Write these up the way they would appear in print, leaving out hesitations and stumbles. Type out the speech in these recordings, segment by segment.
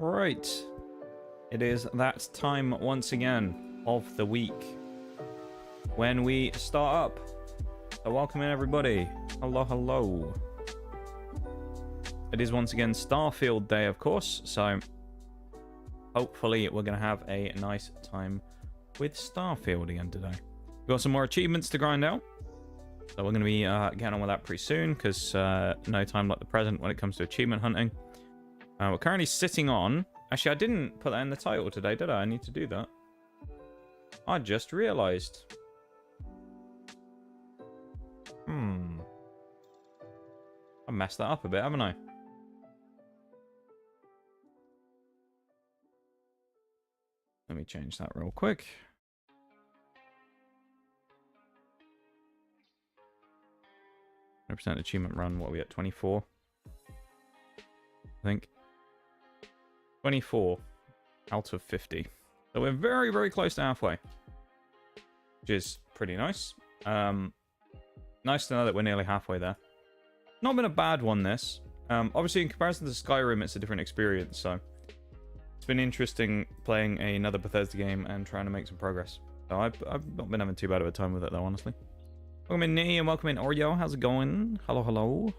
Right. It is that time once again of the week when we start up. So welcome in everybody. Hello, hello. It is once again Starfield Day, of course, so hopefully we're going to have a nice time with Starfield again today. We've got some more achievements to grind out, so we're going to be getting on with that pretty soon, because no time like the present when it comes to achievement hunting. We're currently sitting on... Actually, I didn't put that in the title today, did I? I need to do that. I just realised. I messed that up a bit, haven't I? Let me change that real quick. % achievement run. What are we at? 24? I think. 24 out of 50. So we're very, very close to halfway, which is pretty nice. Nice to know that we're nearly halfway there. Not been a bad one, this. Obviously, in comparison to Skyrim, it's a different experience, so it's been interesting playing another Bethesda game and trying to make some progress. So I've not been having too bad of a time with it, though, honestly. Welcome in, Nige, and welcome in, Oreo. How's it going? Hello, hello.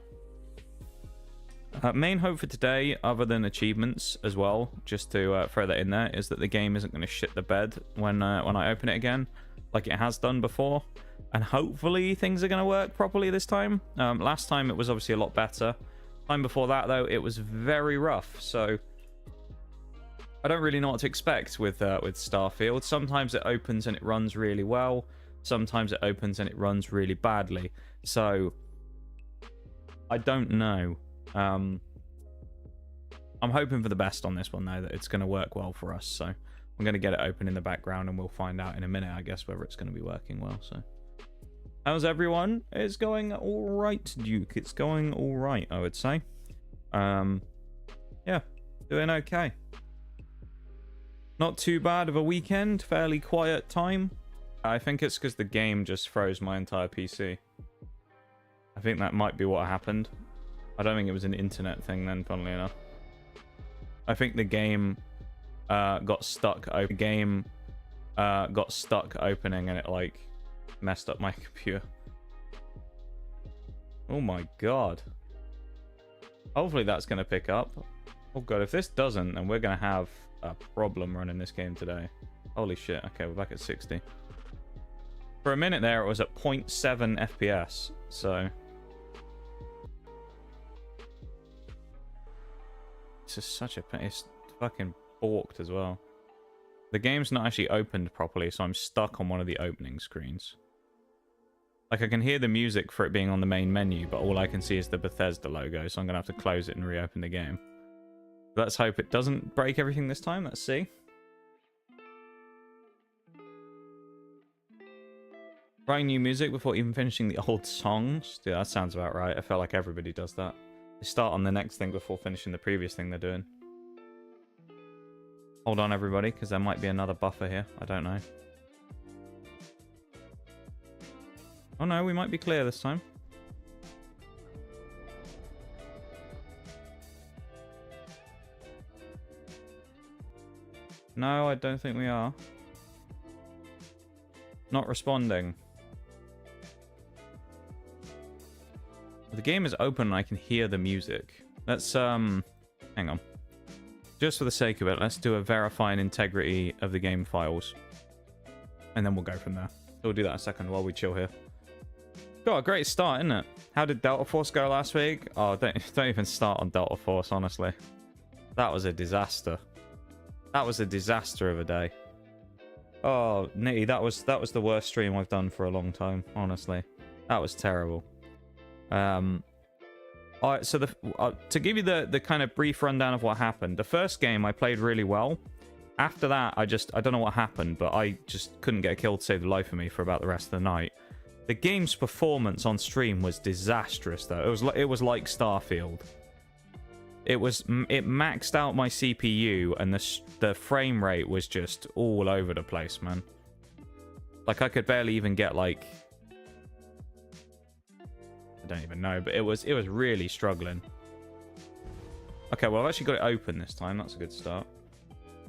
Main hope for today, other than achievements as well, just to throw that in there, is that the game isn't going to shit the bed when I open it again, like it has done before. And hopefully things are going to work properly this time. Last time it was obviously a lot better. Time before that, though, it was very rough. So I don't really know what to expect with Starfield. Sometimes it opens and it runs really well. Sometimes it opens and it runs really badly. So I don't know. I'm hoping for the best on this one, though, that it's going to work well for us. So I'm going to get it open in the background and we'll find out in a minute, I guess, whether it's going to be working well. So how's everyone? It's going all right, Duke. It's going all right, I would say. Yeah, doing okay. Not too bad of a weekend. Fairly quiet time. I think it's because the game just froze my entire PC. I think that might be what happened. I don't think it was an internet thing then, funnily enough. I think the game got stuck. The game got stuck opening and it like messed up my computer. Oh my god. Hopefully that's going to pick up. Oh god, if this doesn't, then we're going to have a problem running this game today. Holy shit. Okay, we're back at 60. For a minute there, it was at 0.7 FPS, so... This is such a pain. It's fucking balked as well. The game's not actually opened properly, so I'm stuck on one of the opening screens. Like, I can hear the music for it being on the main menu, but all I can see is the Bethesda logo, so I'm going to have to close it and reopen the game. Let's hope it doesn't break everything this time. Let's see. Writing new music before even finishing the old songs? Dude, that sounds about right. I feel like everybody does that. They start on the next thing before finishing the previous thing they're doing. Hold on, everybody, because there might be another buffer here. I don't know. Oh no, we might be clear this time. No, I don't think we are. Not responding. The game is open and I can hear the music. Let's, hang on. Just for the sake of it, let's do a verifying integrity of the game files. And then we'll go from there. So we'll do that in a second while we chill here. Got a great start, isn't it? How did Delta Force go last week? Oh, don't even start on Delta Force, honestly. That was a disaster. That was a disaster of a day. Oh, Nitty, that was the worst stream I've done for a long time, honestly. That was terrible. Alright, so to give you the kind of brief rundown of what happened, the first game I played really well. After that, I don't know what happened, but I just couldn't get a kill to save the life of me for about the rest of the night. The game's performance on stream was disastrous, though. It was like Starfield. It maxed out my CPU, and the frame rate was just all over the place, man. Like, I could barely even get, like... I don't even know, but it was really struggling. Okay, well, I've actually got it open this time. That's a good start.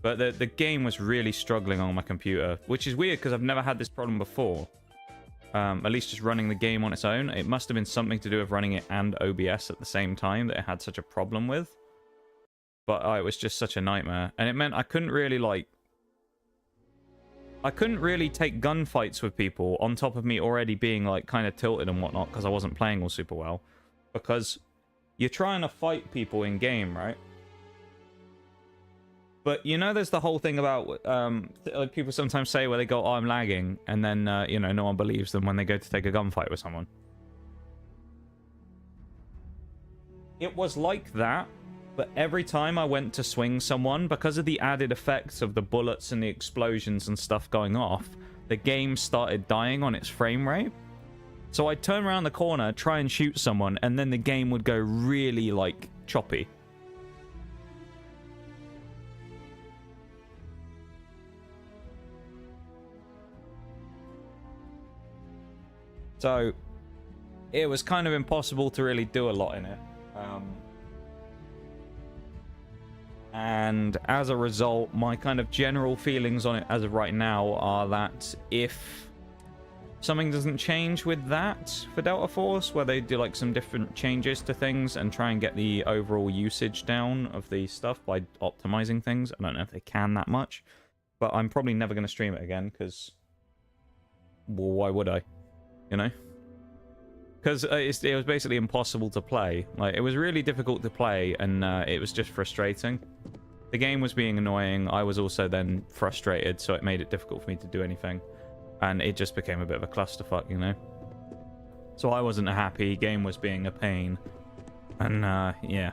But the game was really struggling on my computer, which is weird because I've never had this problem before. At least just running the game on its own. It must have been something to do with running it and OBS at the same time that it had such a problem with. But it was just such a nightmare. And it meant I couldn't really, like... I couldn't really take gunfights with people on top of me already being, like, kind of tilted and whatnot because I wasn't playing all super well. Because you're trying to fight people in game, right? But, you know, there's the whole thing about, like people sometimes say where they go, oh, I'm lagging, and then, you know, no one believes them when they go to take a gunfight with someone. It was like that, but every time I went to swing someone, because of the added effects of the bullets and the explosions and stuff going off, the game started dying on its frame rate. So I'd turn around the corner, try and shoot someone, and then the game would go really, like, choppy. So, it was kind of impossible to really do a lot in it. And as a result, my kind of general feelings on it as of right now are that if something doesn't change with that for Delta Force, where they do like some different changes to things and try and get the overall usage down of the stuff by optimizing things, I don't know if they can that much, but I'm probably never going to stream it again because, well, why would I? You know, because it was basically impossible to play. Like, it was really difficult to play, and it was just frustrating. The game was being annoying. I was also then frustrated, so it made it difficult for me to do anything, and it just became a bit of a clusterfuck, you know. So I wasn't happy. Game was being a pain, and yeah,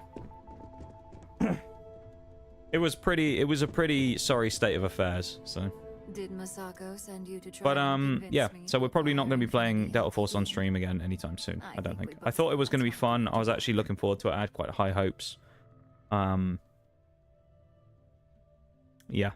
it was a pretty sorry state of affairs. So. Did Masako send you to try But yeah, so we're probably not going to be playing Delta Force on stream again anytime soon. I don't think. I thought it was going to be fun. I was actually looking forward to it. I had quite high hopes. Yeah.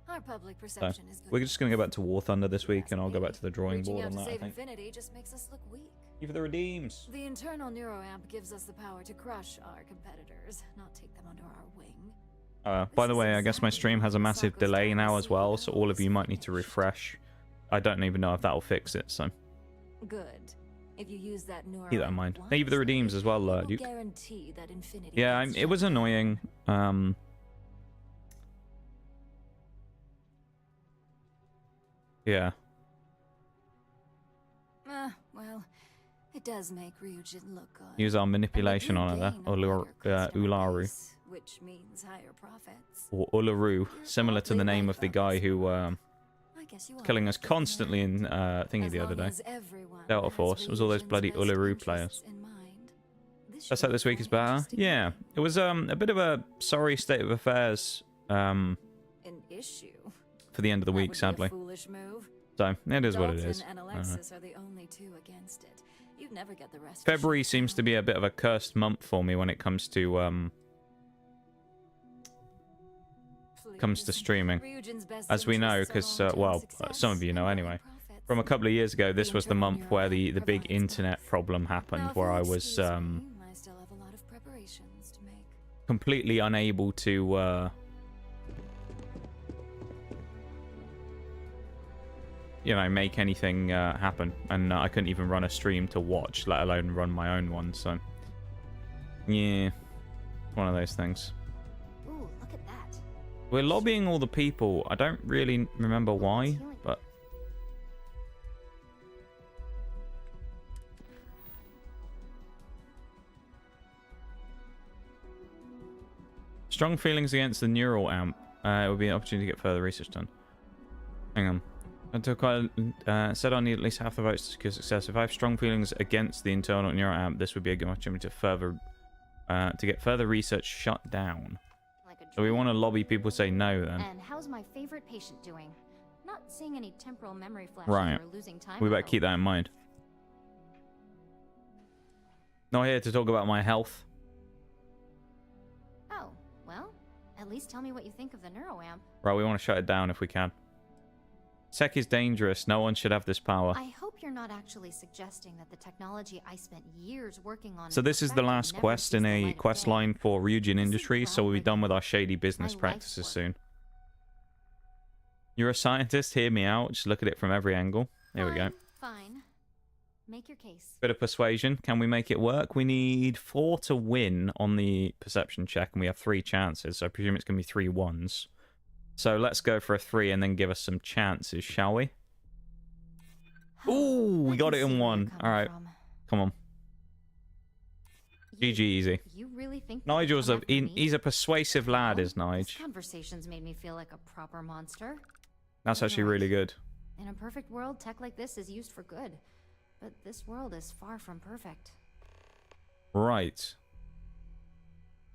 Our public perception is good. We're just going to go back to War Thunder this week, and I'll go back to the drawing Reaching board out on to that, I save think. Infinity just makes us look weak. Give the redeems. The internal neuroamp gives us the power to crush our competitors, not take them under our wing. By the way, I guess my stream has a massive delay now as well, so all of you might need to refresh. I don't even know if that'll fix it, so... Good. If you use that neuroamp, keep that in mind. Thank you for the redeems as well, Duke. Guarantee that Infinity Yeah, it was annoying. Yeah. Well, it does make Ryujin look good. Use our manipulation on it there. Ularu. Which means higher profits. Or Ularu, similar to the name of the guy who killing us constantly in thingy the other day. Delta Force. It was all those bloody Ularu players. Let's hope this week is better. Yeah, it was a bit of a sorry state of affairs An issue. for the end of the week, sadly. So, it is what it is. And Alexis are the only two against it. You'd never get the rest. February seems to be a bit of a cursed month for me when it comes to streaming. As we know, because well, some of you know anyway. From a couple of years ago, this was the month where the big internet problem happened, where I was completely unable to you know, make anything happen, and I couldn't even run a stream to watch, let alone run my own one. So yeah, one of those things. Ooh, look at that. We're lobbying all the people. I don't really remember why, but strong feelings against the neural amp. It would be an opportunity to get further research done. Hang on. Said I need at least half the votes to secure success. If I have strong feelings against the internal neural amp, this would be a good opportunity to get further research shut down. Like So we want to lobby people to say no then. And how's my favorite patient doing? Not seeing any temporal memory flashes Right. or losing time. We better keep that in mind. Not here to talk about my health. Oh, well, at least tell me what you think of the neuroamp. Right, we want to shut it down if we can. Sek is dangerous. No one should have this power. I hope hope you're not actually suggesting that the technology I spent years working on. So this is the last quest in a quest line for Ryujin Industries, so we'll be done with our shady business practices soon. You're a scientist, hear me out. Just look at it from every angle. There we go. Fine. Make your case. Bit of persuasion. Can we make it work? We need 4 to win on the perception check, and we have 3 chances. So I presume it's going to be 3 ones. So let's go for a 3 and then give us some chances, shall we? Ooh, we got it in 1. All right. Come on. GG easy. You really think Nigel's he's a persuasive lad, is Nige. This conversation's made me feel like a proper monster. That's actually really good. In a perfect world, tech like this is used for good. But this world is far from perfect. Right.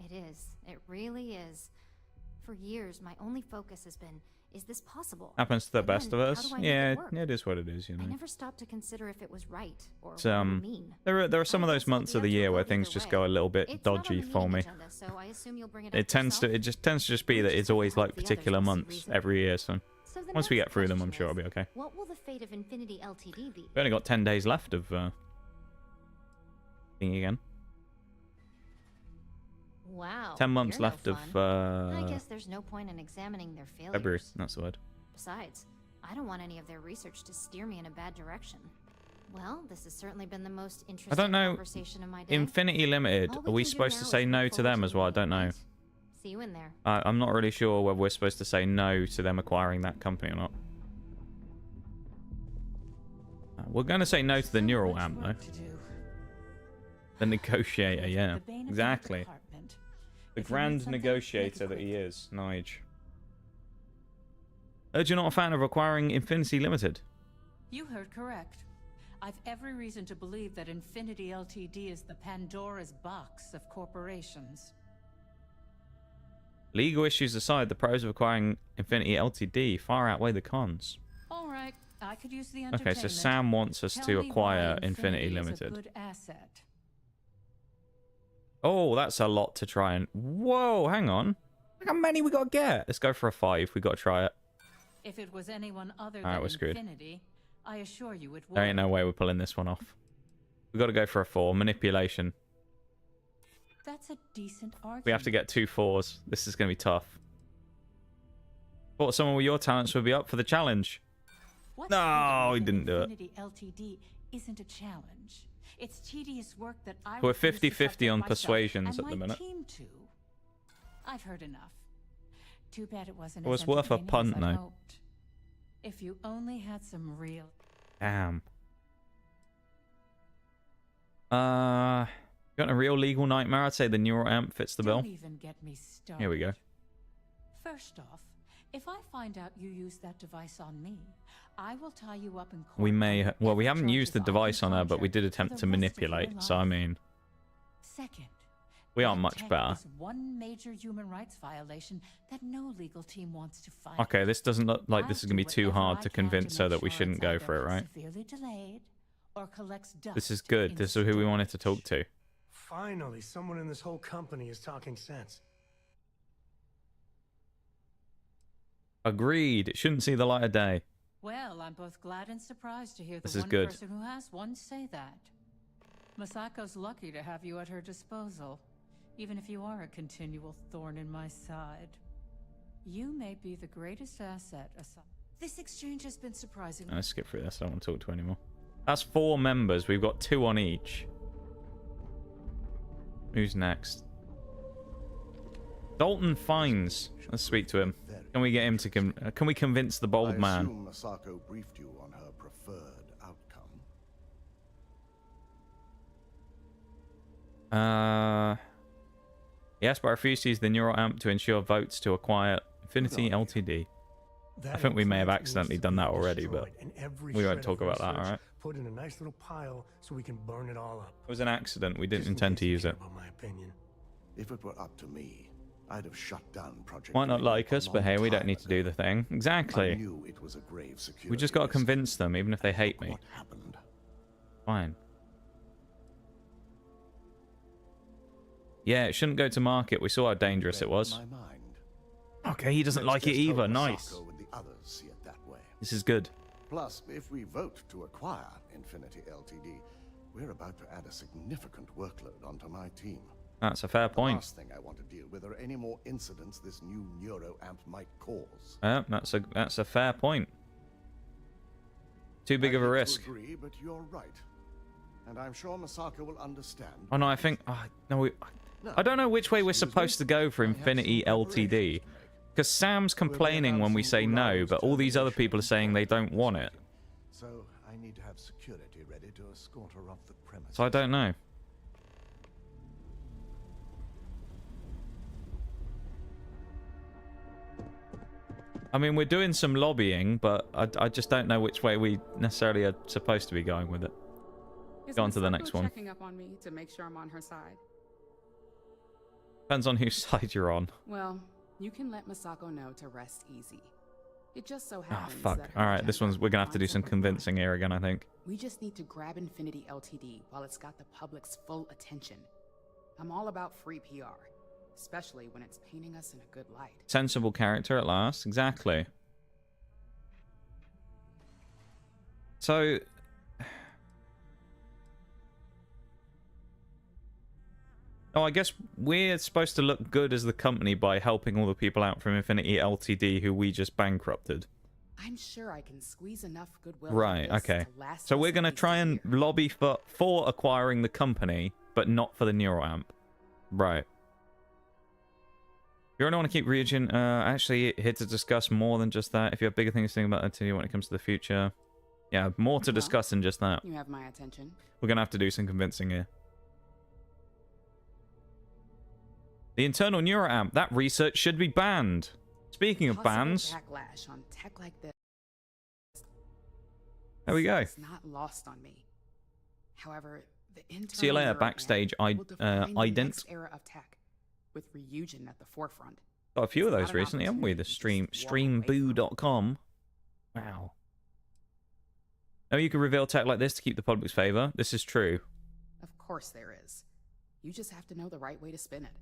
It is. It really is. For years, my only focus has been, is this possible? Happens to the And best then, of how us. do I make Yeah, it work? it is what it is, you I know. never stopped to consider if it was right or what it would mean. There are some of those months of the year where things just go a little bit It's not on dodgy the for meeting me. agenda, so I assume you'll bring it It up tends to yourself. just be that it's always like The others particular must see months reason. every year. So So the once we next get through them, I'm question sure I'll be is, okay. What will the fate of Infinity Ltd be? We've only got 10 days left of thing again. Wow. 10 months you're no left of fun. I guess there's no point in examining their failures. February. That's the word. Besides, I don't want any of their research to steer me in a bad direction. Well, this has certainly been the most interesting know. conversation of my day. Infinity Limited. All Are we can do supposed to now say is no look to them forward as well? I don't know. right? See you in there. I'm not really sure whether we're supposed to say no to them acquiring that company or not. We're going to say no to the neural amp, though. The negotiator, yeah. Exactly. The grand negotiator that he is, Nige. You're not a fan of acquiring Infinity Limited? You heard correct. I've every reason to believe that Infinity Ltd is the Pandora's box of corporations. Legal issues aside, the pros of acquiring Infinity Ltd far outweigh the cons. All right, I could use the Okay, entertainment. so Sam wants us Tell to me acquire why Infinity is a Limited. good asset. Oh, that's a lot to try and... Whoa, hang on. Look how many we got to get. Let's go for a 5. We got to try it. If it was anyone other Alright, than we're screwed. Infinity, I assure you it would. There ain't no way we're pulling this one off. We got to go for a 4. Manipulation. That's a decent argument. We have to get 2 4s. This is going to be tough. Thought someone with your talents would be up for the challenge. What's No, he hidden didn't do it. Infinity Ltd isn't a challenge. It's tedious work that I We're refuse to 50-50 subject on myself persuasions and at the my minute. team to. I've heard enough. Too bad it wasn't. It was worth a punt, though. though. If you only had some real. Damn. Got a real legal nightmare? I'd say the neural amp fits the bill. Don't even get me started. Here we go. First off, if I find out you used that device on me, I will tie you up in court. We may... on Well, we whatever haven't used the charges I device can on her, but we conjure did for attempt the to rest of your manipulate. So, I life. mean... Second, We are that much tech better. is one major human rights violation that no legal team wants to fight. Okay, this doesn't look like this is I'll going to be do too whatever hard I to can convince her make that we sure shouldn't it's go either for it, right? severely delayed or collects dust This is good. in This is who we wanted to talk storage. to. Finally, someone in this whole company is talking sense. Agreed. It shouldn't see the light of day. Well, I'm both glad and surprised to hear the This is one good. person who has one say that. Masako's lucky to have you at her disposal, even if you are a continual thorn in my side. You may be the greatest asset aside. This exchange has been surprising. Let's skip through this. I don't want to talk to anymore. That's 4 members. We've got 2 on each. Who's next? Dalton Fines. Let's speak to him. Can we get him to... Can we convince the bold I man? assume Masako briefed you on her preferred outcome. Yes, but I refuse to use the neural amp to ensure votes to acquire Infinity Ltd. I think we may have accidentally done that already, but we won't talk about that, alright? Put in a nice little pile so we can burn it all up. It was an accident. We didn't Just in intend case to you use care it. about my opinion. If it were up to me, I'd have shut down Project. Might not Green like a us, but long hey, we don't time need to do ago. the thing. I Exactly. knew it was a grave security We just got to risk. convince them, even if they hate me. What happened? Fine. Yeah, it shouldn't go to market. We saw how dangerous it was. My mind. Okay, he doesn't Let's like it just hope either. Nice. Masako and the others see it that way. This is good. Plus, if we vote to acquire Infinity Ltd, we're about to add a significant workload onto my team. That's a fair The point. last thing I want to deal with are any more incidents this new neuroamp might cause. That's a fair point. Too big of a I hate to risk. agree, but you're right. And I'm sure Masako will understand. Oh no, I think no, I don't know which way we're supposed to go for Infinity Ltd. Because Sam's complaining when we say no, but all these other people are saying they don't want it. So I need to have security ready to escort her off the premises. So I don't know. I mean, we're doing some lobbying, but I just don't know which way we necessarily are supposed to be going with it. Go on to the next one. Checking up on me to make sure I'm on her side. Depends on whose side you're on. Well, you can let Masako know to rest easy. It just so Ah, happens fuck. that her Alright, this agenda one's... We're gonna have to do lines some up with convincing mine. here again, I think. We just need to grab Infinity Ltd while it's got the public's full attention. I'm all about free PR, especially when it's painting us in a good light. Sensible character at last. Exactly. So... Oh, I guess we're supposed to look good as the company by helping all the people out from Infinity Ltd who we just bankrupted. I'm sure I can squeeze enough goodwill. Right, okay. So we're going to try and lobby for acquiring the company, but not for the neuroamp. Right. You only want to keep region, actually here to discuss more than just that. If you have bigger things to think about Ltd when it comes to the future. Yeah, more to discuss than just that. You have my attention. We're going to have to do some convincing here. The internal neuroamp, that research should be banned. Speaking of Possible bans, backlash on tech like this. there we go. It's not lost on me. However, the internal See you later, neuroamp backstage will define the ident. next era of tech, with Ryujin at the forefront. Got a few of It's those not an recently, haven't we? The opportunity to just walk away from. streamboo.com. Wow. Oh, you can reveal tech like this to keep the public's favor. This is true. Of course there is. You just have to know the right way to spin it.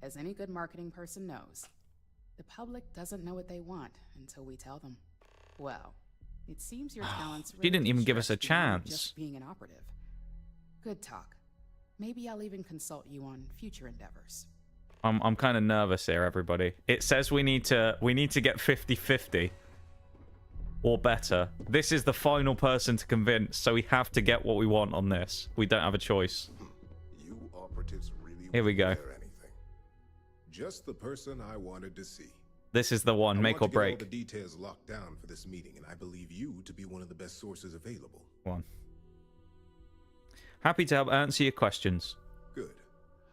As any good marketing person knows, the public doesn't know what they want until we tell them. Well, it seems your talents You didn't even give us a stretch beyond chance. just being an operative. Good talk. Maybe I'll even consult you on future endeavors. I'm kind of nervous here, everybody. It says we need to get 50-50 or better. This is the final person to convince, so we have to get what we want on this. We don't have a choice. You operatives really Here we go. won't declare anything. Just the person I wanted to see. This is the one, I make want or to get all break. the details locked down for this meeting, and I believe you to be one of the best sources available. One. Happy to help answer your questions. Good.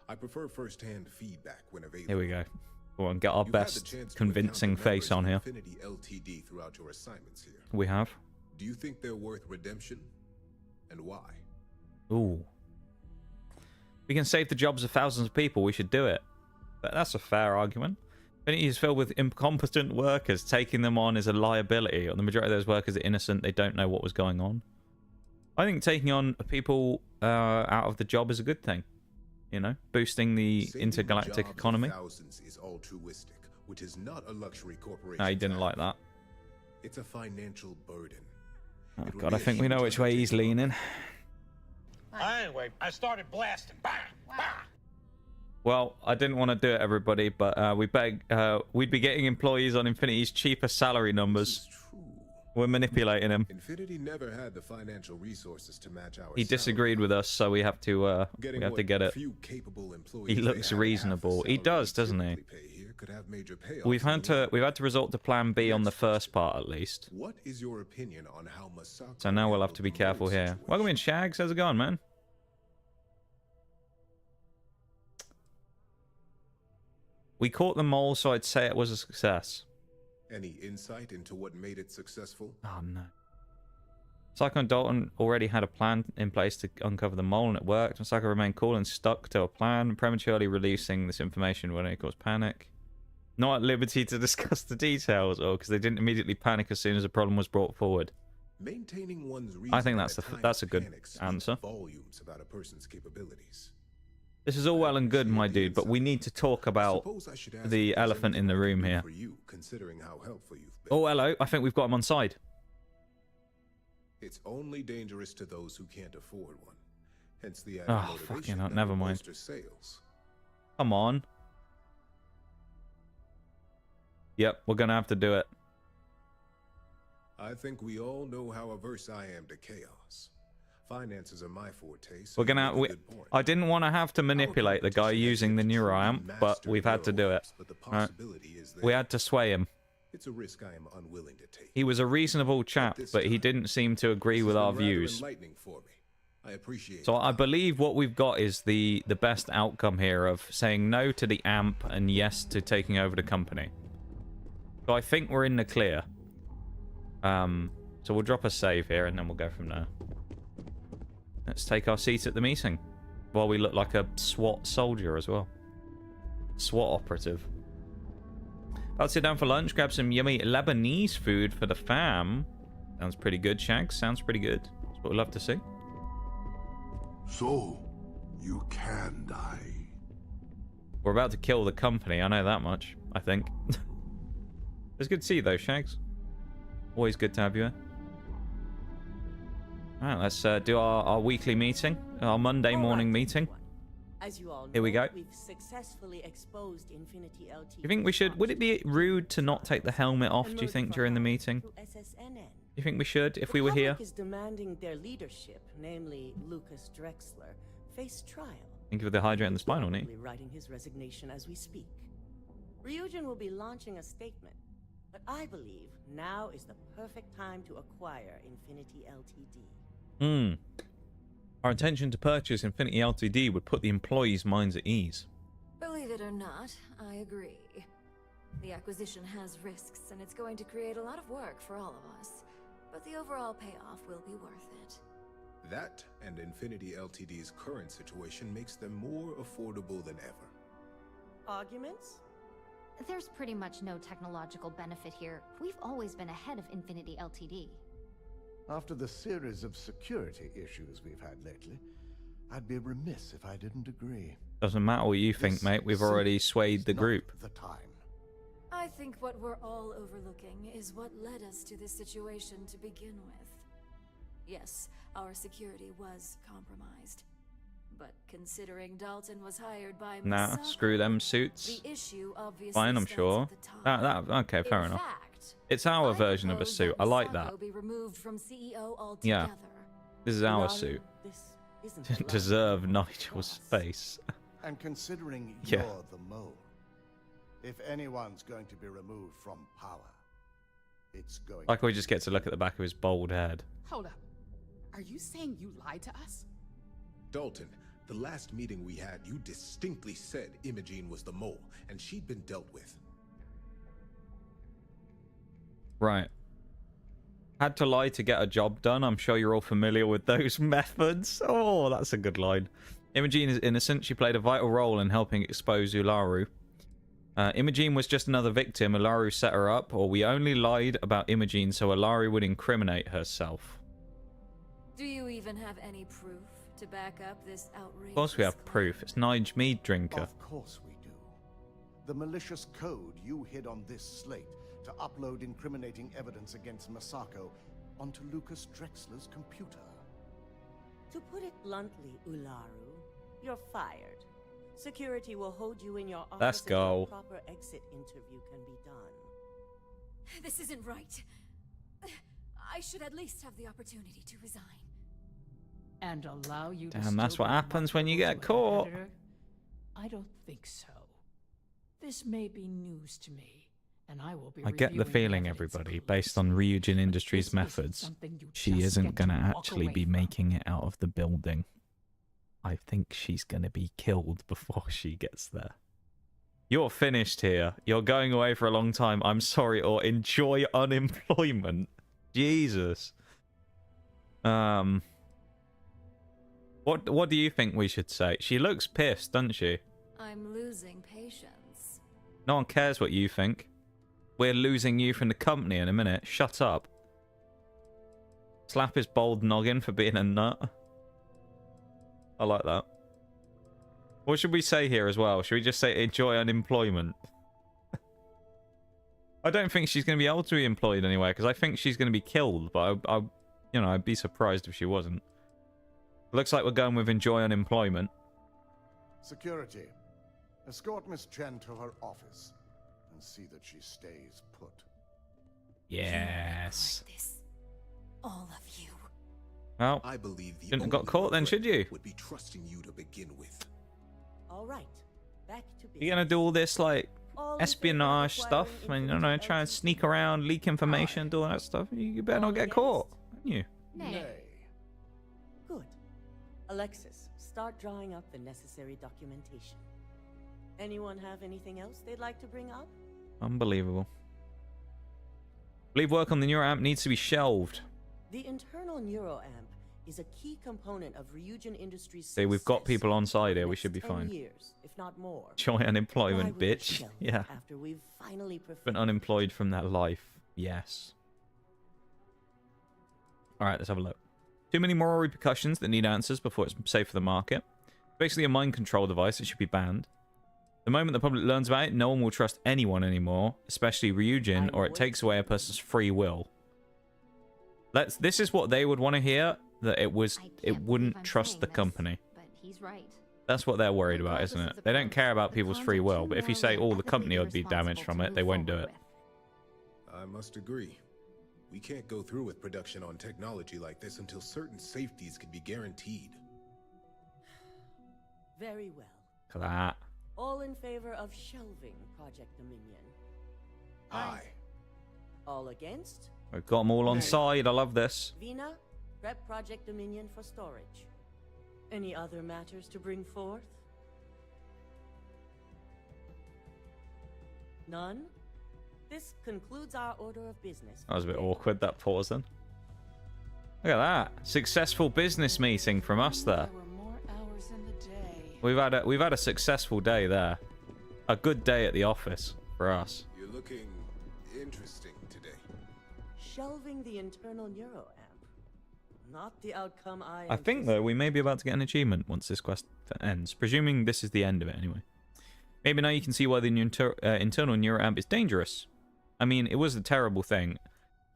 I prefer first-hand feedback when available. Here we go. Go on, get our You've had the best chance to convincing encounter face on members here. of Infinity Ltd throughout your assignments here. We have. Do you think they're worth redemption, and why? Ooh. We can save the jobs of thousands of people. We should do it. But that's a fair argument. Infinity is filled with incompetent workers. Taking them on is a liability. The majority of those workers are innocent. They don't know what was going on. I think taking on people out of the job is a good thing. You know, boosting the Saving intergalactic jobs of economy. Thousands is altruistic, which is not a luxury corporation. No, he didn't like that. It's a financial burden. Oh It would god, be I a think we know huge which way he's undertaking. leaning. Anyway, I started blasting. Bah! Bah! Well, I didn't want to do it, everybody, but we'd be getting employees on Infinity's cheaper salary numbers. This is true. We're manipulating him. Infinity never had the financial resources to match our He disagreed with us, so we have to get it. Few capable employees He they looks have reasonable. half the He does, salary doesn't he? typically pay here could have major payoffs We've in had the long to resort to Plan B on the first part at least. What is your opinion on how Masako So now we'll have handled to be the careful whole here. situation? Welcome in, Shags. How's it going, man? We caught the mole, so I'd say it was a success. Any insight into what made it successful? Oh no. Psycho and Dalton already had a plan in place to uncover the mole, and it worked. Masako remained cool and stuck to a plan, prematurely releasing this information when it caused panic. Not at liberty to discuss the details, or because they didn't immediately panic as soon as a problem was brought forward. Maintaining one's I think reason that's at a good panic speaks answer. Volumes about a person's capabilities. This is all well and good, my dude, but we need to talk about Suppose I should ask the if there's elephant in anything the I can room do here. For you, considering how helpful you've been. Oh, hello. I think we've got him on side. It's only dangerous to those who can't afford one. Hence the added Oh, motivation fucking hell, that never will mind. bolster sales. Come on. Yep, we're gonna have to do it. I think we all know how averse I am to chaos. Finances are my forte, so We're gonna. you make a good point. I didn't want to have to manipulate the guy using the neuroamp, but we've had to do it. But the Right. possibility is there. We had to sway him. It's a risk I am unwilling to take. He was a reasonable chap, but he didn't seem to agree with our views. Enlightening for me. I appreciate So it. I believe what we've got is the best outcome here of saying no to the amp and yes to taking over the company. So I think we're in the clear. So we'll drop a save here and then we'll go from there. Let's take our seat at the meeting. While we look like a SWAT soldier as well. SWAT operative. I'll sit down for lunch, grab some yummy Lebanese food for the fam. Sounds pretty good, Shags. Sounds pretty good. That's what we'd love to see. So, you can die. We're about to kill the company, I know that much, I think. It's good to see you though, Shags. Always good to have you here. Alright, let's do our weekly meeting. Our Monday morning meeting. As you all know, Here we go. We've successfully exposed Infinity LTD. You think we should... Would it be rude to not take the helmet off, do you think, during the meeting? Do you think we should, if we were here? The public is demanding their leadership, namely Lucas Drexler, face trial. Think of the hydrant and the spinal knee. Probably writing his resignation as we speak. Ryujin will be launching a statement, but I believe now is the perfect time to acquire Infinity Ltd. Our intention to purchase Infinity Ltd would put the employees' minds at ease. Believe it or not, I agree. The acquisition has risks, and it's going to create a lot of work for all of us. But the overall payoff will be worth it. That and Infinity Ltd's current situation makes them more affordable than ever. Arguments? There's pretty much no technological benefit here. We've always been ahead of Infinity Ltd. After the series of security issues we've had lately, I'd be remiss if I didn't agree. Doesn't matter what you think, mate. We've already swayed the group. The time. I think what we're all overlooking is what led us to this situation to begin with. Yes, our security was compromised. But considering Dalton was hired by Nah, Masako, screw them suits. the issue obviously Fine, I'm stands sure. at the top. Okay, fair In enough. fact, It's our I version of a propose suit. I like Masako that. Be removed from CEO altogether. Yeah. This is our Ulalu, suit. This isn't To allowed deserve to Nigel's cross. face. And considering Yeah. you're the mole, if anyone's going to be removed from power, it's going Like we just get to look at the back of his bald head. Hold up. Are you saying you lied to us? Dalton, the last meeting we had, you distinctly said Imogene was the mole, and she'd been dealt with. Right. Had to lie to get a job done. I'm sure you're all familiar with those methods. Oh, that's a good line. Imogene is innocent. She played a vital role in helping expose Ularu. Imogene was just another victim. Ularu set her up, or we only lied about Imogene so Ularu would incriminate herself. Do you even have any proof to back up this outrageous Of course we have proof. It's Nige mead drinker. Of course we do. The malicious code you hid on this slate to upload incriminating evidence against Masako onto Lucas Drexler's computer. To put it bluntly, Ularu, you're fired. Security will hold you in your office Let's until go. a proper exit interview can be done. This isn't right. I should at least have the opportunity to resign. And allow you to Damn, that's still what be happens when you marketable get to a caught. competitor? I don't think so. This may be news to me, and I will be I get the reviewing feeling, evidence everybody, of based on police. Ryujin Industries' This isn't methods, something you she just isn't get going to walk actually away be from. making it out of the building. I think she's going to be killed before she gets there. You're finished here. You're going away for a long time. I'm sorry, or enjoy unemployment. Jesus. What do you think we should say? She looks pissed, doesn't she? I'm losing patience. No one cares what you think. We're losing you from the company in a minute. Shut up. Slap his bald noggin for being a nut. I like that. What should we say here as well? Should we just say enjoy unemployment? I don't think she's going to be able to be employed anywhere because I think she's going to be killed. But I you know, I'd be surprised if she wasn't. Looks like we're going with enjoy unemployment. Security. Escort Miss Chen to her office and see that she stays put. Yes. Like this. All of you. Well, I believe the shouldn't have got caught then, should you? Would be trusting you to begin with. All right. Back to business. You're gonna do all this like All in favor of espionage stuff, acquiring and you know, Infinity try and LTD? sneak around, leak information, do all that stuff. You better not get caught, don't you? Nay. Good. Alexis, start drawing up the necessary documentation. Anyone have anything else they'd like to bring up? Unbelievable. Believe work on the neuroamp needs to be shelved. The internal neuroamp is a key component of Ryujin Industries' See, we've got success people on for side the here. We next should be 10 fine. years, if not more. Joy Why unemployment, would we bitch. shelve it Yeah. After we've finally Been unemployed from that life. Yes. Alright, let's have a look. Too many moral repercussions that need answers before it's safe for the market. Basically a mind control device that should be banned. The moment the public learns about it, no one will trust anyone anymore, especially Ryujin, or it takes away a person's free will. This is what they would want to hear, that it wouldn't trust the company. But he's right. That's what they're worried about, isn't it? They don't care about people's free will, but if you say, oh, the company would be damaged from it, they won't do it. I must agree. We can't go through with production on technology like this until certain safeties can be guaranteed. Very well. Look at that. All in favor of shelving Project Dominion? Aye. All against? We've got them all on side. I love this. Vina, prep Project Dominion for storage. Any other matters to bring forth? None? This concludes our order of business. That was a bit awkward, that pause then. Look at that. Successful business meeting from us there. There were more hours in the day. We've had a successful day there. A good day at the office for us. You're looking interesting today. Shelving the internal neuroamp. Not the outcome I think, though, we may be about to get an achievement once this quest ends. Presuming this is the end of it, anyway. Maybe now you can see why the internal neuroamp is dangerous. I mean, it was a terrible thing.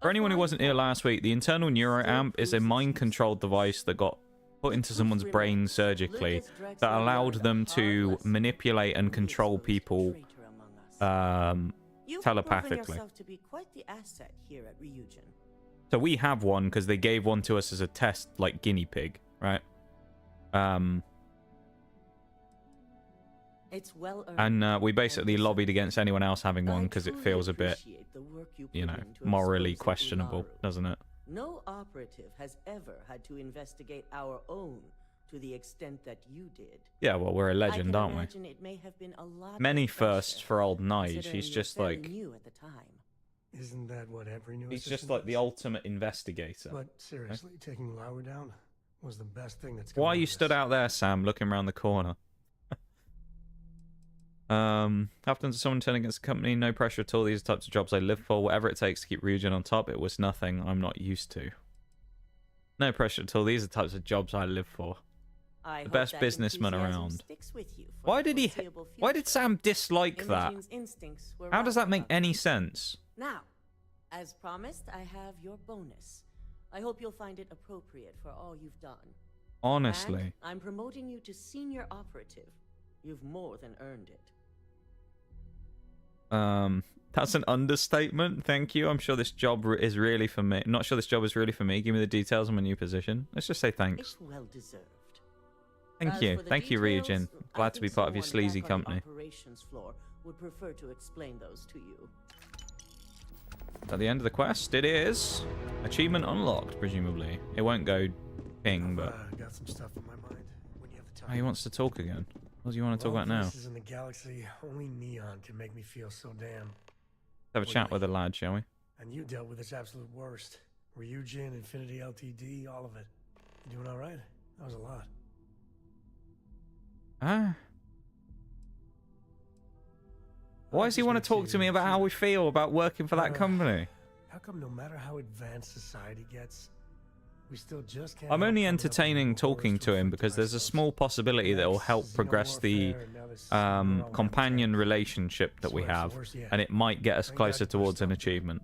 For anyone who wasn't here last week, the internal neuroamp is a mind-controlled device that got put into someone's brain surgically that allowed them to manipulate and control people telepathically. To be quite the asset here at Ryujin. So we have one because they gave one to us as a test, like guinea pig, right? It's well and we basically lobbied against anyone else having one because it feels a bit, you know, morally questionable, doesn't it? No operative has ever had to investigate our own to the extent that you did. Yeah, well, we're a legend, aren't we? It may have been a lot Many firsts for old Nige. considering He's you're just fairly like... new at the time. Isn't that what every new He's just assistant like the is? ultimate investigator. But seriously, taking Lauer down was the best thing that's Why you stood out there, Sam, looking around the corner? Happens to someone turning against the company, no pressure at all. These are types of jobs I live for. Whatever it takes to keep Ryujin on top, it was nothing I'm not used to. No pressure at all. These are types of jobs I live for. I The hope best that businessman enthusiasm around. sticks with you for Why the did he? foreseeable Why did future. Sam dislike that? Imogen's instincts were How does that right make about any you. sense? Now, as promised, I have your bonus. I hope you'll find it appropriate for all you've done. Honestly. And I'm promoting you to senior operative. You've more than earned it. That's an understatement. Thank you. I'm sure this job is really for me. I'm not sure this job is really for me. Give me the details on my new position. Let's just say thanks. It's well deserved. Thank As you. for the Thank you, details, Ryujin. I Glad to be think part of your someone sleazy back on the company. operations floor would prefer to explain those to you. At the end of the quest, it is achievement unlocked, presumably. It won't go ping, but Got some stuff on my mind. When you have the oh, time. he wants to talk again. What do you want to talk about now? Places in the galaxy, only Neon can make me feel so damn. Have a chat with the lad, shall we? And you dealt with its absolute worst. Ryujin, Infinity LTD, all of it. You doing all right? That was a lot. Ah. Why does he want to talk to me about how we feel about working for that company? How come no matter how advanced society gets, we still just can't... I'm only entertaining talking to him because there's a small possibility that will help progress the companion relationship that we have, and it might get us closer towards an achievement.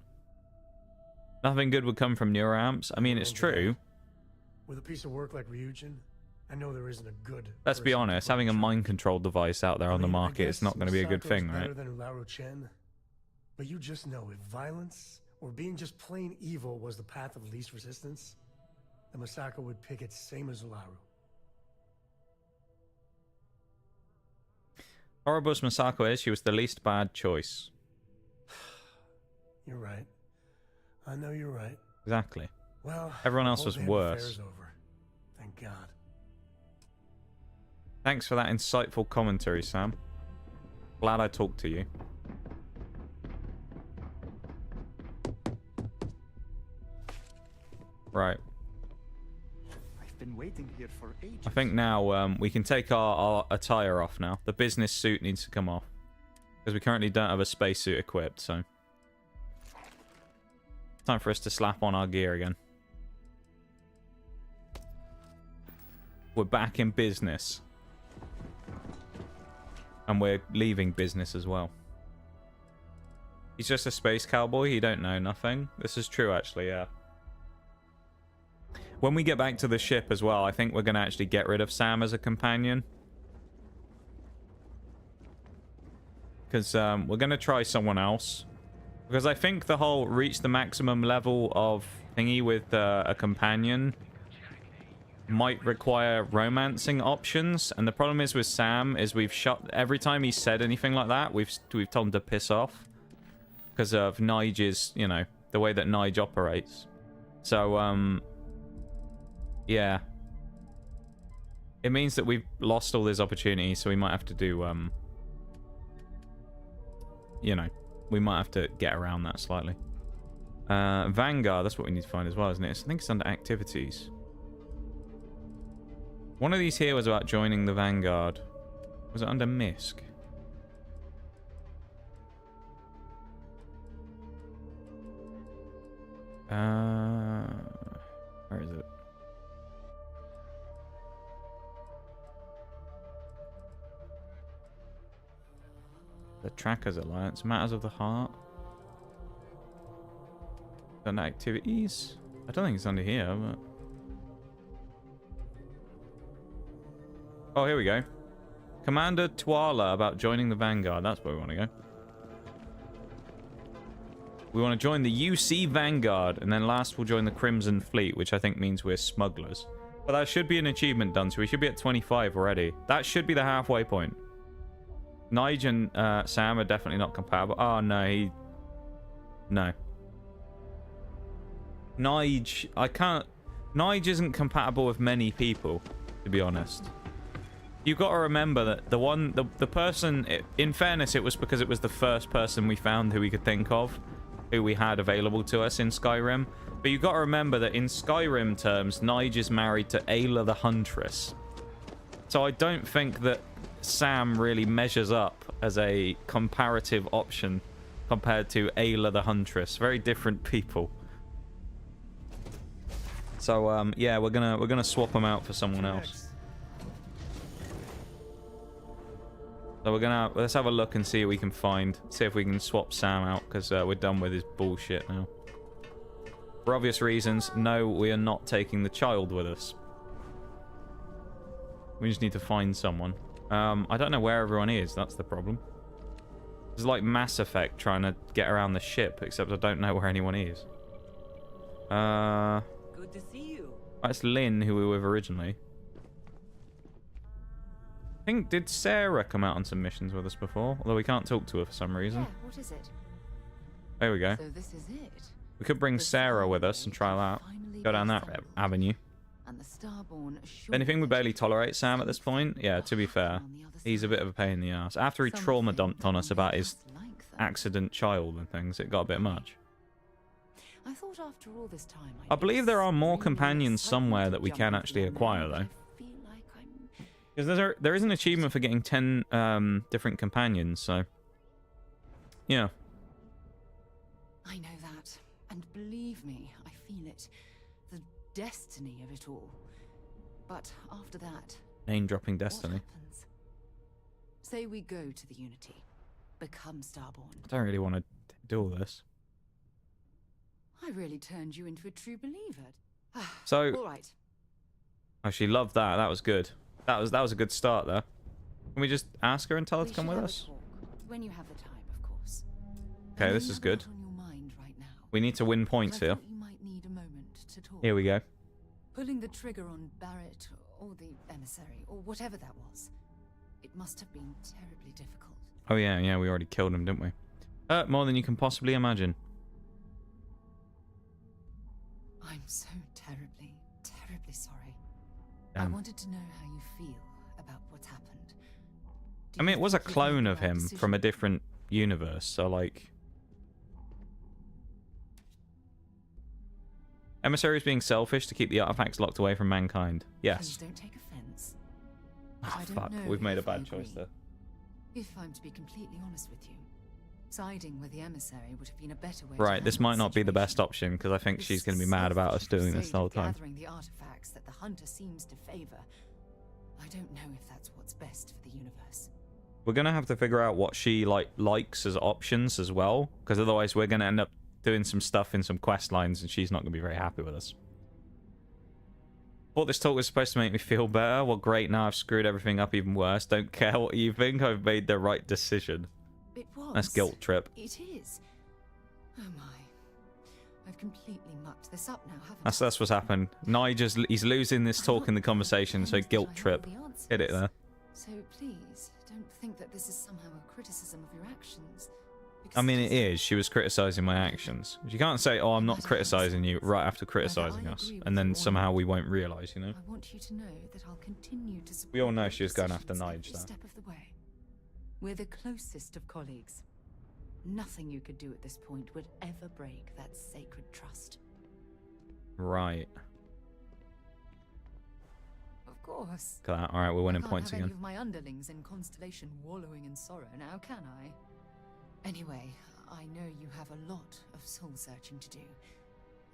Nothing good would come from neuroamps. I mean, it's true. With a piece of work like Ryujin, I know there isn't a good. Let's be honest, having a mind control device out there on the I market is not going to be a good Masako's thing, right? better than Ularu Chen, but you just know if violence or being just plain evil was the path of least resistance, then Masako would pick it same as Ularu. Horrible as Masako is, she was the least bad choice. You're right. I know you're right. Exactly. Well, everyone else the was whole damn worse. affair's over. Thank God. Thanks for that insightful commentary, Sam. Glad I talked to you. Right. I've been waiting here for ages. I think now we can take our attire off now. The business suit needs to come off. Because we currently don't have a spacesuit equipped, so... Time for us to slap on our gear again. We're back in business. And we're leaving business as well. He's just a space cowboy, he don't know nothing. This is true, actually, yeah. When we get back to the ship as well, I think we're going to actually get rid of Sam as a companion. Because we're going to try someone else. Because I think the whole reach the maximum level of thingy with a companion might require romancing options. And the problem is with Sam is we've shut... Every time he said anything like that, we've told him to piss off. Because of Nige's, you know, the way that Nige operates. So, yeah. It means that we've lost all these opportunities, so we might have to do, you know, we might have to get around that slightly. Vanguard, that's what we need to find as well, isn't it? I think it's under activities. One of these here was about joining the Vanguard. Was it under MISC? Where is it? The Trackers Alliance, Matters of the Heart. Under activities? I don't think it's under here, but... Oh, here we go. Commander Tuala about joining the Vanguard. That's where we want to go. We want to join the UC Vanguard, and then last we'll join the Crimson Fleet, which I think means we're smugglers. But that should be an achievement done, so we should be at 25 already. That should be the halfway point. Nige and Sam are definitely not compatible. Oh, no, No. Nige... I can't... Nige isn't compatible with many people, to be honest. You've got to remember that the person... In fairness, it was because it was the first person we found who we could think of, who we had available to us in Skyrim. But you've got to remember that in Skyrim terms, Nige is married to Ayla the Huntress. So I don't think that Sam really measures up as a comparative option compared to Ayla the Huntress. Very different people. So yeah, we're gonna swap them out for someone else. So let's have a look and see what we can find. See if we can swap Sam out, because we're done with his bullshit now. For obvious reasons, no, we are not taking the child with us. We just need to find someone. I don't know where everyone is, that's the problem. It's like Mass Effect trying to get around the ship, except I don't know where anyone is. Good to see you. That's Lynn, who we were with originally. I think, did Sarah come out on some missions with us before? Although we can't talk to her for some reason. Yeah, what is it? There we go. So this is it. We could bring Sarah with us and try that. Go down that avenue. And the Starborn If anything, we barely tolerate Sam at this point. Yeah, to be fair, he's a bit of a pain in the ass. After he trauma dumped on us about his accident child and things, it got a bit much. I thought after all this time I believe there are more companions somewhere that we can actually acquire, though. Because there is an achievement for getting 10 different companions, so... Yeah. I know that. And believe me, I feel it. The destiny of it all. But after that... Name-dropping destiny. What happens? Say we go to the Unity. Become Starborn. I don't really want to do all this. I really turned you into a true believer. So, all right. Oh, she loved that. That was good. That was a good start there. Can we just ask her and tell her to come with us? When you have the time, of course. Okay, this is good. On your mind right now. We need to win points here. You might need a moment to talk. Here we go. Pulling the trigger on Barrett or the emissary or whatever that was. It must have been terribly difficult. Oh yeah, we already killed him, didn't we? More than you can possibly imagine. I'm so terribly sorry. Damn. I wanted to know how you feel about what's happened. I mean, it was a clone of him from a different universe, so like... Emissary is being selfish to keep the artifacts locked away from mankind. Yes. Please don't take offense. Oh, fuck, we've made a bad choice there. If I'm to be completely honest with you, siding with the emissary would have been a better way. Right, this might not be the best option because I think she's going to be mad about us doing this the whole time. Gathering the artifacts that the hunter seems to favor. I don't know if that's what's best for the universe. We're going to have to figure out what she likes as options as well, because otherwise we're going to end up doing some stuff in some quest lines and she's not going to be very happy with us. Thought this talk was supposed to make me feel better. Well, great, now I've screwed everything up even worse. Don't care what you think, I've made the right decision. It was. That's guilt trip. It is. Oh my. I've completely mucked this up now, haven't I? That's what's happened. Nige, he's losing this talk in the conversation, so guilt trip. Hit it there. So please, don't think that this is somehow a criticism of your actions. I mean, it is. She was criticizing my actions. You can't say, oh, I'm not criticizing you right after criticizing us, and then somehow we won't realize, you know? I want you to know that I'll continue to support. We all know she was going after Nige, though. Step of the way. We're the closest of colleagues. Nothing you could do at this point would ever break that sacred trust. Right. Of course. Look at that. All right, we're winning points I can't have again. any of my underlings in Constellation wallowing in sorrow now, can I? Anyway, I know you have a lot of soul searching to do.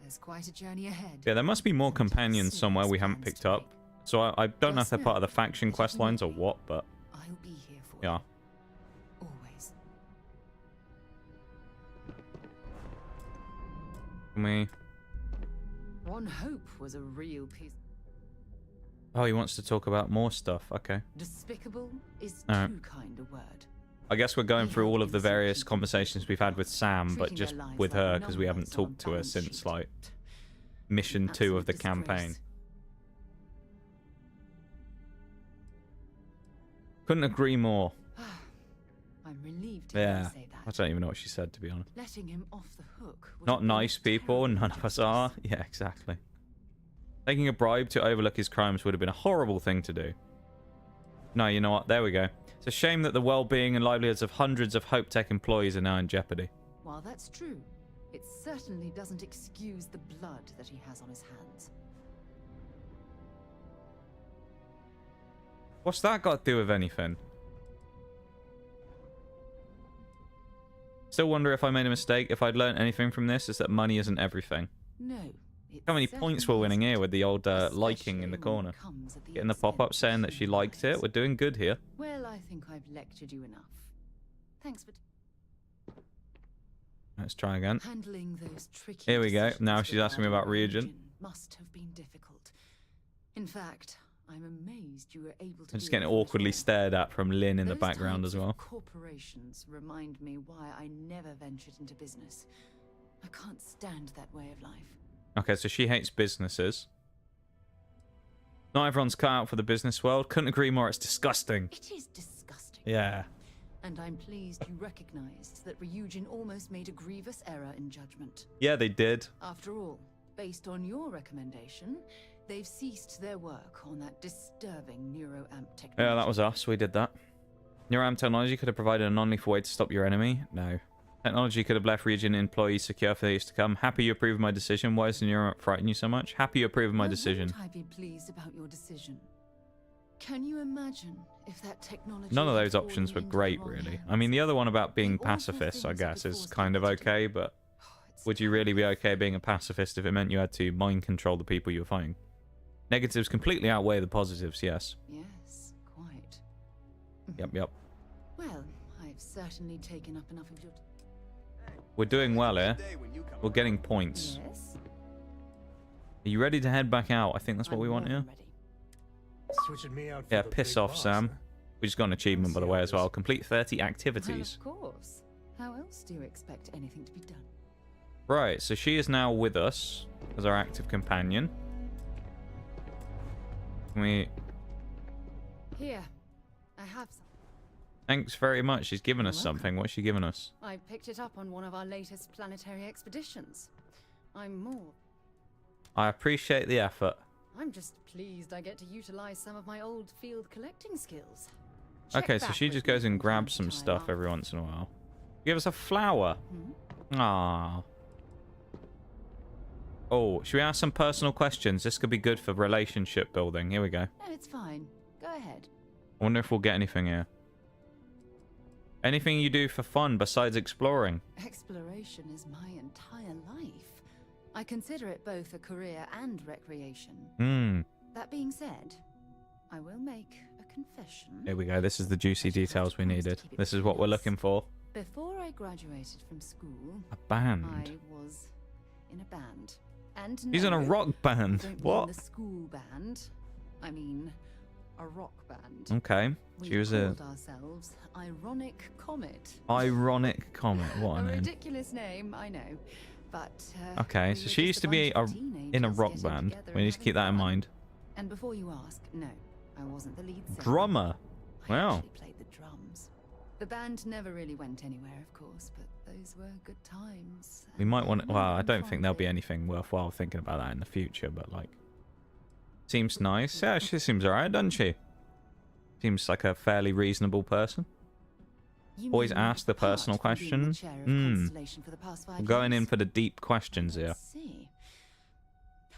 There's quite a journey ahead. Yeah, there must be more companions somewhere we haven't picked up. So I don't know if they're part of the faction quest lines or what, but I'll be here for yeah. you. Always. Can we... One hope was a real piece. Oh, he wants to talk about more stuff. Okay. Despicable is All right. too kind a word. I guess we're going through all of the various conversations we've had with Sam, but just with her because we haven't talked to her since like mission 2 of the campaign. Couldn't agree more. I'm relieved to hear you say that. I don't even know what she said, to be honest. Letting him off the hook. Not nice people, none of us are. Yeah, exactly. Taking a bribe to overlook his crimes would have been a horrible thing to do. No, you know what? There we go. It's a shame that the well-being and livelihoods of hundreds of Hope Tech employees are now in jeopardy. While that's true, it certainly doesn't excuse the blood that he has on his hands. What's that got to do with anything? Still wonder if I made a mistake. If I'd learned anything from this, is that money isn't everything. No. How many points we're winning here with the old liking in the corner? Getting the pop-up saying that she liked it. We're doing good here. Well, I think I've lectured you enough. Thanks for... Let's try again. Handling those tricky Here we go. Now she's asking me about Reagent. Must have been difficult. In fact, I'm amazed you were able to. I'm just getting awkwardly stared at from Lynn in the background as well. Corporations remind me why I never ventured into business. I can't stand that way of life. Okay, so she hates businesses. Not everyone's cut out for the business world. Couldn't agree more. It's disgusting. It is disgusting. Yeah. And I'm pleased you recognized that Ryujin almost made a grievous error in judgment. Yeah, they did. After all, based on your recommendation, they've ceased their work on that disturbing neuroamp technology. Yeah, that was us. We did that. Neuroamp technology could have provided a non-lethal way to stop your enemy. No. Technology could have left Region employees secure for the years to come. Happy you approve of my decision. Why does the neuroamp frighten you so much? Happy you approve of my decision. Wouldn't I be pleased about your decision? Can you imagine if that technology... None of those options were great, really. I mean, the other one about being pacifists, I guess, is kind of okay, but would you really be okay being a pacifist if it meant you had to mind control the people you were fighting? Negatives completely outweigh the positives, yes. Yes, quite. Yep. Well, I've certainly taken up enough of your... We're doing well here. We're getting points. Yes? Are you ready to head back out? I think that's what we want here. Switching me out for Yeah, the piss big off, boss, Sam. huh? We just got an achievement, by the way, as well. Complete 30 activities. Well, of course. How else do you expect anything to be done? Right, so she is now with us as our active companion. Can we... Here, I have some. Thanks very much. She's given us something. What's she given us? I picked it up on one of our latest planetary expeditions. I'm I appreciate the effort. just pleased I get to utilize some of my old field collecting skills. Okay, so she just goes and grabs some stuff every once in a while. Give us a flower. Ah. Oh, should we ask some personal questions? This could be good for relationship building. Here we go. No, it's fine. Go ahead. I wonder if we'll get anything here. Anything you do for fun besides exploring? Exploration is my entire life. I consider it both a career and recreation. That being said, I will make a confession. Here we go. This is the juicy details we needed. This is what we're looking for. Before I graduated from school, A band. I was in a band. And He's in a rock band. I don't What? mean the school band. I mean a rock band. Okay. She was called ourselves Ironic Comet. Ironic Comet. What a A name. ridiculous name, I know. But Okay, we so were she just used to a be bunch of in a teenagers rock getting band. together We and need to keep that in having fun. mind. And before you ask, no, I wasn't the lead singer. Drummer. I Wow. actually played the drums. The band never really went anywhere, of course, but those were good times. We might want. Well, I don't think fondly. there'll be anything worthwhile thinking about that in the future, but like, seems nice. Yeah, she seems alright, doesn't she? Seems like a fairly reasonable person. You Always mean ask the apart personal from being the question. chair of Constellation for the past 5 We're going in years? for the deep questions here. Let's see.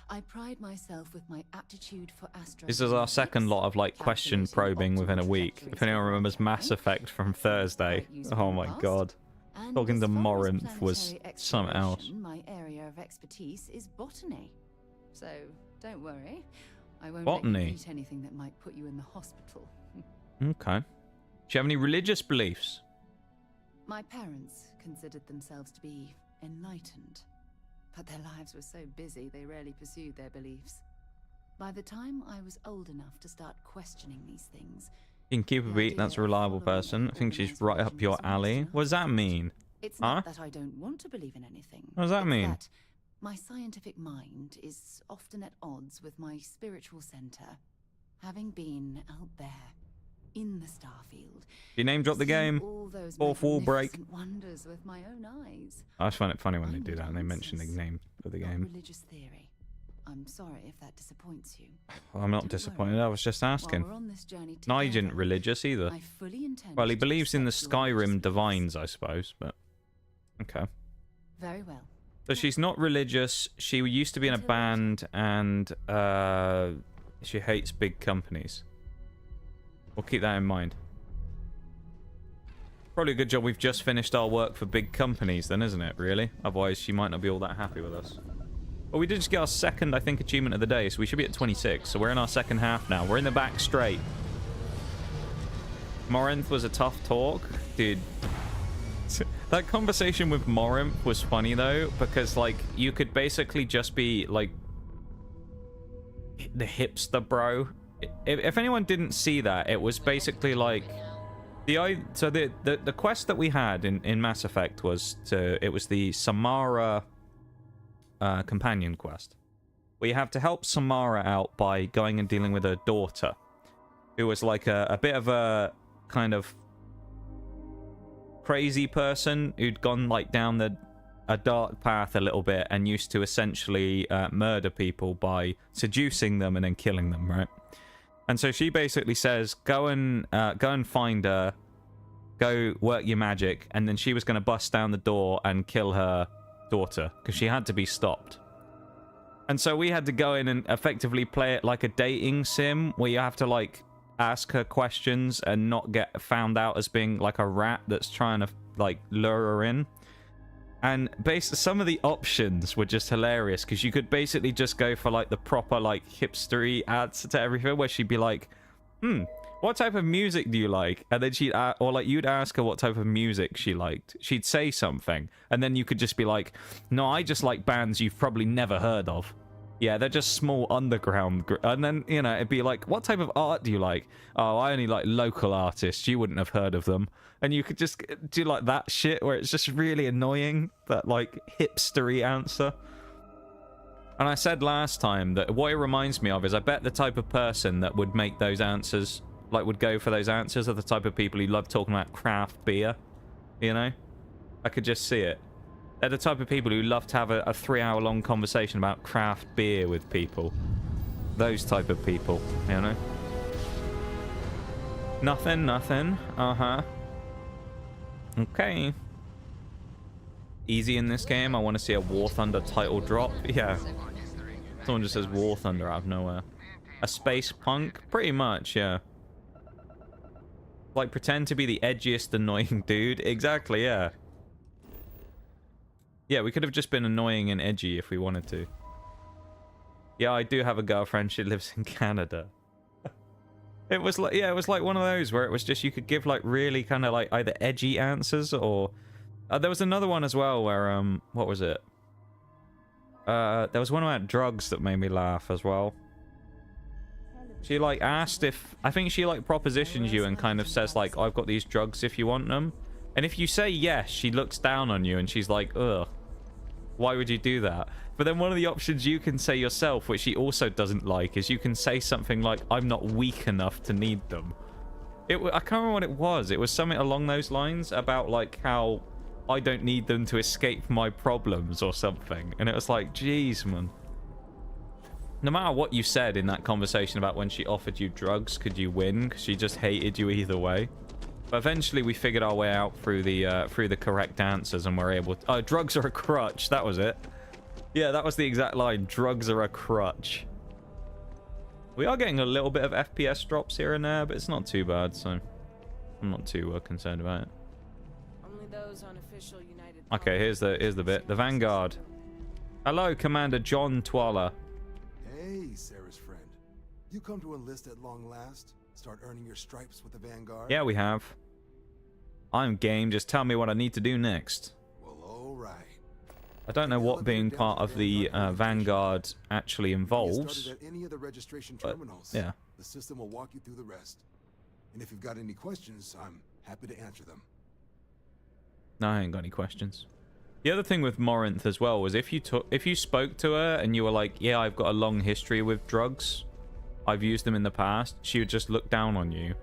I pride myself with my aptitude for astrophysics. This is our second lot of like question probing within a week. If anyone remembers Mass Effect from Thursday, oh my god, And talking as to far as Morinth was planetary something else. exploration, My area of expertise is botany. So don't worry, I won't let Botany? you eat anything that might put you in the hospital. Okay. Do you have any religious beliefs? My parents considered themselves to be enlightened, but their lives were so busy they rarely pursued their beliefs. By the time I was old enough to start questioning these things, You can keep a beat. That's a reliable person. I think she's right up your alley. What does that mean? it's Huh? not that I don't want to believe in anything. What does that It's mean? that my scientific mind is often at odds with my spiritual center, having been out there in the starfield. You name drop the seeing game. all those Fourth wall break. magnificent wonders with my own eyes. I just find it funny when they I'm do that and they mention the nonsense. name of the Not game. religious theory. I'm sorry if that disappoints you. I'm not Don't disappointed. worry. I was just asking. While we're on this journey Nige isn't together, religious either. I fully intend Well, he to believes in the respect your religious Skyrim beliefs. divines, I suppose, but okay. Very well. So she's not religious. She used to be in a band, and she hates big companies. We'll keep that in mind. Probably a good job we've just finished our work for big companies then, isn't it, really? Otherwise, she might not be all that happy with us. But we did just get our second, I think, achievement of the day, so we should be at 26. So we're in our second half now. We're in the back straight. Morinth was a tough talk. Dude. That conversation with Morinth was funny, though, because, like, you could basically just be, like, the hipster bro. If anyone didn't see that, it was basically, like... The quest that we had in Mass Effect was it was the Samara companion quest. We have to help Samara out by going and dealing with her daughter, who was like a bit of a kind of crazy person who'd gone like down a dark path a little bit and used to essentially murder people by seducing them and then killing them, right? And so she basically says, go and find her, go work your magic, and then she was going to bust down the door and kill her daughter, because she had to be stopped. And so we had to go in and effectively play it like a dating sim, where you have to, like, ask her questions and not get found out as being, like, a rat that's trying to, like, lure her in. And some of the options were just hilarious, because you could basically just go for, like, the proper, like, hipstery ads to everything, where she'd be like, what what type of music do you like? And then or like you'd ask her what type of music she liked. She'd say something, and then you could just be like, no, I just like bands you've probably never heard of. Yeah, they're just small underground. And then, you know, it'd be like, what type of art do you like? Oh, I only like local artists. You wouldn't have heard of them. And you could just do like that shit where it's just really annoying, that like hipstery answer. And I said last time that what it reminds me of is I bet the type of person that would make those answers, like would go for those answers, are the type of people who love talking about craft beer. You know? I could just see it. They're the type of people who love to have a 3-hour-long conversation about craft beer with people. Those type of people, you know? Nothing. Uh-huh. Okay. Easy in this game. I want to see a War Thunder title drop. Yeah. Someone just says War Thunder out of nowhere. A space punk? Pretty much, yeah. Like, pretend to be the edgiest, annoying dude. Exactly, yeah. Yeah, we could have just been annoying and edgy if we wanted to. Yeah, I do have a girlfriend. She lives in Canada. It was like, yeah, it was like one of those where it was just, you could give like really kind of like either edgy answers or... there was another one as well where, what was it? There was one about drugs that made me laugh as well. She like asked if, I think she like propositions you and kind of says like, I've got these drugs if you want them. And if you say yes, she looks down on you and she's like, ugh, why would you do that? But then one of the options you can say yourself, which she also doesn't like, is you can say something like, I'm not weak enough to need them. I can't remember what it was. It was something along those lines about like how I don't need them to escape my problems or something. And it was like, geez, man. No matter what you said in that conversation about when she offered you drugs, could you win? Because she just hated you either way. But eventually we figured our way out through the correct answers and we're able to... Oh, drugs are a crutch. That was it. Yeah, that was the exact line. Drugs are a crutch. We are getting a little bit of FPS drops here and there, but it's not too bad, so I'm not too concerned about it. Only those on official United Okay, here's the bit. The Vanguard. Hello, Commander John Twala. Hey, Sarah's friend. You come to enlist at long last? Start earning your stripes with the Vanguard? Yeah, we have. I'm game. Just tell me what I need to do next. Well, all right. I don't know what being part of the Vanguard actually involves. At any of the registration terminals. Yeah. The system will walk you through the rest. And if you've got any questions, I'm happy to answer them. No, I ain't got any questions. The other thing with Morinth as well was if you spoke to her and you were like, yeah, I've got a long history with drugs, I've used them in the past, she would just look down on you.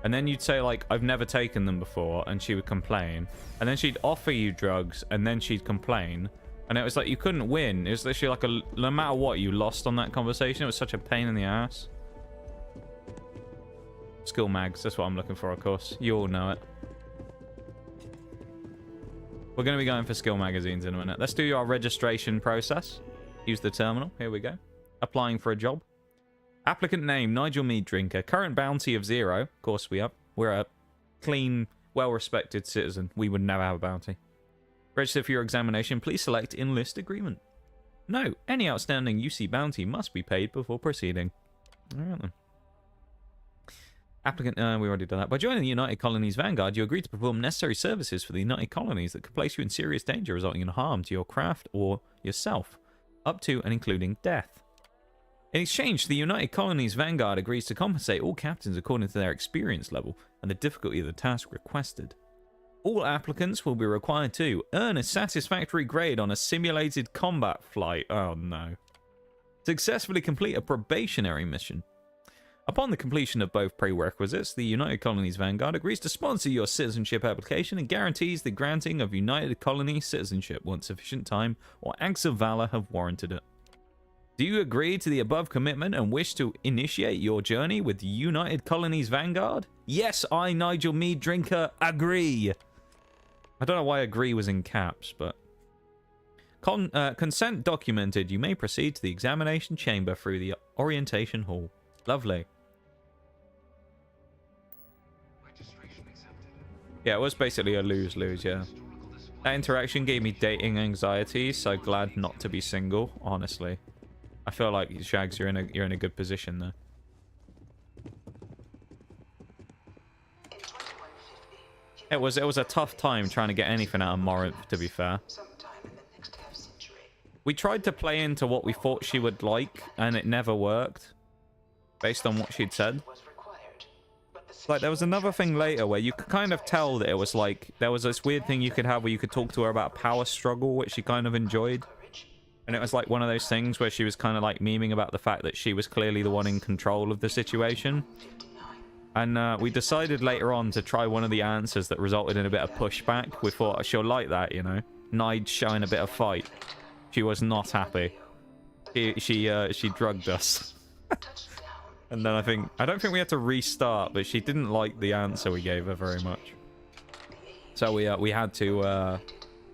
And then you'd say like, I've never taken them before, and she would complain. And then she'd offer you drugs, and then she'd complain. And it was like, you couldn't win. It was literally like no matter what, you lost on that conversation. It was such a pain in the ass. Skill mags, that's what I'm looking for, of course. You all know it. We're going to be going for skill magazines in a minute. Let's do our registration process. Use the terminal. Here we go. Applying for a job. Applicant name, Nigel Mead Drinker. Current bounty of 0. Of course we're a clean, well-respected citizen. We would never have a bounty. Register for your examination. Please select Enlist Agreement. No, any outstanding UC bounty must be paid before proceeding. Alright then. Applicant, we already done that. By joining the United Colonies Vanguard, you agree to perform necessary services for the United Colonies that could place you in serious danger, resulting in harm to your craft or yourself, up to and including death. In exchange, the United Colonies Vanguard agrees to compensate all captains according to their experience level and the difficulty of the task requested. All applicants will be required to earn a satisfactory grade on a simulated combat flight. Oh no. Successfully complete a probationary mission. Upon the completion of both prerequisites, the United Colonies Vanguard agrees to sponsor your citizenship application and guarantees the granting of United Colonies citizenship once sufficient time or acts of valor have warranted it. Do you agree to the above commitment and wish to initiate your journey with the United Colonies Vanguard? Yes, I, Nigel Mead Drinker, agree. I don't know why agree was in caps, but... consent documented. You may proceed to the examination chamber through the orientation hall. Lovely. Yeah, it was basically a lose-lose, yeah. That interaction gave me dating anxiety, so glad not to be single, honestly. I feel like, Shags, you're in a good position there. It was a tough time trying to get anything out of Morinth, to be fair. We tried to play into what we thought she would like, and it never worked, based on what she'd said. Like, there was another thing later where you could kind of tell that it was like, there was this weird thing you could have where you could talk to her about a power struggle, which she kind of enjoyed. And it was like one of those things where she was kind of like memeing about the fact that she was clearly the one in control of the situation. And we decided later on to try one of the answers that resulted in a bit of pushback. We thought she'll like that, you know. Nige showing a bit of fight. She was not happy. She drugged us. And then I don't think we had to restart, but she didn't like the answer we gave her very much. So we had to,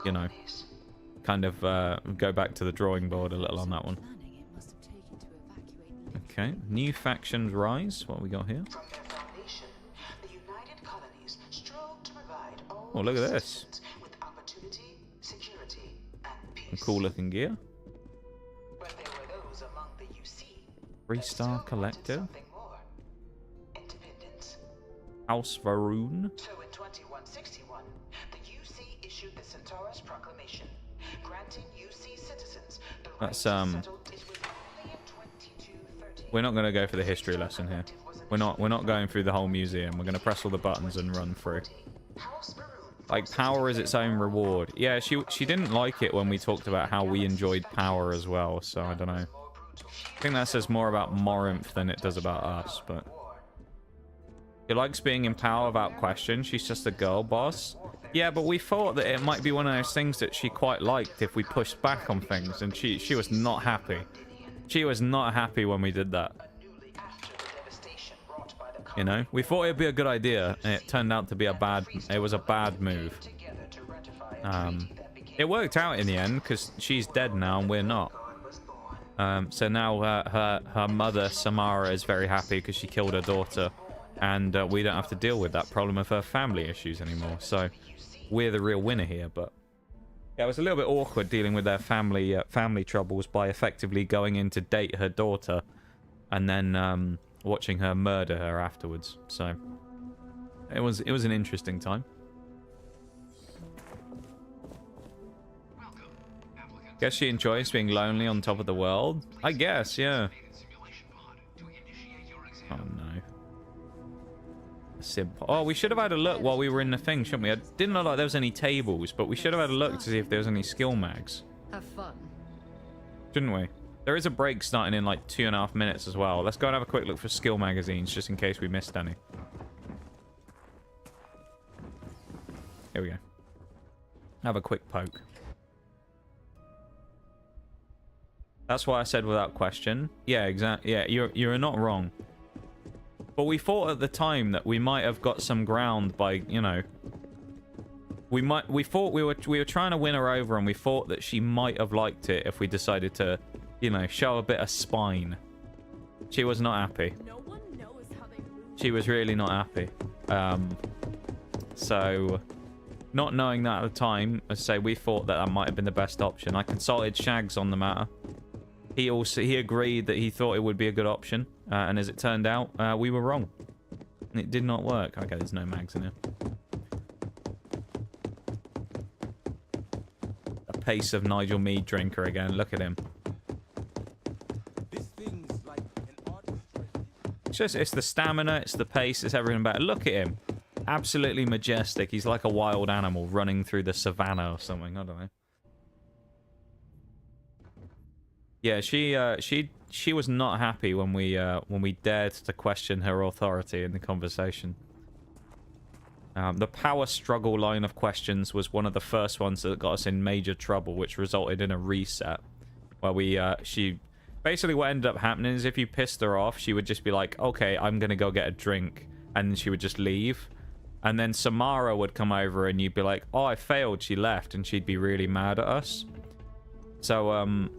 you know, kind of go back to the drawing board a little on that one. Okay, new factions rise. What have we got here? Oh, look at this. Some cool looking gear. 3-star collective. House Varun. So in 2161, the UC issued the Centaurus Proclamation, granting UC citizens the right to settle it with only in 2230. We're not going to go for the history lesson here. We're not going through the whole museum. We're going to press all the buttons and run through. Like, power is its own reward. Yeah, she didn't like it when we talked about how we enjoyed power as well, so I don't know. I think that says more about Morinth than it does about us, but... She likes being in power without question. She's just a girl boss. Yeah, but we thought that it might be one of those things that she quite liked if we pushed back on things, and she was not happy. She was not happy when we did that. You know, we thought it'd be a good idea, and it turned out to be it was a bad move. It worked out in the end, because she's dead now and we're not. So now her mother, Samara, is very happy because she killed her daughter, and we don't have to deal with that problem of her family issues anymore. So we're the real winner here, but yeah, it was a little bit awkward dealing with their family troubles by effectively going in to date her daughter and then watching her murder her afterwards. So it was an interesting time. Guess she enjoys being lonely on top of the world? I guess, yeah. Oh no. Oh, we should have had a look while we were in the thing, shouldn't we? I didn't look like there was any tables, but we should have had a look to see if there was any skill mags. Have fun. Shouldn't we? There is a break starting in like 2.5 minutes as well. Let's go and have a quick look for skill magazines, just in case we missed any. Here we go. Have a quick poke. That's why I said without question. Yeah, exactly. Yeah, you're not wrong. But we thought at the time that we might have got some ground by, you know, we thought we were trying to win her over, and we thought that she might have liked it if we decided to, you know, show a bit of spine. She was not happy. She was really not happy. So not knowing that at the time, as I say, we thought that might have been the best option. I consulted Shags on the matter. He agreed that he thought it would be a good option, and as it turned out, we were wrong. It did not work. Okay, there's no mags in here. A pace of Nigel Mead drinker again. Look at him. It's the stamina, it's the pace, it's everything about it. Look at him. Absolutely majestic. He's like a wild animal running through the savannah or something. I don't know. Yeah, she was not happy when we dared to question her authority in the conversation. The power struggle line of questions was one of the first ones that got us in major trouble, which resulted in a reset, where she basically, what ended up happening is if you pissed her off, she would just be like, okay, I'm gonna go get a drink, and then she would just leave, and then Samara would come over and you'd be like, oh, I failed, she left, and she'd be really mad at us. So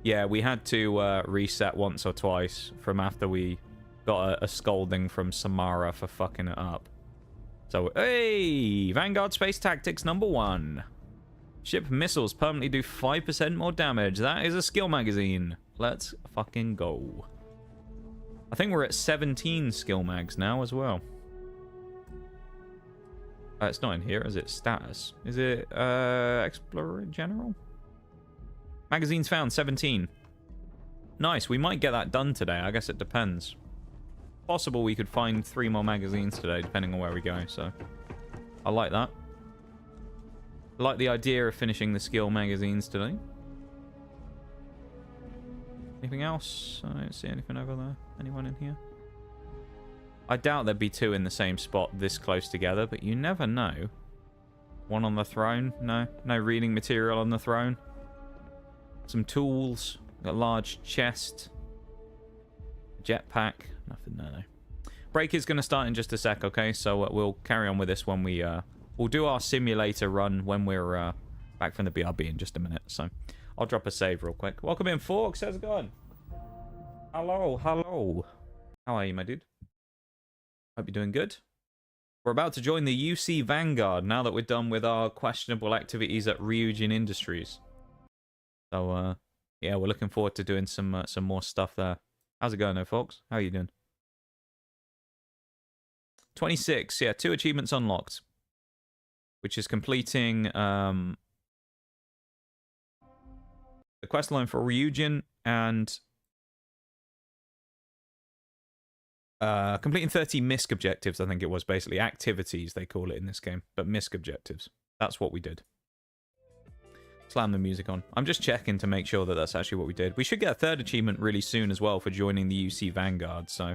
yeah, we had to reset once or twice from after we got a scolding from Samara for fucking it up. So, hey! Vanguard Space Tactics #1. Ship missiles permanently do 5% more damage. That is a skill magazine. Let's fucking go. I think we're at 17 skill mags now as well. It's not in here, is it? Status. Is it Explorer General? Magazines found, 17. Nice, we might get that done today. I guess it depends. Possible we could find 3 more magazines today, depending on where we go, so... I like that. I like the idea of finishing the skill magazines today. Anything else? I don't see anything over there. Anyone in here? I doubt there'd be 2 in the same spot this close together, but you never know. One on the throne? No. No reading material on the throne. Some tools. Got a large chest. Jetpack. Nothing there, though. Break is going to start in just a sec, okay? So we'll carry on with this when we... we'll do our simulator run when we're back from the BRB in just a minute. So I'll drop a save real quick. Welcome in, Forks. How's it going? Hello, hello. How are you, my dude? Hope you're doing good. We're about to join the UC Vanguard now that we're done with our questionable activities at Ryujin Industries. So, yeah, we're looking forward to doing some more stuff there. How's it going, though, folks? How are you doing? 26, yeah, 2 achievements unlocked. Which is completing the quest line for Ryujin and completing 30 misc objectives, I think it was, basically. Activities, they call it in this game. But misc objectives. That's what we did. Slam the music on. I'm just checking to make sure that that's actually what we did. We should get a 3rd achievement really soon as well for joining the UC Vanguard, so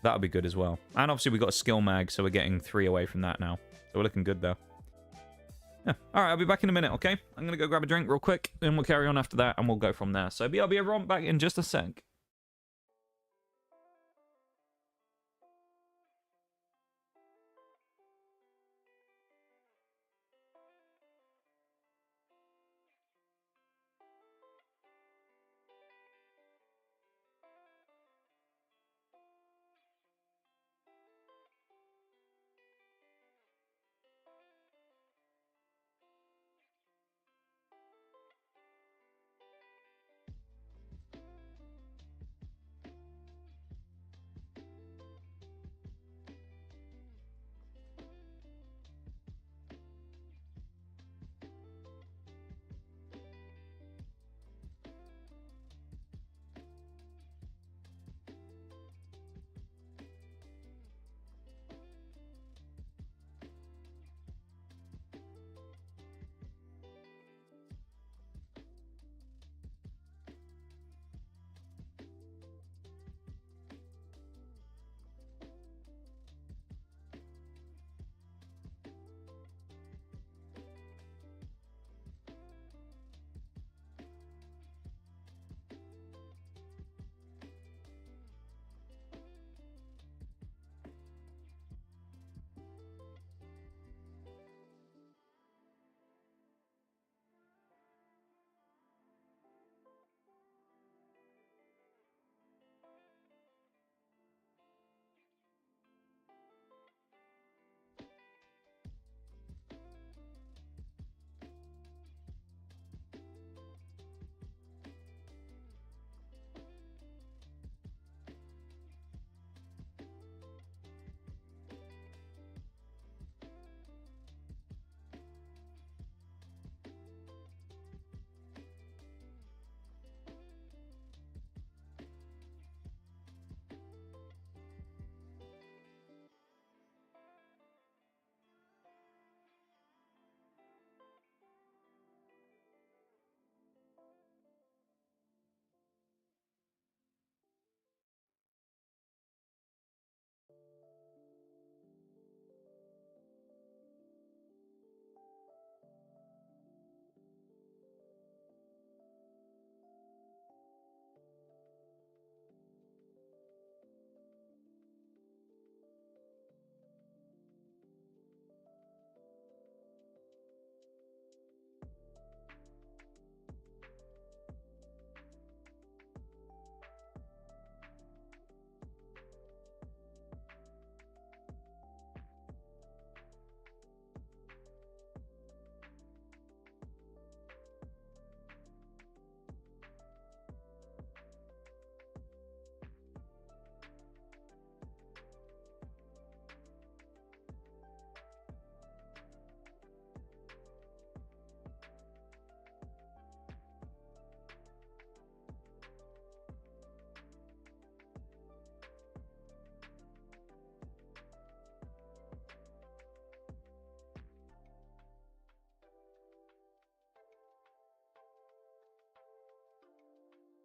that'll be good as well. And obviously we got a skill mag, so we're getting 3 away from that now. So we're looking good there. Yeah. Alright, I'll be back in a minute, okay? I'm going to go grab a drink real quick, then we'll carry on after that, and we'll go from there. So I'll be right back in just a sec.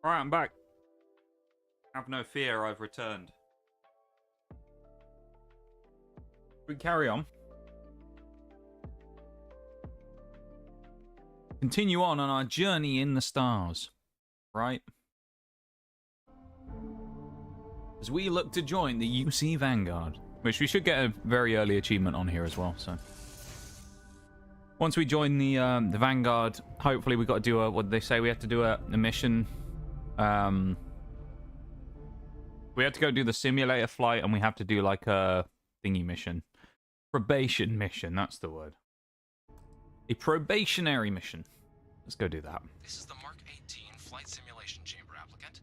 Alright, I'm back. Have no fear, I've returned. We carry on. Continue on our journey in the stars. Right? As we look to join the UC Vanguard. Which we should get a very early achievement on here as well, so. Once we join the Vanguard, hopefully we got to do a, what did they say? We have to do a mission. We have to go do the simulator flight, and we have to do like a thingy mission. Probation mission, that's the word. A probationary mission. Let's go do that. This is the Mark 18 flight simulation chamber applicant,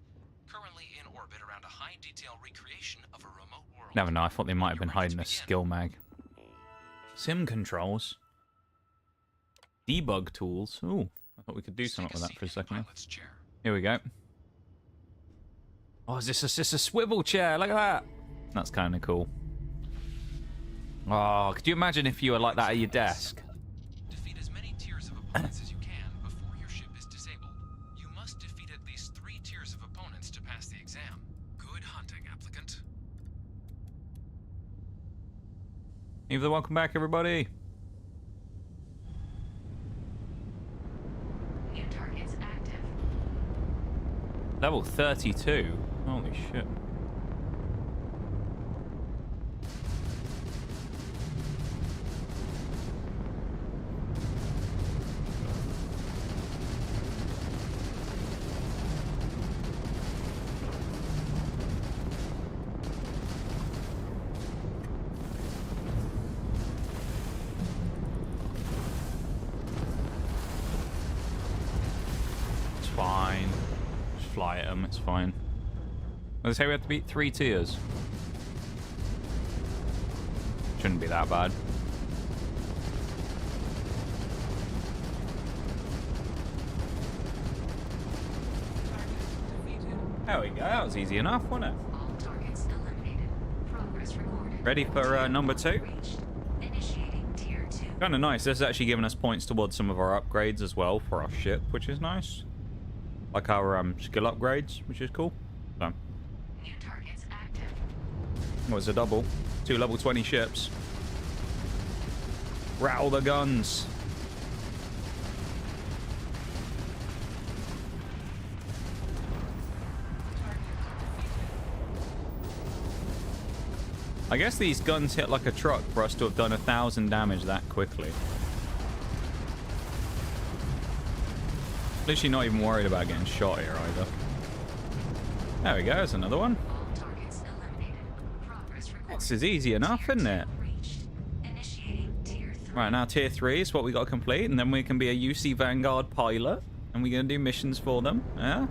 currently in orbit around a high-detail recreation of a remote world. Never know, I thought they might have been hiding a skill mag. Sim controls. Debug tools. Ooh, I thought we could do something with that for a second. Here we go. Oh, is this a swivel chair? Look at that. That's kind of cool. Oh, could you imagine if you were like that at your desk? Defeat as many tiers of opponents as you can before your ship is disabled. You must defeat at least 3 tiers of opponents to pass the exam. Good hunting, applicant. Eve, welcome back, everybody. New targets active. Level 32. Holy shit. It's fine. Just fly at them, it's fine. Let's say we have to beat 3 tiers. Shouldn't be that bad. There we go, that was easy enough, wasn't it? All targets eliminated. Progress recorded. Ready for number 2? Initiating tier 2. Kind of nice. This is actually giving us points towards some of our upgrades as well for our ship, which is nice. Like our skill upgrades, which is cool. So. New targets active. Well, it's a double. 2 level 20 ships. Rattle the guns. I guess these guns hit like a truck for us to have done 1,000 damage that quickly. Literally not even worried about getting shot here either. There we go, there's another one. This is easy enough, isn't it? Right, now tier 3 is what we got to complete, and then we can be a UC Vanguard pilot, and we're going to do missions for them. Yeah?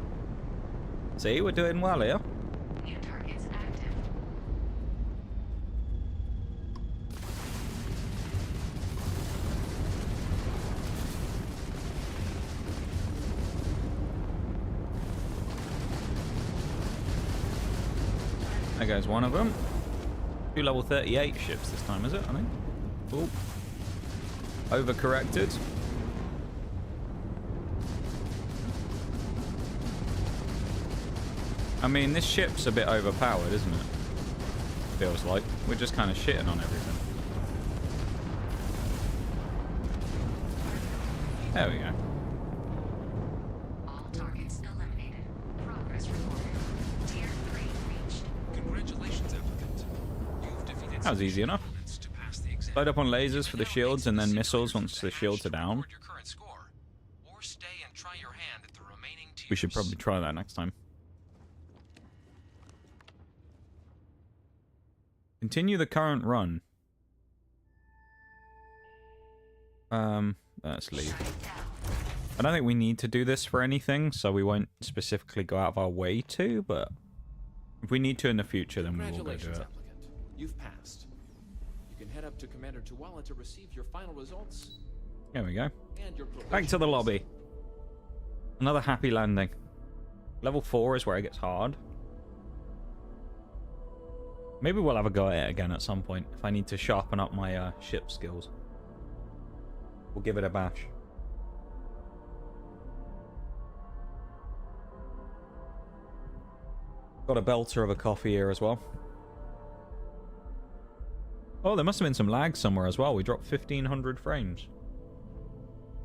See, we're doing well here. New targets active. There goes one of them. 2 level 38 ships this time, is it? I think. Cool. Overcorrected. I mean, this ship's a bit overpowered, isn't it? Feels like. We're just kind of shitting on everything. There we go. All targets eliminated. Progress recorded. Tier 3 reached. Congratulations, applicant. You've defeated That was easy enough. to pass the exam. Load up on lasers for the shields and then missiles once the shields are down. Your current score, or stay and try your hand at the remaining tiers. We should probably try that next time. Continue the current run. Let's leave. I don't think we need to do this for anything, so we won't specifically go out of our way to, but if we need to in the future, then we will go do it. Applicant. You've passed. You can head up to Commander Tuwala to receive your final results. There we go. And your Back to the lobby. Another happy landing. Level 4 is where it gets hard. Maybe we'll have a go at it again at some point if I need to sharpen up my ship skills. We'll give it a bash. Got a belter of a coffee here as well. Oh, there must have been some lag somewhere as well. We dropped 1,500 frames.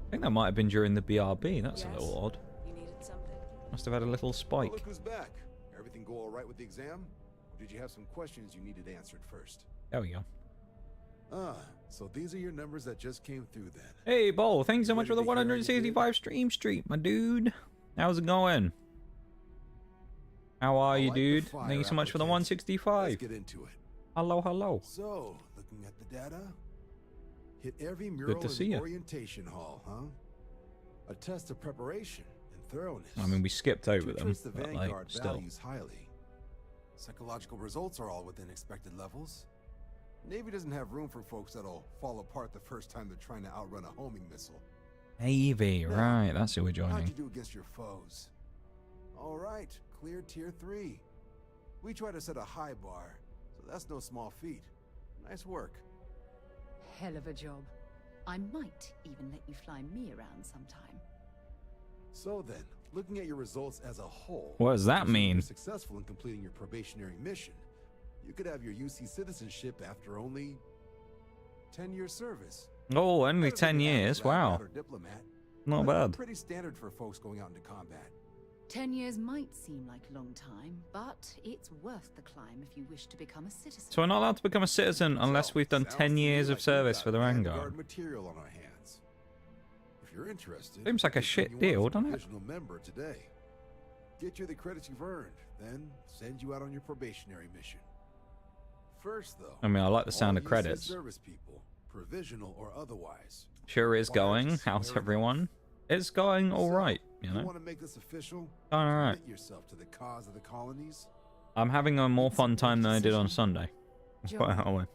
I think that might have been during the BRB. That's a little odd. You needed something? Must have had a little Oh, spike. look who's back. Everything go all right with the exam? Or did you have some questions you needed answered first? There we go. Ah, so these are your numbers that just came through then. Hey, Bol, thanks so much for the Ready to hear 165 stream streak, my dude. How's it going? How are you, like the dude? fire Thank you so much for the applicants. 165. Let's get into it. Hello, hello. So, looking at the data, hit every mural to in see the ya. orientation hall, huh? A test of preparation and thoroughness. I mean, we skipped over You them, trace the but like, Vanguard still. values highly. Psychological results are all within expected levels. Navy doesn't have room for folks that'll fall apart the first time they're trying to outrun a homing missile. Navy, Now, right? That's who we're How'd you joining. do against your foes? All right, clear tier 3. We try to set a high bar, so that's no small feat. Nice work. Hell of a job. I might even let you fly me around sometime. So then, looking at your results as a whole, What does that assuming mean? You're successful in completing your probationary mission. You could have your UC citizenship after only 10 years service. Oh, only Better 10 than the average years. lab Wow. rat or diplomat. Not But bad. Pretty standard for folks going out into combat. 10 years might seem like a long time, but it's worth the climb if you wish to become a citizen. So we're not allowed to become a citizen unless we've done Sounds 10 to me years like of we've service got for the Vanguard. material on our hands. If you're interested, Seems like a we can shit sign you deal, on as a doesn't it? provisional member today. Get you the credits you've earned, then send you out on your probationary mission. First, though, I mean, I like the sound of all UC credits. service people, provisional or otherwise. Sure is required to going. swear How's an everyone? It's going all right, you You know. want to make this official? All right. Commit yourself to the cause of the colonies. I'm having a more fun time than I did on Sunday. John, Put it that way.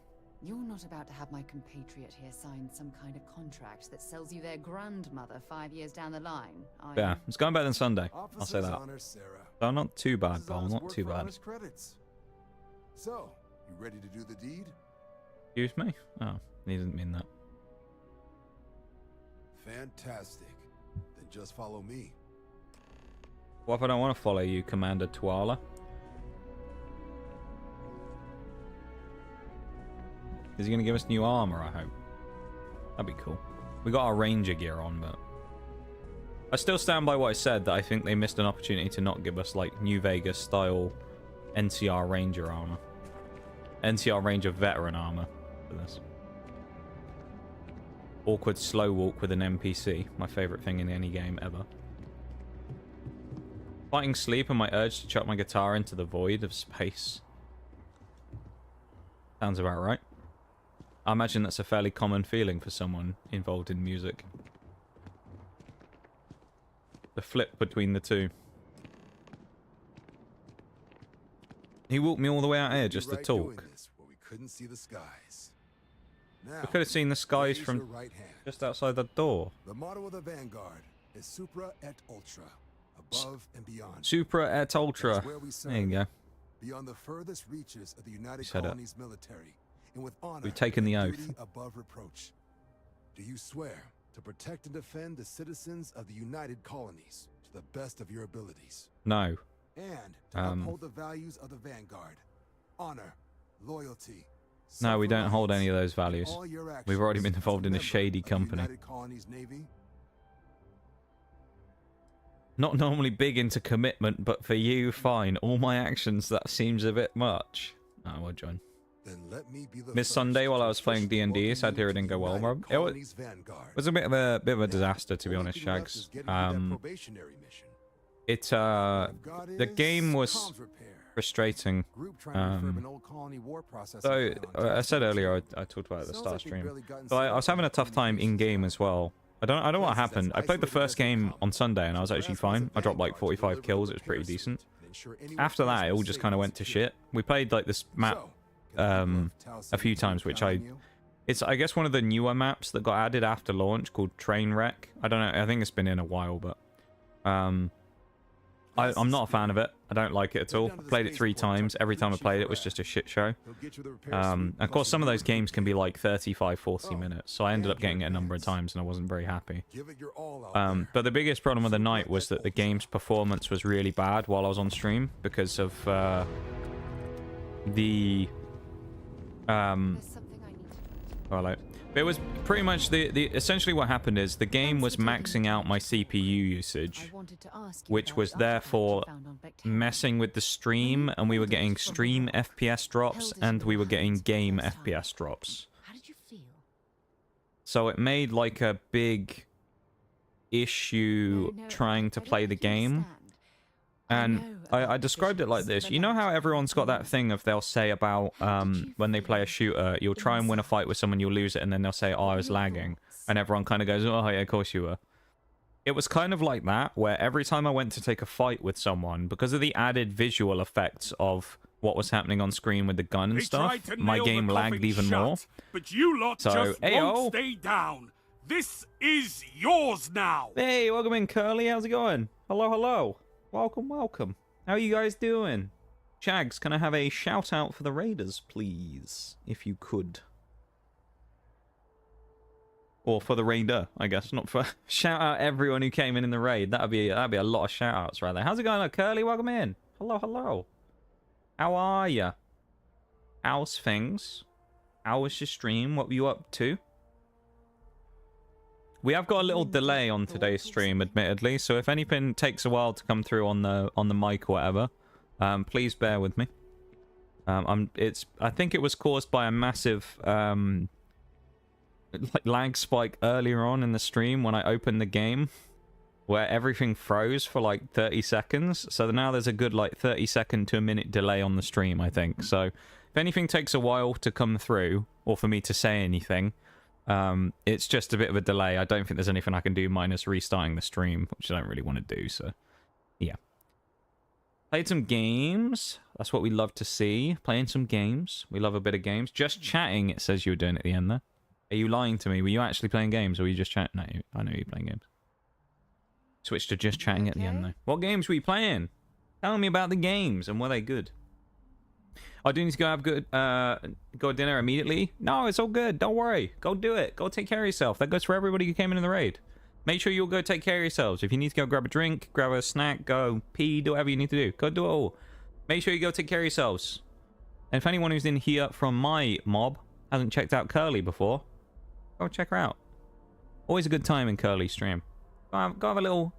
You're not about to have my compatriot here sign some kind of contract that sells you their grandmother 5 years down the line, are Yeah, you? it's going better than Sunday. I'll say Officer's that. honor, Sarah. So not too This bad, is Bol. honest Not work too for bad. honest credits. So, you ready to do the deed? Excuse me? Oh, he didn't mean that. Fantastic. Then just follow me. What if I don't want to follow you, Commander Tuala? Is he going to give us new armor, I hope? That'd be cool. We got our Ranger gear on, but... I still stand by what I said, that I think they missed an opportunity to not give us, like, New Vegas-style NCR Ranger armor. NCR Ranger veteran armor for this. Awkward slow walk with an NPC. My favorite thing in any game ever. Fighting sleep and my urge to chuck my guitar into the void of space. Sounds about right. I imagine that's a fairly common feeling for someone involved in music. The flip between the two. He walked me all the way out here just to Right doing talk. this where we couldn't see the skies. Now, We could have seen the skies raise from your right hand. just outside the door. The motto of the Vanguard is Supra et Ultra, above and beyond. Supra et Ultra. That's where we serve. There you go. Beyond the furthest reaches of the United said it. Colonies military, and with honor We've taken the and oath. duty above reproach. Do you swear to protect and defend the citizens of the United Colonies to the best of your abilities? No. And to uphold the values of the Vanguard. Honor, loyalty. No, we don't hold any of those values. all your We've already been actions as involved in a member shady of the company. United Colonies Navy. Not normally big into commitment, but for you, fine. All my actions, that seems a bit much. Oh, well, John. Then let me be the Miss first Sunday while to I was playing officially D&D, welcome sad to hear you it didn't to go well, United Rob. It Colonies Vanguard. was a bit of a disaster, to be Only honest, thing left Shags. is getting through that probationary mission. The game was comms repair. frustrating. Group trying to refurb an old colony war processing So plant on I said Task earlier, Force. I talked about it at the Sounds start like they've stream. barely gotten So I was set up having a on tough time in game as well. I don't know what happened. I played the first game on Sunday and I was actually fine. I dropped like 45 kills. It was pretty decent. After that, it all just kind of went to shit. We played like this map a few times, which it's I guess one of the newer maps that got added after launch called Trainwreck. I don't know. I think it's been in a while, but I I'm not a fan of it. I don't like it at all. I played it 3 times. Every time I played it was just a shit show. Of course, some of those games can be like 35, 40 minutes. So I ended up getting it a number of times and I wasn't very happy. But the biggest problem with the night was that the game's performance was really bad while I was on stream because of the... Hello. It was pretty much essentially what happened is the game was maxing out my CPU usage, which was therefore messing with the stream, and we were getting stream FPS drops and we were getting game FPS drops. So it made like a big issue trying to play the game. And I described it like this. You know how everyone's got that thing of they'll say about when they play a shooter, you'll try and win a fight with someone, you'll lose it, and then they'll say, oh, I was lagging. And everyone kind of goes, oh, yeah, of course you were. It was kind of like that, where every time I went to take a fight with someone, because of the added visual effects of what was happening on screen with the gun and stuff, my game lagged even more. But you lot just hey, won't stay down. This is yours now. Hey, welcome in, Curly. How's it going? Hello, hello. Welcome, welcome. How are you guys doing? Chags, can I have a shout out for the Raiders, please? If you could. Or for the Raider, I guess. Not for... Shout out everyone who came in the raid. That'd be a lot of shout outs right there. How's it going, Curly? Welcome in. Hello, hello. How are ya? How's things? How was your stream? What were you up to? We have got a little delay on today's stream, admittedly, so if anything takes a while to come through on the mic or whatever, please bear with me. I think it was caused by a massive like lag spike earlier on in the stream when I opened the game, where everything froze for like 30 seconds. So now there's a good like 30-second to a minute delay on the stream, I think. So if anything takes a while to come through, or for me to say anything, it's just a bit of a delay. I don't think there's anything I can do minus restarting the stream, which I don't really want to do, so yeah. Played some games. That's what we love to see. Playing some games. We love a bit of games. Just chatting, it says you were doing at the end there. Are you lying to me? Were you actually playing games, or were you just chatting? No, I know you were playing games. Switched to just chatting at the end though. What games were you playing? Tell me about the games, and were they good? I do need to go have go dinner immediately. No, it's all good. Don't worry. Go do it. Go take care of yourself. That goes for everybody who came in the raid. Make sure you'll go take care of yourselves. If you need to go grab a drink, grab a snack, go pee, do whatever you need to do. Go do it all. Make sure you go take care of yourselves. And if anyone who's in here from my mob hasn't checked out Curly before, go check her out. Always a good time in Curly's stream. Go have a little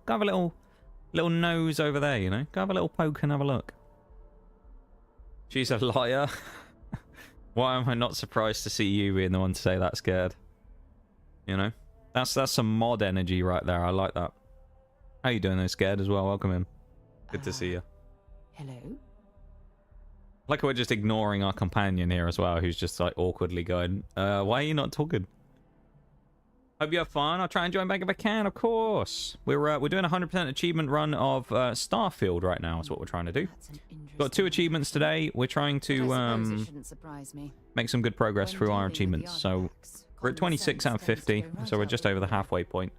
nose over there, you know. Go have a little poke and have a look. She's a liar. Why am I not surprised to see you being the one to say that scared? You know? That's some mod energy right there. I like that. How you doing though, Scared, as well? Welcome in. Good to see you. Hello? Like we're just ignoring our companion here as well, who's just like awkwardly going, why are you not talking? Hope you have fun. I'll try and join back if I can, of course. We're doing a 100% achievement run of Starfield right now, is what we're trying to do. Got 2 achievements today. We're trying to make some good progress through our achievements. So we're at 26 out of 50, so we're just over the halfway point.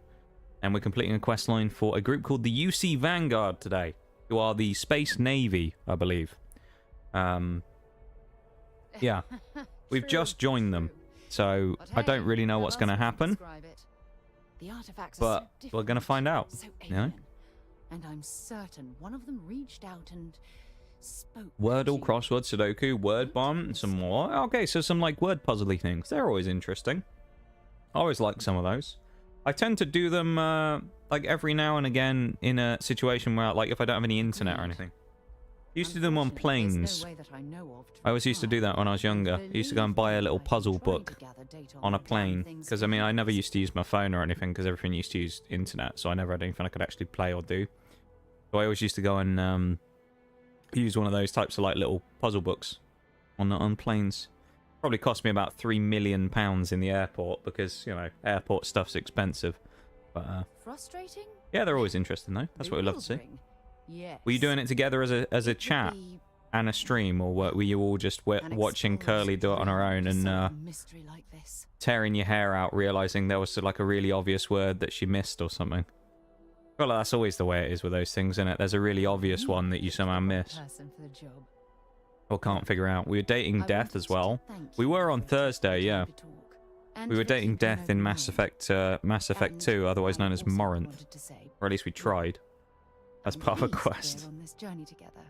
And we're completing a quest line for a group called the UC Vanguard today, who are the Space Navy, I believe. Yeah, we've just joined them. So I don't really know what's going to happen, but we're going to find out. You know? And I'm certain one of them reached out and spoke. Wordle, crossword, Sudoku, word bomb, and some more. Okay, so some like word puzzly things. They're always interesting. I always like some of those. I tend to do them like every now and again in a situation where, like, if I don't have any internet or anything. I used to do them on planes. I always used to do that when I was younger. I used to go and buy a little puzzle book on a plane. Because, I mean, I never used to use my phone or anything because everything used to use internet. So I never had anything I could actually play or do. So I always used to go and use one of those types of, like, little puzzle books on planes. Probably cost me about £3 million in the airport because, you know, airport stuff's expensive. But, frustrating? Yeah, they're always interesting, though. That's what we love to see. Yes. Were you doing it together as a chat and a stream, or were you all just watching Curly do it on her own and tearing your hair out, realizing there was like a really obvious word that she missed or something? Well, that's always the way it is with those things, isn't it? There's a really obvious one that you somehow miss Person for the job. or can't figure out. We were dating Death as well. We were on Thursday, yeah. We were dating Death in Mass Effect 2, otherwise known as Morant. Or at least we tried. As part of a quest. On this journey together.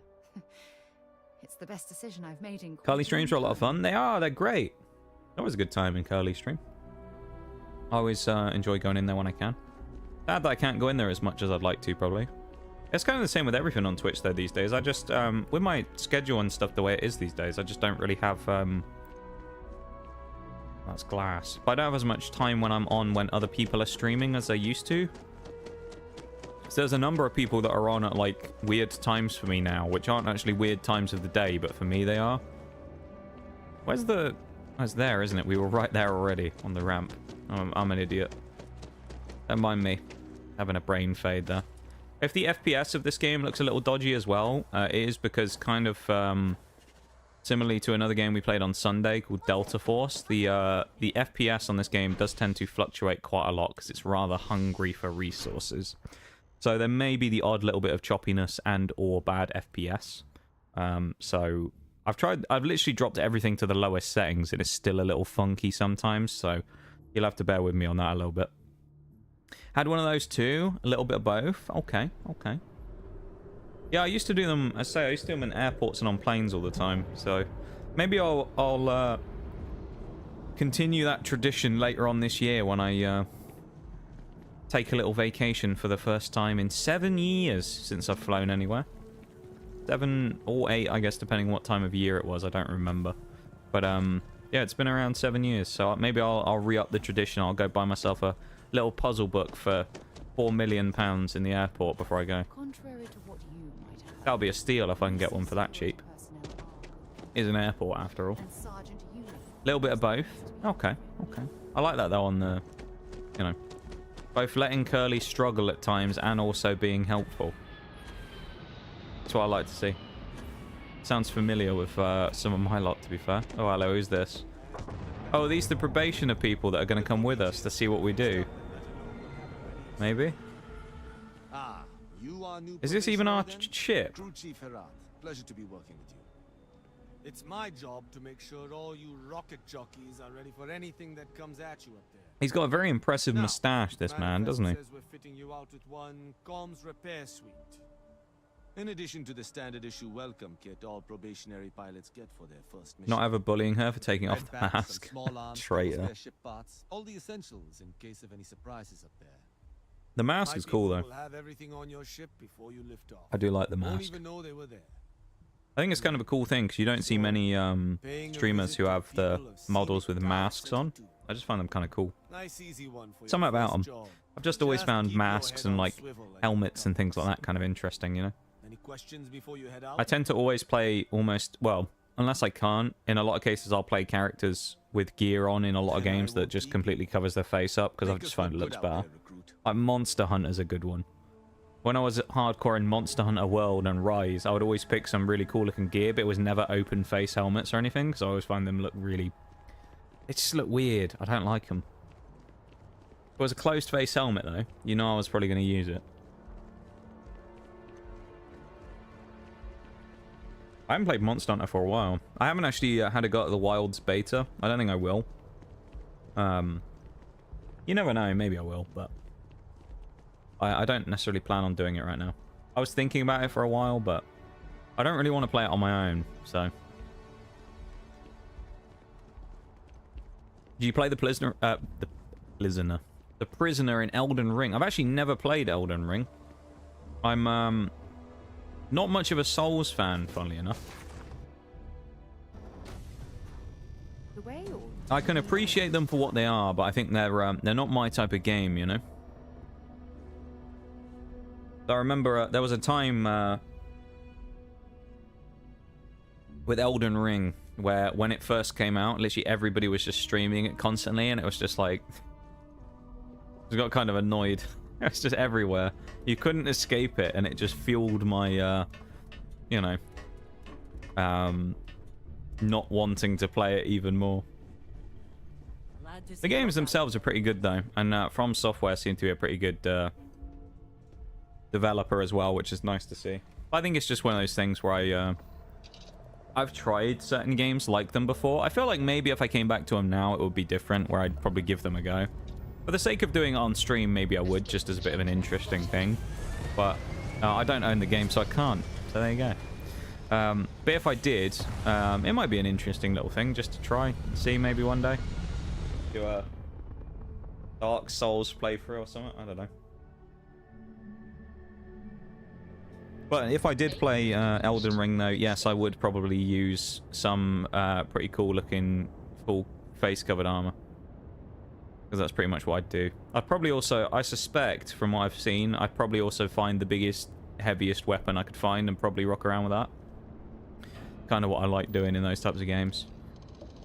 It's the best decision I've made in Curly streams are a lot of fun. They are, they're great. Always a good time in Curly stream. I always enjoy going in there when I can. Sad that I can't go in there as much as I'd like to, probably. It's kind of the same with everything on Twitch, though, these days. I just, with my schedule and stuff the way it is these days, I just don't really have, that's glass. But I don't have as much time when I'm on when other people are streaming as I used to. So there's a number of people that are on at, like, weird times for me now, which aren't actually weird times of the day, but for me they are. Where's the... Oh, it's there, isn't it? We were right there already on the ramp. I'm an idiot. Don't mind me having a brain fade there. If the FPS of this game looks a little dodgy as well, it is because kind of similarly to another game we played on Sunday called Delta Force, the FPS on this game does tend to fluctuate quite a lot because it's rather hungry for resources. So there may be the odd little bit of choppiness and or bad FPS. So I've literally dropped everything to the lowest settings and it's still a little funky sometimes, so you'll have to bear with me on that a little bit. Had one of those too, a little bit of both. Okay. Yeah, I used to do them, I used to do them in airports and on planes all the time, so maybe I'll continue that tradition later on this year when I take a little vacation for the first time in 7 years since I've flown anywhere. 7 or 8, I guess, depending on what time of year it was. I don't remember. But, yeah, it's been around 7 years, so maybe I'll re-up the tradition. I'll go buy myself a little puzzle book for £4 million in the airport before I go. Contrary to what you might have. That'll be a steal if I can get one for that cheap. It's an airport, after all. Little bit of both. Okay. I like that, though, on the, you know, both letting Curly struggle at times and also being helpful. That's what I like to see. Sounds familiar with some of my lot, to be fair. Oh, hello, who's this? Oh, are these the probationer people that are going to come with us to see what we do? Maybe? Is this even our ship? Crew Chief Herat, pleasure to be working with you. It's my job to make sure all you rocket jockeys are ready for anything that comes at you up there. He's got a very impressive moustache, this man, doesn't he? Says we're fitting you out with one comms repair suite. In addition to the standard issue welcome kit all probationary pilots get for their first mission. Not ever bullying her for taking off the mask. Traitor. Parts, all the essentials in case of any surprises up there. The mask is cool, though. Will have everything on your ship before you lift off. I do like the mask. Won't even know they were there. I think it's kind of a cool thing because you don't see many streamers who have the models with masks on. I just find them kind of cool. Nice, easy one for Something about them. I've just always found masks and like helmets and things like that kind of interesting, you know? Any questions before you head out? I tend to always play almost, well, unless I can't, in a lot of cases I'll play characters with gear on in a lot of games that just completely covers their face up because I just find it looks better. Like Monster Hunter's a good one. When I was hardcore in Monster Hunter World and Rise, I would always pick some really cool looking gear, but it was never open face helmets or anything, so I always find them look really... They just look weird. I don't like them. If it was a closed face helmet though, you know I was probably going to use it. I haven't played Monster Hunter for a while. I haven't actually had a go at the Wilds beta. I don't think I will. You never know, maybe I will, but... I don't necessarily plan on doing it right now. I was thinking about it for a while, but I don't really want to play it on my own, so... Did you play the prisoner? The prisoner in Elden Ring. I've actually never played Elden Ring. I'm not much of a Souls fan, funnily enough. I can appreciate them for what they are, but I think they're not my type of game, you know. I remember there was a time with Elden Ring where when it first came out, literally everybody was just streaming it constantly, and it was just like... I got kind of annoyed. It was just everywhere. You couldn't escape it, and it just fueled my, you know, not wanting to play it even more. The games themselves are pretty good, though, and From Software seem to be a pretty good developer as well, which is nice to see. I think it's just one of those things where I've tried certain games like them before. I feel like maybe if I came back to them now, it would be different, where I'd probably give them a go. For the sake of doing it on stream, maybe I would, just as a bit of an interesting thing. But I don't own the game, so I can't. So there you go. But if I did, it might be an interesting little thing just to try and see maybe one day. Do a Dark Souls playthrough or something. I don't know. But if I did play Elden Ring, though, yes, I would probably use some pretty cool looking full face covered armor. Because that's pretty much what I'd do. I'd probably also, I suspect from what I've seen, I'd probably also find the biggest, heaviest weapon I could find and probably rock around with that. Kind of what I like doing in those types of games.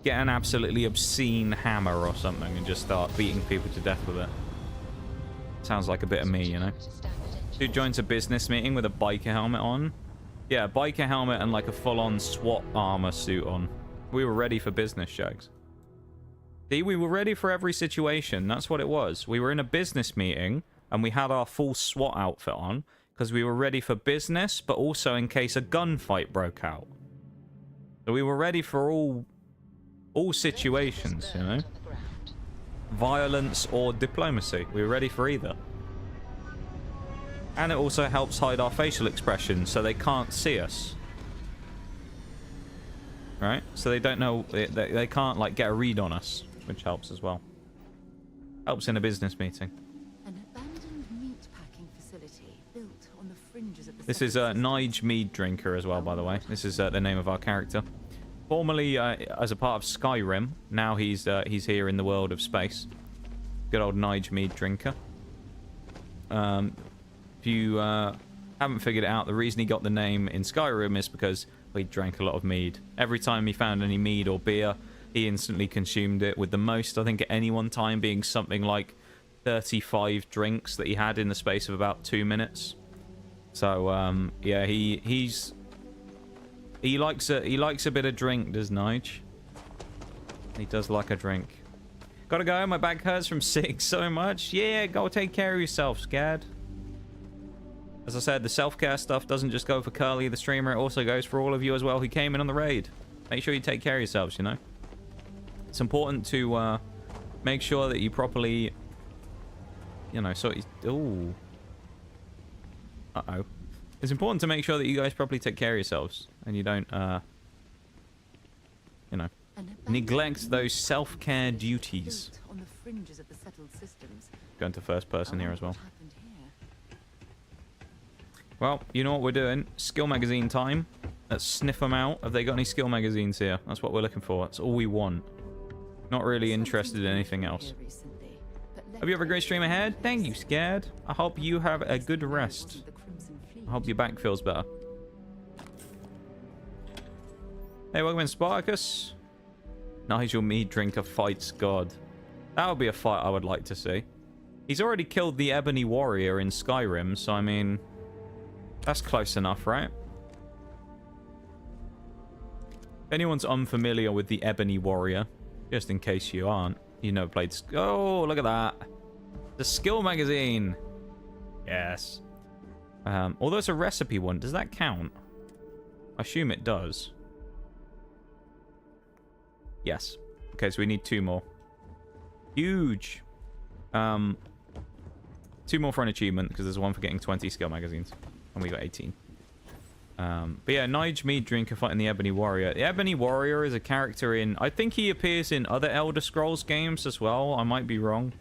Get an absolutely obscene hammer or something and just start beating people to death with it. Sounds like a bit of me, you know? Dude joins a business meeting with a biker helmet on. Yeah, biker helmet and like a full-on SWAT armor suit on. We were ready for business, Shags. See, we were ready for every situation. That's what it was. We were in a business meeting and we had our full SWAT outfit on because we were ready for business, but also in case a gunfight broke out. So we were ready for all situations, you know? Violence or diplomacy. We were ready for either. And it also helps hide our facial expressions so they can't see us. Right? So they don't know, they can't like get a read on us, which helps as well. Helps in a business meeting. An abandoned meat packing facility built on the fringes of the This is a Nige mead drinker as well, by the way. This is the name of our character. Formerly as a part of Skyrim, now he's here in the world of space. Good old Nige mead drinker. If you haven't figured it out, the reason he got the name in Skyrim is because he drank a lot of mead. Every time he found any mead or beer, he instantly consumed it, with the most, I think, at any one time being something like 35 drinks that he had in the space of about 2 minutes. So, yeah, he likes a bit of drink, does Nige? He does like a drink. Gotta go, my back hurts from sitting so much. Yeah, go take care of yourself, Scad. As I said, the self-care stuff doesn't just go for Curly, the streamer. It also goes for all of you as well who came in on the raid. Make sure you take care of yourselves, you know? It's important to make sure that you properly, you know, sort of... Ooh. Uh-oh. It's important to make sure that you guys properly take care of yourselves. And you don't, you know, neglect those self-care duties. On the fringes of the settled systems. Going to first person here as well. Well, you know what we're doing. Skill magazine time. Let's sniff them out. Have they got any skill magazines here? That's what we're looking for. That's all we want. Not really interested in anything else. Hope you have a great stream ahead. Thank you, Scared. I hope you have a good rest. I hope your back feels better. Hey, welcome in, Spartacus. Nigel Mead Drinker fights God. That would be a fight I would like to see. He's already killed the Ebony Warrior in Skyrim, so I mean... That's close enough, right? If anyone's unfamiliar with the Ebony Warrior, just in case you aren't, you never played... Oh, look at that. The skill magazine. Yes. Although it's a recipe one, does that count? I assume it does. Yes. Okay, so we need 2 more. Huge. 2 more for an achievement, because there's one for getting 20 skill magazines. And we got 18. But yeah, Nige Mead Drinker fighting the Ebony Warrior. The Ebony Warrior is a character in... I think he appears in other Elder Scrolls games as well. I might be wrong.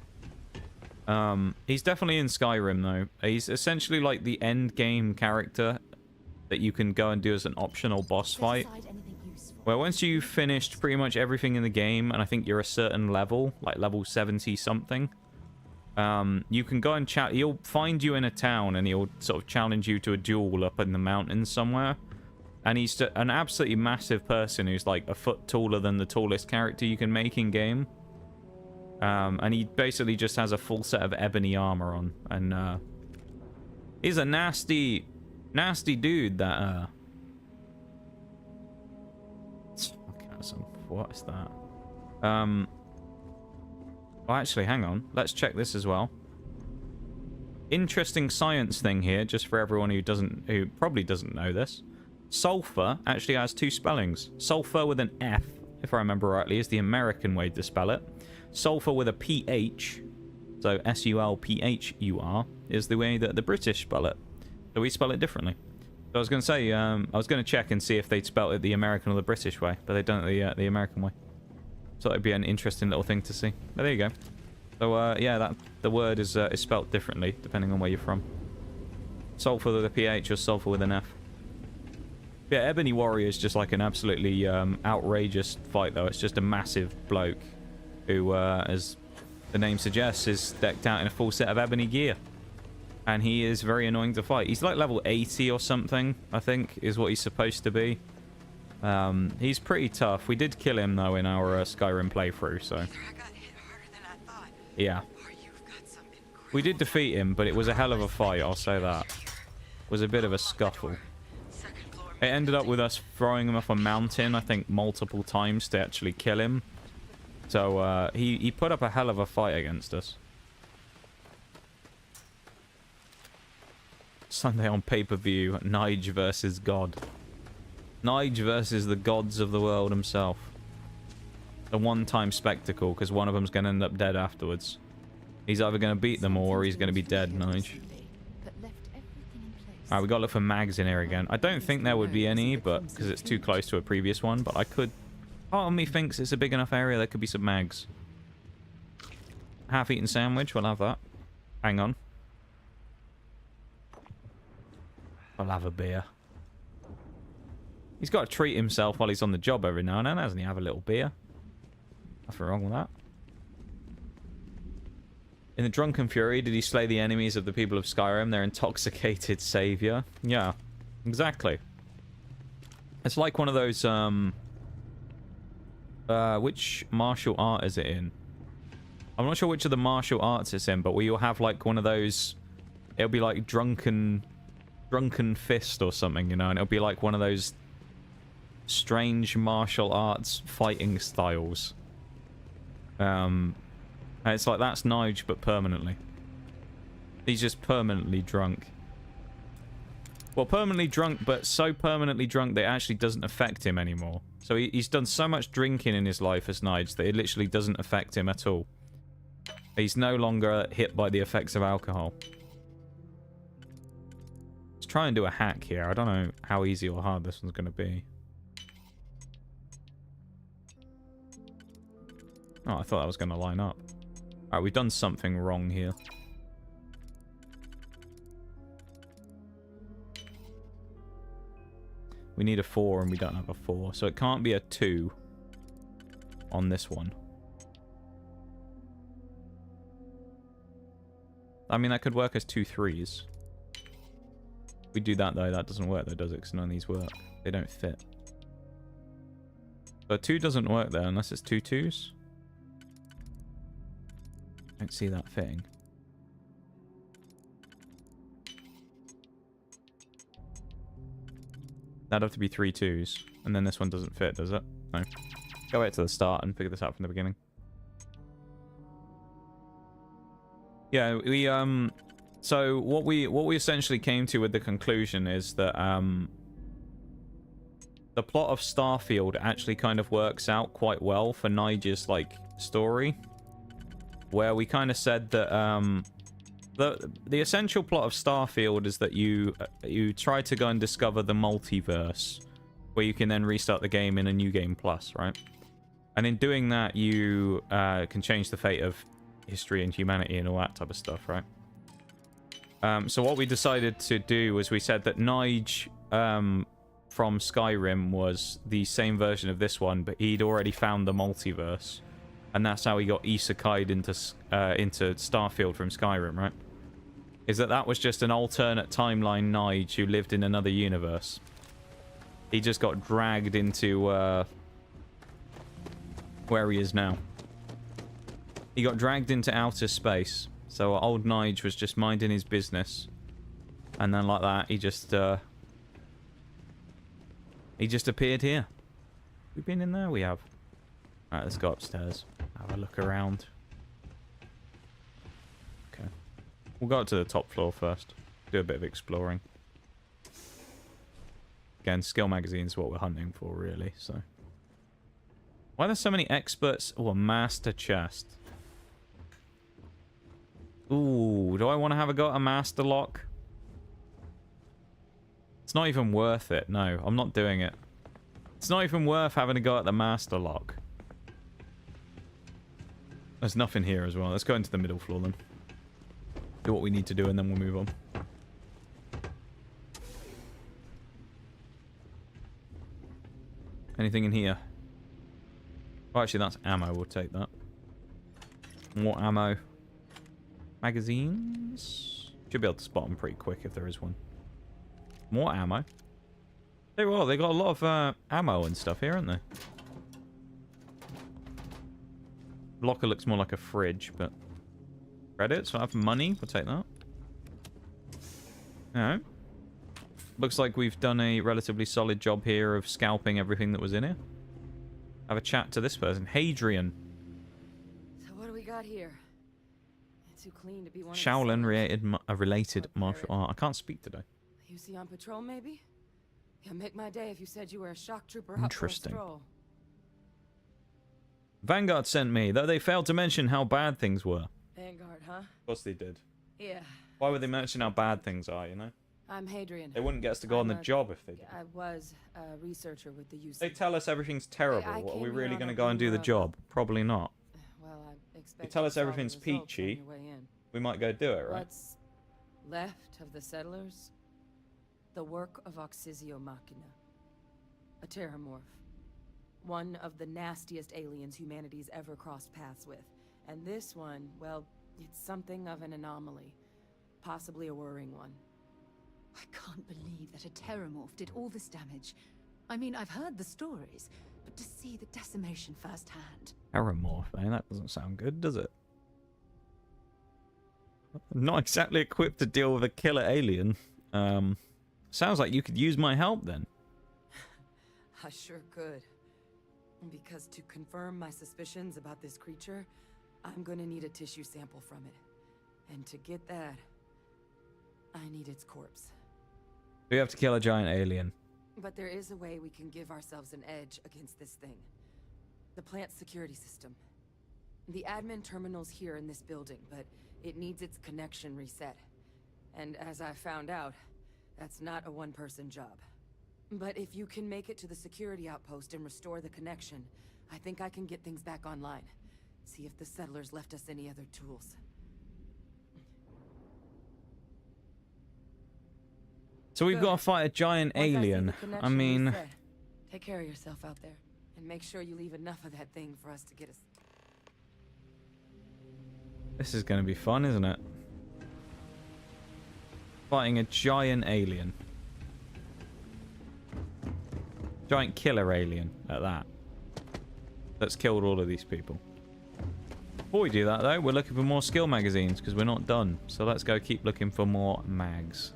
He's definitely in Skyrim, though. He's essentially like the end game character that you can go and do as an optional boss fight. Where once you've finished pretty much everything in the game, and I think you're a certain level, like level 70-something, you can go and chat. He'll find you in a town, and he'll sort of challenge you to a duel up in the mountains somewhere. And he's an absolutely massive person who's like a foot taller than the tallest character you can make in game. And he basically just has a full set of ebony armor on, and he's a nasty dude. That what is that? Well, actually, hang on. Let's check this as well. Interesting science thing here, just for everyone who probably doesn't know this. Sulfur actually has two spellings. Sulfur with an F, if I remember rightly, is the American way to spell it. Sulfur with a PH, so S-U-L-P-H-U-R, is the way that the British spell it. So we spell it differently. So I was going to say, I was going to check and see if they'd spell it the American or the British way, but they don't the American way. So that'd be an interesting little thing to see. But there you go. So yeah, the word is spelt differently depending on where you're from. Sulfur with a PH or sulfur with an F. Yeah, Ebony Warrior is just like an absolutely outrageous fight, though. It's just a massive bloke who, as the name suggests, is decked out in a full set of ebony gear. And he is very annoying to fight. He's like level 80 or something, I think, is what he's supposed to be. He's pretty tough. We did kill him, though, in our Skyrim playthrough, so... Yeah. We did defeat him, but it was a hell of a fight, I'll say that. It was a bit of a scuffle. It ended up with us throwing him off a mountain, I think, multiple times to actually kill him. So, he put up a hell of a fight against us. Sunday on pay-per-view, Nige versus God. Nige versus the gods of the world himself. A one-time spectacle, because one of them's going to end up dead afterwards. He's either going to beat them or he's going to be dead, Nige. Alright, we got to look for mags in here again. I don't think there would be any, but because it's too close to a previous one, but I could... Part of me thinks it's a big enough area there could be some mags. Half-eaten sandwich, we'll have that. Hang on. I'll have a beer. He's got to treat himself while he's on the job every now and then, hasn't he? Have a little beer. Nothing wrong with that. In the Drunken Fury, did he slay the enemies of the people of Skyrim, their intoxicated savior? Yeah, exactly. It's like one of those, which martial art is it in? I'm not sure which of the martial arts it's in, but where you'll have, like, one of those... It'll be like Drunken Fist or something, you know, and it'll be like one of those strange martial arts fighting styles. And it's like that's Nige, but permanently. He's just permanently drunk. Well, permanently drunk, but so permanently drunk that it actually doesn't affect him anymore. So he's done so much drinking in his life as Nige that it literally doesn't affect him at all. He's no longer hit by the effects of alcohol. Let's try and do a hack here. I don't know how easy or hard this one's going to be. Oh, I thought that was going to line up. Alright, we've done something wrong here. We need a 4 and we don't have a 4. So it can't be a 2 on this one. I mean, that could work as 2 3s. If we do that, though, that doesn't work, though, does it? Because none of these work. They don't fit. So 2 doesn't work there unless it's 2 2s. I don't see that fitting. That'd have to be 3 2s. And then this one doesn't fit, does it? No. Go back to the start and figure this out from the beginning. Yeah, we so what we essentially came to with the conclusion is that the plot of Starfield actually kind of works out quite well for Nige's like story, where we kind of said that the essential plot of Starfield is that you try to go and discover the multiverse, where you can then restart the game in a new game plus, right? And in doing that, you can change the fate of history and humanity and all that type of stuff, right? So what we decided to do was we said that Nige from Skyrim was the same version of this one, but he'd already found the multiverse, and that's how he got isekai'd into Starfield from Skyrim, right? Is that was just an alternate timeline Nige who lived in another universe. He just got dragged into where he is now. He got dragged into outer space. So old Nige was just minding his business. And then like that, he just appeared here. We've been in there? We have. Alright, let's go upstairs. Have a look around. Okay. We'll go up to the top floor first. Do a bit of exploring. Again, skill magazines is what we're hunting for, really, so... Why are there so many experts? Oh, a master chest. Ooh, do I want to have a go at a master lock? It's not even worth it. No, I'm not doing it. It's not even worth having a go at the master lock. There's nothing here as well. Let's go into the middle floor then. Do what we need to do and then we'll move on. Anything in here? Oh, actually, that's ammo. We'll take that. More ammo. Magazines? Should be able to spot them pretty quick if there is one. More ammo. They got a lot of ammo and stuff here, haven't they? Locker looks more like a fridge, but... Credits? I have money. We'll take that. No. Looks like we've done a relatively solid job here of scalping everything that was in here. Have a chat to this person. Hadrian. So what do we got here? It's too clean to be one Shaolin related martial art. I can't speak today. You see on patrol, maybe? Yeah, make my day if you said you were a shock trooper. Interesting. Up for a stroll. Vanguard sent me, though they failed to mention how bad things were. Vanguard, huh? Of course they did. Yeah. Why would they mention how bad things are, you know? I'm Hadrian. They wouldn't get us to go on the job if they did. I was a researcher with the UC. They tell us everything's terrible. What, are we really going to go and do the job? Probably not. Well, I expect You tell us everything's peachy, we might go do it, right? What's left of the settlers? The work of Oxysio Machina. A terramorph. One of the nastiest aliens humanity's ever crossed paths with. And this one, well, it's something of an anomaly. Possibly a worrying one. I can't believe that a terramorph did all this damage. I mean, I've heard the stories, but to see the decimation firsthand. Terramorph, eh? That doesn't sound good, does it? Not exactly equipped to deal with a killer alien. Sounds like you could use my help then. I sure could. Because to confirm my suspicions about this creature, I'm gonna need a tissue sample from it. And to get that, I need its corpse. We have to kill a giant alien. But there is a way we can give ourselves an edge against this thing. The plant's security system. The admin terminal's here in this building, but it needs its connection reset. And as I found out, that's not a one-person job. But if you can make it to the security outpost and restore the connection, I think I can get things back online. See if the settlers left us any other tools. So we've got to fight a giant alien. I mean... Take care of yourself out there. And make sure you leave enough of that thing for us to get us... This is going to be fun, isn't it? Fighting a giant alien. Giant killer alien, at that. That's killed all of these people. Before we do that, though, we're looking for more skill magazines, because we're not done. So let's go keep looking for more mags.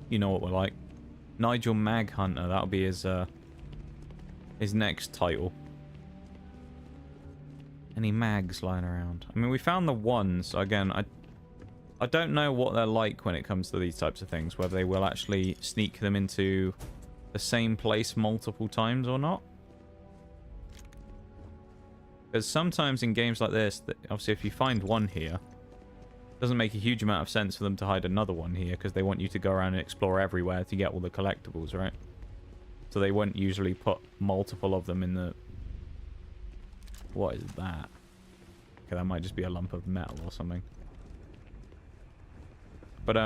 You know what we're like. Nigel Mag Hunter, that'll be his next title. Any mags lying around? I mean, we found the ones. Again, I don't know what they're like when it comes to these types of things. Whether they will actually sneak them into the same place multiple times or not. Because sometimes in games like this, obviously if you find one here, it doesn't make a huge amount of sense for them to hide another one here, because they want you to go around and explore everywhere to get all the collectibles, right? So they wouldn't usually put multiple of them in the... What is that? Okay, that might just be a lump of metal or something. But,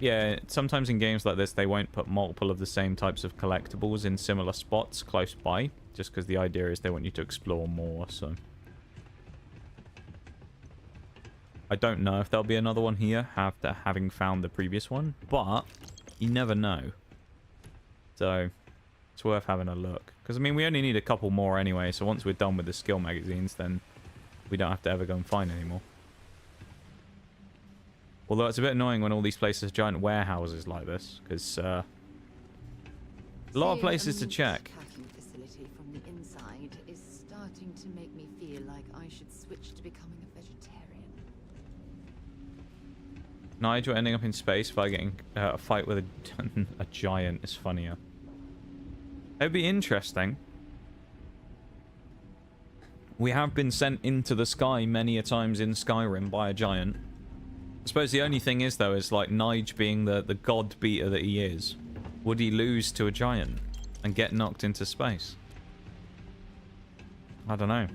yeah, sometimes in games like this, they won't put multiple of the same types of collectibles in similar spots close by, just because the idea is they want you to explore more, so... I don't know if there'll be another one here after having found the previous one, but you never know. So, it's worth having a look. Because, I mean, we only need a couple more anyway, so once we're done with the skill magazines, then we don't have to ever go and find any more. Although it's a bit annoying when all these places are giant warehouses like this, because a lot of places to check. Packing facility from the inside is starting to make me feel like I should switch to becoming a vegetarian. Nigel ending up in space by getting a fight with a giant is funnier. It'd be interesting. We have been sent into the sky many a times in Skyrim by a giant. I suppose the only thing is, though, is like Nige being the god beater that he is. Would he lose to a giant and get knocked into space? I don't know.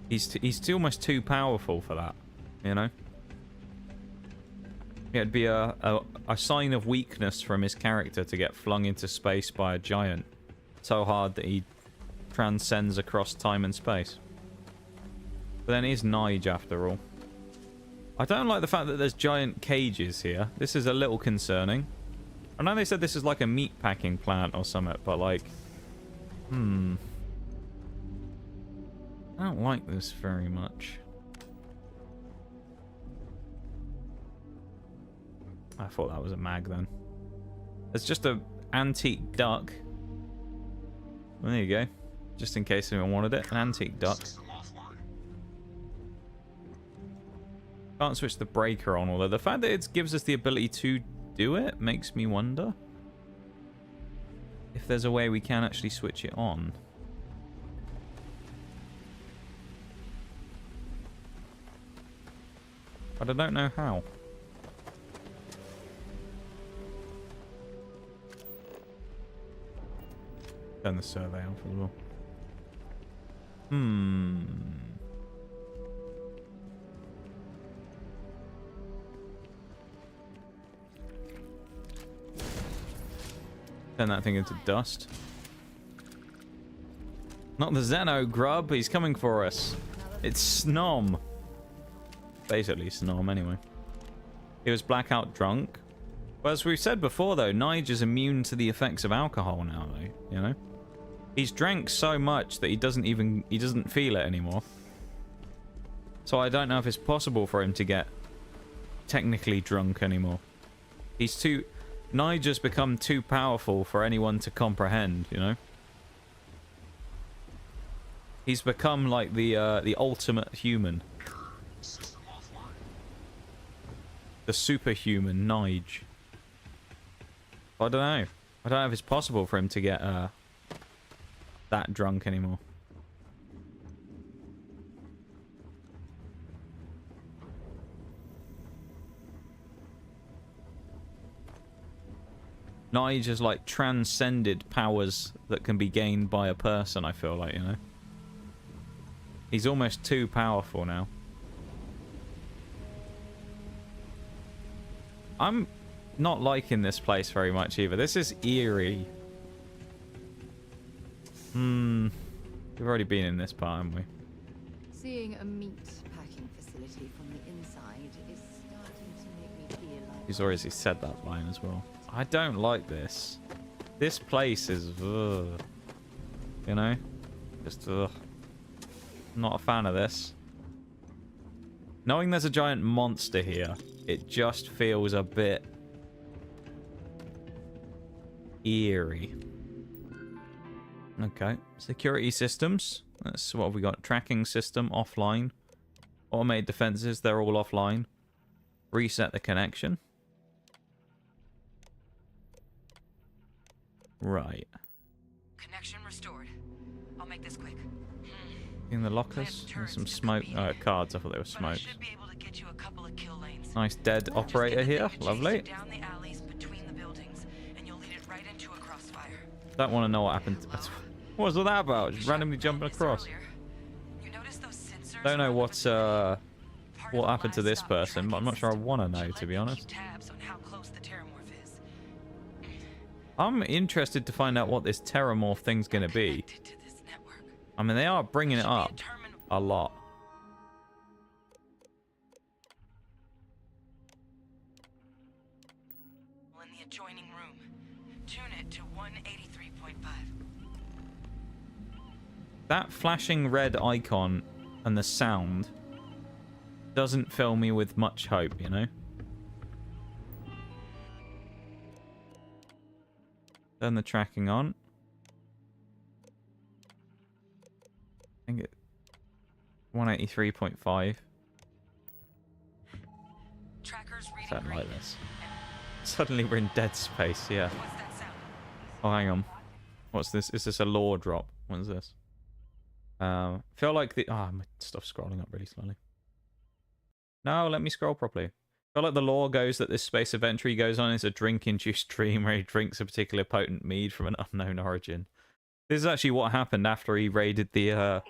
He's almost too powerful for that, you know? It'd be a sign of weakness from his character to get flung into space by a giant so hard that he transcends across time and space. But then it is Nige after all. I don't like the fact that there's giant cages here. This is a little concerning. I know they said this is like a meat packing plant or something, but like... I don't like this very much. I thought that was a mag then. It's just a antique duck. Well, there you go. Just in case anyone wanted it. An antique duck. Can't switch the breaker on, although the fact that it gives us the ability to do it makes me wonder if there's a way we can actually switch it on. But I don't know how. Turn the survey off as well. Turn that thing into dust. Not the Xeno grub, he's coming for us. It's Snom. Basically Snom anyway. He was blackout drunk. But as we've said before though, Nige is immune to the effects of alcohol now though, you know? He's drank so much that he doesn't feel it anymore. So I don't know if it's possible for him to get technically drunk anymore. Nige has become too powerful for anyone to comprehend, you know? He's become like the ultimate human. The superhuman Nige. I don't know. I don't know if it's possible for him to get that drunk anymore. Nige has like transcended powers that can be gained by a person, I feel like, you know. He's almost too powerful now. I'm not liking this place very much either. This is eerie. We've already been in this part, haven't we? Seeing a meat packing facility from the inside is starting to make me feel like... He's already said that line as well. I don't like this. This place is... ugh. You know? Just... ugh. Not a fan of this. Knowing there's a giant monster here, it just feels a bit... eerie. Okay. Security systems. That's what have we got. Tracking system offline. Automated defenses, they're all offline. Reset the connection. Right. Connection restored. I'll make this quick. In the lockers, there's some smoke. Cards. I thought they were smoke. Nice dead operator here. Lovely. Don't want to know what happened. What was all that about? Just randomly jumping across. Don't know what happened to this person, but I'm not sure I want to know, to be honest. I'm interested to find out what this terramorph thing's going to be. I mean, they are bringing it up a lot. In the adjoining room. Tune it to 183.5. That flashing red icon and the sound doesn't fill me with much hope, you know? Turn the tracking on. I think it 183.5. Trackers don't like this. Suddenly we're in dead space, yeah. Oh, hang on. What's this? Is this a lore drop? What is this? Feel like the... Ah, my stuff's scrolling up really slowly. No, let me scroll properly. Feel like the lore goes that this space adventure he goes on is a drink-induced dream where he drinks a particular potent mead from an unknown origin. This is actually what happened after he raided the,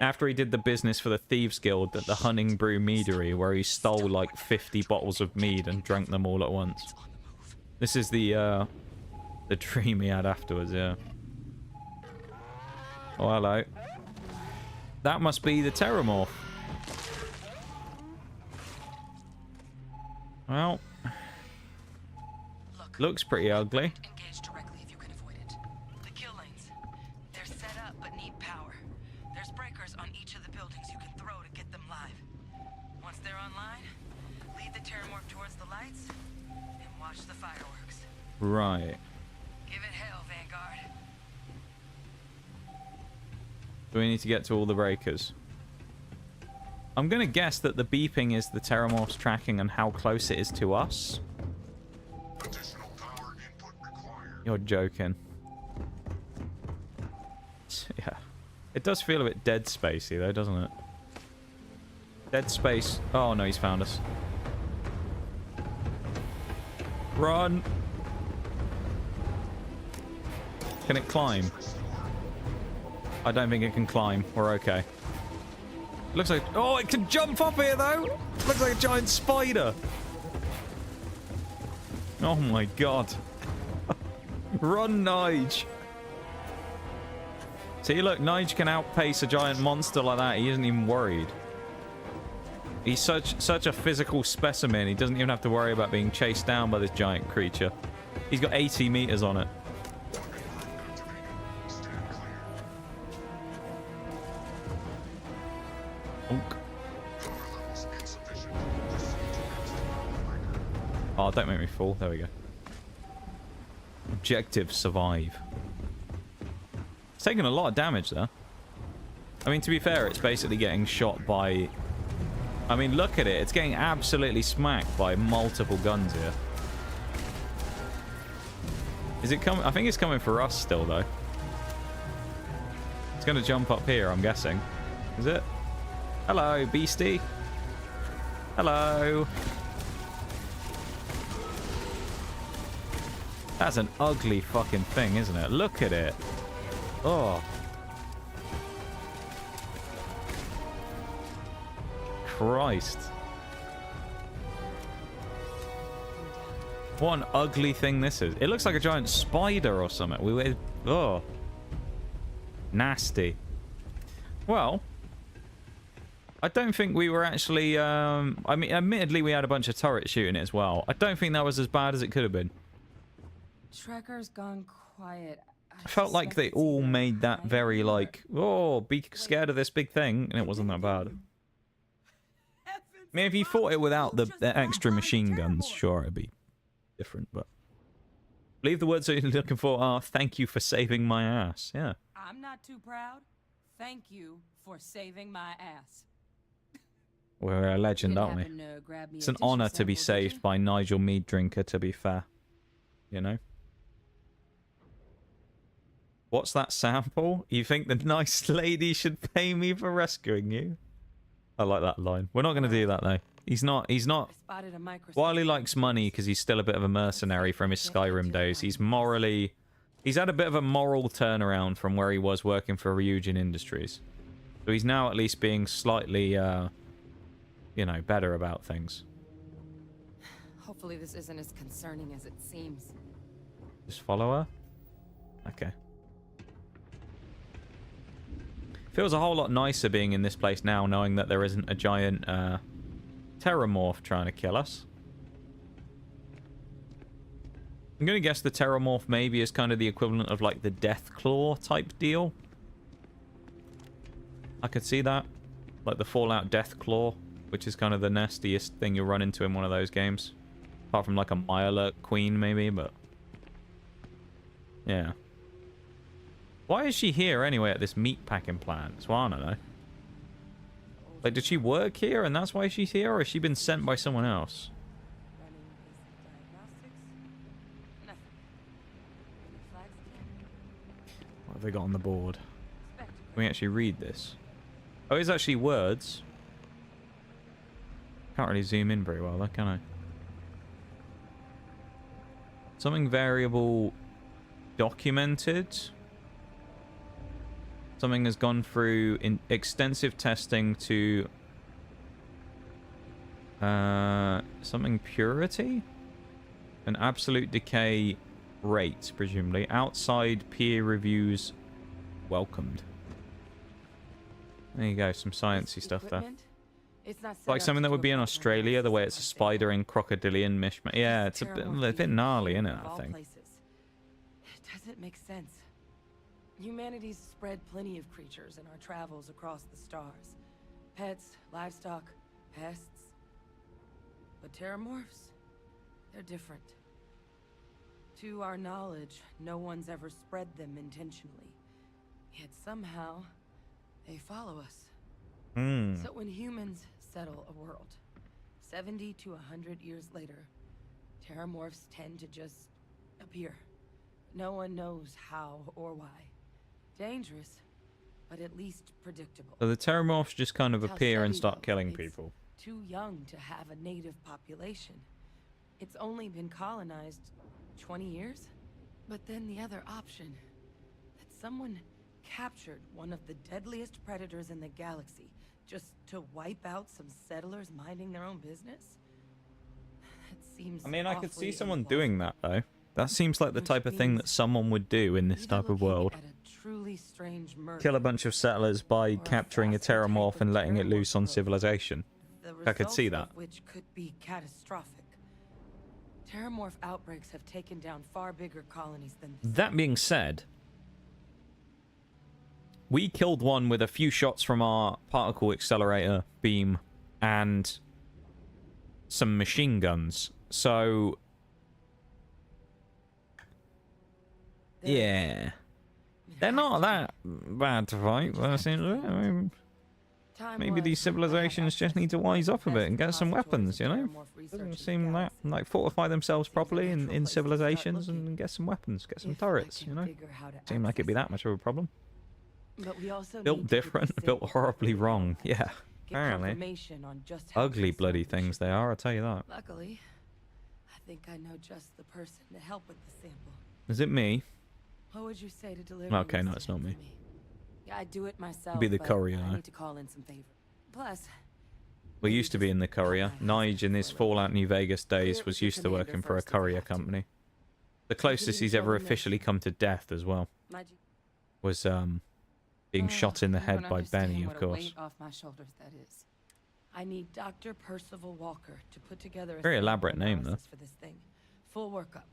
after he did the business for the Thieves Guild at the Hunning Brew Meadery, where he stole like 50 bottles of mead and drank them all at once. This is the dream he had afterwards, yeah. Oh, hello. That must be the Terramorph. Well, looks pretty ugly. Engage directly if you can avoid it. The kill lanes, they're set up but need power. There's breakers on each of the buildings you can throw to get them live. Once they're online, lead the Terramorph towards the lights and watch the fireworks. Right. Give it hell, Vanguard. Do we need to get to all the breakers? I'm going to guess that the beeping is the Terramorph's tracking and how close it is to us. You're joking. Yeah. It does feel a bit Dead Spacey though, doesn't it? Dead Space. Oh no, he's found us. Run! Can it climb? I don't think it can climb. We're okay. Looks like... Oh, it can jump up here, though! Looks like a giant spider! Oh my god. Run, Nige! See, look, Nige can outpace a giant monster like that. He isn't even worried. He's such a physical specimen. He doesn't even have to worry about being chased down by this giant creature. He's got 80 meters on it. Oh, don't make me fall. There we go. Objective, survive. It's taking a lot of damage there. I mean, to be fair, it's basically getting shot by... I mean, look at it. It's getting absolutely smacked by multiple guns here. Is it coming? I think it's coming for us still, though. It's going to jump up here, I'm guessing. Is it? Hello, beastie. Hello. That's an ugly fucking thing, isn't it? Look at it. Oh. Christ. What an ugly thing this is. It looks like a giant spider or something. Oh. Nasty. Well, I don't think we were actually... I mean, admittedly, we had a bunch of turrets shooting it as well. I don't think that was as bad as it could have been. Tracker's gone quiet. I felt like they all made that very, like, oh, be scared of this big thing, and it wasn't that bad. I mean, if you fought it without the extra machine guns, sure, it'd be different, but... Leave the words that you're looking for are, thank you for saving my ass. Yeah. I'm not too proud. Thank you for saving my ass. We're a legend, aren't we? It's an honor to be saved by Nigel Mead Drinker, to be fair. You know? What's that sample? You think the nice lady should pay me for rescuing you? I like that line. We're not going to do that, though. He's not... While he likes money because he's still a bit of a mercenary from his Skyrim days, he's morally... He's had a bit of a moral turnaround from where he was working for Ryujin Industries. So he's now at least being slightly, you know, better about things. Hopefully this isn't as concerning as it seems. Just follow her? Okay. Feels a whole lot nicer being in this place now, knowing that there isn't a giant Terramorph trying to kill us. I'm going to guess the Terramorph maybe is kind of the equivalent of like the Death Claw type deal. I could see that. Like the Fallout Death Claw, which is kind of the nastiest thing you'll run into in one of those games. Apart from like a Mirelurk Queen maybe, but... Yeah. Why is she here anyway at this meatpacking plant? So I don't know. Like, did she work here and that's why she's here? Or has she been sent by someone else? have they got on the board? Can we actually read this? Oh, it's actually words. Can't really zoom in very well, though, can I? Something variable documented. Something has gone through extensive testing to something purity? An absolute decay rate, presumably. Outside peer reviews welcomed. There you go, some sciencey stuff there. It's not Like something that would be in Australia, the way it's a spider and crocodilian mishmash. Yeah, it's a bit gnarly, isn't it, I think? It doesn't make sense. Humanity's spread plenty of creatures in our travels across the stars. Pets, livestock, pests. But terramorphs, they're different. To our knowledge, no one's ever spread them intentionally. Yet somehow, they follow us. So when humans settle a world, 70 to 100 years later, terramorphs tend to just appear. No one knows how or why. Dangerous, but at least predictable. So the terramorphs just kind of How appear and steady, start though. killing It's people. Too young to have a native population. It's only been colonized 20 years? But then the other option, that someone captured one of the deadliest predators in the galaxy just to wipe out some settlers minding their own business? That seems I mean, I could see awfully someone doing that, though. That seems like the type of thing that someone would do in this type of world. truly strange murder. Kill a bunch of settlers by capturing a terramorph and letting it loose on civilization. The I could see results that. of which could be catastrophic. Terramorph outbreaks have taken down far bigger colonies than this. That being said, we killed one with a few shots from our particle accelerator beam and some machine guns. So, yeah. They're not that bad to fight. I mean, maybe these civilizations just need to wise up a bit and get some weapons, you know? Doesn't seem that, like, fortify themselves properly in civilizations and get some weapons, get some turrets, you know? Seem like it'd be that much of a problem. But we also Built need to different, be built safe. horribly wrong. Yeah, Get apparently. confirmation on just how Ugly bloody things they are, I'll tell you that. Luckily, I think I know just the person to help with the sample. Is it me? What would you say to deliver? Okay, this no, it's not me. Yeah, I'd do it myself. Be the but courier, I though. need to call in some favor. Plus, We used to be in the courier. Nige, in his Fallout New Vegas days, was used to working for a courier company. The closest he's ever officially come to death, as well, was being shot in the head by Benny, of course. Off my shoulders, that is. I need Dr. Percival Walker to put together a Very sample elaborate name, though. analysis for this thing. Full workup.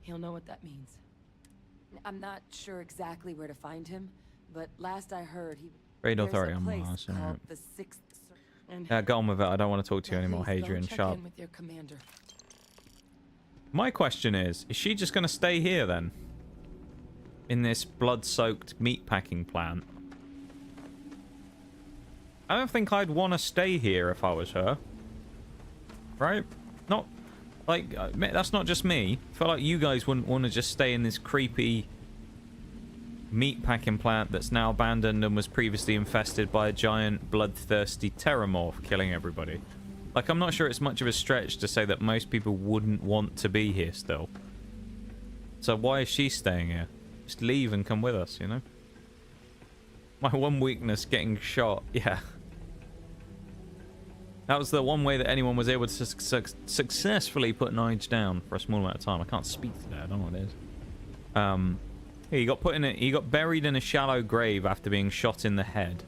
He'll know what that means. I'm not sure exactly where to find him, but last I heard he Great there's authority a on place Mars, called alright. the Sixth and Yeah, go on with it. I don't want to talk to you anymore, please go Hadrian. check Sharp. in with your commander. My question is she just going to stay here, then? In this blood-soaked meatpacking plant? I don't think I'd want to stay here if I was her. Right? Not... Like, that's not just me. I feel like you guys wouldn't want to just stay in this creepy meatpacking plant that's now abandoned and was previously infested by a giant bloodthirsty terramorph killing everybody. Like, I'm not sure it's much of a stretch to say that most people wouldn't want to be here still. So why is she staying here? Just leave and come with us, you know? My one weakness, getting shot. Yeah. That was the one way that anyone was able to successfully put Nige down for a small amount of time. I can't speak today. I don't know what it is. Yeah, he got buried in a shallow grave after being shot in the head.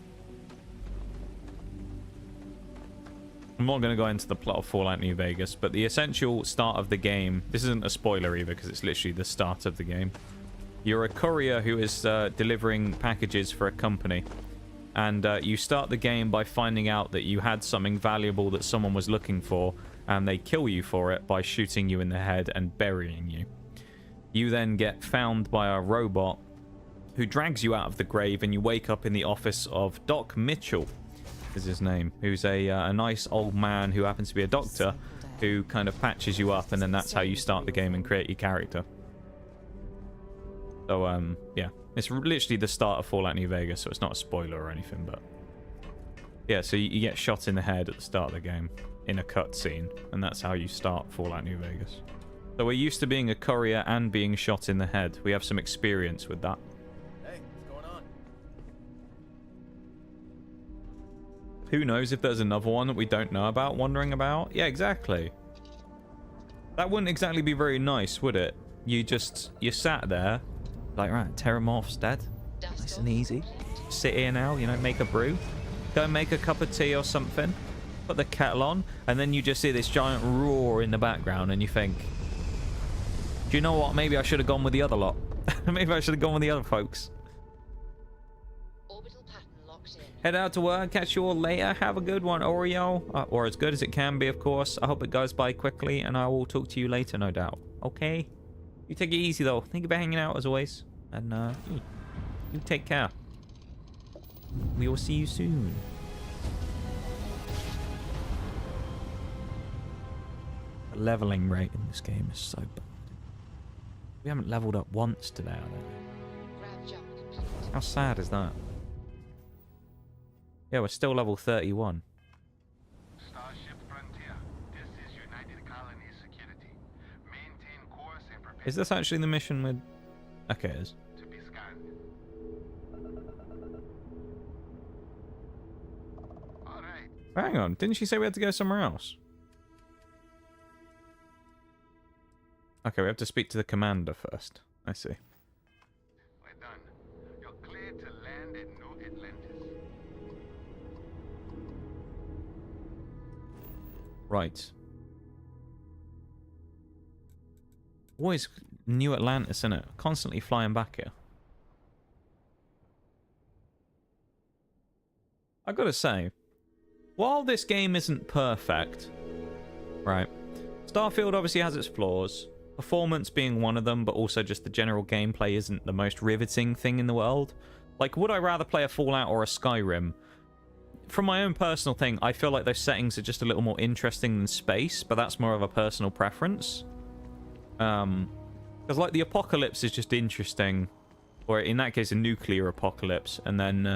I'm not going to go into the plot of Fallout New Vegas, but the essential start of the game... This isn't a spoiler either, because it's literally the start of the game. You're a courier who is delivering packages for a company. And you start the game by finding out that you had something valuable that someone was looking for, and they kill you for it by shooting you in the head and burying you. You then get found by a robot who drags you out of the grave, and you wake up in the office of Doc Mitchell, is his name, who's a nice old man who happens to be a doctor who kind of patches you up, and then that's how you start the game and create your character. So, yeah. It's literally the start of Fallout New Vegas, so it's not a spoiler or anything, but... Yeah, so you get shot in the head at the start of the game in a cutscene, and that's how you start Fallout New Vegas. So we're used to being a courier and being shot in the head. We have some experience with that. Hey, what's going on? Who knows if there's another one that we don't know about wandering about? Yeah, exactly. That wouldn't exactly be very nice, would it? You sat there, like, right, Terramorph's dead. Nice and easy. Sit here now, you know, make a brew. Go and make a cup of tea or something. Put the kettle on, and then you just see this giant roar in the background, and you think, do you know what? Maybe I should have gone with the other lot. Maybe I should have gone with the other folks. Head out to work. Catch you all later. Have a good one, Oreo. Or as good as it can be, of course. I hope it goes by quickly, and I will talk to you later, no doubt. Okay? You take it easy, though. Thank you for hanging out, as always. And, you take care. We will see you soon. The leveling rate in this game is so bad. We haven't leveled up once today, I don't know. How sad is that? Yeah, we're still level 31. Starship Frontier. This is United Colonies Security. Maintain course and prepare. Is this actually the mission with... Okay, it is. To be scanned. All right. Hang on, didn't she say we had to go somewhere else? Okay, we have to speak to the commander first. I see. We're done. You're clear to land at New Atlantis. Right. Always New Atlantis, innit? Constantly flying back here. I gotta say, while this game isn't perfect, right? Starfield obviously has its flaws. Performance being one of them, but also just the general gameplay isn't the most riveting thing in the world. Like, would I rather play a Fallout or a Skyrim? From my own personal thing, I feel like those settings are just a little more interesting than space, but that's more of a personal preference. Because, like, the apocalypse is just interesting, or in that case, a nuclear apocalypse, and then,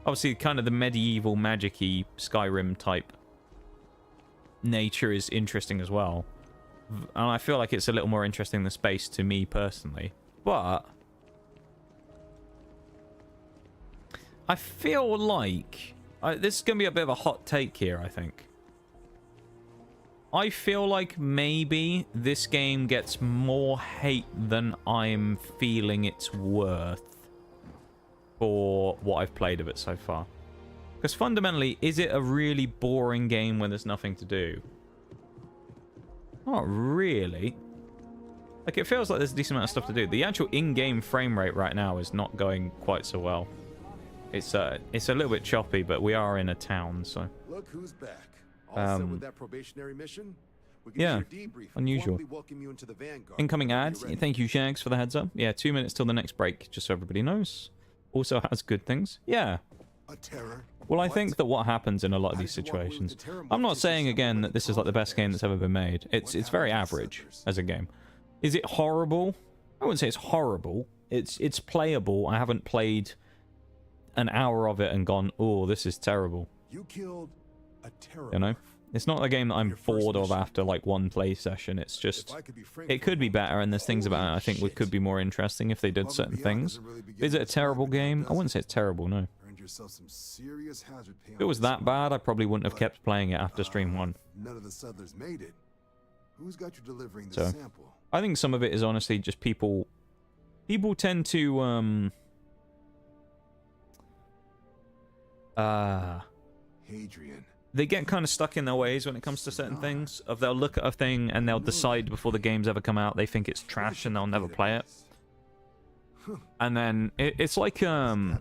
obviously, kind of the medieval, magic-y Skyrim type nature is interesting as well. And I feel like it's a little more interesting than space to me personally. But I feel like... this is going to be a bit of a hot take here, I think. I feel like maybe this game gets more hate than I'm feeling it's worth for what I've played of it so far. Because fundamentally, is it a really boring game when there's nothing to do? Not really. Like, it feels like there's a decent amount of stuff to do. The actual in-game frame rate right now is not going quite so well. It's a little bit choppy, but we are in a town, so... Look who's back. All set with that probationary mission? We can Yeah, do your debrief and unusual. formally welcome you into the Vanguard. Incoming ad. Thank you, Shags, for the heads up. Yeah, 2 minutes till the next break, just so everybody knows. Also has good things. Yeah. A terror? Well, I think that what happens in a lot of these situations... I'm not saying, again, that this is like the best game that's ever been made. It's very average as a game. Is it horrible? I wouldn't say it's horrible. It's playable. I haven't played an hour of it and gone, oh, this is terrible. You killed a terror. You know? It's not a game that I'm bored of after, like, one play session. It's just... It could be better, and there's things about it I think could be more interesting if they did certain things. Is it a terrible game? I wouldn't say it's terrible, no. If it was that bad, I probably wouldn't have kept playing it after stream 1. None of the settlers made it. Who's got you delivering the So, sample? I think some of it is honestly just people... People tend to, Hadrian. They get kind of stuck in their ways when it comes to certain things. They'll look at a thing and they'll decide before the game's ever come out they think it's trash and they'll never play it. And then it's like you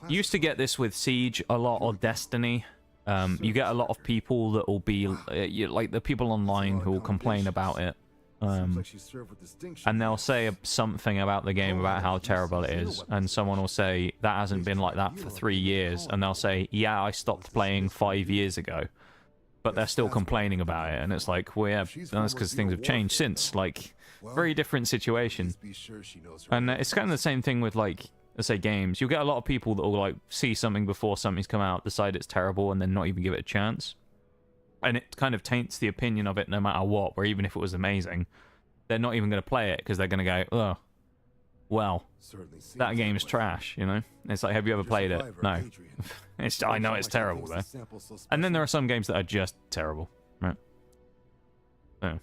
used to get this with Siege a lot, or Destiny. You get a lot of people that will be like the people online who will complain about it. And they'll say something about the game about how terrible it is, and someone will say that hasn't been like that for 3 years, and they'll say, yeah, I stopped playing 5 years ago. but they're still complaining about it, and it's like, well, yeah, that's because things have changed since. Like, very different situation. And it's kind of the same thing with, like, let's say games. You'll get a lot of people that will, like, see something before something's come out, decide it's terrible, and then not even give it a chance. And it kind of taints the opinion of it no matter what, where even if it was amazing, they're not even going to play it because they're going to go, oh, well, that game's trash, you know? It's like, have you ever played it? No. I know it's terrible, though. And then there are some games that are just terrible, right? So.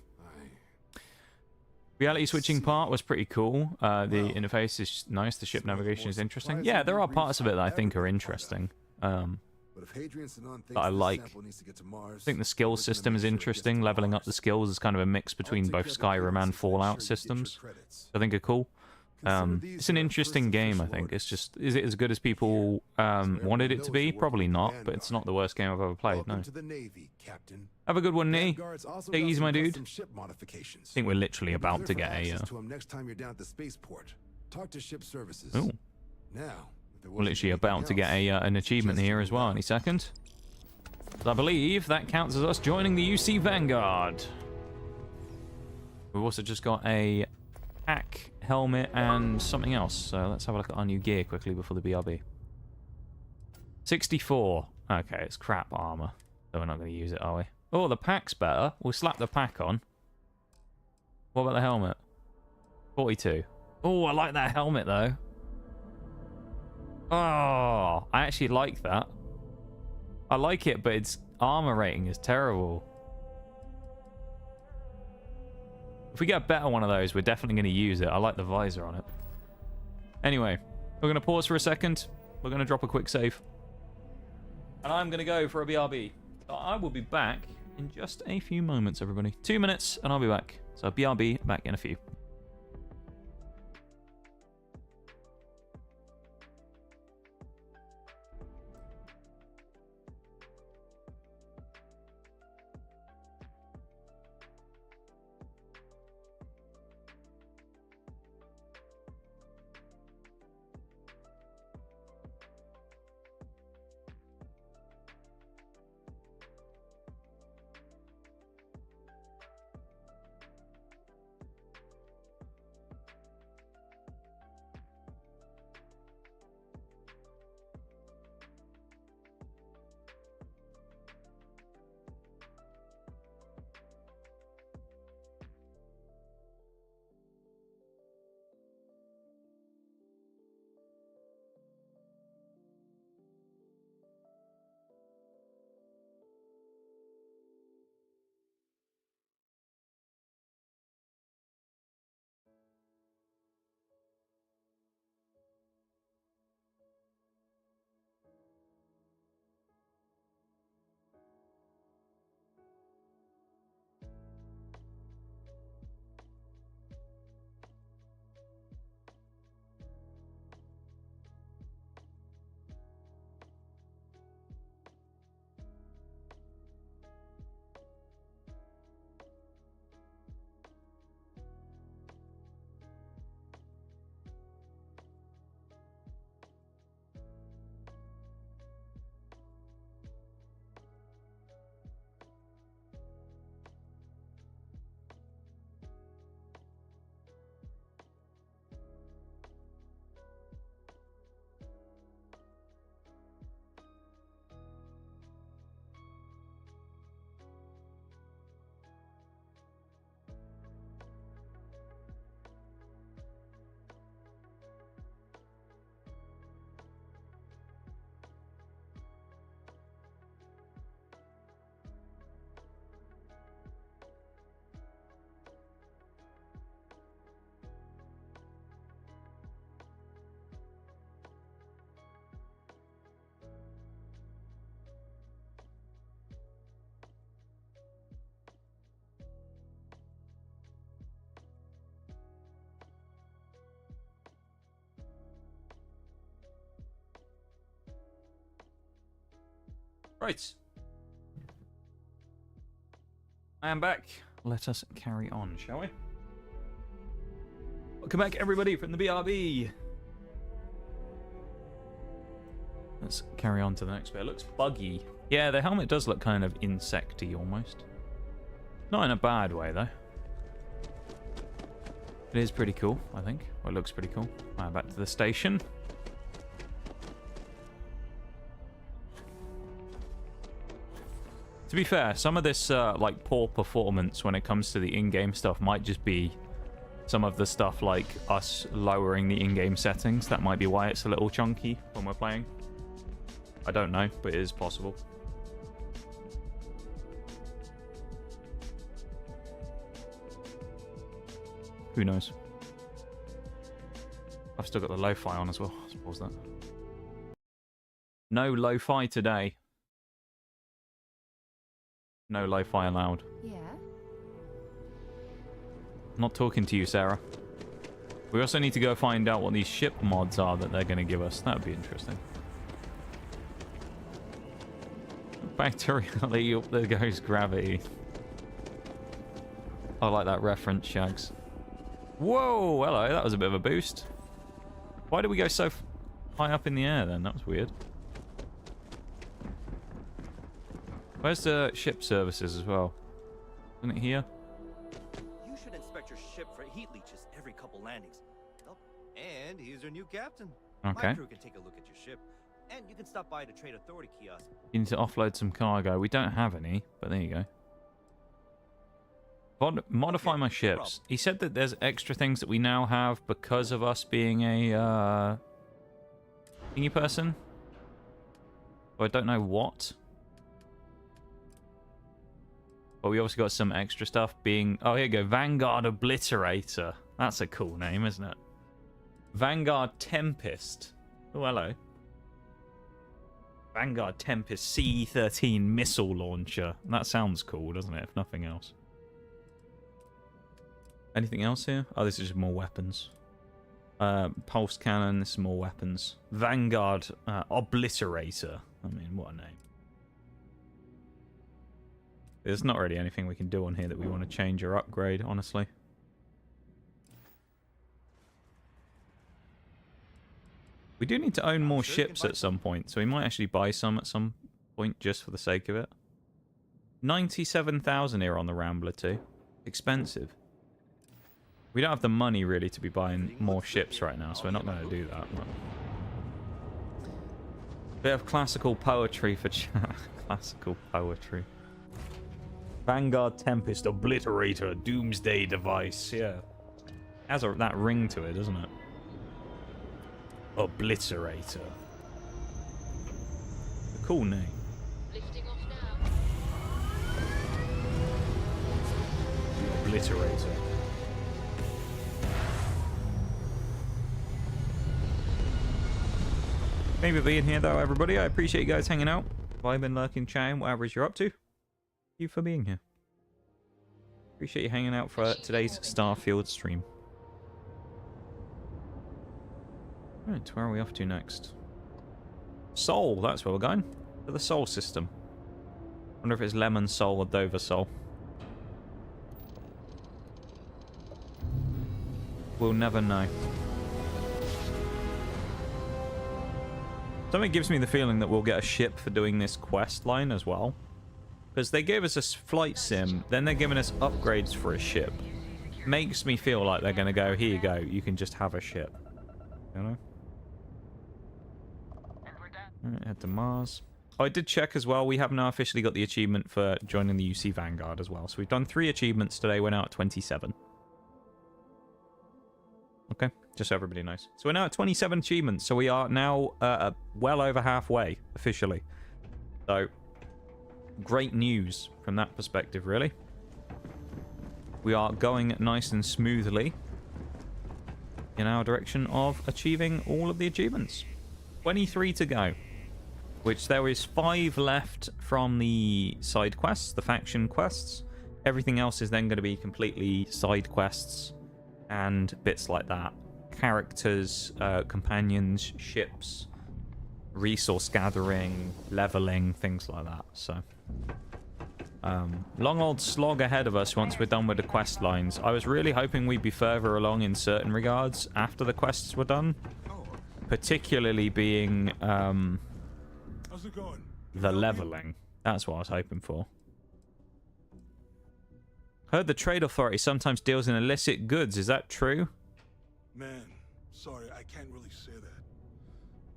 Reality switching part was pretty cool. The interface is nice. The ship navigation is interesting. Yeah, there are parts of it that I think are interesting. That I like. I think the skills system is interesting. Leveling up the skills is kind of a mix between both Skyrim and Fallout systems. I think are cool. It's an interesting game, I think. It's just, is it as good as people wanted it to be? Probably not, but it's not the worst game I've ever played, no. Have a good one, Nee. Take it easy, my dude. I think we're literally about to get a... Ooh. We're literally about to get an achievement here as well any second. I believe that counts as us joining the UC Vanguard. We've also just got a pack, helmet, and something else. So let's have a look at our new gear quickly before the BRB. 64. Okay, it's crap armor. So we're not going to use it, are we? Oh, the pack's better. We'll slap the pack on. What about the helmet? 42. Oh, I like that helmet, though. Oh, I actually like that. I like it, but its armor rating is terrible. If we get a better one of those, we're definitely going to use it. I like the visor on it. Anyway, we're going to pause for a second. We're going to drop a quick save. And I'm going to go for a BRB. So I will be back in just a few moments, everybody. 2 minutes, and I'll be back. So BRB, back in a few. Right. I am back. Let us carry on, shall we? Welcome back, everybody, from the BRB. Let's carry on to the next bit. It looks buggy Yeah, the helmet does look kind of insecty almost. Not in a bad way, though. It is pretty cool, I think. Well, it looks pretty cool. Right, back to the station. To be fair, some of this like poor performance when it comes to the in-game stuff might just be some of the stuff like us lowering the in-game settings. That might be why it's a little chunky when we're playing. I don't know, but it is possible. Who knows? I've still got the lo-fi on as well. Let's pause that. No lo-fi today. No lo-fi allowed. Yeah? Not talking to you, Sarah. We also need to go find out what these ship mods are that they're going to give us. That would be interesting. Bacterially up there goes gravity. I like that reference, Shags. Whoa, hello, that was a bit of a boost. Why did we go so high up in the air then? That was weird. Where's the ship services as well? Isn't it here? You should inspect your ship for heat leeches every couple landings. Oh, and here's your new captain. Okay. My crew can take a look at your ship, and you can stop by the Trade Authority kiosk. You need to offload some cargo. We don't have any, but there you go. Modify my ships. He said that there's extra things that we now have because of us being a thingy person. But I don't know what. But we also got some extra stuff being... Oh, here you go. Vanguard Obliterator. That's a cool name, isn't it? Vanguard Tempest. Oh, hello. Vanguard Tempest C-13 missile launcher. That sounds cool, doesn't it? If nothing else. Anything else here? Oh, this is just more weapons. Pulse cannon. This is more weapons. Vanguard Obliterator. I mean, what a name. There's not really anything we can do on here that we want to change or upgrade, honestly. We do need to own more ships at some point, so we might actually buy some at some point just for the sake of it. 97,000 here on the Rambler too. Expensive. We don't have the money really to be buying more ships right now, so we're not going to do that. But... Bit of classical poetry for chat. Classical poetry. Vanguard Tempest Obliterator Doomsday Device. Yeah. Has that ring to it, doesn't it? Obliterator. A cool name. Obliterator. Thank you for being here, though, everybody. I appreciate you guys hanging out, vibing, lurking, chatting, whatever it is you're up to. Thank you for being here. Appreciate you hanging out for today's Starfield stream. Right, where are we off to next? Sol, that's where we're going. To the Sol system. Wonder if it's Lemon Sol or Dover Sol. We'll never know. Something gives me the feeling that we'll get a ship for doing this quest line as well. Because they gave us a flight sim, then they're giving us upgrades for a ship. Makes me feel like they're going to go, here you go, you can just have a ship. You know? Alright, head to Mars. Oh, I did check as well, we have now officially got the achievement for joining the UC Vanguard as well. So we've done 3 achievements today, we're now at 27. Okay, just so everybody knows. So we're now at 27 achievements, so we are now well over halfway, officially. So, great news from that perspective, really. We are going nice and smoothly in our direction of achieving all of the achievements. 23 to go, which there is 5 left from the side quests, the faction quests. Everything else is then going to be completely side quests and bits like that. Characters, companions, ships, resource gathering, leveling, things like that. So, long old slog ahead of us once we're done with the quest lines. I was really hoping we'd be further along in certain regards after the quests were done. Particularly being, How's it going? The leveling. That's what I was hoping for. Heard the Trade Authority sometimes deals in illicit goods. Is that true? Man, sorry, I can't really say that.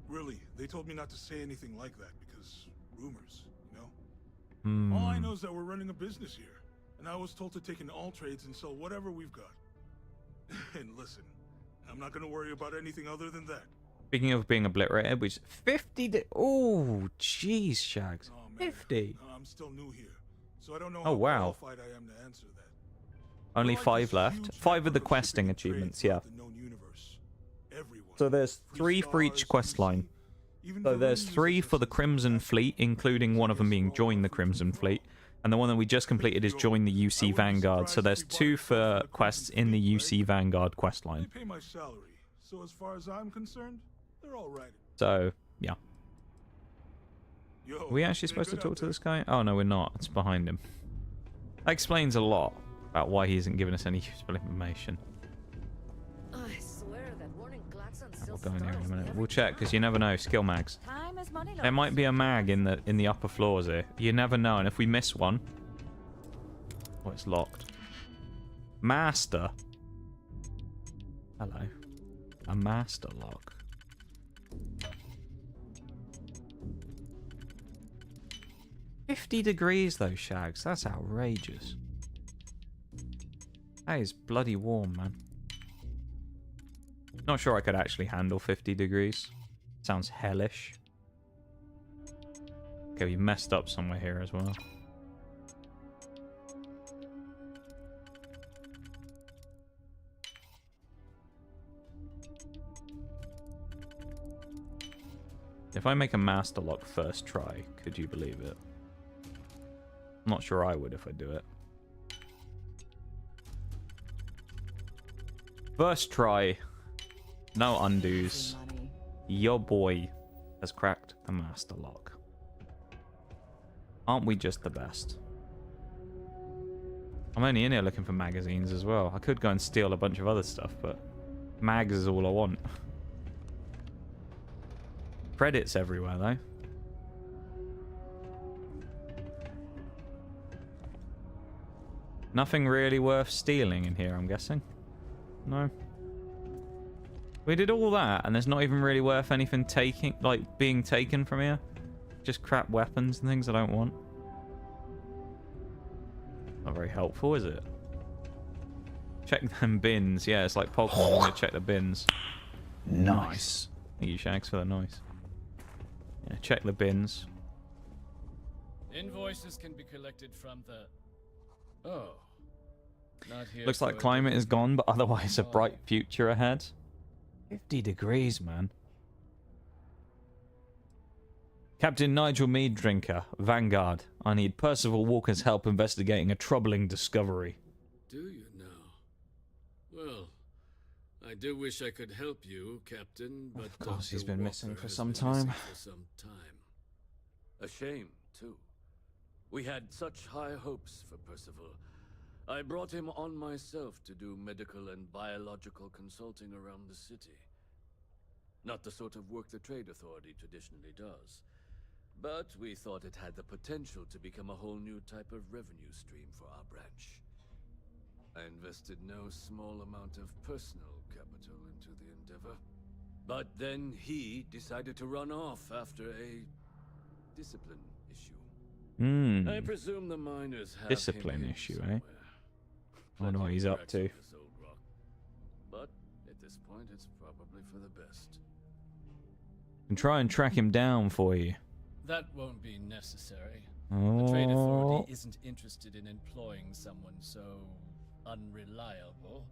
Really, they told me not to say anything like that because rumors, you know? All I know is that we're running a business here, and I was told to take in all trades and sell whatever we've got. And listen, I'm not gonna worry about anything other than that. Speaking of being obliterated, which 50. Oh, jeez, Shags. 50. I'm still new here, so I don't know Oh, how wow. qualified I am to answer that. Only 5 left. 5 of the questing achievements, yeah. So there's 3 for each quest line. So there's 3 for the Crimson Fleet, including one of them being join the Crimson Fleet. And the one that we just completed is join the UC Vanguard. So there's 2 for quests in the UC Vanguard quest line. They pay my salary, so as far as I'm concerned, they're all right. So, yeah. Are we actually supposed to talk to this guy? Oh, no, we're not. It's behind him. That explains a lot about why he isn't giving us any useful information. I swear that warning klaxon still We'll go in here in a startles minute. me We'll every check, because you never know. Skill mags. time is money There might be a mag in the upper floors here. You never know, and if we miss one... Oh, it's locked. Master. Hello. A master lock. $50 though, Shags. That's outrageous. That is bloody warm, man. Not sure I could actually handle 50 degrees. Sounds hellish. Okay, we messed up somewhere here as well. If I make a master lock first try, could you believe it? I'm not sure I would if I do it. First try. No undos. Your boy has cracked the master lock. Aren't we just the best? I'm only in here looking for magazines as well. I could go and steal a bunch of other stuff, but mags is all I want. Credits everywhere, though. Nothing really worth stealing in here, I'm guessing. No. We did all that, and there's not even really worth anything being taken from here. Just crap weapons and things I don't want. Not very helpful, is it? Check them bins. Yeah, it's like Pokemon. I'm gonna check the bins. Nice. Thank you, Shags, for that noise. Yeah, check the bins. Invoices can be collected from the... Oh. Not here. Looks like climate is gone, but otherwise a bright future ahead. 50 degrees, man. Captain Nigel Mead Drinker, Vanguard. I need Percival Walker's help investigating a troubling discovery. Do you now? Well, I do wish I could help you, Captain, but Of course, Dr. he's been missing Walker for has some been time. missing for some time. A shame, too. We had such high hopes for Percival. I brought him on myself to do medical and biological consulting around the city. Not the sort of work the Trade Authority traditionally does. But we thought it had the potential to become a whole new type of revenue stream for our branch. I invested no small amount of personal capital into the endeavor. But then he decided to run off after a discipline issue. I presume the miners have Discipline him issue, somewhere. I wonder what he's up to. This old rock. But at this point, it's probably for the best. And try and track him down for you. That won't be necessary. Oh. The Trade Authority isn't interested in employing someone so unreliable.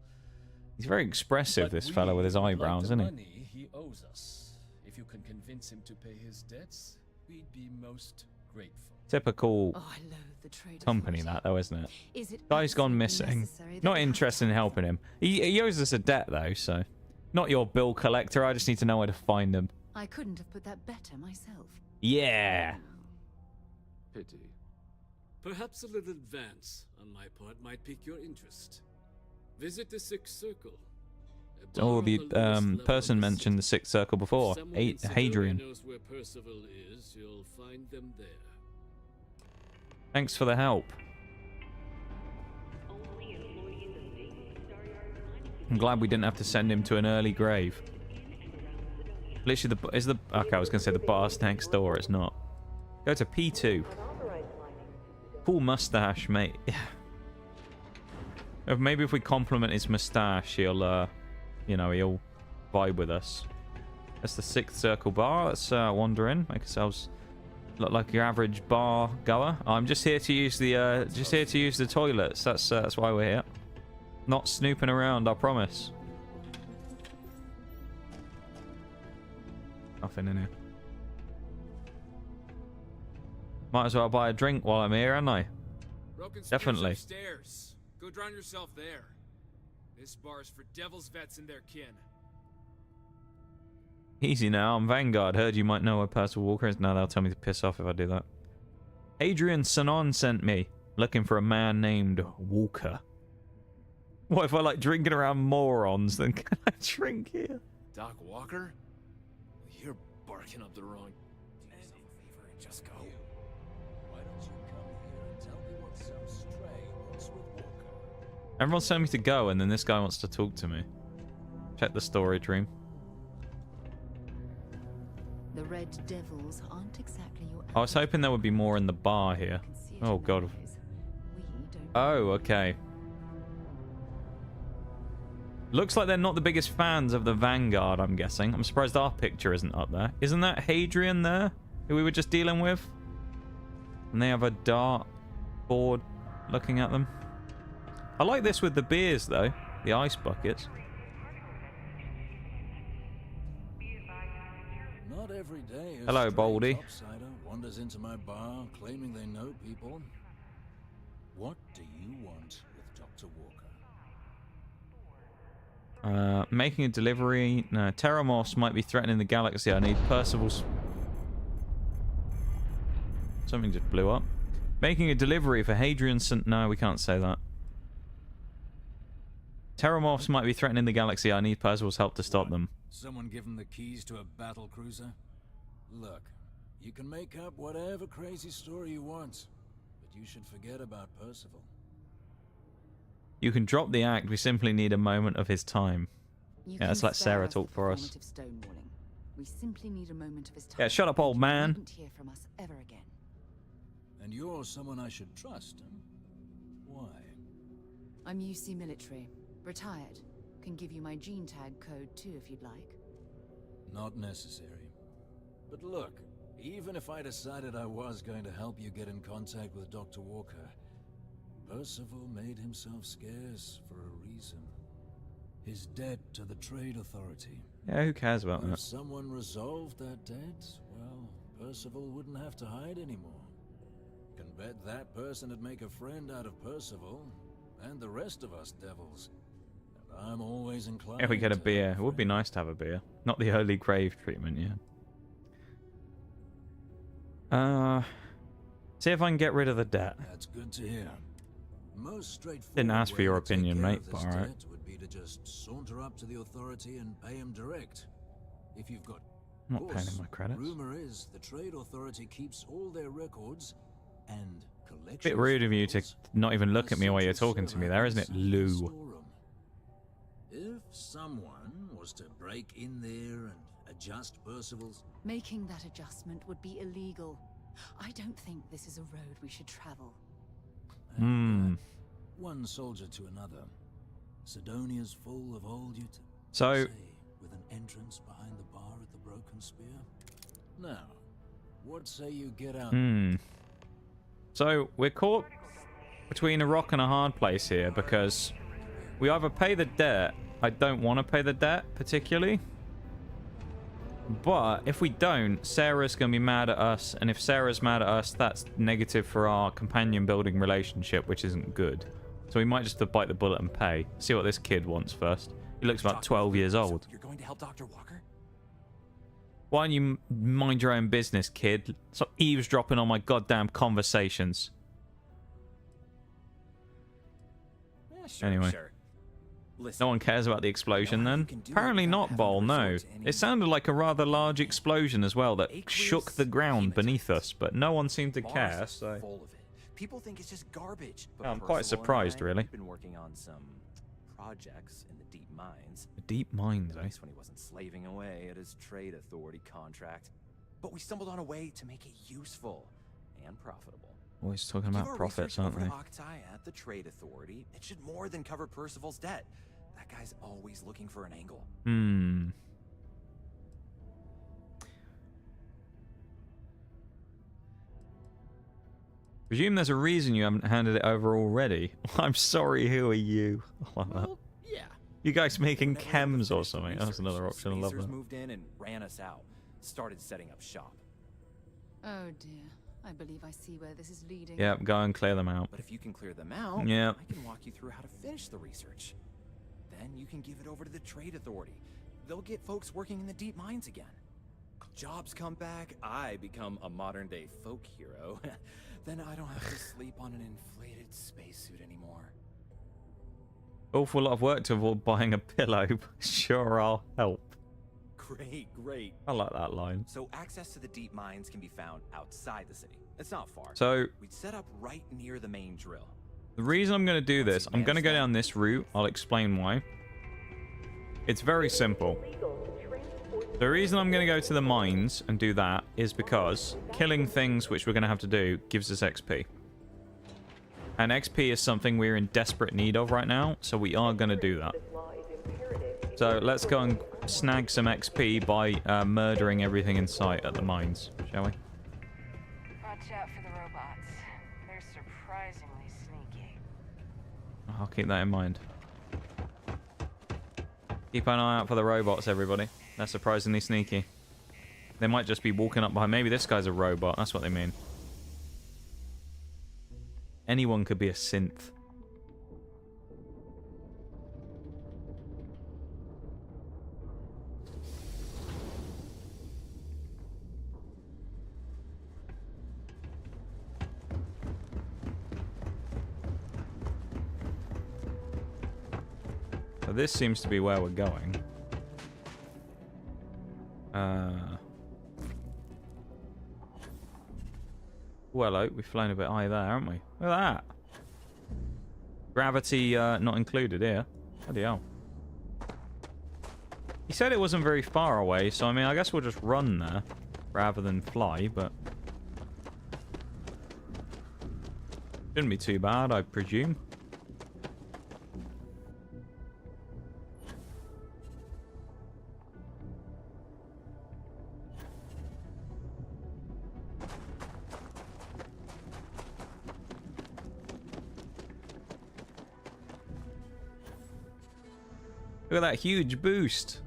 He's very expressive, But this fella with his we would eyebrows, like isn't the he? money he owes us. If you can convince him to pay his debts, we'd be most grateful. Typical Oh, I loathe the Trade company, that though, isn't it? Is it Guy's gone absolutely missing. necessary that Not we have interested in helping him. He owes us a debt though, so not your bill collector. I just need to know where to find him. I couldn't have put that better myself. Yeah. Pity. Perhaps a little advance on my part might pique your interest. Visit the Sixth Circle. Oh, the person mentioned the sixth circle before. Hadrian. Knows where Percival is, you'll find them there. Thanks for the help. I'm glad we didn't have to send him to an early grave. Literally, okay, I was gonna say the bar's next door. It's not. Go to P2. Cool mustache, mate. Maybe if we compliment his mustache, he'll, you know, he'll vibe with us. That's the sixth circle bar. Let's wander in. Make ourselves look like your average bar goer. I'm just here to use the toilets. That's why we're here. Not snooping around, I promise. Nothing in here. Might as well buy a drink while I'm here, hadn't I? Broken stairs Definitely. Upstairs. Go drown yourself there. This bar's for devil's vets and their kin. Easy now, I'm Vanguard. Heard you might know where Percival Walker is. Now they'll tell me to piss off if I do that. Adrian Sanon sent me, looking for a man named Walker. What if I like drinking around morons? Then can I drink here? Doc Walker? You're barking up the wrong... Do yourself a favor and just go. Why don't you come here and tell me what some stray wants with Walker? Everyone's telling me to go, and then this guy wants to talk to me. Check the story, Dream. The Red Devils aren't exactly your... I was hoping there would be more in the bar here. Oh, God. Oh, okay. Looks like they're not the biggest fans of the Vanguard, I'm guessing. I'm surprised our picture isn't up there. Isn't that Hadrian there, who we were just dealing with? And they have a dart board looking at them. I like this with the beers, though. The ice buckets. Not every day. Hello, Baldy. Outsider wanders into my bar claiming they know people. What do you want with Dr. Walker? Making a delivery. No, Terramorphs might be threatening the galaxy. I need Percival's... Something just blew up. Making a delivery for Hadrian St... No, we can't say that. Terramorphs might be threatening the galaxy. I need Percival's help to stop them. Someone give him the keys to a battle cruiser? Look, you can make up whatever crazy story you want, but you should forget about Percival. You can drop the act. We simply need a moment of his time. You Yeah, let's can let spare Sarah us talk the for us. performative stonewalling. We simply need a moment of his time. Yeah, shut up, old You man. won't hear from us ever again. And you're someone I should trust, huh? Why? I'm UC military, retired. Can give you my gene tag code too if you'd like. Not necessary. But look, even if I decided I was going to help you get in contact with Dr. Walker, Percival made himself scarce for a reason. His debt to the Trade Authority. Yeah, who cares about If that? someone resolved that debt, well, Percival wouldn't have to hide anymore. Can bet that person would make a friend out of Percival, and the rest of us devils. And I'm always inclined If we get a to beer, it would be nice to have a beer. Not the early grave treatment, yeah. See if I can get rid of the debt. That's good to hear. Most straightforward Didn't ask for your way to take opinion, care mate, of but this alright. debt would be to just saunter up to the authority and pay him direct. If you've got... I'm not Of paying course, him my credits. Rumor is the Trade Authority keeps all their records and collections. Bit rude of you to not even look at me while you're talking to me there, isn't it, Lou? Storeroom. If someone was to break in there and adjust Percival's... Making that adjustment would be illegal. I don't think this is a road we should travel. Hmm. One soldier to another. Sidonia's full of old So, with an entrance behind the bar at the Broken Spear. Now, what say you get out? So, we're caught between a rock and a hard place here because we either pay the debt. I don't want to pay the debt particularly. But if we don't, Sarah's going to be mad at us. And if Sarah's mad at us, that's negative for our companion building relationship, which isn't good. So we might just have to bite the bullet and pay. See what this kid wants first. He looks about 12 years old. You're going to help Dr. Walker? Why don't you mind your own business, kid? Stop eavesdropping on my goddamn conversations. Yeah, sure, Anyway. sure. No one cares about the explosion then? Apparently not, Bol, no. It sounded like a rather large explosion as well that shook the ground beneath us, but no one seemed to care, so... Full of it. People think it's just garbage. But I'm quite Percival and surprised, I, really. We've been working on some projects in the deep mines. The deep mines, At eh? least when he wasn't slaving away at his trade authority contract. But we stumbled on a way to make it useful and profitable. Always talking about profits, aren't they? Octai at the trade authority, it should more than cover Percival's debt. That guy's always looking for an angle. Hmm. Presume there's a reason you haven't handed it over already. I'm sorry, who are you? I like that. Yeah. You guys making chems or something? That's another option. I love Spacers that. moved in and ran us out. Started setting up shop. Oh dear. I believe I see where this is leading. Yep, go and clear them out. But if you can clear them out, Yep. I can walk you through how to finish the research. Then you can give it over to the trade authority. They'll get folks working in the deep mines again. Jobs come back, I become a modern-day folk hero. Then I don't have to sleep on an inflated spacesuit anymore. Awful lot of work to avoid buying a pillow. Sure, I'll help. Great. I like that line. So access to the deep mines can be found outside the city. It's not far. So we'd set up right near the main drill. the reason I'm going to do this, I'm going to go down this route. I'll explain why. It's very simple. The reason I'm going to go to the mines and do that is because killing things, which we're going to have to do, gives us XP. And XP is something we're in desperate need of right now, so we are going to do that. So let's go and snag some XP by murdering everything in sight at the mines, shall we? Watch out for the robots. They're surprisingly sneaky. I'll keep that in mind. Keep an eye out for the robots, everybody. They're surprisingly sneaky. They might just be walking up behind. Maybe this guy's a robot. That's what they mean. Anyone could be a synth. So this seems to be where we're going. Well, oh, we've flown a bit high there, haven't we? Look at that. Gravity not included here. Bloody hell. He said it wasn't very far away, so I mean, I guess we'll just run there rather than fly, but shouldn't be too bad, I presume. Look at that huge boost.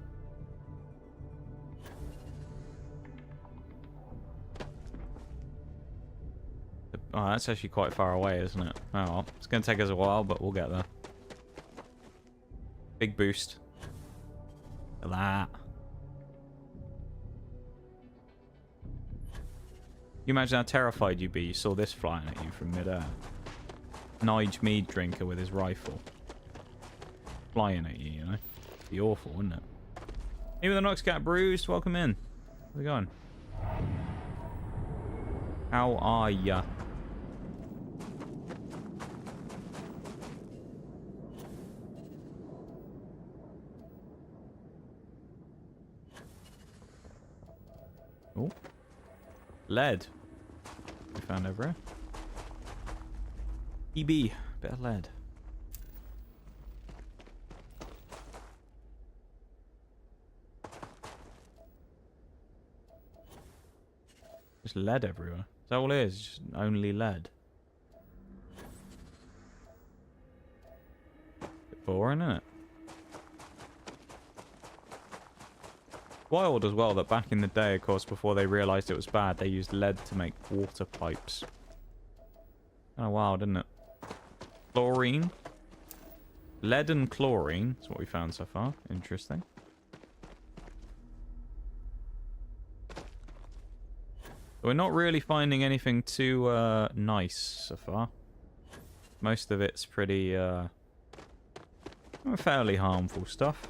Oh, that's actually quite far away, isn't it? Oh well. It's going to take us a while, but we'll get there. Big boost. Look at that. You imagine how terrified you'd be. You saw this flying at you from midair. Nige mead drinker with his rifle. Flying at you, you know? It'd be awful, wouldn't it? Even the Noxcat Bruised, welcome in. How's it going? How are ya? Oh. Lead. We found over here. EB. Bit of lead. Just lead everywhere. Is that all it is? Just only lead. Bit boring, isn't it? Wild as well that back in the day, of course, before they realised it was bad, they used lead to make water pipes. Kind of wild, isn't it? Chlorine. Lead and chlorine is what we found so far. Interesting. We're not really finding anything too nice so far. Most of it's pretty Fairly harmful stuff.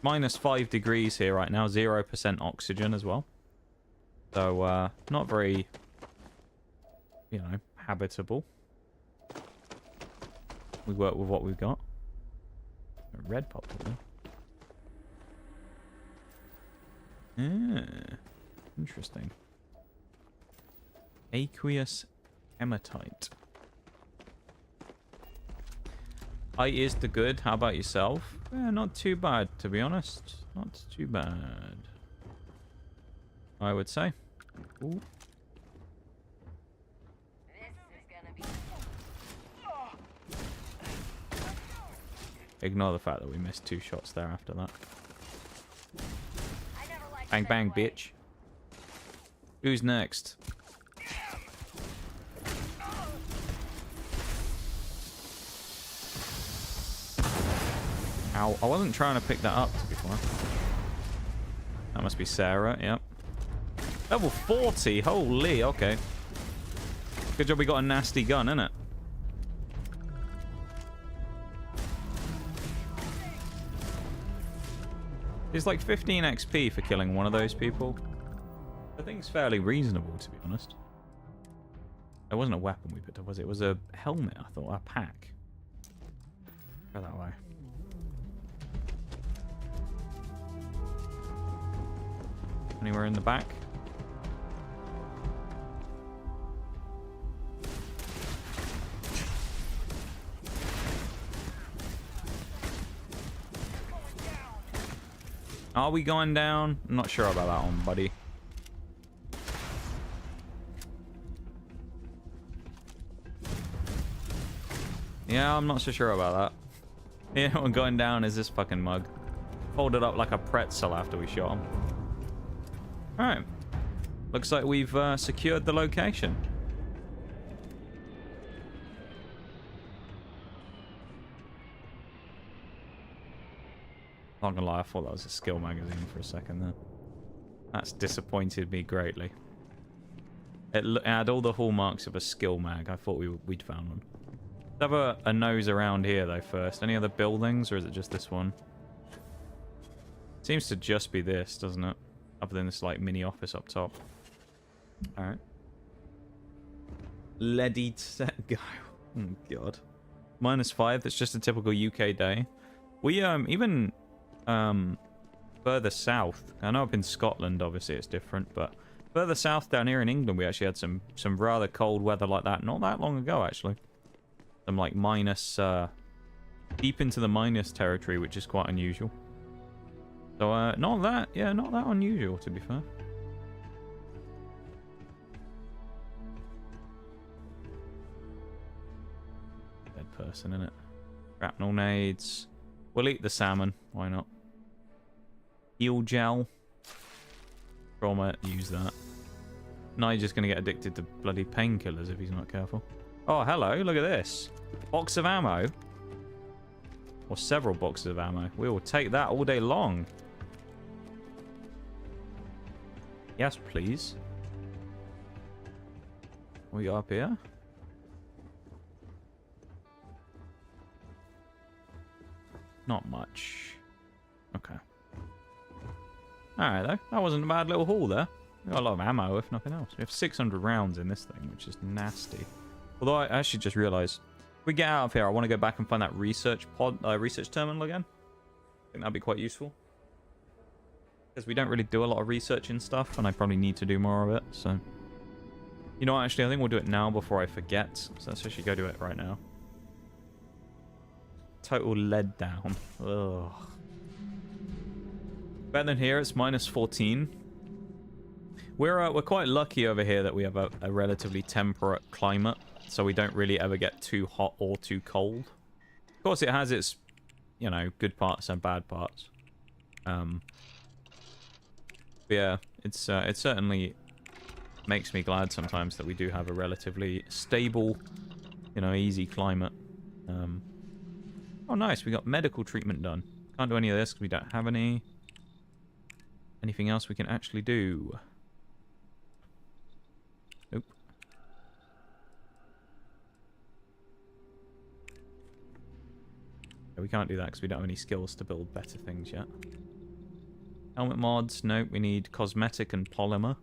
-5 degrees here right now. 0% oxygen as well. So, not very, you know, habitable. We work with what we've got. A red pop, interesting. Aqueous hematite. Is the good. How about yourself? Yeah, not too bad, to be honest. Not too bad, I would say. Ooh. Ignore the fact that we missed 2 shots there after that. Bang, bang, bitch. Who's next? Ow. I wasn't trying to pick that up, to be fair. That must be Sarah, yep. Level 40? Holy, okay. Good job we got a nasty gun, innit? It's like 15 XP for killing one of those people. I think it's fairly reasonable, to be honest. It wasn't a weapon we picked up, was it? It was a helmet, I thought, a pack. Go that way. Anywhere in the back? Are we going down? I'm not sure about that one, buddy. Yeah, I'm not so sure about that. Yeah, we're going down is this fucking mug. Folded up like a pretzel after we shot him. Alright. Looks like we've secured the location. Not gonna lie, I thought that was a skill magazine for a second there. That's disappointed me greatly. It had all the hallmarks of a skill mag. I thought we'd found one. Let's have a nose around here though first. Any other buildings, or is it just this one? Seems to just be this, doesn't it? Other than this like mini office up top. Alright. Ready, set, go. Oh god. -5, that's just a typical UK day. We even further south. I know up in Scotland obviously it's different, but further south down here in England we actually had some rather cold weather like that not that long ago actually. Some like minus deep into the minus territory, which is quite unusual. So not that unusual to be fair. Dead person in it. Shrapnel nades. We'll eat the salmon, why not? Heal gel. Trauma, use that. Nige's gonna get addicted to bloody painkillers if he's not careful. Oh, hello, look at this. Box of ammo. Or several boxes of ammo. We will take that all day long. Yes, please. What we got up here? Not much. Okay. Alright, though. That wasn't a bad little haul there. We got a lot of ammo, if nothing else. We have 600 rounds in this thing, which is nasty. Although I actually just realized, if we get out of here, I want to go back and find that research terminal again. I think that'd be quite useful. Because we don't really do a lot of research and stuff, and I probably need to do more of it, so... You know what, actually, I think we'll do it now before I forget. So let's actually go do it right now. Total lead down. Ugh. Better than here, it's -14. We're quite lucky over here that we have a relatively temperate climate, so we don't really ever get too hot or too cold. Of course, it has its, you know, good parts and bad parts. But yeah, it certainly makes me glad sometimes that we do have a relatively stable, you know, easy climate. Oh, nice, we got medical treatment done. Can't do any of this because we don't have any. Anything else we can actually do? Nope. There we can't do that because we don't have any skills to build better things yet. Helmet mods. Nope, we need cosmetic and polymer.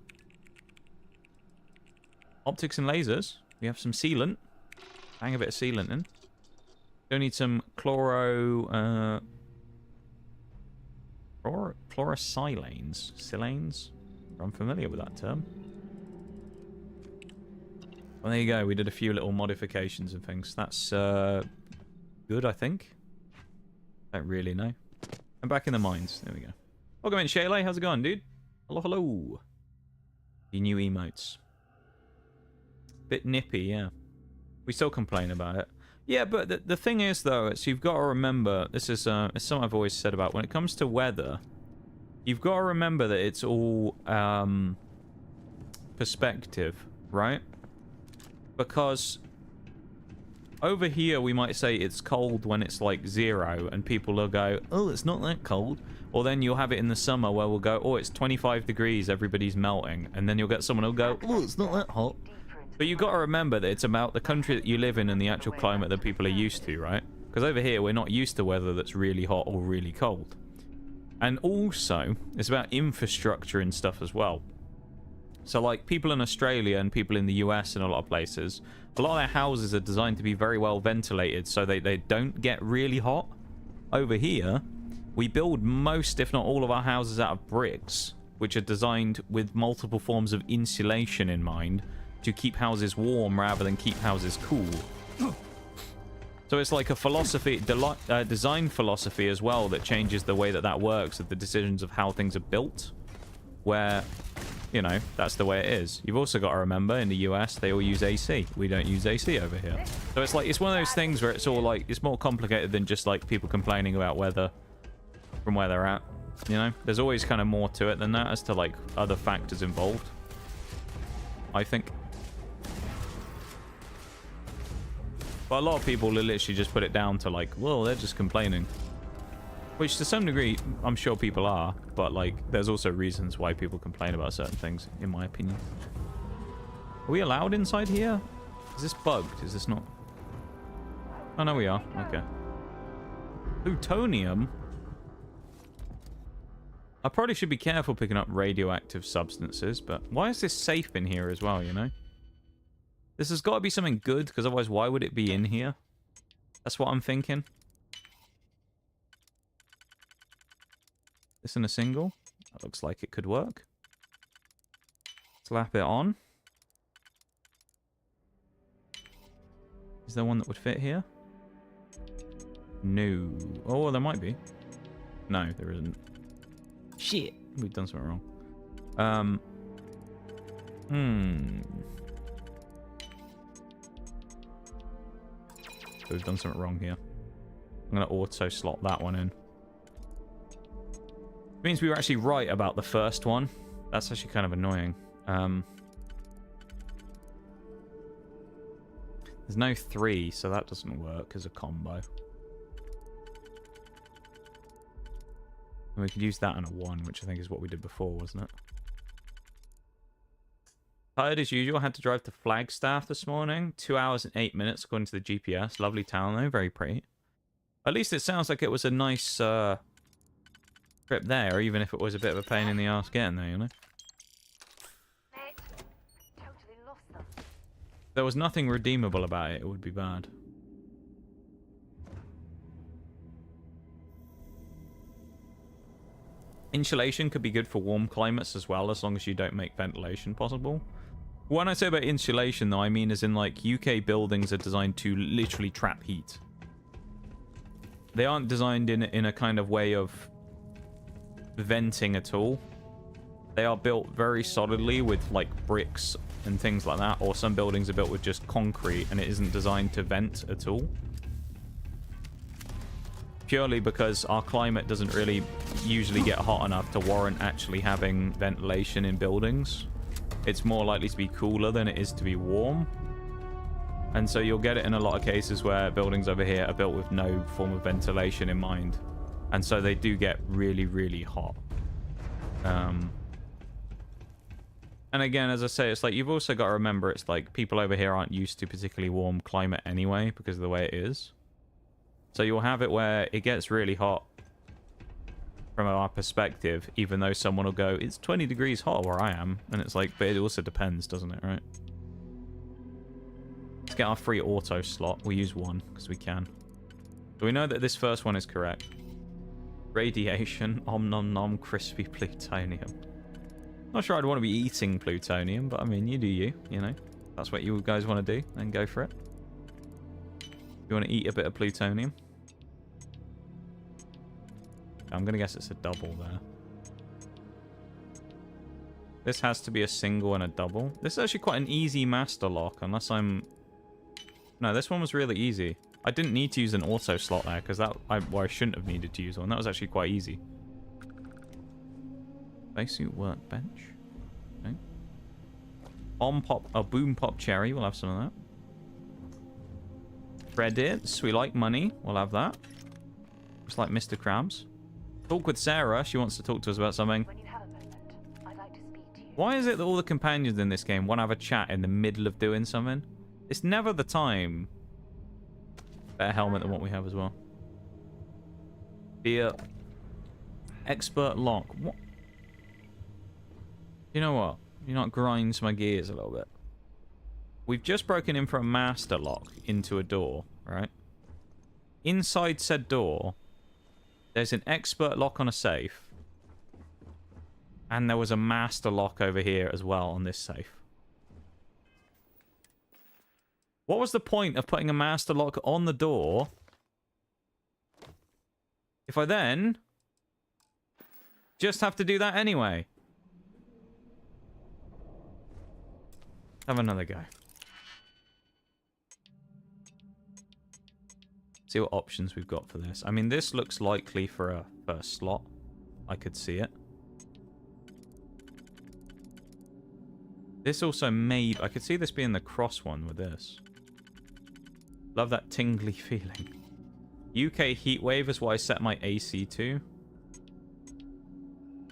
Optics and lasers. We have some sealant. Bang a bit of sealant in. Don't need some chlorosilanes. Silanes? I'm familiar with that term. Well, there you go. We did a few little modifications and things. That's good, I think. Don't really know. I'm back in the mines. There we go. Welcome in, Shaylay. How's it going, dude? Hello, hello. The new emotes. Bit nippy, yeah. We still complain about it. Yeah, but the thing is, though, is you've got to remember, this is something I've always said about, when it comes to weather, you've got to remember that it's all perspective, right? Because over here, we might say it's cold when it's like 0, and people will go, oh, it's not that cold. Or then you'll have it in the summer where we'll go, oh, it's 25 degrees, everybody's melting. And then you'll get someone who'll go, oh, it's not that hot. But you've got to remember that it's about the country that you live in and the actual climate that people are used to, right? Because over here, we're not used to weather that's really hot or really cold. And also, it's about infrastructure and stuff as well. So, like, people in Australia and people in the US and a lot of places, a lot of their houses are designed to be very well ventilated so they don't get really hot. Over here, we build most, if not all, of our houses out of bricks, which are designed with multiple forms of insulation in mind to keep houses warm rather than keep houses cool. So it's like a philosophy, design philosophy as well, that changes the way that works, of the decisions of how things are built, where, you know, that's the way it is. You've also got to remember, in the US, they all use AC. We don't use AC over here. So it's like, it's one of those things where it's all like, it's more complicated than just like people complaining about weather from where they're at. You know, there's always kind of more to it than that as to like other factors involved, I think. But a lot of people literally just put it down to like, well, they're just complaining. Which to some degree, I'm sure people are. But like, there's also reasons why people complain about certain things, in my opinion. Are we allowed inside here? Is this bugged? Is this not? Oh, no, we are. Okay. Plutonium? I probably should be careful picking up radioactive substances, but why is this safe in here as well, you know? This has got to be something good, because otherwise why would it be in here? That's what I'm thinking. This in a single? That looks like it could work. Slap it on. Is there one that would fit here? No. Oh, there might be. No, there isn't. Shit. We've done something wrong. We've done something wrong here. I'm going to auto slot that one in. It means we were actually right about the first one. That's actually kind of annoying. There's no 3, so that doesn't work as a combo. And we could use that on a 1, which I think is what we did before, wasn't it? Tired as usual. Had to drive to Flagstaff this morning. 2 hours and 8 minutes according to the GPS. Lovely town though. Very pretty. At least it sounds like it was a nice trip there, even if it was a bit of a pain in the ass getting there, you know? If there was nothing redeemable about it, it would be bad. Insulation could be good for warm climates as well, as long as you don't make ventilation possible. When I say about insulation, though, I mean as in, like, UK buildings are designed to literally trap heat. They aren't designed in a kind of way of venting at all. They are built very solidly with, like, bricks and things like that, or some buildings are built with just concrete, and it isn't designed to vent at all. Purely because our climate doesn't really usually get hot enough to warrant actually having ventilation in buildings. It's more likely to be cooler than it is to be warm. And so you'll get it in a lot of cases where buildings over here are built with no form of ventilation in mind. And so they do get really, really hot. And again, as I say, it's like you've also got to remember it's like people over here aren't used to particularly warm climate anyway because of the way it is. So you'll have it where it gets really hot from our perspective, even though someone will go, it's 20 degrees hotter where I am. And it's like, but it also depends, doesn't it, right? Let's get our free auto slot. We'll use one, because we can. So we know that this first one is correct. Radiation, om nom nom, crispy plutonium. Not sure I'd want to be eating plutonium, but I mean, you do you, you know. That's what you guys want to do, then go for it. You want to eat a bit of plutonium? I'm going to guess it's a double there. This has to be a single and a double. This is actually quite an easy master lock, unless I'm... No, this one was really easy. I didn't need to use an auto slot there, because I shouldn't have needed to use one. That was actually quite easy. Spacesuit workbench. Okay. Boom pop cherry. We'll have some of that. Credits. We like money. We'll have that. Just like Mr. Krabs. Talk with Sarah. She wants to talk to us about something. Why is it that all the companions in this game want to have a chat in the middle of doing something? It's never the time. Better helmet than what we have as well. Here. Expert lock. What? You know what? You know what grinds my gears a little bit? We've just broken in for a master lock into a door, right? Inside said door, there's an expert lock on a safe. And there was a master lock over here as well on this safe. What was the point of putting a master lock on the door if I then just have to do that anyway? Have another go. See what options we've got for this. I mean, this looks likely for a first slot. I could see it. This also may... I could see this being the cross one with this. Love that tingly feeling. UK heatwave is what I set my AC to.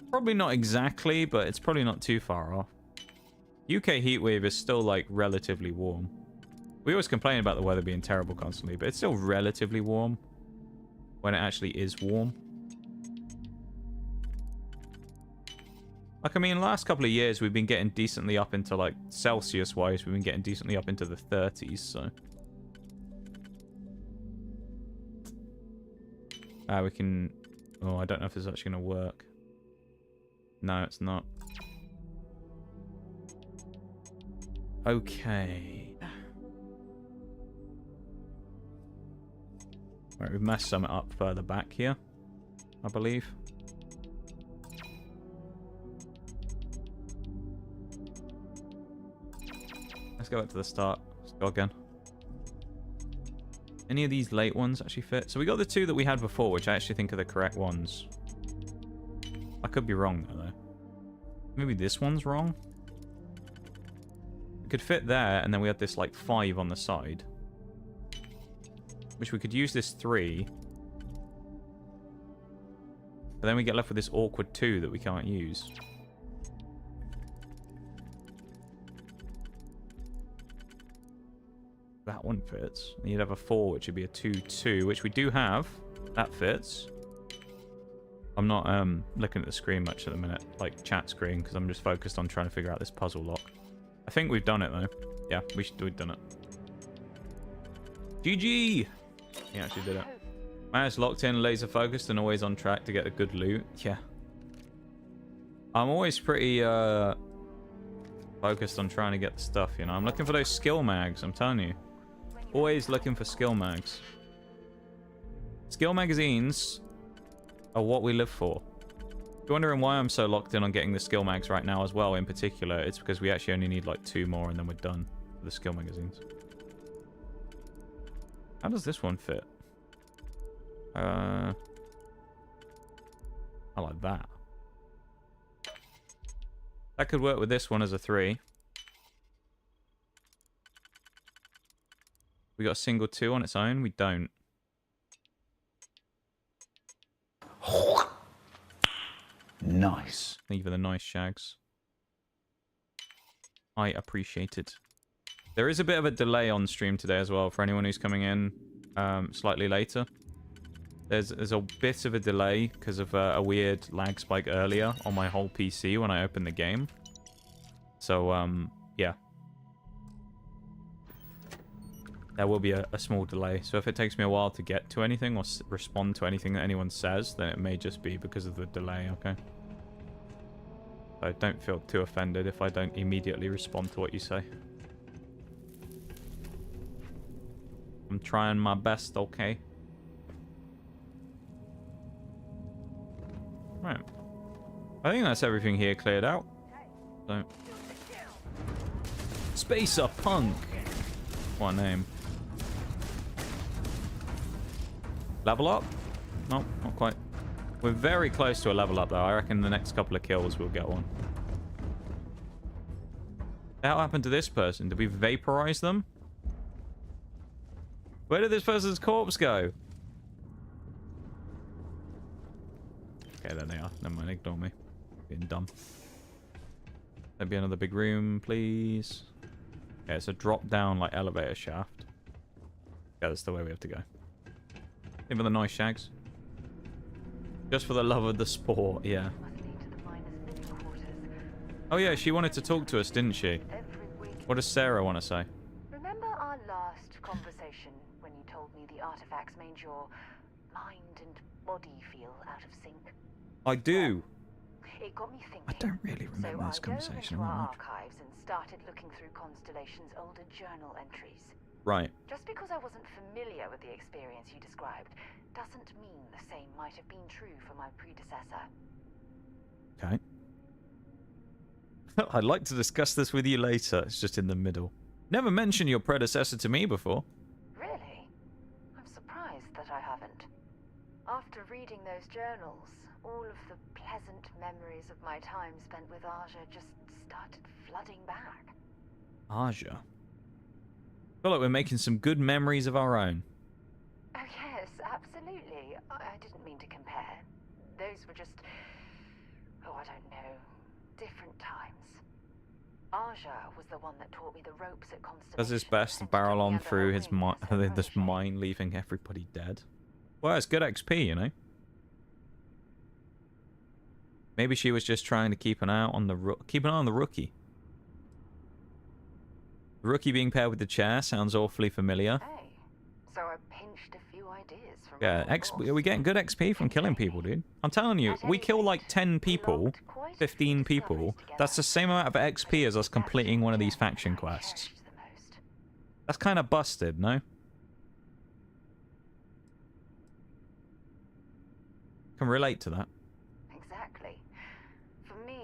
Probably not exactly, but it's probably not too far off. UK heatwave is still, like, relatively warm. We always complain about the weather being terrible constantly, but it's still relatively warm when it actually is warm. Like, I mean, last couple of years, we've been getting decently up into, like, Celsius-wise, we've been getting decently up into the 30s, so... we can... Oh, I don't know if this is actually going to work. No, it's not. Okay. Right, we've messed some up further back here, I believe. Let's go back to the start. Let's go again. Any of these late ones actually fit? So we got the two that we had before, which I actually think are the correct ones. I could be wrong, though. Maybe this one's wrong? It could fit there, and then we had this, like, 5 on the side. Which we could use this 3. But then we get left with this awkward 2 that we can't use. That one fits. And you'd have a 4, which would be a 2-2, which we do have. That fits. I'm not looking at the screen much at the minute, like chat screen, because I'm just focused on trying to figure out this puzzle lock. I think we've done it, though. Yeah, we've done it. GG! He actually did it. Man, it's locked in, laser focused, and always on track to get a good loot. Yeah. I'm always pretty focused on trying to get the stuff, you know. I'm looking for those skill mags, I'm telling you. Always looking for skill mags. Skill magazines are what we live for. If you're wondering why I'm so locked in on getting the skill mags right now as well, in particular, it's because we actually only need like 2 more and then we're done with the skill magazines. How does this one fit? I like that. That could work with this one as a 3. We got a single 2 on its own? We don't. Nice. Thank you for the nice shags. I appreciate it. There is a bit of a delay on stream today as well for anyone who's coming in slightly later. There's a bit of a delay because of a weird lag spike earlier on my whole PC when I opened the game. So, yeah. There will be a small delay. So if it takes me a while to get to anything or respond to anything that anyone says, then it may just be because of the delay, okay? So don't feel too offended if I don't immediately respond to what you say. I'm trying my best, okay? Right. I think that's everything here cleared out. So. Spacer Punk. What a name. Level up? No, not quite. We're very close to a level up though. I reckon the next couple of kills we'll get one. What happened to this person? Did we vaporize them? Where did this person's corpse go? Okay, there they are. Never mind, ignore me. Being dumb. There'd be another big room, please. Okay, it's a drop down like elevator shaft. Yeah, that's the way we have to go. In for the nice shags. Just for the love of the sport, yeah. Oh yeah, she wanted to talk to us, didn't she? What does Sarah want to say? Remember our last conversation when you told me the artifacts made your mind and body feel out of sync? I do. It got me thinking. I don't really remember this conversation. So I dove into our archives and started looking through Constellation's older journal entries. Right. Just because I wasn't familiar with the experience you described doesn't mean the same might have been true for my predecessor. Okay. I'd like to discuss this with you later. It's just in the middle. Never mentioned your predecessor to me before. Really? I'm surprised that I haven't. After reading those journals, all of the pleasant memories of my time spent with Aja just started flooding back. Aja. Feel like we're making some good memories of our own. Oh yes, absolutely. I didn't mean to compare. Those were just, oh, I don't know, different times. Aja was the one that taught me the ropes at Constellation. Does his best to barrel on through his this mine, leaving everybody dead. Well, it's good XP, you know. Maybe she was just trying to keep an eye on the rookie. The rookie being paired with the chair sounds awfully familiar. Hey, so I pinched a few ideas from. Yeah, we're getting good XP from killing people, dude. I'm telling you, we kill like 10 people, 15 people. That's the same amount of XP as us completing one of these faction quests. That's kind of busted, no? Can relate to that. Exactly. For me,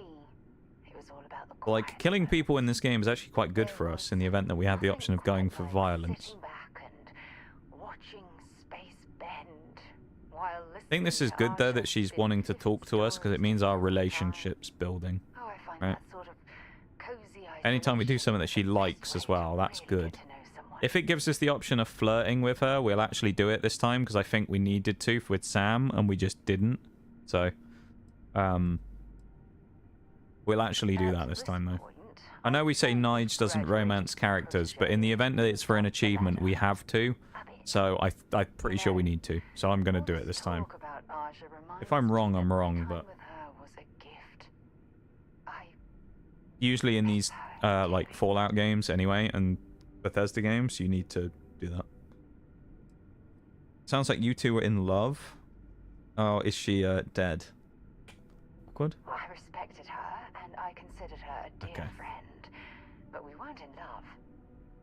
it was all about the Like, killing people in this game is actually quite good for us in the event that we have the option of going for violence. I think this is good, though, that she's wanting to talk to us, because it means our relationship's building. Right? Anytime we do something that she likes as well, that's good. If it gives us the option of flirting with her, we'll actually do it this time, because I think we needed to with Sam, and we just didn't. So, we'll actually do that this time, though. I know we say Nige doesn't romance characters, but in the event that it's for an achievement, we have to. So I'm pretty sure we need to. So I'm going to do it this time. If I'm wrong, I'm wrong, but... Usually in these, like, Fallout games, anyway, and Bethesda games, you need to do that. Sounds like you two were in love. Oh, is she, dead? Awkward? I respected her, and I considered her a dear friend, but we weren't in love.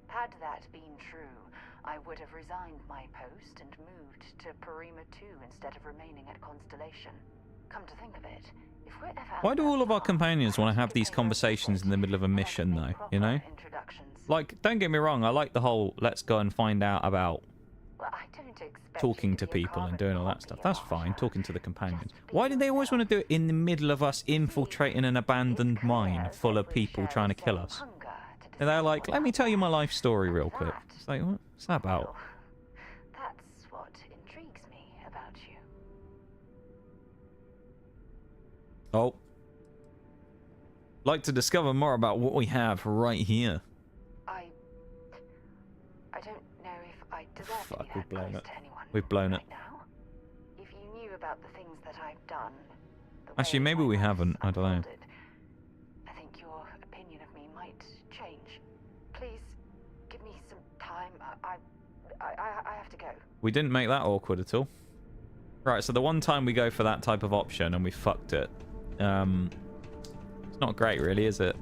Had that been true, I would have resigned my post and moved to Parima 2 instead of remaining at Constellation. Come to think of it, if we're ever... Why do all of our companions want to have these conversations in the middle of a mission, though, you know? Like, don't get me wrong, I like the whole let's go and find out about talking to people and doing all that stuff. That's fine, talking to the companions. Why do they always want to do it in the middle of us infiltrating an abandoned mine full of people trying to kill us? And they're like, let me tell you my life story real quick. It's like, what's that about? That's what intrigues me about you. Oh. Like to discover more about what we have right here. I don't know if I deserve to be We've blown close it. to anyone We've blown it. right now. about the things that I've done. Actually, maybe we haven't. I don't know. I think your opinion of me might change. Please, give me some time. I have to go. We didn't make that awkward at all. Right, so the one time we go for that type of option and we fucked it. It's not great, really, is it?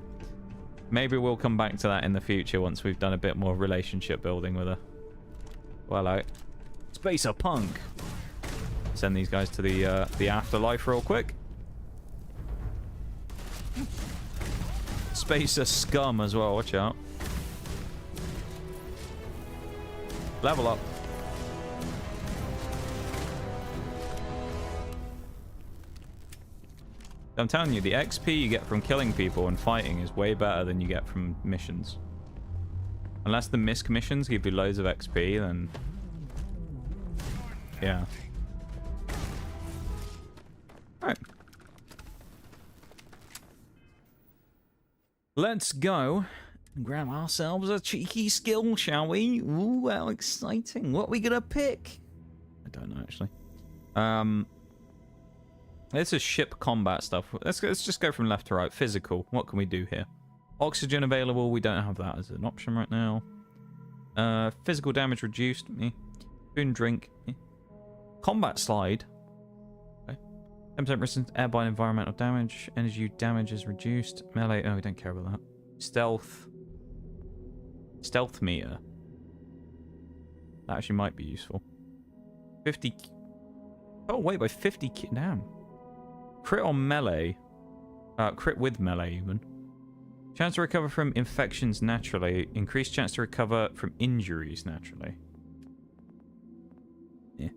Maybe we'll come back to that in the future once we've done a bit more relationship building with her. Well, out. Spacer Punk. Send these guys to the afterlife real quick. Spacer Scum as well, watch out. Level up. I'm telling you, the XP you get from killing people and fighting is way better than you get from missions. Unless the misc missions give you loads of XP, then... yeah. Alright. Let's go and grab ourselves a cheeky skill, shall we? Ooh, how exciting. What are we gonna pick? I don't know, actually. This is ship combat stuff. Let's just go from left to right. Physical. What can we do here? Oxygen available. We don't have that as an option right now. Physical damage reduced. Food and drink. Combat slide. Okay. 10% resistance to airborne environmental damage. Energy damage is reduced. Melee. Oh, we don't care about that. Stealth. Stealth meter. That actually might be useful. 50. Oh, wait, by 50. Damn. Crit on melee. Crit with melee, even. Chance to recover from infections naturally. Increased chance to recover from injuries naturally. Yeah.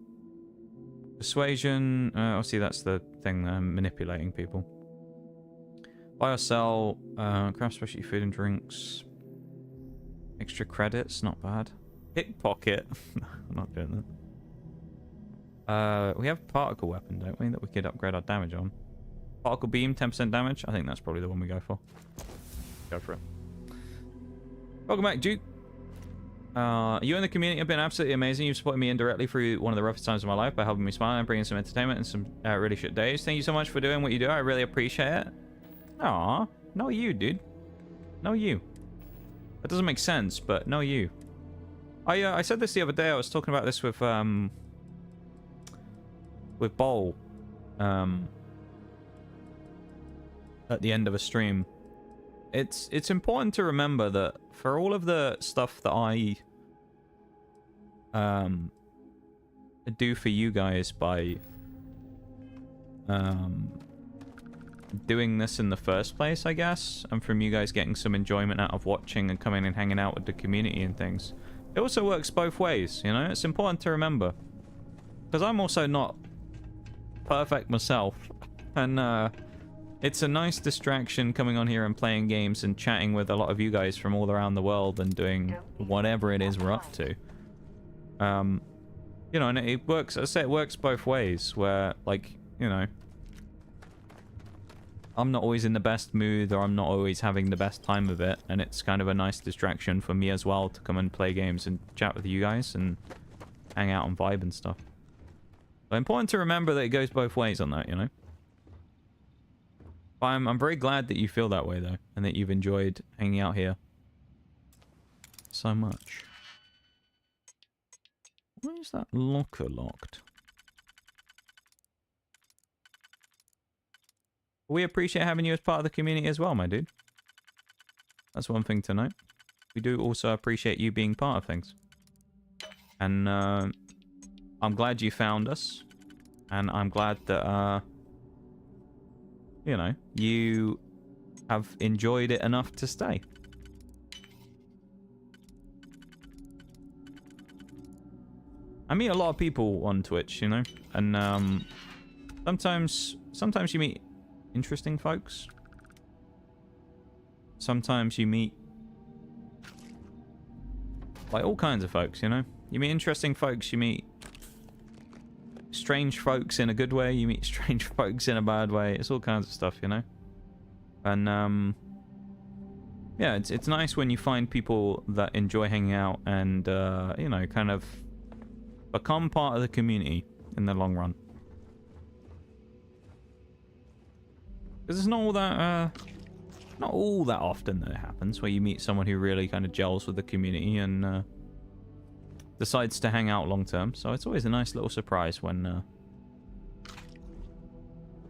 Persuasion. Obviously, that's the thing there, manipulating people. Buy or sell. Craft specialty food and drinks. Extra credits. Not bad. Pickpocket. I'm not doing that. We have particle weapon, don't we? That we could upgrade our damage on. Particle beam, 10% damage. I think that's probably the one we go for. Go for it. Welcome back, Duke. You and the community have been absolutely amazing. You've supported me indirectly through one of the roughest times of my life by helping me smile and bringing some entertainment and some really shit days. Thank you so much for doing what you do. I really appreciate it. Aw, no you, dude. No you. That doesn't make sense, but no you. I said this the other day. I was talking about this with Bowl at the end of a stream. It's important to remember that for all of the stuff that I do for you guys by doing this in the first place, I guess, and from you guys getting some enjoyment out of watching and coming and hanging out with the community and things, it also works both ways, you know? It's important to remember, because I'm also not perfect myself, and it's a nice distraction coming on here and playing games and chatting with a lot of you guys from all around the world and doing whatever it is we're up to. You know, and it works, I say it works both ways, where, like, you know, I'm not always in the best mood, or I'm not always having the best time of it, and it's kind of a nice distraction for me as well to come and play games and chat with you guys and hang out and vibe and stuff. But important to remember that it goes both ways on that, you know? But I'm very glad that you feel that way, though, and that you've enjoyed hanging out here so much. Where is that locker locked? We appreciate having you as part of the community as well, my dude. That's one thing to note. We do also appreciate you being part of things. And I'm glad you found us. And I'm glad that, you know, you have enjoyed it enough to stay. I meet a lot of people on Twitch, you know, and sometimes you meet interesting folks. Sometimes you meet like all kinds of folks, you know. You meet interesting folks, you meet strange folks in a good way, you meet strange folks in a bad way. It's all kinds of stuff, you know. And yeah, it's nice when you find people that enjoy hanging out and you know, kind of become part of the community in the long run. Because it's not all that often that it happens where you meet someone who really kind of gels with the community and decides to hang out long term. So it's always a nice little surprise when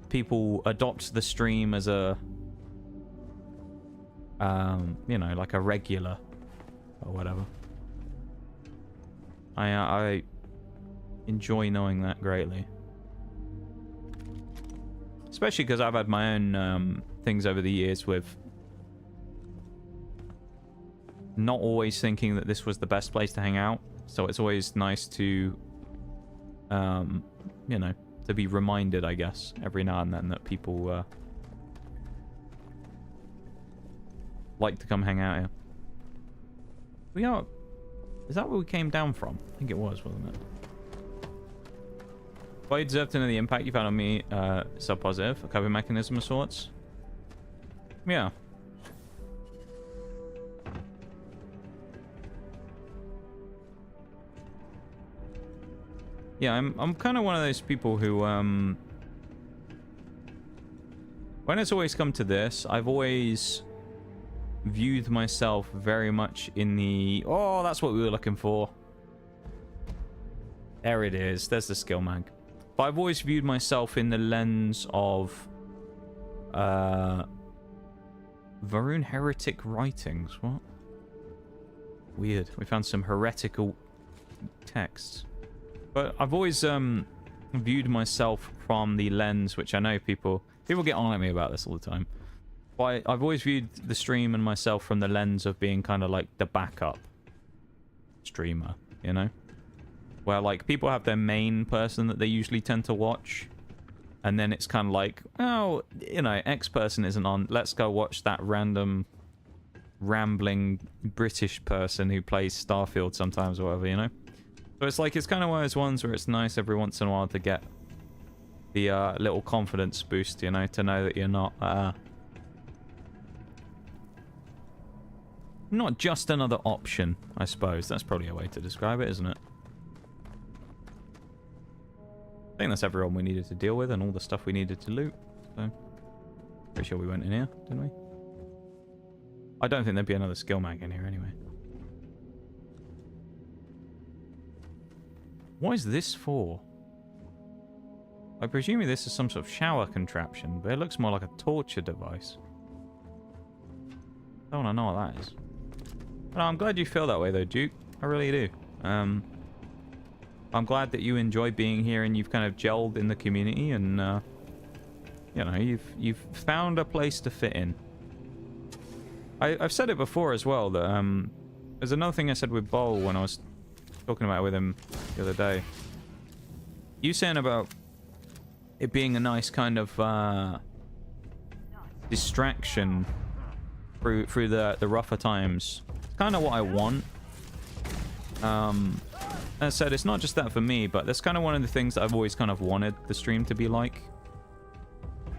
people adopt the stream as a you know, like a regular or whatever. I enjoy knowing that greatly. Especially because I've had my own things over the years with not always thinking that this was the best place to hang out. So it's always nice to, you know, to be reminded, I guess, every now and then that people like to come hang out here. We are... Is that where we came down from? I think it was, wasn't it? Well, you deserve to know the impact you've had on me, sub-positive. A coping mechanism of sorts. Yeah. Yeah, I'm kind of one of those people who, when it's always come to this, I've always viewed myself very much in the... Oh, that's what we were looking for. There it is. There's the skill mag. But I've always viewed myself in the lens of Varun heretic writings. What? Weird. We found some heretical texts. But I've always viewed myself from the lens, which I know people get on at me about this all the time. But I've always viewed the stream and myself from the lens of being kind of like the backup streamer, you know? Where, like, people have their main person that they usually tend to watch. And then it's kind of like, oh, you know, X person isn't on. Let's go watch that random, rambling British person who plays Starfield sometimes or whatever, you know? So it's like, it's kind of one of those ones where it's nice every once in a while to get the little confidence boost, you know? To know that you're not just another option, I suppose. That's probably a way to describe it, isn't it? I think that's everyone we needed to deal with and all the stuff we needed to loot. So, pretty sure we went in here, didn't we? I don't think there'd be another skill mag in here anyway. What is this for? I presume this is some sort of shower contraption, but it looks more like a torture device. I don't know what that is. But I'm glad you feel that way though, Duke. I really do. I'm glad that you enjoy being here and you've kind of gelled in the community and, you know, you've found a place to fit in. I've said it before as well that, there's another thing I said with Bowl when I was talking about it with him the other day. You saying about it being a nice kind of, distraction through the rougher times. It's kind of what I want. As I said, it's not just that for me, but that's kind of one of the things that I've always kind of wanted the stream to be like.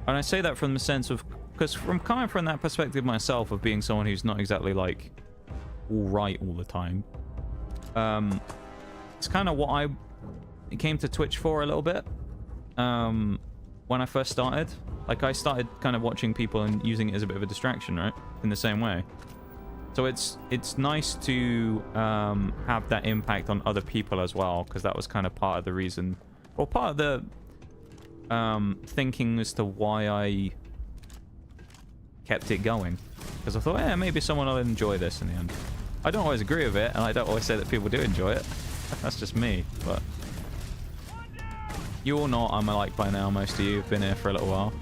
And I say that from the sense of, because from coming from that perspective myself of being someone who's not exactly like all right all the time. It's kind of what I came to Twitch for a little bit. When I first started, like I started kind of watching people and using it as a bit of a distraction, right? In the same way. So it's nice to have that impact on other people as well, because that was kind of part of the reason, or part of the thinking as to why I kept it going. Because I thought, yeah, maybe someone will enjoy this in the end. I don't always agree with it, and I don't always say that people do enjoy it. That's just me, but you all know what I'm like by now. Most of you have been here for a little while.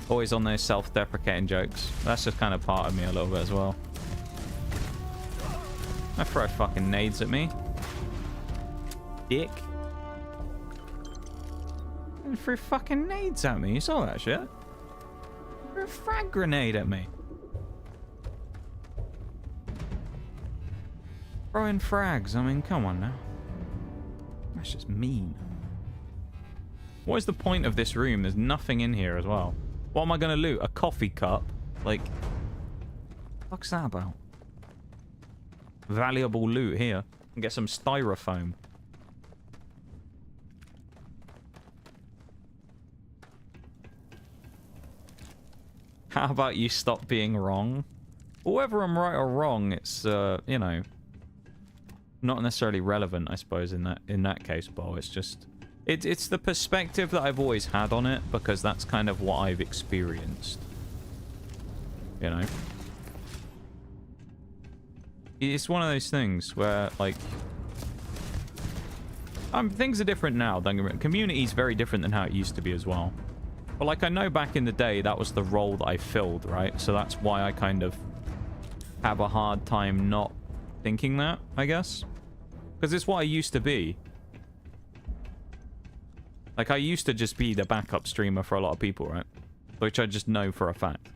Always on those self-deprecating jokes. That's just kind of part of me a little bit as well. I throw fucking nades at me. Dick. And threw fucking nades at me. You saw that shit? Threw a frag grenade at me. Throwing frags. I mean, come on now. That's just mean. What is the point of this room? There's nothing in here as well. What am I going to loot? A coffee cup? Like, what's that about? Valuable loot here. And get some styrofoam. How about you stop being wrong? Or whether I'm right or wrong, it's, you know, not necessarily relevant, I suppose, in that case, Bo. It's just... It's the perspective that I've always had on it, because that's kind of what I've experienced. You know? It's one of those things where, like... things are different now. Community is very different than how it used to be as well. But, like, I know back in the day, that was the role that I filled, right? So that's why I kind of have a hard time not thinking that, I guess. Because it's what I used to be. Like, I used to just be the backup streamer for a lot of people, right? Which I just know for a fact.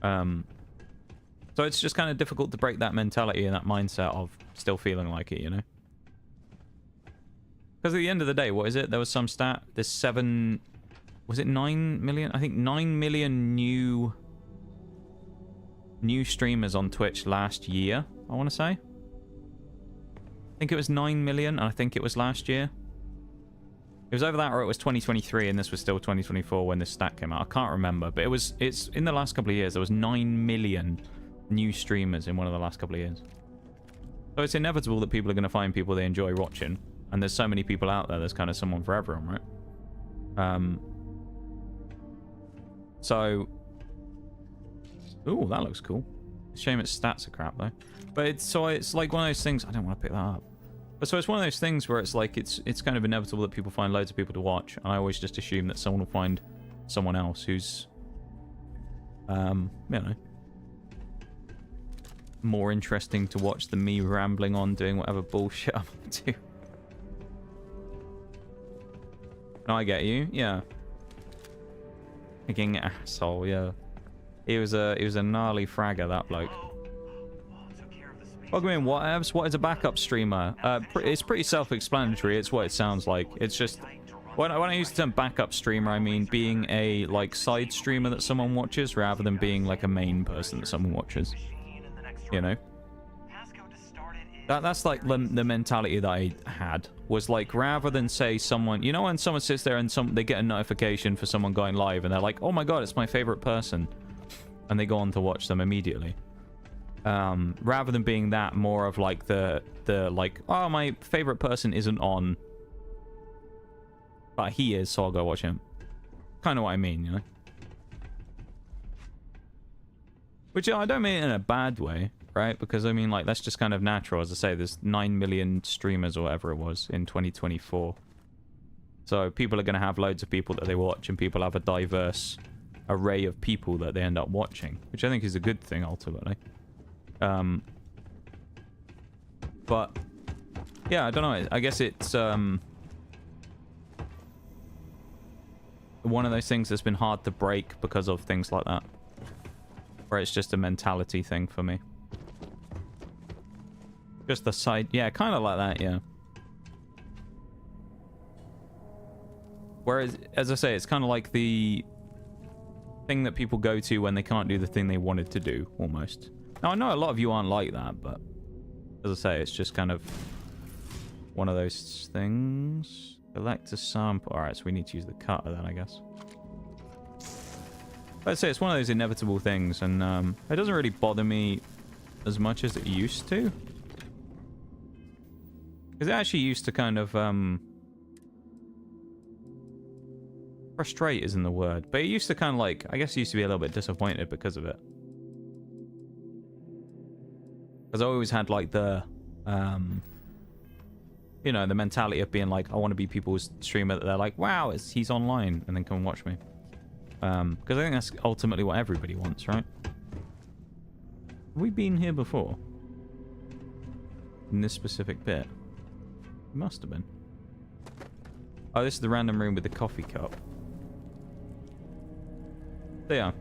So it's just kind of difficult to break that mentality and that mindset of still feeling like it, you know? Because at the end of the day, what is it? There was some stat. There's 7... Was it 9 million? I think 9 million new streamers on Twitch last year, I want to say. I think it was 9 million, and I think it was last year. It was over that, or it was 2023, and this was still 2024 when this stat came out. I can't remember, but it's in the last couple of years. There was 9 million new streamers in one of the last couple of years. So it's inevitable that people are going to find people they enjoy watching, and there's so many people out there. There's kind of someone for everyone, right? So, ooh, that looks cool. Shame its stats are crap though. But it's like one of those things. I don't want to pick that up. But so it's one of those things where it's like it's kind of inevitable that people find loads of people to watch, and I always just assume that someone will find someone else who's, you know, more interesting to watch than me rambling on doing whatever bullshit I'm up to. No, I get you. Yeah. Fucking asshole. Yeah. He was a gnarly fragger, that bloke. Welcome in, whatevs. What is a backup streamer? It's pretty self-explanatory. It's what it sounds like. It's just when I use the term backup streamer, I mean being a like side streamer that someone watches rather than being like a main person that someone watches. You know. That's like the mentality that I had, was like, rather than say someone, you know, when someone sits there and they get a notification for someone going live and they're like, oh my god, it's my favorite person, and they go on to watch them immediately. Rather than being that, more of like the like, oh, my favorite person isn't on, but he is, so I'll go watch him. Kind of what I mean, you know. Which I don't mean in a bad way, right? Because I mean, like, that's just kind of natural. As I say, there's 9 million streamers or whatever it was in 2024. So people are going to have loads of people that they watch, and people have a diverse array of people that they end up watching, which I think is a good thing ultimately. But yeah, I don't know. I guess it's one of those things that's been hard to break because of things like that, where it's just a mentality thing for me. Just the side, yeah, kind of like that, yeah. Whereas, as I say, it's kind of like the thing that people go to when they can't do the thing they wanted to do, almost. Now, I know a lot of you aren't like that, but as I say, it's just kind of one of those things. Select a sample. Alright, so we need to use the cutter then, I guess. But I'd say it's one of those inevitable things, and it doesn't really bother me as much as it used to. Because it actually used to kind of, frustrate isn't the word, but it used to kind of like, I guess it used to be a little bit disappointed because of it. Because I always had like the, you know, the mentality of being like, I want to be people's streamer that they're like, wow, he's online, and then come and watch me. Because I think that's ultimately what everybody wants, right? Have we been here before? In this specific bit? We must have been. Oh, this is the random room with the coffee cup. So yeah,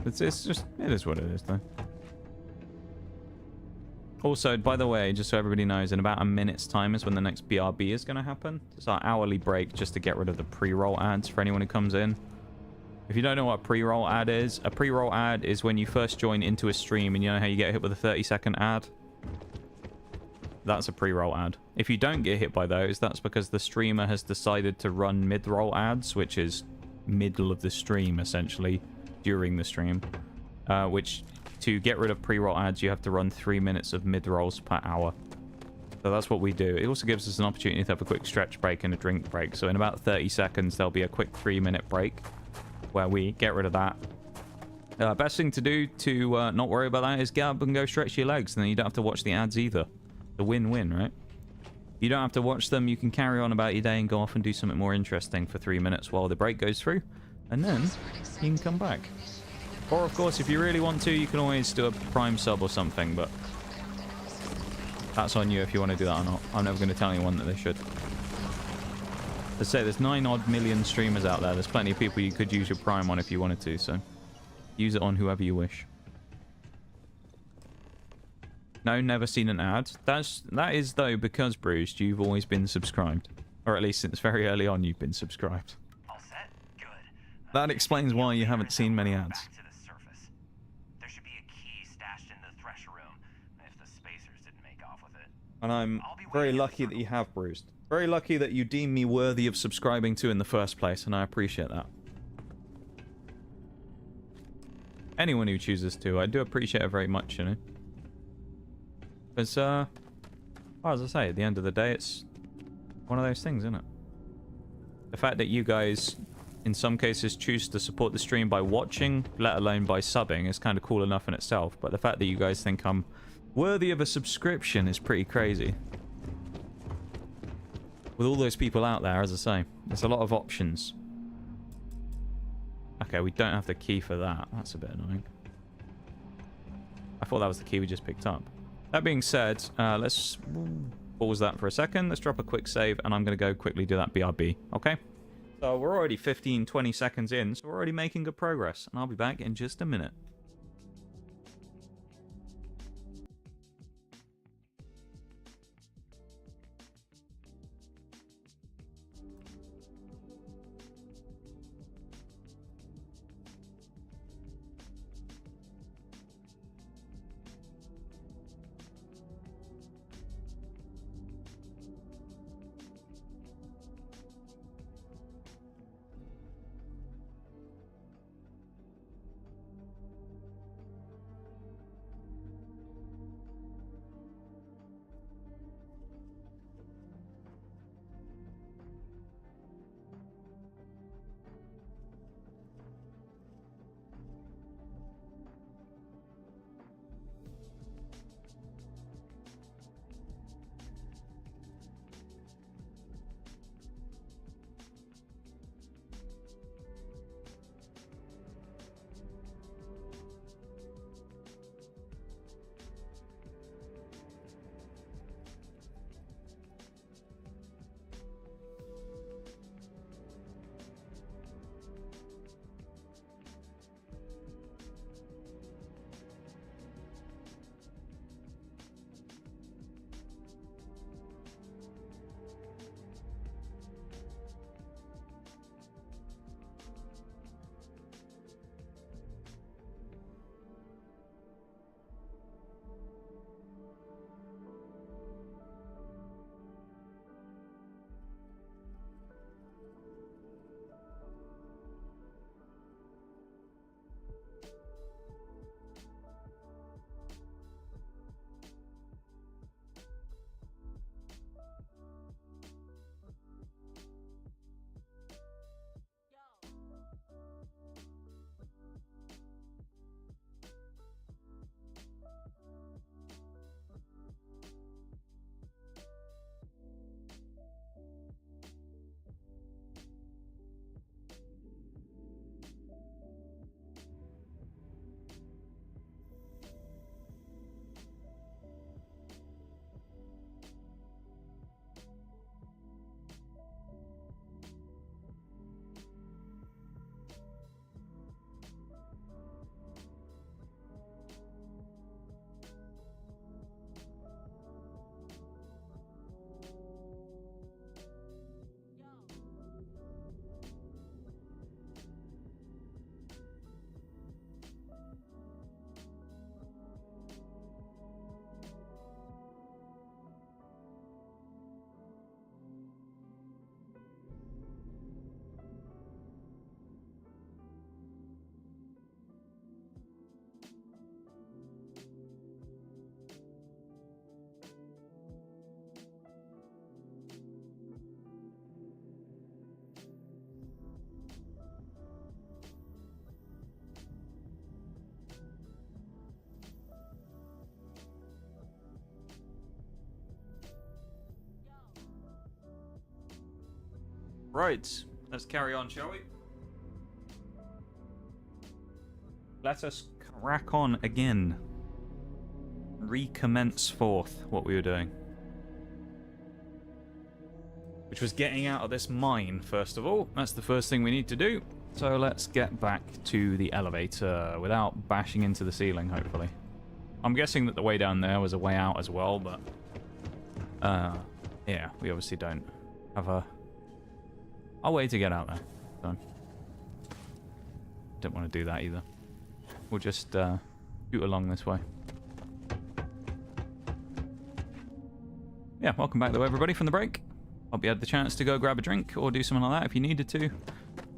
it's just, it is what it is though. Also, by the way, just so everybody knows, in about a minute's time is when the next BRB is going to happen. It's our hourly break just to get rid of the pre-roll ads for anyone who comes in. If you don't know what a pre-roll ad is, a pre-roll ad is when you first join into a stream and you know how you get hit with a 30-second ad? That's a pre-roll ad. If you don't get hit by those, that's because the streamer has decided to run mid-roll ads, which is middle of the stream, essentially, during the stream. which to get rid of pre-roll ads, you have to run 3 minutes of mid-rolls per hour. So that's what we do. It also gives us an opportunity to have a quick stretch break and a drink break. So in about 30 seconds, there'll be a quick 3-minute break where we get rid of that. Best thing to do to not worry about that is get up and go stretch your legs, and then you don't have to watch the ads either. The win-win, right? You don't have to watch them. You can carry on about your day and go off and do something more interesting for 3 minutes while the break goes through, and then you can come back. Or, of course, if you really want to, you can always do a Prime sub or something, but that's on you if you want to do that or not. I'm never going to tell anyone that they should. Let's say there's 9-odd million streamers out there. There's plenty of people you could use your Prime on if you wanted to, so use it on whoever you wish. No, never seen an ad. That is, though, because, Bruce, you've always been subscribed. Or at least since very early on, you've been subscribed. All set? Good. That explains why you haven't seen many ads. Back to the surface. There should be a key stashed in the thresher room, if the spacers didn't make off with it. And I'm very lucky that you have, Bruce. Very lucky that you deem me worthy of subscribing to in the first place, and I appreciate that. Anyone who chooses to, I do appreciate it very much, you know. Because, well, as I say, at the end of the day, it's one of those things, isn't it? The fact that you guys, in some cases, choose to support the stream by watching, let alone by subbing, is kind of cool enough in itself. But the fact that you guys think I'm worthy of a subscription is pretty crazy. With all those people out there, as I say, there's a lot of options. Okay, we don't have the key for that. That's a bit annoying. I thought that was the key we just picked up. That being said, let's pause that for a second. Let's drop a quick save, and I'm going to go quickly do that BRB, okay? So we're already 15-20 seconds in, so we're already making good progress, and I'll be back in just a minute. Right, let's carry on, shall we? Let us crack on again. Recommence forth what we were doing. Which was getting out of this mine, first of all. That's the first thing we need to do. So let's get back to the elevator without bashing into the ceiling, hopefully. I'm guessing that the way down there was a way out as well, but... yeah, we obviously don't have a way to get out there. So, don't want to do that either. We'll just shoot along this way. Yeah, welcome back though, everybody, from the break. Hope you had the chance to go grab a drink or do something like that if you needed to.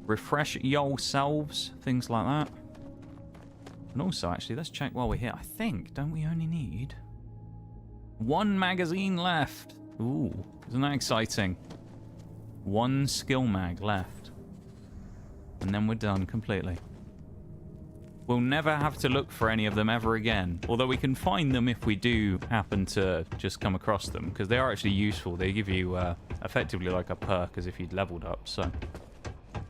Refresh yourselves, things like that. And also, actually, let's check while we're here. I think, don't we only need 1 magazine left? Ooh, isn't that exciting? 1 skill mag left. And then we're done completely. We'll never have to look for any of them ever again. Although we can find them if we do happen to just come across them. Because they are actually useful. They give you effectively like a perk as if you'd leveled up. So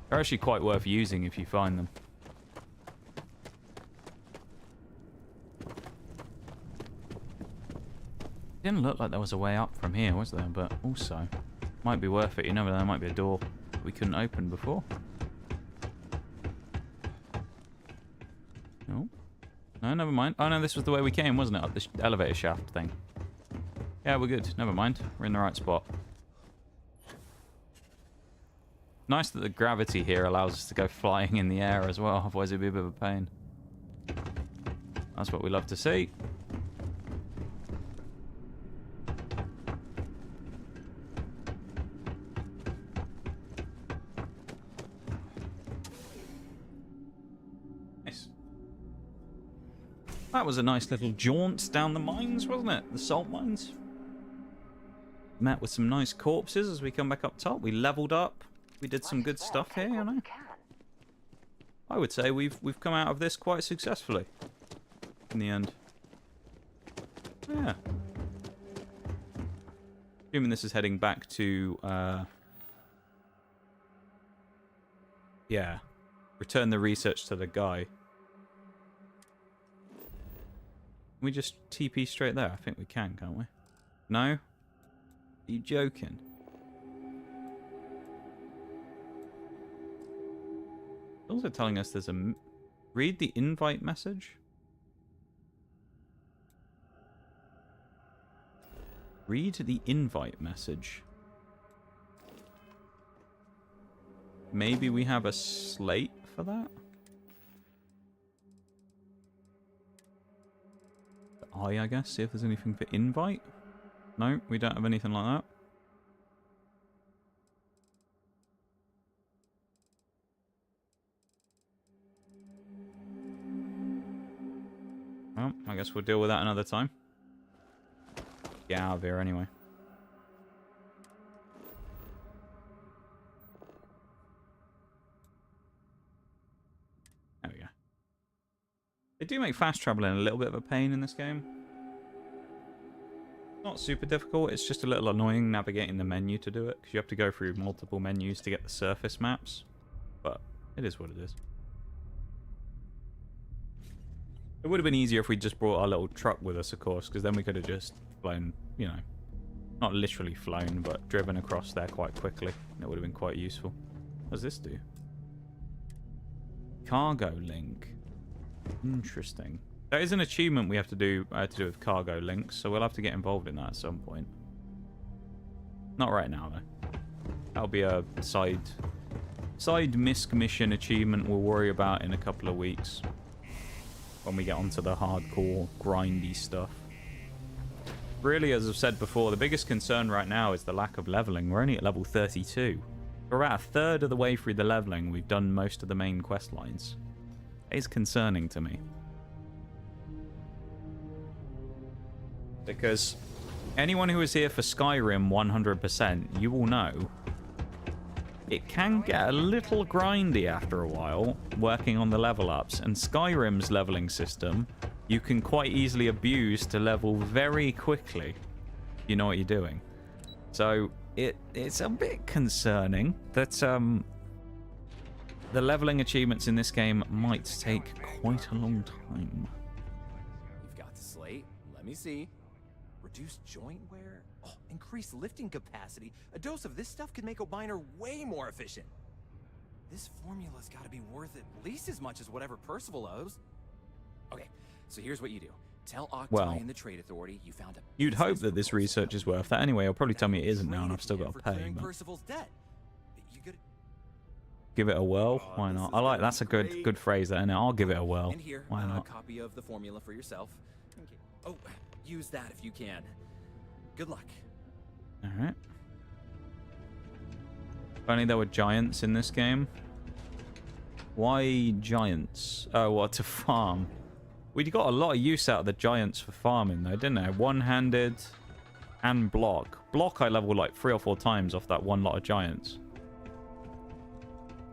they're actually quite worth using if you find them. Didn't look like there was a way up from here, was there? But also, might be worth it. You never know, there might be a door we couldn't open before. No. No, never mind. Oh no, this was the way we came, wasn't it? Up this elevator shaft thing. Yeah, we're good. Never mind. We're in the right spot. Nice that the gravity here allows us to go flying in the air as well. Otherwise it'd be a bit of a pain. That's what we love to see. That was a nice little jaunt down the mines, wasn't it? The salt mines. Met with some nice corpses as we come back up top. We leveled up. We did some good stuff here, you know. I would say we've come out of this quite successfully in the end. Yeah. Assuming this is heading back to yeah. Return the research to the guy. Can we just TP straight there? I think we can, can't we? No? Are you joking? It's also telling us there's a... Read the invite message? Read the invite message. Maybe we have a slate for that? I guess, see if there's anything for invite. No, we don't have anything like that. Well, I guess we'll deal with that another time. Get out of here anyway. There we go. They do make fast traveling a little bit of a pain in this game. Not super difficult, it's just a little annoying navigating the menu to do it, because you have to go through multiple menus to get the surface maps. But it is what it is. It would have been easier if we just brought our little truck with us, of course, because then we could have just flown, you know, not literally flown, but driven across there quite quickly. And it would have been quite useful. What does this do? Cargo link. Interesting. There is an achievement we have to do with cargo links, so we'll have to get involved in that at some point. Not right now, though. That'll be a side misc mission achievement we'll worry about in a couple of weeks. When we get onto the hardcore, grindy stuff. Really, as I've said before, the biggest concern right now is the lack of leveling. We're only at level 32. We're about a third of the way through the leveling. We've done most of the main quest lines. It's concerning to me. Because anyone who is here for Skyrim 100%, you will know it can get a little grindy after a while working on the level ups, and Skyrim's leveling system you can quite easily abuse to level very quickly. You know what you're doing. So it's a bit concerning that the leveling achievements in this game might take quite a long time. You've got the slate. Let me see. Reduce joint wear. Oh, increase lifting capacity. A dose of this stuff could make a miner way more efficient. This formula's got to be worth at least as much as whatever Percival owes. Okay, so here's what you do. Tell Octai and the Trade Authority you found a... You'd hope that this research is worth that. Anyway, he'll probably tell me it isn't now, and I've still got to pay. But... Percival's debt. Give it a whirl? Why not? I like that's a good phrase there, and I'll give it a whirl. And here, why not? A copy of the formula for yourself. Oh, use that if you can. Good luck. All right. If only there were giants in this game. Why giants? Oh, what, to farm? We got a lot of use out of the giants for farming, though, didn't I? One-handed and block. Block I leveled like 3 or 4 times off that one lot of giants.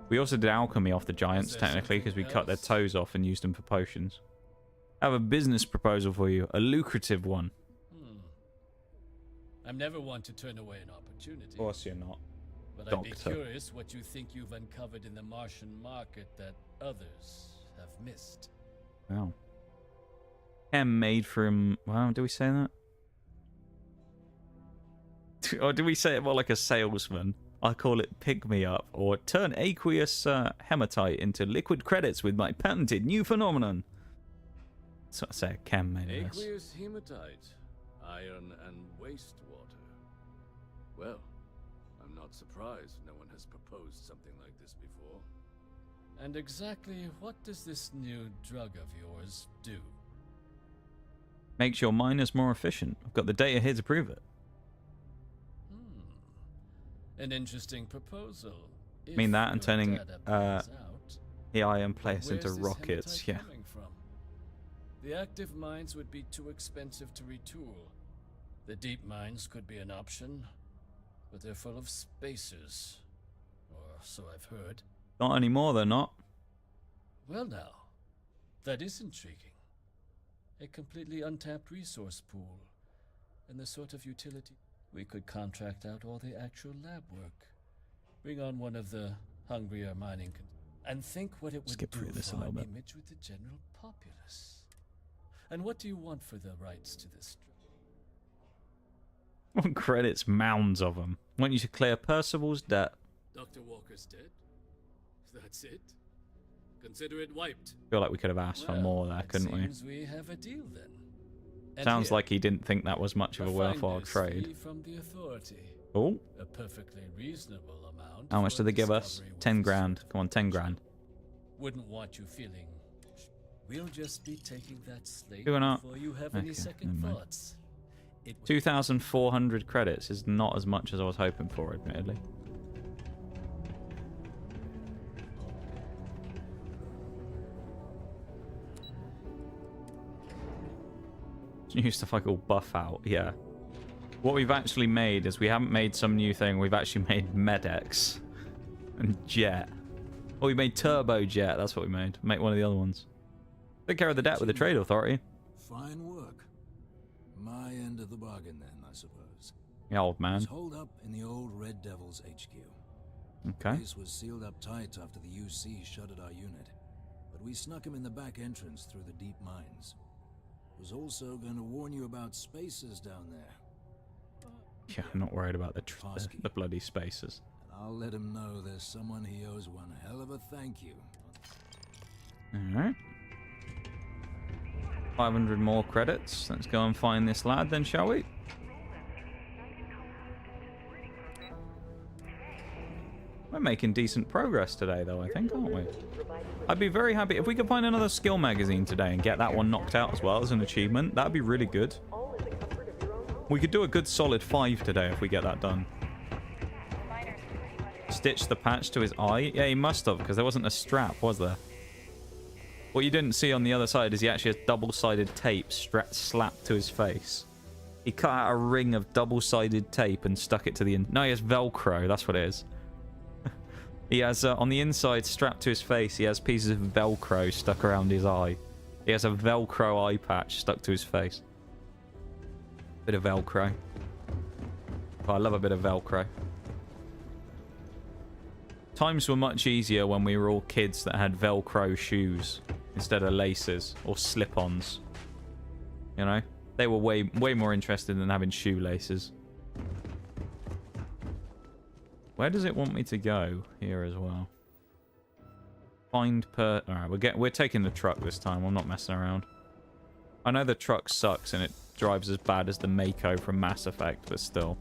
We also did alchemy off the giants, technically, because we cut their toes off and used them for potions. I have a business proposal for you. A lucrative one. I'm never one to turn away an opportunity. Of course you're not. But Doctor. I'd be curious what you think you've uncovered in the Martian market that others have missed. Wow. Chem made from... Wow, do we say that? Or do we say it more like a salesman? I call it pick me up, or turn aqueous hematite into liquid credits with my patented new phenomenon. That's what I say, chem made this. Aqueous hematite, iron and wastewater. Well, I'm not surprised no one has proposed something like this before. And exactly what does this new drug of yours do? Makes your miners more efficient. I've got the data here to prove it. An interesting proposal. I mean that and turning the iron players into rockets, yeah. The active mines would be too expensive to retool. The deep mines could be an option, but they're full of spacers. Or so I've heard. Not anymore, they're not. Well now, that is intriguing. A completely untapped resource pool, and the sort of utility... We could contract out all the actual lab work. Bring on one of the hungrier mining... And think what it would do for our image with the general populace. And what do you want for the rights to this? Want credits, mounds of them. Want you to clear Percival's debt. Dr. Walker's dead? That's it? Consider it wiped. Feel like we could have asked for more there, couldn't we? Seems we have a deal then. And sounds like he didn't think that was much of a worthwhile trade. From the authority. Oh. A perfectly reasonable amount. How much did they give us? 10 grand. Come on, 10 grand. Wouldn't want you feeling. We'll just be taking that slate not? before you have any second thoughts. 2,400 credits is not as much as I was hoping for, admittedly. New stuff I call buff out, yeah. What we've actually made is we haven't made some new thing, we've actually made Medex and Jet. Oh, we made Turbo Jet, that's what we made. Make one of the other ones. Take care of the debt with the Trade Authority. Fine work. My end of the bargain then, I suppose. Yeah, old man. Was holed up in the old Red Devil's HQ. Okay. The place was sealed up tight after the UC shuttered our unit, but we snuck him in the back entrance through the deep mines. Was also going to warn you about spacers down there. Yeah, I'm not worried about the bloody spacers. And I'll let him know there's someone he owes one hell of a thank you. Alright. 500 more credits. Let's go and find this lad then, shall we? We're making decent progress today, though, I think, aren't we? I'd be very happy if we could find another skill magazine today and get that one knocked out as well as an achievement. That'd be really good. We could do a good solid 5 today if we get that done. Stitch the patch to his eye? Yeah, he must have, because there wasn't a strap, was there? What you didn't see on the other side is he actually has double-sided tape slapped to his face. He cut out a ring of double-sided tape and stuck it to the... No, he has Velcro, that's what it is. He has, on the inside, strapped to his face, he has pieces of Velcro stuck around his eye. He has a Velcro eye patch stuck to his face. Bit of Velcro. Oh, I love a bit of Velcro. Times were much easier when we were all kids that had Velcro shoes instead of laces or slip-ons. You know? They were way more interested in having shoelaces. Where does it want me to go? Here as well. Find per... Alright, we're taking the truck this time. I'm not messing around. I know the truck sucks and it drives as bad as the Mako from Mass Effect, but still.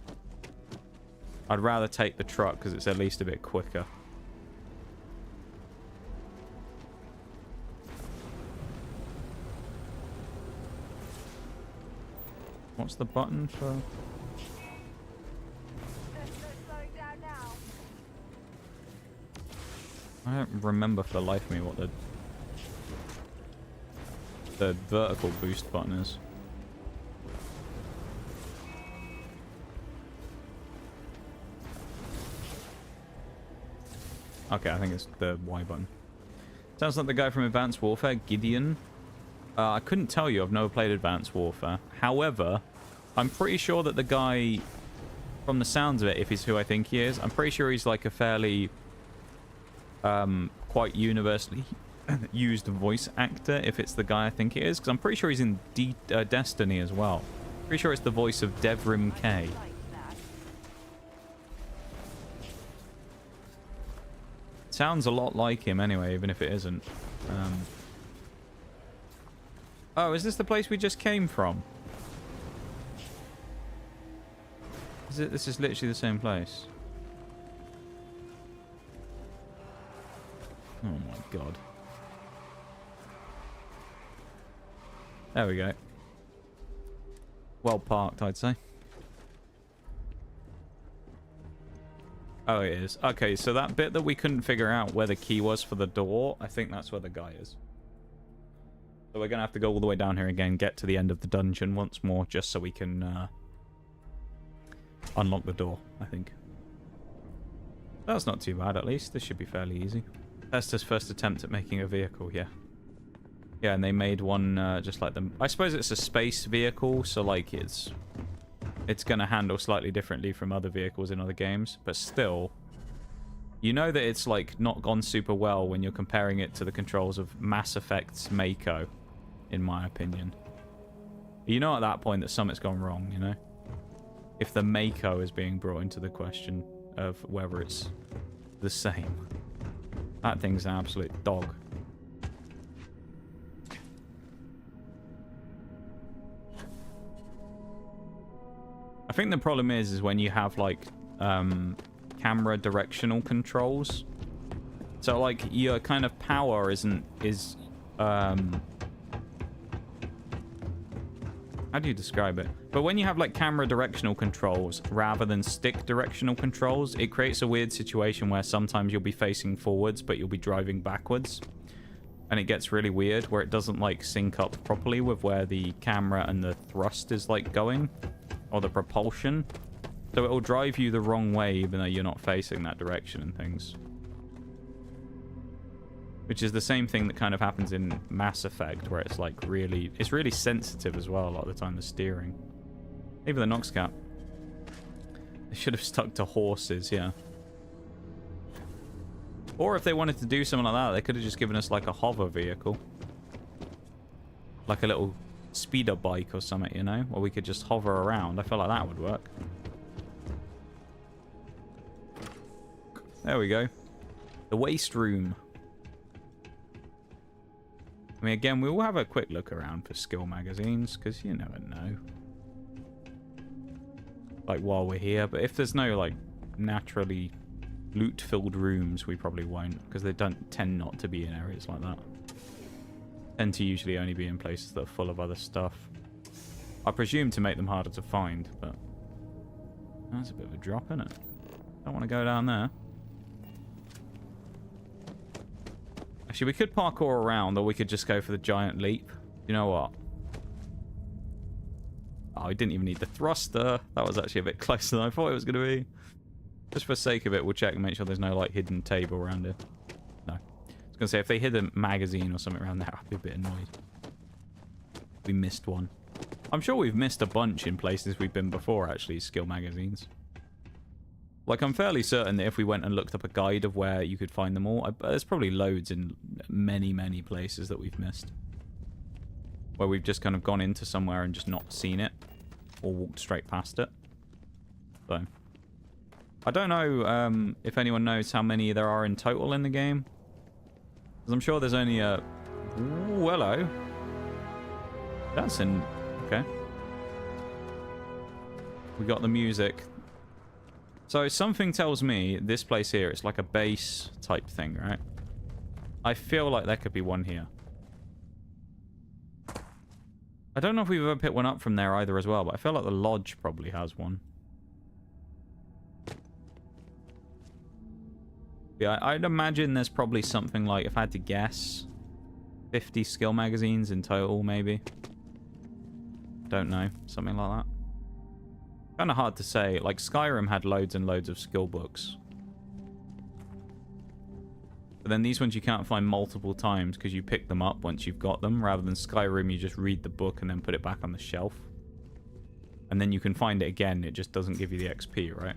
I'd rather take the truck because it's at least a bit quicker. What's the button for... I don't remember for the life of me what the vertical boost button is. Okay, I think it's the Y button. Sounds like the guy from Advanced Warfare, Gideon. I couldn't tell you, I've never played Advanced Warfare. However, I'm pretty sure that the guy, from the sounds of it, if he's who I think he is, I'm pretty sure he's like a fairly, quite universally used voice actor, if it's the guy I think it is. Because I'm pretty sure he's in Destiny as well. Pretty sure it's the voice of Devrim K. Sounds a lot like him anyway, even if it isn't. Oh, is this the place we just came from? Is it? This is literally the same place. Oh my god. There we go. Well parked, I'd say. Oh, it is. Okay, so that bit that we couldn't figure out where the key was for the door, I think that's where the guy is. So we're going to have to go all the way down here again, get to the end of the dungeon once more, just so we can unlock the door, I think. That's not too bad, at least. This should be fairly easy. Esther's first attempt at making a vehicle, yeah. Yeah, and they made one just like them. I suppose it's a space vehicle, so like it's going to handle slightly differently from other vehicles in other games, but still, you know that it's like not gone super well when you're comparing it to the controls of Mass Effect's Mako, in my opinion. You know at that point that something's gone wrong, you know? If the Mako is being brought into the question of whether it's the same. That thing's an absolute dog. I think the problem is when you have like camera directional controls. So like your kind of power is how do you describe it? But when you have like camera directional controls rather than stick directional controls, it creates a weird situation where sometimes you'll be facing forwards but you'll be driving backwards. And it gets really weird where it doesn't like sync up properly with where the camera and the thrust is like going. Or the propulsion. So it'll drive you the wrong way even though you're not facing that direction and things. Which is the same thing that kind of happens in Mass Effect, where it's like it's really sensitive as well a lot of the time, the steering. Even the Nox cap. They should have stuck to horses, yeah. Or if they wanted to do something like that, they could have just given us like a hover vehicle. Like a little speeder bike or something, you know? Or we could just hover around. I feel like that would work. There we go. The waste room. I mean, again, we will have a quick look around for skill magazines, because you never know. Like, while we're here. But if there's no, like, naturally loot-filled rooms, we probably won't, because they don't tend not to be in areas like that. Tend to usually only be in places that are full of other stuff. I presume to make them harder to find, but that's a bit of a drop, isn't it? Don't want to go down there. Actually, we could parkour around, or we could just go for the giant leap. You know what? Oh, we didn't even need the thruster. That was actually a bit closer than I thought it was going to be. Just for the sake of it, we'll check and make sure there's no, like, hidden table around here. No. I was going to say, if they hid a magazine or something around there, I'd be a bit annoyed. We missed one. I'm sure we've missed a bunch in places we've been before, actually, skill magazines. Like, I'm fairly certain that if we went and looked up a guide of where you could find them all, there's probably loads in many, many places that we've missed. Where we've just kind of gone into somewhere and just not seen it. Or walked straight past it. So, I don't know if anyone knows how many there are in total in the game. Because I'm sure there's only a... Ooh, hello. That's in... Okay. We got the music. So something tells me this place here, it's like a base type thing, right? I feel like there could be one here. I don't know if we've ever picked one up from there either as well, but I feel like the lodge probably has one. Yeah, I'd imagine there's probably something like, if I had to guess, 50 skill magazines in total, maybe. Don't know. Something like that. Kind of hard to say. Like, Skyrim had loads and loads of skill books. But then these ones you can't find multiple times because you pick them up once you've got them. Rather than Skyrim, you just read the book and then put it back on the shelf. And then you can find it again. It just doesn't give you the XP, right?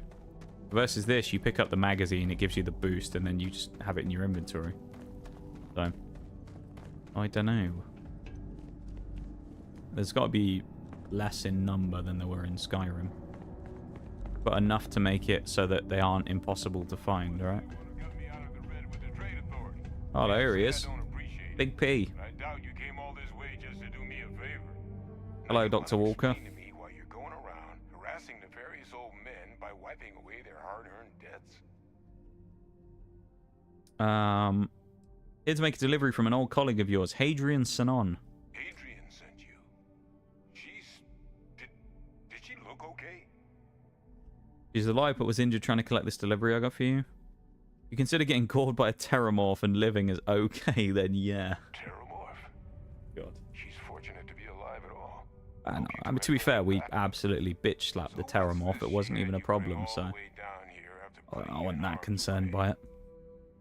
Versus this, you pick up the magazine, it gives you the boost, and then you just have it in your inventory. So, I don't know. There's got to be less in number than there were in Skyrim. But enough to make it so that they aren't impossible to find, right? Oh, there he is. Big P. Hello, Dr. Walker. Here to make a delivery from an old colleague of yours, Hadrian Sanon. Adrian sent you. Did she look okay? She's alive but was injured trying to collect this delivery I got for you. You consider getting gored by a terramorph and living as okay, then yeah. Terramorph? God. She's fortunate to be alive at all. I mean, to be fair, we absolutely bitch slapped the terramorph. It wasn't even a problem, so I wasn't that concerned by it.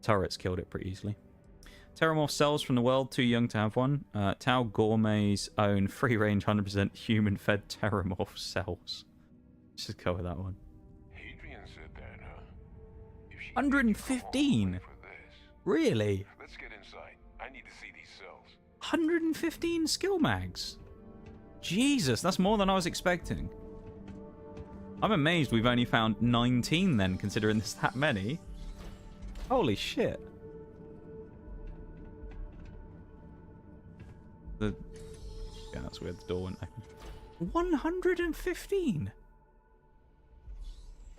Turrets killed it pretty easily. Terramorph cells from the world, too young to have one. Tau Gourmet's own free-range 100% human-fed terramorph cells. Let's just go with that one. Adrian said that, huh? 115? Really? Let's get inside. I need to see these cells. 115 skill mags? Jesus, that's more than I was expecting. I'm amazed we've only found 19 then, considering there's that many. Holy shit. Yeah, that's weird. The door went open. 115?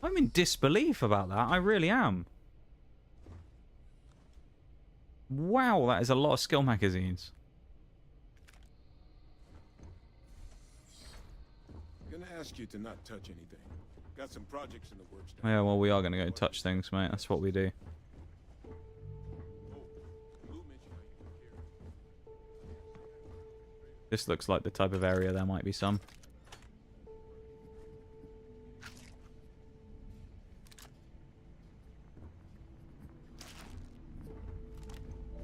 I'm in disbelief about that. I really am. Wow, that is a lot of skill magazines. Gonna ask you to not touch anything. Got some projects in the works. Yeah, well, we are going to go touch things, mate. That's what we do. This looks like the type of area there might be some.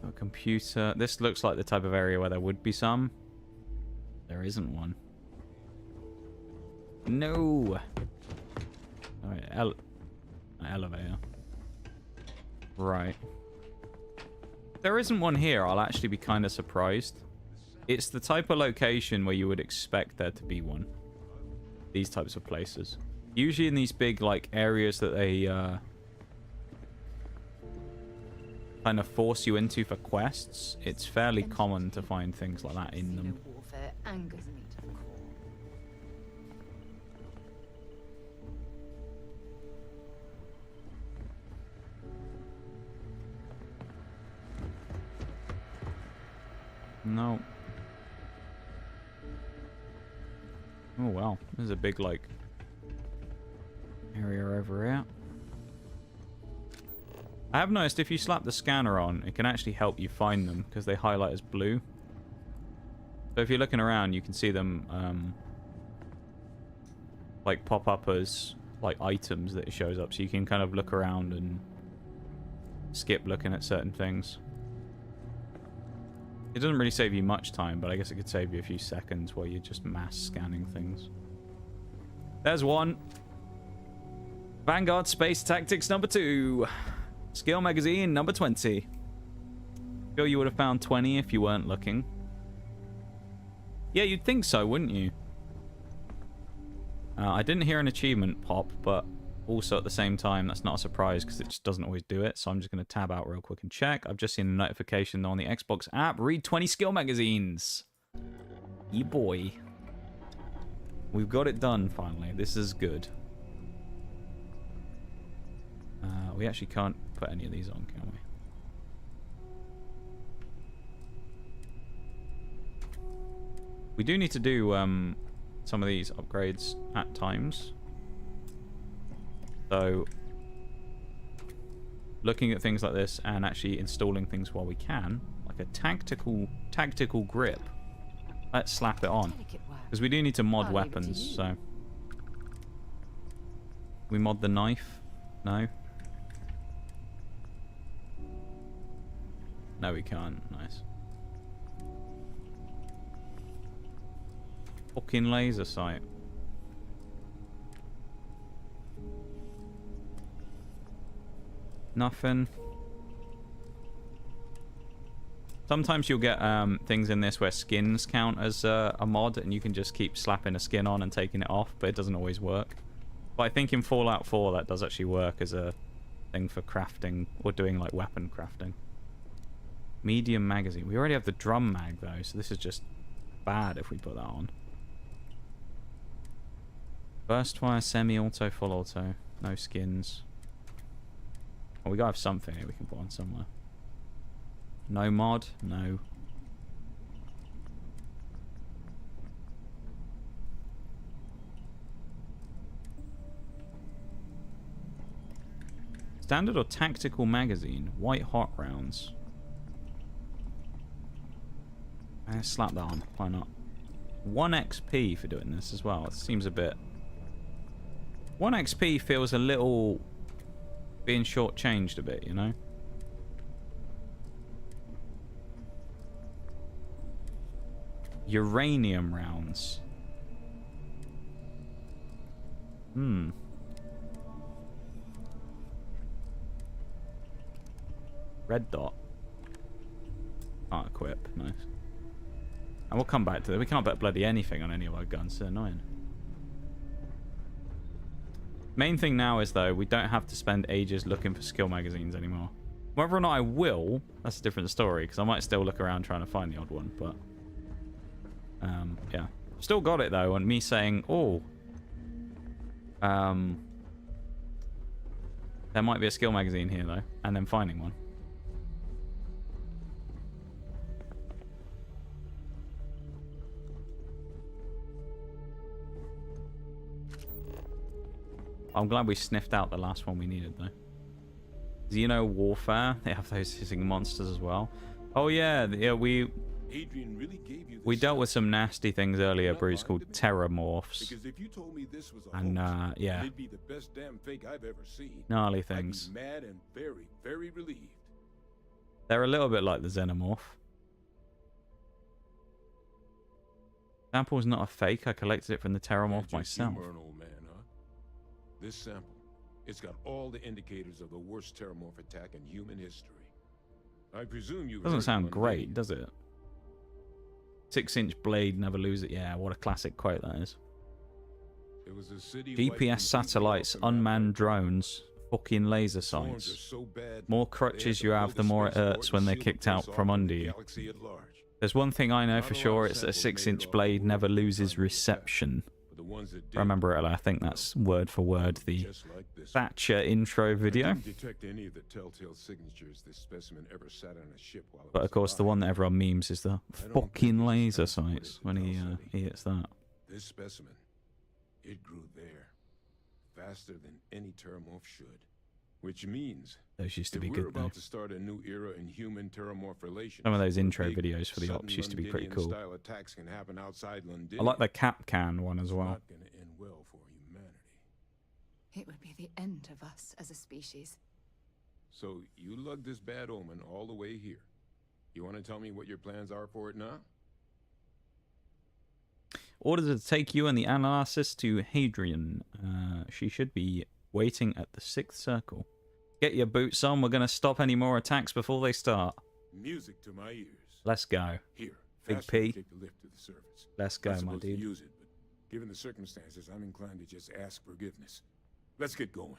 A computer. This looks like the type of area where there would be some. There isn't one. No! Alright, elevator. Right. If there isn't one here, I'll actually be kind of surprised. It's the type of location where you would expect there to be one. These types of places. Usually in these big, like, areas that they, kind of force you into for quests, it's fairly common to find things like that in them. Warfare angers me to the core. No. Oh, wow. There's a big, like, area over here. I have noticed if you slap the scanner on, it can actually help you find them because they highlight as blue. So if you're looking around, you can see them, like, pop up as, like, items that it shows up. So you can kind of look around and skip looking at certain things. It doesn't really save you much time, but I guess it could save you a few seconds while you're just mass scanning things. There's one. Vanguard Space Tactics number 2. Skill magazine number 20. Sure you would have found 20 if you weren't looking. Yeah, you'd think so, wouldn't you? I didn't hear an achievement pop, but also at the same time, that's not a surprise because it just doesn't always do it. So I'm just going to tab out real quick and check. I've just seen a notification on the Xbox app. Read 20 skill magazines. Yeah, boy. We've got it done finally. This is good. We actually can't put any of these on, can we? We do need to do some of these upgrades at times. So, looking at things like this and actually installing things while we can, like a tactical grip. Let's slap it on, because we do need to mod weapons. So, we mod the knife. No. No, we can't. Nice. Fucking laser sight. Nothing. Sometimes you'll get things in this where skins count as a mod, and you can just keep slapping a skin on and taking it off, but it doesn't always work. But I think in Fallout 4 that does actually work as a thing for crafting, or doing like weapon crafting. Medium magazine. We already have the drum mag though, so this is just bad if we put that on. Burst fire, semi-auto, full auto. No skins. Well, we gotta have something here we can put on somewhere. No mod? No. Standard or tactical magazine? White hot rounds. Slap that on. Why not? 1 XP for doing this as well. It seems a bit... 1 XP feels a little... being shortchanged a bit, you know? Uranium rounds. Red dot. Can't equip. Nice. And we'll come back to that. We can't bet bloody anything on any of our guns. So annoying. Main thing now is, though, we don't have to spend ages looking for skill magazines anymore. Whether or not I will, that's a different story, because I might still look around trying to find the odd one, but... yeah. Still got it, though, and me saying, oh... there might be a skill magazine here, though, and then finding one. I'm glad we sniffed out the last one we needed, though. Xeno Warfare. They have those hissing monsters as well. Oh, yeah. We dealt with some nasty things earlier, Bruce, called Terramorphs. And, yeah. It'd be the best damn fake I've ever seen. Gnarly things. I'd be mad and very, very relieved. They're a little bit like the Xenomorph. Sample's not a fake. I collected it from the Terramorph myself. This sample, it's got all the indicators of the worst Terramorph attack in human history. I presume you... Doesn't sound great, does it? 6-inch blade, never lose it. Yeah, what a classic quote that is. It was a city GPS satellites, unmanned drones, fucking laser sights. So more crutches you have, the more it hurts when they're kicked out from under you. There's one thing I know for sure, it's that a 6-inch blade never loses reception. I remember it, I think that's word for word the Thatcher intro video. But of course the one that everyone memes is the fucking laser sights when he hits that. This specimen, it grew there faster than any Terramorph should. Which means those used to be we're good though. About to start a new era in human Terramorph relations. Some of those intro videos for the ops used to be pretty cool. I like the Capcan one as well. Well for humanity. It would be the end of us as a species. So you lugged this bad omen all the way here. You want to tell me what your plans are for it now? Ordered to take you and the analysis to Hadrian. She should be Waiting at the 6th circle. Get your boots on. We're going to stop any more attacks before they start. Music to my ears. Let's go. Here, Big P. take the lift to the surface. Let's go, I'm my supposed to dude. use it, but given the circumstances, I'm inclined to just ask forgiveness. Let's get going.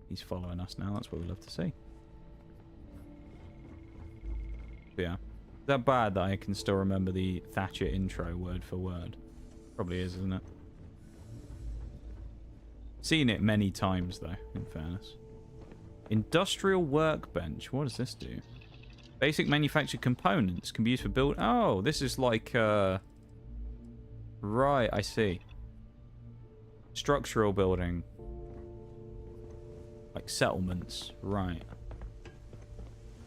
He's following us now. That's what we love to see. But yeah. Is that bad that I can still remember the Thatcher intro word for word? Probably is, isn't it? Seen it many times, though, in fairness. Industrial workbench. What does this do? Basic manufactured components can be used for build... Oh, this is like... Right, I see. Structural building. Like settlements. Right.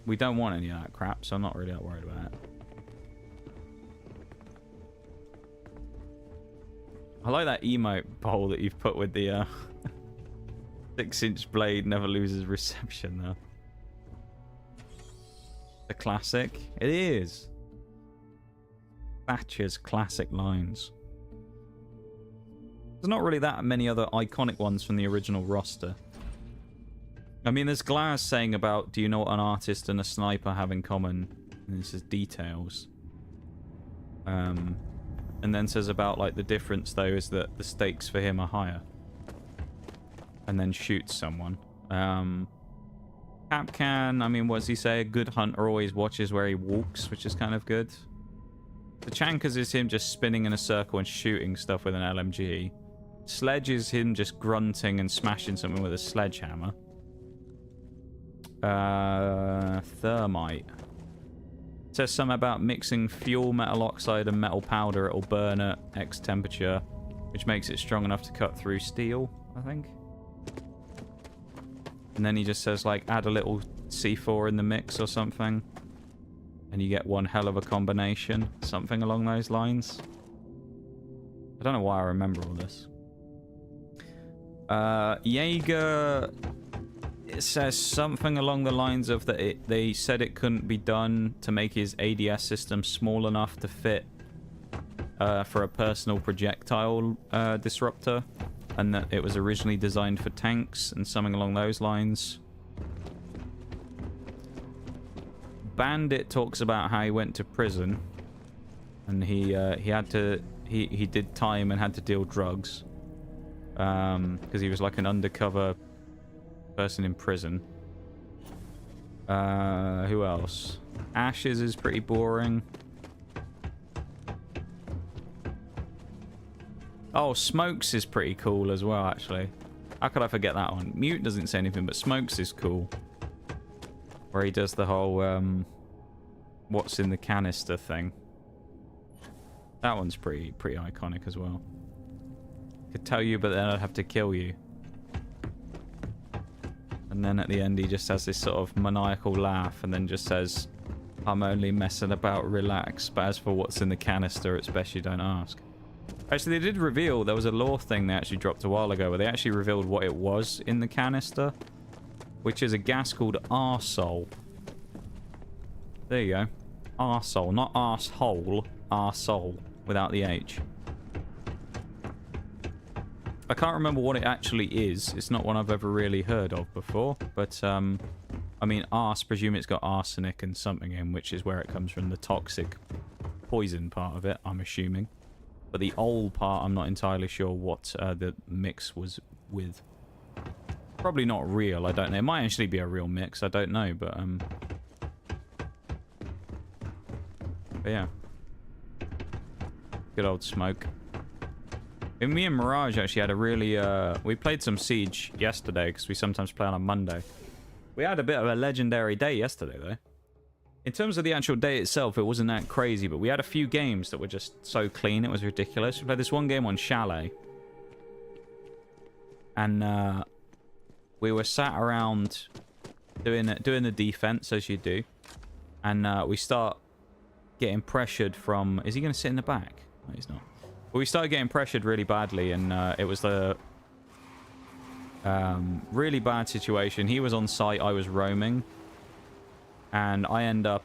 We don't want any of that crap, so I'm not really that worried about it. I like that emote bowl that you've put with the 6-inch blade never loses reception, though. The classic. It is. Thatcher's classic lines. There's not really that many other iconic ones from the original roster. I mean, there's Glass saying about, do you know what an artist and a sniper have in common? And this is details. And then says about, like, the difference, though, is that the stakes for him are higher. And then shoots someone. Capcan, I mean, what does he say? A good hunter always watches where he walks, which is kind of good. The Chankers is him just spinning in a circle and shooting stuff with an LMG. Sledge is him just grunting and smashing something with a sledgehammer. Thermite. It says something about mixing fuel, metal oxide, and metal powder. It'll burn at X temperature, which makes it strong enough to cut through steel, I think. And then he just says, like, add a little C4 in the mix or something. And you get one hell of a combination. Something along those lines. I don't know why I remember all this. Jaeger... It says something along the lines of that they said it couldn't be done to make his ADS system small enough to fit for a personal projectile disruptor, and that it was originally designed for tanks and something along those lines. Bandit talks about how he went to prison and he did time and had to deal drugs because he was like an undercover person in prison. Who else? Ashes is pretty boring. Oh, Smokes is pretty cool as well, actually. How could I forget that one? Mute doesn't say anything, but Smokes is cool. Where he does the whole, what's in the canister thing. That one's pretty iconic as well. Could tell you, but then I'd have to kill you. And then at the end, he just has this sort of maniacal laugh and then just says, I'm only messing about, relax. But as for what's in the canister, it's best you don't ask. Actually, they did reveal, there was a lore thing they actually dropped a while ago where they actually revealed what it was in the canister, which is a gas called arsehole. There you go. Arsehole, not arsehole, arsehole, without the H. I can't remember what it actually is. It's not one I've ever really heard of before. But, I mean, presume it's got arsenic and something in, which is where it comes from. The toxic poison part of it, I'm assuming. But the old part, I'm not entirely sure what the mix was with. Probably not real, I don't know. It might actually be a real mix, I don't know. But yeah. Good old Smoke. And me and Mirage actually had a really, we played some Siege yesterday, because we sometimes play on a Monday. We had a bit of a legendary day yesterday, though. In terms of the actual day itself, it wasn't that crazy, but we had a few games that were just so clean, it was ridiculous. We played this one game on Chalet. And, we were sat around doing the defense, as you do. And, we start getting pressured from... Is he going to sit in the back? No, he's not. But we started getting pressured really badly, and it was the really bad situation. He was on site, I was roaming, and I end up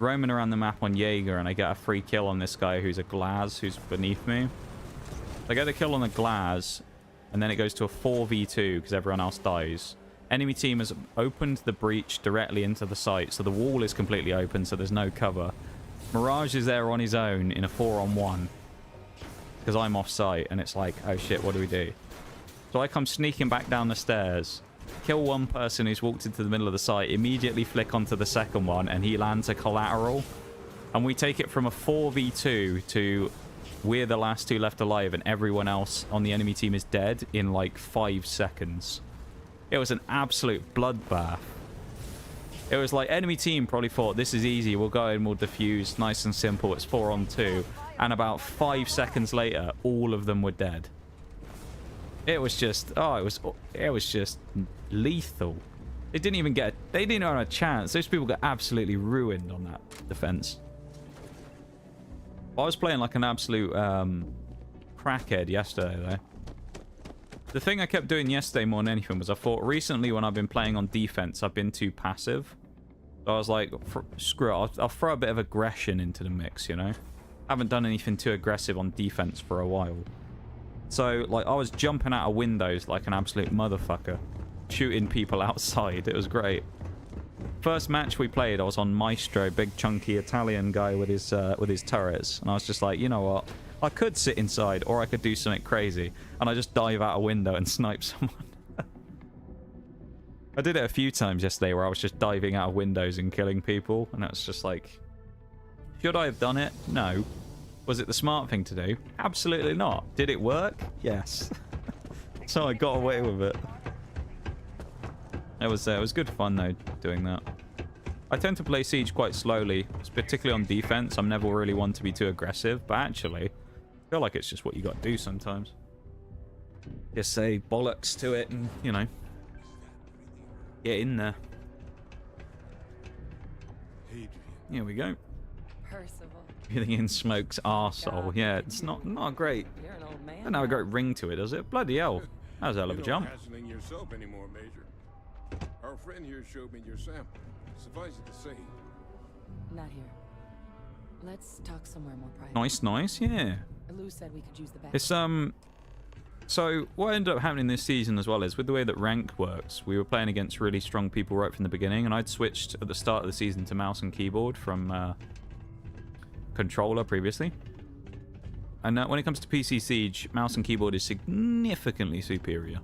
roaming around the map on Jaeger, and I get a free kill on this guy who's a Glaz, who's beneath me. I get a kill on the glass, and then it goes to a 4v2 because everyone else dies. Enemy team has opened the breach directly into the site, so the wall is completely open, so there's no cover. Mirage is there on his own in a 4-on-1 because I'm off site, and it's like, oh shit, what do we do? So I come sneaking back down the stairs, kill one person who's walked into the middle of the site, immediately flick onto the second one, and he lands a collateral. And we take it from a 4v2 to we're the last two left alive and everyone else on the enemy team is dead in like 5 seconds. It was an absolute bloodbath. It was like enemy team probably thought, this is easy, we'll go in, we'll defuse, nice and simple, it's 4-on-2. And about 5 seconds later, all of them were dead. It was just, it was just lethal. They didn't even have a chance. Those people got absolutely ruined on that defense. I was playing like an absolute crackhead yesterday, though. The thing I kept doing yesterday more than anything was I thought recently when I've been playing on defense, I've been too passive. So I was like, screw it, I'll throw a bit of aggression into the mix, you know? I haven't done anything too aggressive on defense for a while. So, like, I was jumping out of windows like an absolute motherfucker. Shooting people outside. It was great. First match we played, I was on Maestro, big chunky Italian guy with his turrets, and I was just like, you know what? I could sit inside, or I could do something crazy, and I just dive out a window and snipe someone. I did it a few times yesterday where I was just diving out of windows and killing people, and that's just like, should I have done it? No. Was it the smart thing to do? Absolutely not. Did it work? Yes. So I got away with it. It was good fun though, doing that. I tend to play Siege quite slowly, particularly on defense. I'm never really one to be too aggressive, but actually, I feel like it's just what you got to do sometimes. Just say bollocks to it and, you know, get in there. Here we go. Percival. Breathing in smoke's arsehole. Yeah, it's not great. You're an old man. Doesn't have a great ring to it, does it? Bloody hell. That was a hell of a jump. You're not hassling yourself anymore, Major. Our friend here showed me your sample. Suffice it to say. Not here. Let's talk somewhere more private. Nice, yeah. Lou said we could use the back. It's so what ended up happening this season as well is with the way that rank works, we were playing against really strong people right from the beginning, and I'd switched at the start of the season to mouse and keyboard from controller previously. And when it comes to PC Siege, mouse and keyboard is significantly superior.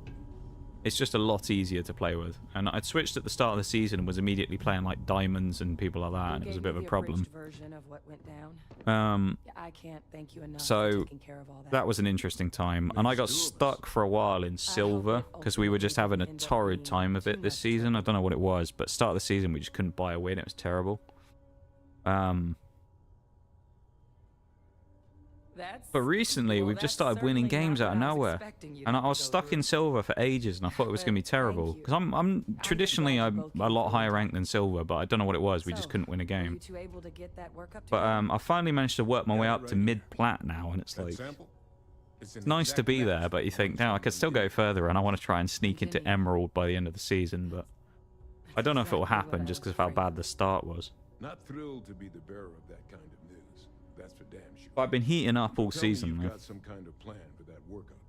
It's just a lot easier to play with. And I'd switched at the start of the season and was immediately playing like diamonds and people like that, and it was a bit of a problem. Version of what went down. I can't thank you enough so for taking care of all that. That was an interesting time, and I got stuck for a while in silver because we were just having a torrid time of it this season. I don't know what it was, but start of the season we just couldn't buy a win. It was terrible. But recently we've just started winning games out of nowhere, and I was stuck in silver for ages, and I thought it was gonna be terrible because I'm traditionally a lot higher ranked than silver, but I don't know what it was. We just couldn't win a game. But I finally managed to work my way up to mid-plat now, and it's like it's nice to be there, but you think now I could still go further, and I want to try and sneak into emerald by the end of the season, but I don't know if it will happen just because of how bad the start was. Not thrilled to be the bearer of that kind of news. That's for damn sure. But I've been heating up all season, though.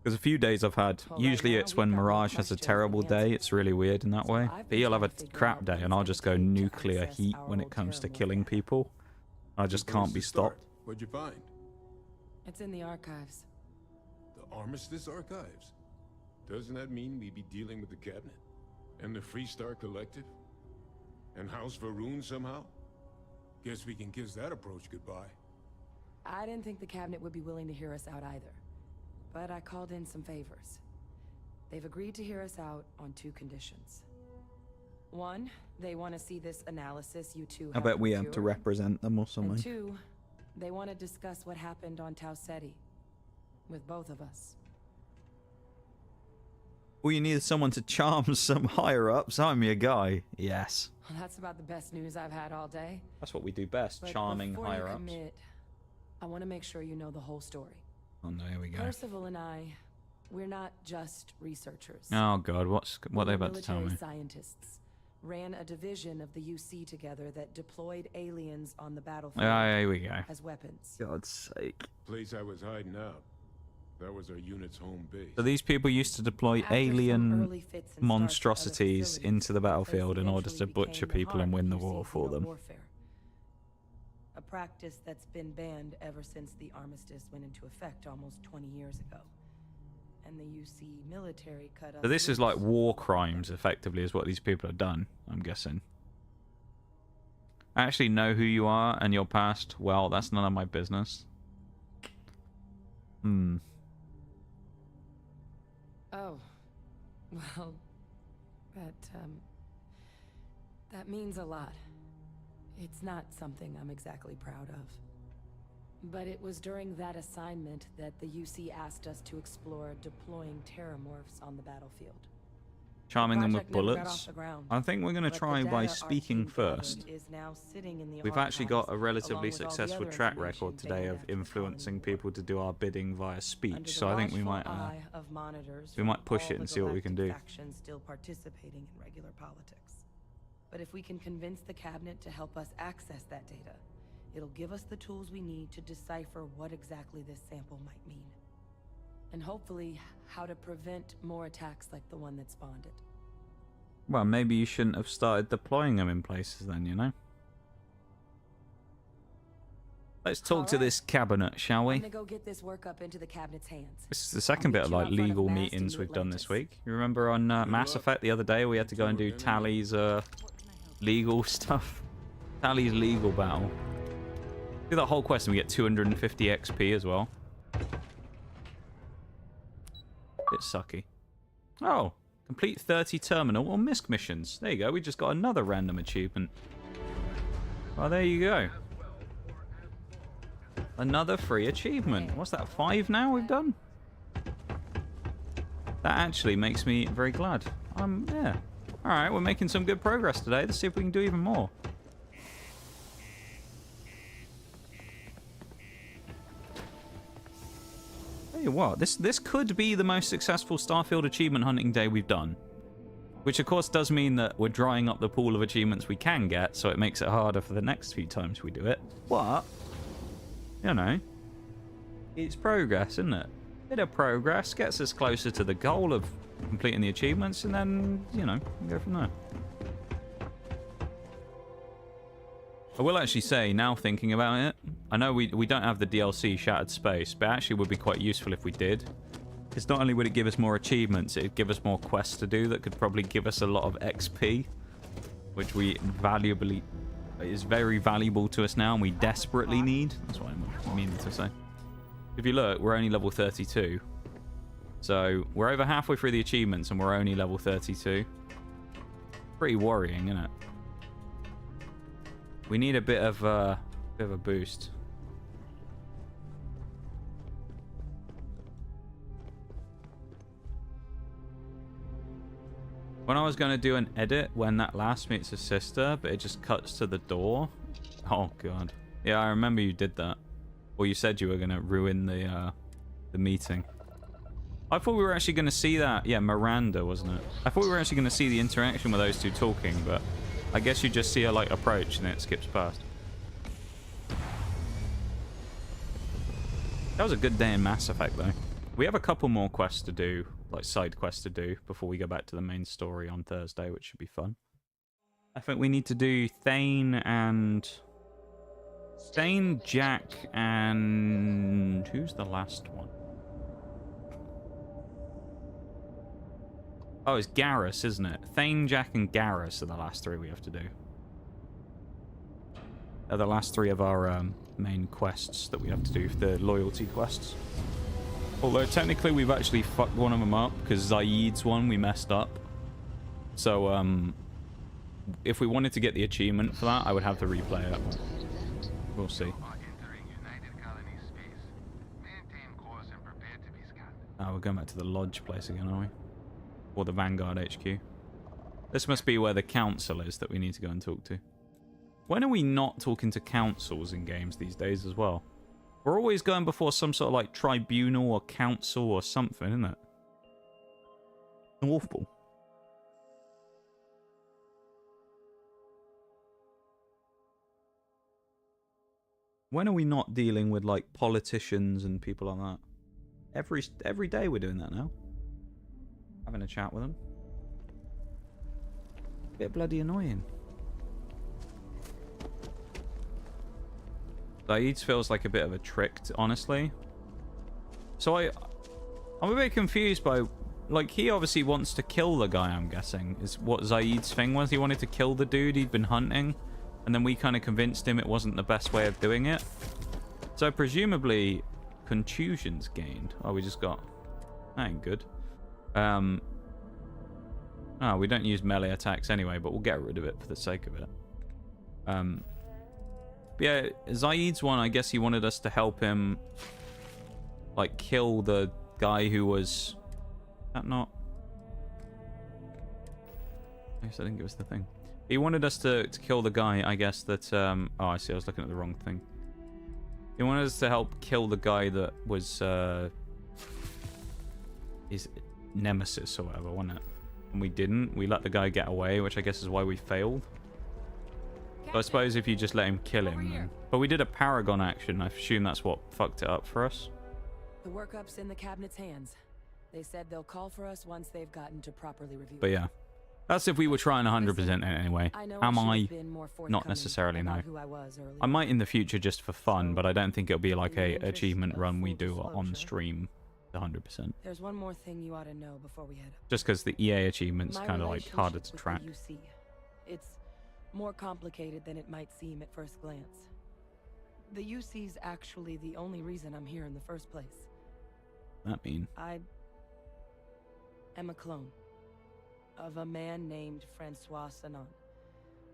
There's a few days I've had. Usually it's when Mirage has a terrible day. It's really weird in that way. But he'll have a crap day, and I'll just go nuclear heat when it comes to killing people. I just can't be stopped. What'd you find? It's in the archives. The Armistice Archives? Doesn't that mean we'd be dealing with the Cabinet? And the Freestar Collective? And House Varun somehow? Guess we can kiss that approach goodbye. I didn't think the cabinet would be willing to hear us out either. But I called in some favors. They've agreed to hear us out on 2 conditions. 1, they want to see this analysis you two have. I bet we have to procured. represent them or something. And 2, they want to discuss what happened on Tau Ceti. With both of us. Well, you need someone to charm some higher-ups. I'm your guy. Yes. Well, that's about the best news I've had all day. That's what we do best, But charming before you higher-ups. commit, I want to make sure you know the whole story. Oh no, here we go. Percival and I, we're not just researchers. Oh god, what are they about to tell me? Military scientists ran a division of the UC together that deployed aliens on the battlefield Here we go. as weapons. God's sake. Place I was hiding out. That was our unit's home base. So these people used to deploy After some alien early fits and starts at other monstrosities facilities, into the the place battlefield in order to eventually butcher became the people and heart win the of war UC for them. warfare. A practice that's been banned ever since the armistice went into effect almost 20 years ago. And the UC military cut us So this is like loose. war crimes, effectively, is what these people have done, I'm guessing. I actually know who you are and your past. Well, that's none of my business. Oh, well, that means a lot. It's not something I'm exactly proud of. But it was during that assignment that the UC asked us to explore deploying terramorphs on the battlefield. Charming them with project never got bullets. off the ground, I think we're going to but try the by data our speaking team gathered first. is now sitting in the We've actually got a archives, relatively along with all the successful other track information record today banned of after the influencing Colony people to do our bidding via Under speech. the So I think we watchful might eye of monitors we from might push all it and the see what we can do. galactic factions still participating in regular politics. But if we can convince the cabinet to help us access that data, it'll give us the tools we need to decipher what exactly this sample might mean. And hopefully, how to prevent more attacks like the one that spawned it. Well, maybe you shouldn't have started deploying them in places then, you know? Let's talk to this cabinet, shall I'm we? gonna go get this work up into the cabinet's hands. This is the second bit of like legal meetings we've done this week. You remember on Mass Effect the other day we had to go and do Tally's legal stuff? Tally's legal battle. Do that whole quest and we get 250 XP as well. Bit sucky. Oh, complete 30 terminal or misc missions. There you go, we just got another random achievement. Well, there you go. Another free achievement. What's that, 5 now we've done? That actually makes me very glad. Yeah. Alright, we're making some good progress today. Let's see if we can do even more. Tell you what, this could be the most successful Starfield achievement hunting day we've done. Which of course does mean that we're drying up the pool of achievements we can get, so it makes it harder for the next few times we do it. But, you know, it's progress, isn't it? Bit of progress gets us closer to the goal of completing the achievements, and then, you know, go from there. I will actually say, now thinking about it, I know we don't have the DLC Shattered Space, but actually would be quite useful if we did. Because not only would it give us more achievements, it'd give us more quests to do that could probably give us a lot of XP, which we valuably is very valuable to us now, and we desperately need. That's what I mean to say. If you look, we're only level 32. So we're over halfway through the achievements, and we're only level 32. Pretty worrying, isn't it? We need a bit of a boost. When I was going to do an edit when that last meets his sister, but it just cuts to the door. Oh god. Yeah, I remember you did that. Or you said you were going to ruin the meeting. I thought we were actually going to see that. Yeah, Miranda, wasn't it? I thought we were actually going to see the interaction with those two talking, but I guess you just see her like approach and then it skips past. That was a good day in Mass Effect, though. We have a couple more quests to do, like side quests to do, before we go back to the main story on Thursday, which should be fun. I think we need to do Thane, Jack, and... who's the last one? Oh, it's Garrus, isn't it? Thane, Jack, and Garrus are the last 3 we have to do. They're the last 3 of our main quests that we have to do, the loyalty quests. Although technically we've actually fucked one of them up, because Zaid's one we messed up. So, if we wanted to get the achievement for that, I would have to replay it. We'll see. Oh, we're going back to the Lodge place again, are we? Or the Vanguard HQ. This must be where the council is that we need to go and talk to. When are we not talking to councils in games these days as well? We're always going before some sort of like tribunal or council or something, isn't it? Awful. When are we not dealing with like politicians and people like that? every day we're doing that now. Having a chat with them. Bit bloody annoying. Zaid's feels like a bit of a trick, honestly. So I'm a bit confused by, like, he obviously wants to kill the guy, I'm guessing, is what Zaid's thing was. He wanted to kill the dude he'd been hunting, and then we kind of convinced him it wasn't the best way of doing it. So presumably, contusions gained. Oh, we just got... That ain't good. Oh, we don't use melee attacks anyway, but we'll get rid of it for the sake of it. But yeah, Zaid's one, I guess he wanted us to help him, like, kill the guy who was... Is that not... I guess I didn't give us the thing. He wanted us to kill the guy, I guess, that... Oh, I see, I was looking at the wrong thing. He wanted us to help kill the guy that was... his nemesis or whatever, wasn't it? And we didn't. We let the guy get away, which I guess is why we failed. So I suppose if you just let him kill him, then... But we did a Paragon action. I assume that's what fucked it up for us. The workup's in the cabinet's hands. They said they'll call for us once they've gotten to properly review. But yeah. That's if we were trying 100% it anyway. Am I? Not necessarily, no. I might in the future just for fun, but I don't think it'll be like a achievement run we do on stream 100%. There's one more thing you ought to know before we head up. Just because the EA achievement's kind of like harder to track. It's more complicated than it might seem at first glance. The UC's actually the only reason I'm here in the first place. That mean? I am a clone of a man named Francois Sanon,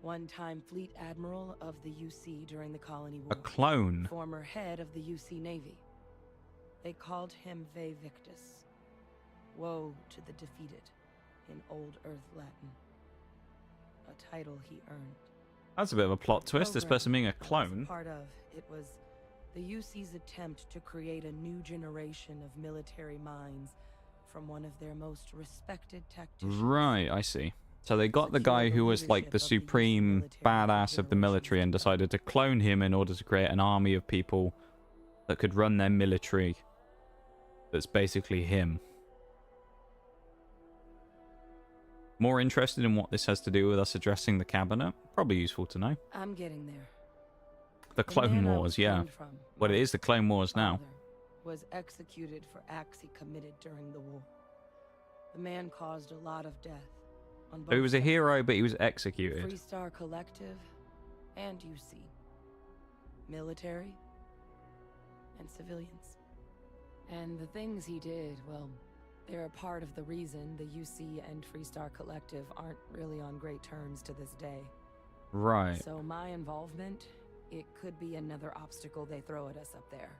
one-time fleet admiral of the UC during the Colony War. A clone? Former head of the UC Navy. They called him Ve Victus. Woe to the defeated, in Old Earth Latin. A title he earned. That's a bit of a plot twist, this person being a clone. Part of it was the UC's attempt to create a new generation of military minds from one of their most respected tacticians. Right, I see. So they got the guy who was like the supreme badass of the military and decided to clone him in order to create an army of people that could run their military. That's basically him. More interested in what this has to do with us addressing the cabinet? Probably useful to know. I'm getting there. The Clone Wars, yeah. Well, it is the Clone Wars now. Was executed for acts he committed during the war. The man caused a lot of death. So he was a hero, but he was executed. Freestar Collective and UC. Military and civilians. And the things he did, well, they're a part of the reason the UC and Freestar Collective aren't really on great terms to this day. Right. So my involvement, it could be another obstacle they throw at us up there.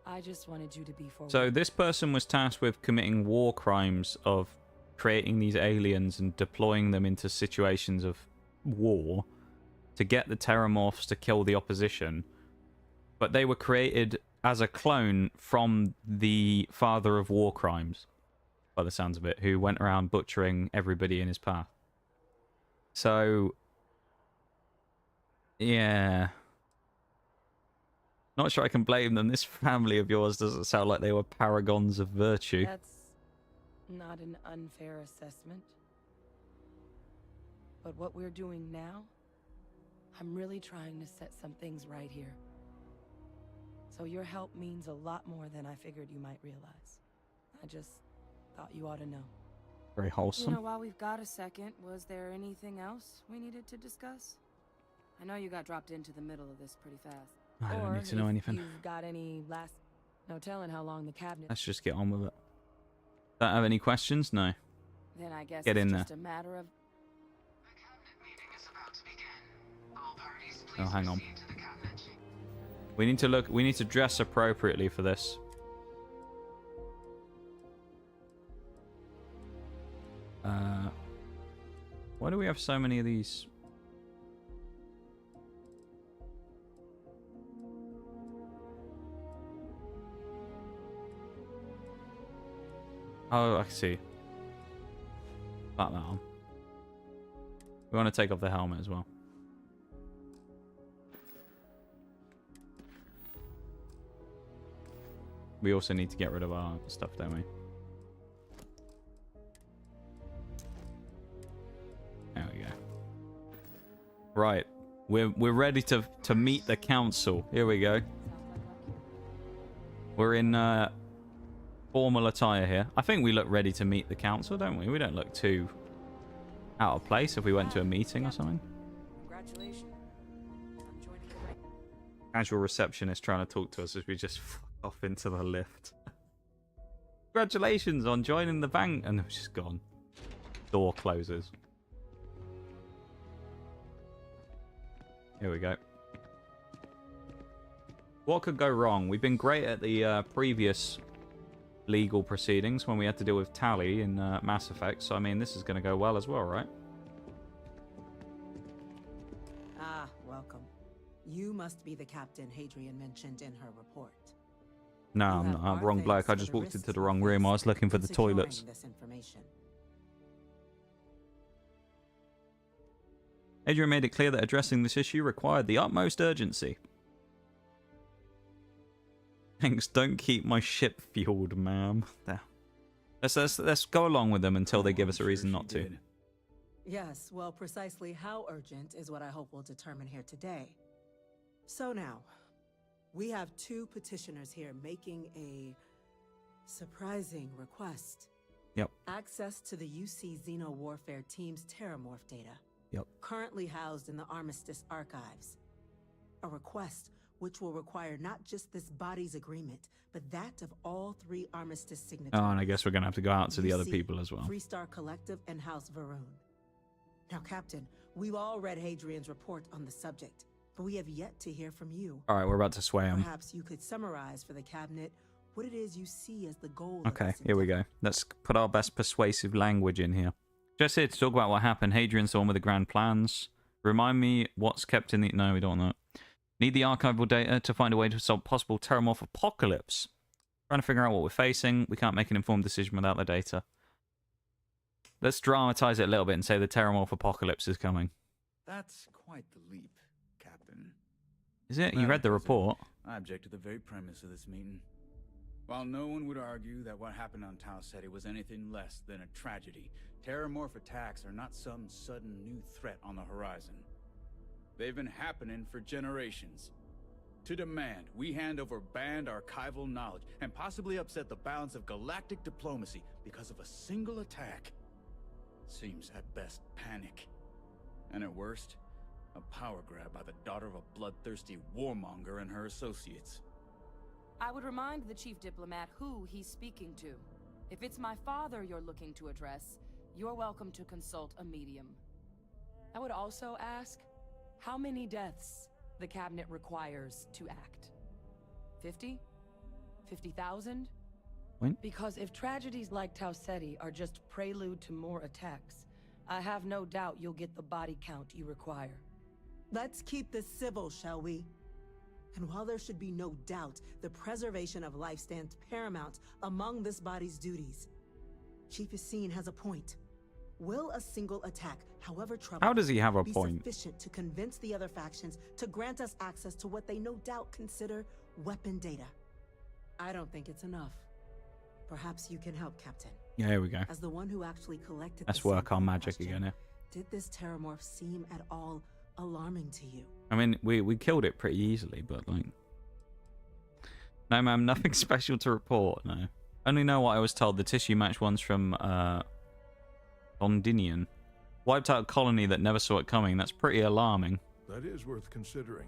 I just wanted you to be forewarned. So this person was tasked with committing war crimes of creating these aliens and deploying them into situations of war to get the Terramorphs to kill the opposition. But they were created as a clone from the father of war crimes, by the sounds of it, who went around butchering everybody in his path. So, yeah. Not sure I can blame them. This family of yours doesn't sound like they were paragons of virtue. That's not an unfair assessment. But what we're doing now, I'm really trying to set some things right here. So your help means a lot more than I figured you might realize. I just thought you ought to know. Very wholesome. You know, while we've got a second, was there anything else we needed to discuss? I know you got dropped into the middle of this pretty fast. I don't need to know anything. You've got any last... No telling how long the cabinet... Let's just get on with it. Don't have any questions? No. Then I guess get it's in just there. A matter of... Oh, hang on. We need to look... We need to dress appropriately for this. Why do we have so many of these? Oh, I see. Like that on. We want to take off the helmet as well. We also need to get rid of our stuff, don't we? There we go. Right. We're ready to meet the council. Here we go. We're in formal attire here. I think we look ready to meet the council, don't we? We don't look too out of place if we went to a meeting or something. Congratulations. I'm joining the rank. Casual receptionist trying to talk to us as we just fuck off into the lift. Congratulations on joining the bank. And it's just gone. Door closes. Here we go. What could go wrong? We've been great at the previous legal proceedings when we had to deal with Tally in Mass Effect. So, I mean, this is going to go well as well, right? Ah, welcome. You must be the captain Hadrian mentioned in her report. No, I'm not. I'm wrong bloke. I just walked into the wrong room. I was looking for the toilets. This information. Adrian made it clear that addressing this issue required the utmost urgency. Thanks, don't keep my ship fueled, ma'am. There. Let's go along with them until they give us a reason not to. Yes, well, precisely how urgent is what I hope we'll determine here today. So now, we have two petitioners here making a surprising request. Yep. Access to the UC Xeno Warfare Team's Terramorph data. Yep. Currently housed in the Armistice archives. A request which will require not just this body's agreement, but that of all three Armistice signatories. Oh, and I guess we're going to have to go out to the other people as well. Freestar Collective and House Varun. Now, Captain, we've all read Hadrian's report on the subject, but we have yet to hear from you. All right, we're about to sway him. Perhaps you could summarize for the cabinet what it is you see as the goal. Okay, here we go. Let's put our best persuasive language in here. Just here to talk about what happened. Hadrian's the one with the grand plans. Remind me what's kept in the... No, we don't want that. Need the archival data to find a way to solve possible terramorph apocalypse. Trying to figure out what we're facing. We can't make an informed decision without the data. Let's dramatize it a little bit and say the terramorph apocalypse is coming. That's quite the leap, Captain. Is it? You read the report. I object to the very premise of this meeting. While no one would argue that what happened on Tau Ceti was anything less than a tragedy, terramorph attacks are not some sudden new threat on the horizon. They've been happening for generations. To demand we hand over banned archival knowledge and possibly upset the balance of galactic diplomacy because of a single attack seems at best panic. And at worst, a power grab by the daughter of a bloodthirsty warmonger and her associates. I would remind the chief diplomat who he's speaking to. If it's my father you're looking to address, you're welcome to consult a medium. I would also ask how many deaths the cabinet requires to act. 50? 50,000? Because if tragedies like Tau Ceti are just prelude to more attacks, I have no doubt you'll get the body count you require. Let's keep this civil, shall we? And while there should be no doubt the preservation of life stands paramount among this body's duties, Chief Yassine has a point. Will a single attack, however troubling, how does he have a be point? Sufficient to convince the other factions to grant us access to what they no doubt consider weapon data? I don't think it's enough. Perhaps you can help, Captain. Yeah, here we go. As the one who actually collected Let's the work our sample magic question, again here. Did this terramorph seem at all alarming to you? I mean, we killed it pretty easily, but like... No, ma'am, nothing special to report, no. Only know what I was told. The tissue match ones from Londinian. Wiped out a colony that never saw it coming. That's pretty alarming. That is worth considering.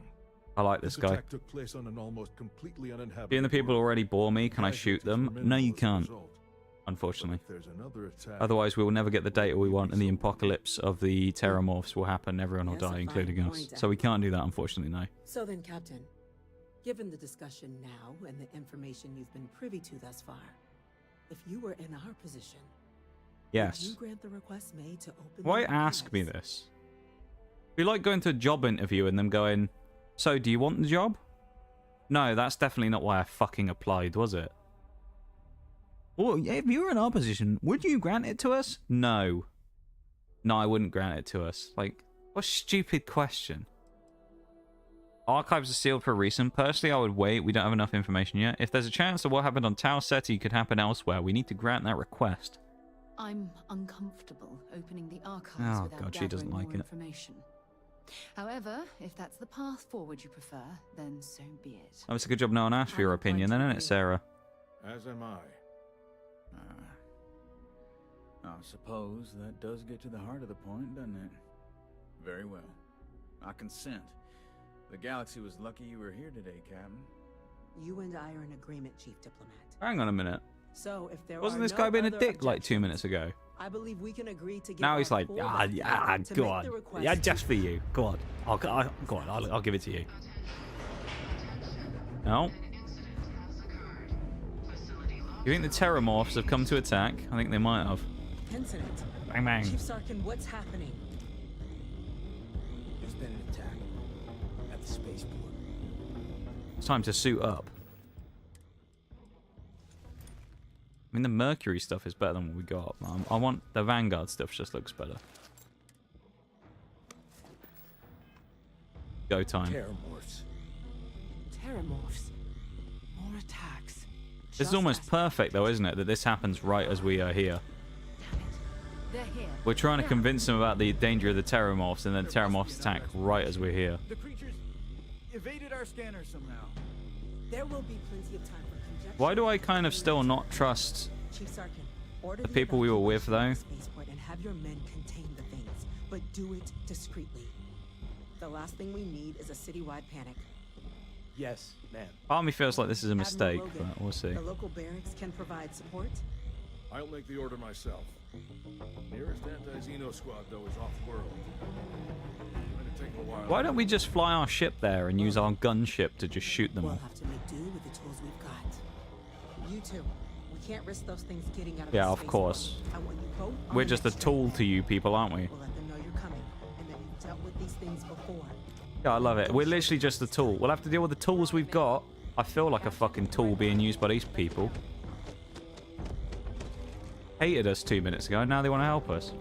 I like this guy. Attack took place on an almost completely uninhabited Being the people already bore me, can I shoot them? No, you can't. result. Unfortunately. There's another attack. Otherwise, we will never get the data we want, and the apocalypse of the terramorphs will happen. Everyone will Yes, die, a including fine us. point, So we can't do that, unfortunately, no. So then, Captain, given the discussion now and the information you've been privy to thus far, if you were in our position, Yes. would you grant the request made to open Why the ask me this? Be like going to a job interview and them going, so do you want the job? No, that's definitely not why I fucking applied, was it? Well, if you were in our position, would you grant it to us? No. No, I wouldn't grant it to us. Like, what a stupid question. Archives are sealed for a reason. Personally, I would wait. We don't have enough information yet. If there's a chance that what happened on Tau Ceti could happen elsewhere, we need to grant that request. I'm uncomfortable opening the archives Oh without god, she doesn't gathering like more it. information. However, if that's the path forward you prefer, then so be it. Oh, it's a good job no one asked for your opinion then, isn't it, Sarah? As am I. I suppose that does get to the heart of the point, doesn't it? Very well. I consent. The galaxy was lucky you were here today, Captain. You and I are in agreement, Chief Diplomat. Hang on a minute. So if there Wasn't are this no guy being a other dick like 2 minutes ago? I believe we can agree to give Now our he's like, full yeah, backing yeah, to go make on. the request Yeah, just for you. Go on. Go on, I'll give it to you. No. You think the Terramorphs have come to attack? I think they might have. Incident. Bang, bang. Chief Sarkin, what's happening? There's been an attack at the spaceport. It's time to suit up. I mean, the Mercury stuff is better than what we got. I want the Vanguard stuff, just looks better. Go time. Terramorphs. Terramorphs. More attacks. This is almost perfect, though, isn't it? That this happens right as we are here. They're here. We're trying to convince them about the danger of the Terramorphs, and then the Terramorphs attack right as we're here. The creatures evaded our scanner somehow. There will be plenty of time for conjecture. Why do I kind of still not trust Chief Sarkin, order the people we were with, though? Spaceport and have your men contain the things, but do it discreetly. The last thing we need is a citywide panic. Yes, ma'am. Part of me feels like this is a mistake, Admiral Logan, but we'll see. The local barracks can provide support. I'll make the order myself. Nearest anti-Xeno squad, though, is off-world. Might take a while. Why don't we just fly our ship there and use our gunship to just shoot them We'll all? have to make do with the tools we've got. You too. We can't risk those things getting out of Yeah, the of spaceport. course. I want you both on We're the just a next tool train. to you people, aren't we? We'll let them know you're coming, and that you've dealt with these things before. Yeah, I love it. We're literally just a tool. We'll have to deal with the tools we've got. I feel like a fucking tool being used by these people. Hated us 2 minutes ago, now they want to help us.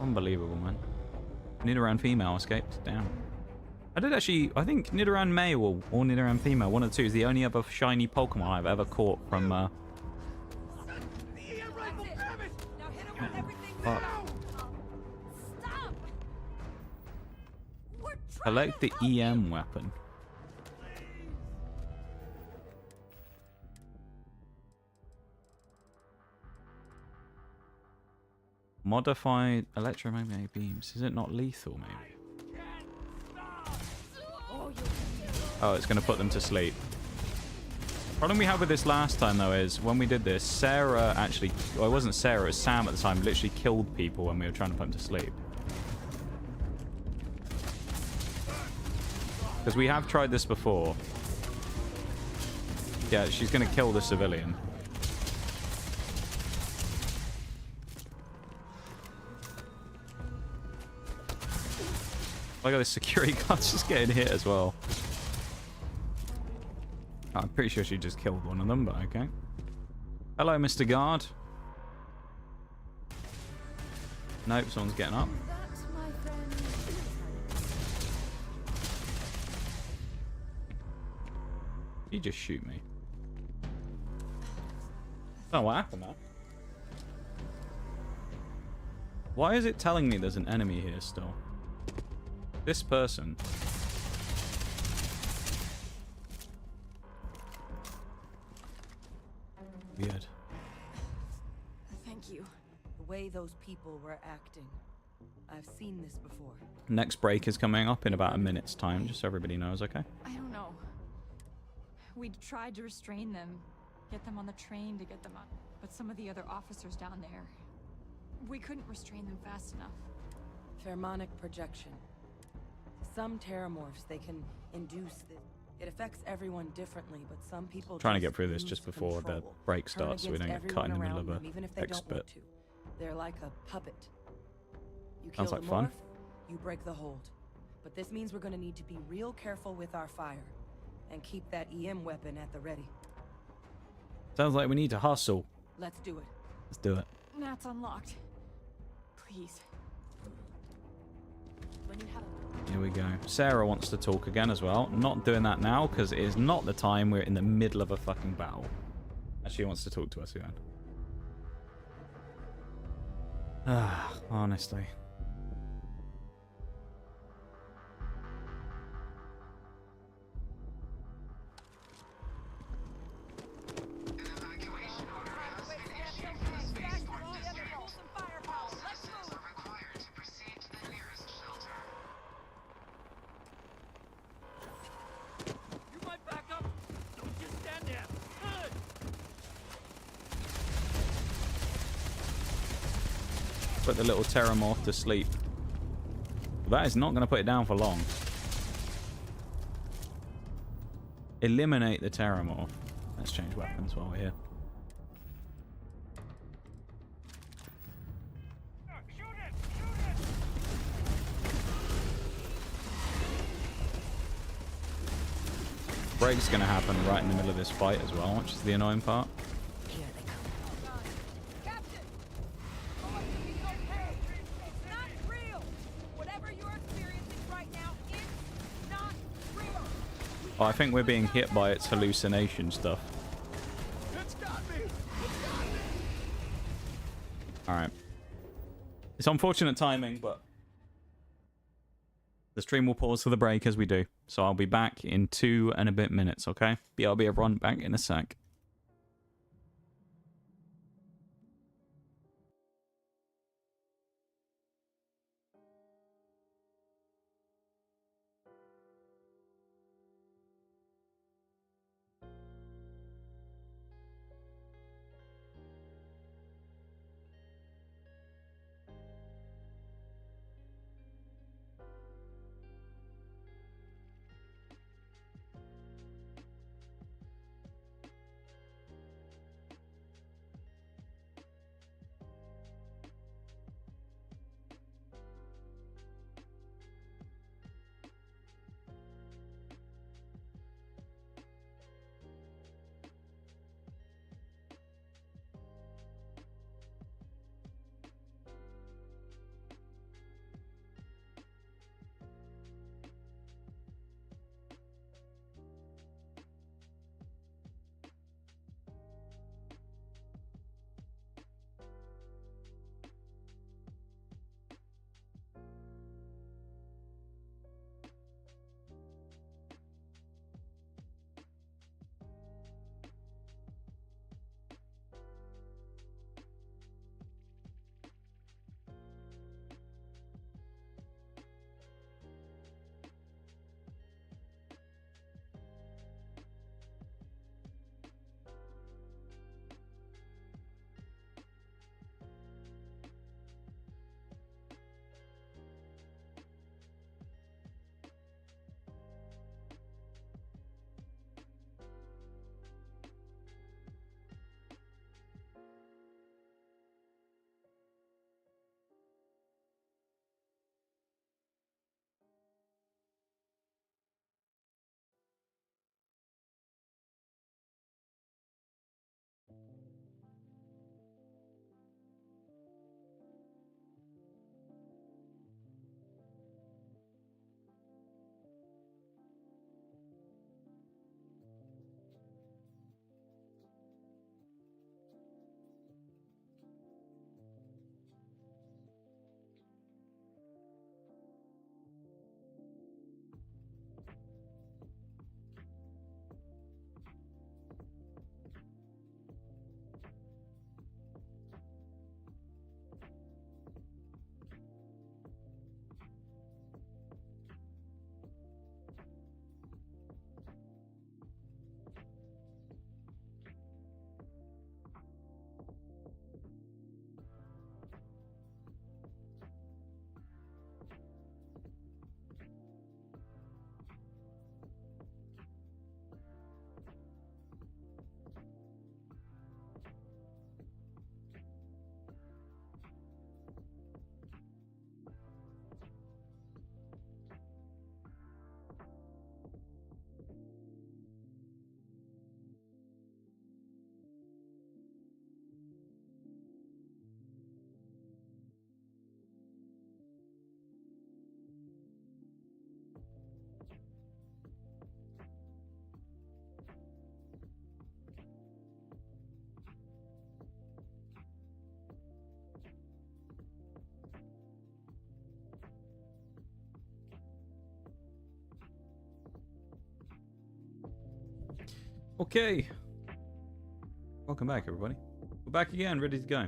Unbelievable, man. Nidoran female escaped. Damn. I did actually, I think Nidoran male or Nidoran female, one of the two, is the only other shiny Pokemon I've ever caught from, fuck. Collect the EM weapon. Modified electromagnetic beams. Is it not lethal, maybe? Oh, it's going to put them to sleep. Problem we had with this last time, though, is when we did this, Sarah actually... Well, it wasn't Sarah, it was Sam at the time, literally killed people when we were trying to put them to sleep. Because we have tried this before. Yeah, she's going to kill the civilian. Look at this security guard's just getting hit as well. Oh, I'm pretty sure she just killed one of them, but okay. Hello, Mr. Guard. Nope, someone's getting up. You just shoot me. Oh, what happened there? Why is it telling me there's an enemy here still? This person. Weird. Thank you. The way those people were acting. I've seen this before. Next break is coming up in about a minute's time, just so everybody knows, okay? I don't know. We tried to restrain them, get them on the train to get them up, but some of the other officers down there, we couldn't restrain them fast enough. Pheromonic projection. Some terramorphs, they can induce this. It affects everyone differently, but some people Trying to get through this just before the break starts so we don't get cut in the middle of a even if they expert. don't want to. They're like a puppet. You Sounds kill like the fun. morph, you break the hold. But this means we're going to need to be real careful with our fire and keep that EM weapon at the ready. Sounds like we need to hustle. Let's do it. Let's do it. Nat's unlocked. Please. Here we go. Sarah wants to talk again as well. Not doing that now because it is not the time. We're in the middle of a fucking battle. And she wants to talk to us again. Ah, honestly. Put the little Terramorph to sleep. That is not going to put it down for long. Eliminate the Terramorph. Let's change weapons while we're here. Break's going to happen right in the middle of this fight as well, which is the annoying part. Oh, I think we're being hit by its hallucination stuff. Alright. It's unfortunate timing, but the stream will pause for the break as we do. So I'll be back in 2 and a bit minutes, okay? BRB everyone, back in a sec. Okay. Welcome back, everybody. We're back again, ready to go.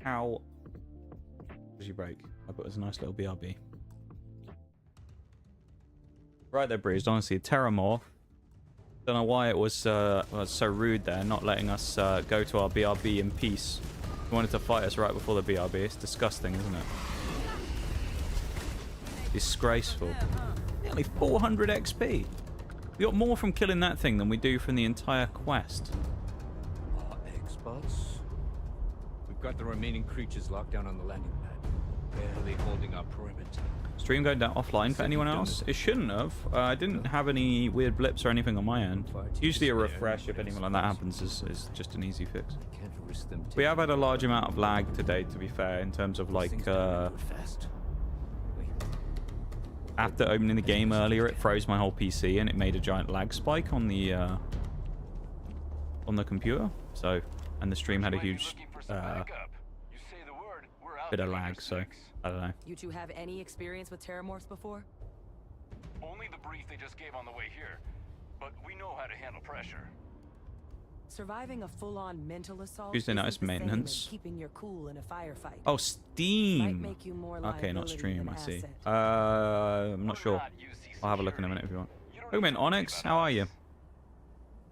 How was your break? I put it as a nice little BRB. Right there, Bruised. Honestly, Terramore. Don't know why it was so rude there, not letting us go to our BRB in peace. He wanted to fight us right before the BRB. It's disgusting, isn't it? Disgraceful. Nearly 400 XP. We got more from killing that thing than we do from the entire quest. More experts? We've got the remaining creatures locked down on the landing pad, barely holding our perimeter. Stream going down offline for anyone else? It shouldn't have. I didn't have any weird blips or anything on my end. Usually a refresh if anything like that happens is just an easy fix. We have had a large amount of lag today, to be fair, in terms of like after opening the game earlier, it froze my whole PC and it made a giant lag spike on the computer. So, and the stream had a huge bit of lag. So, I don't know. You two have any experience with terramorphs before? Only the brief they just gave on the way here, but we know how to handle pressure. Surviving a full-on mental assault Tuesday night is isn't the same maintenance. as keeping your cool in a firefight. Oh, Steam. Might make you more Okay, not liability stream. than I see. asset. I'm not sure. I'll have a look in a minute if you want. Pokemon Onyx, how are you?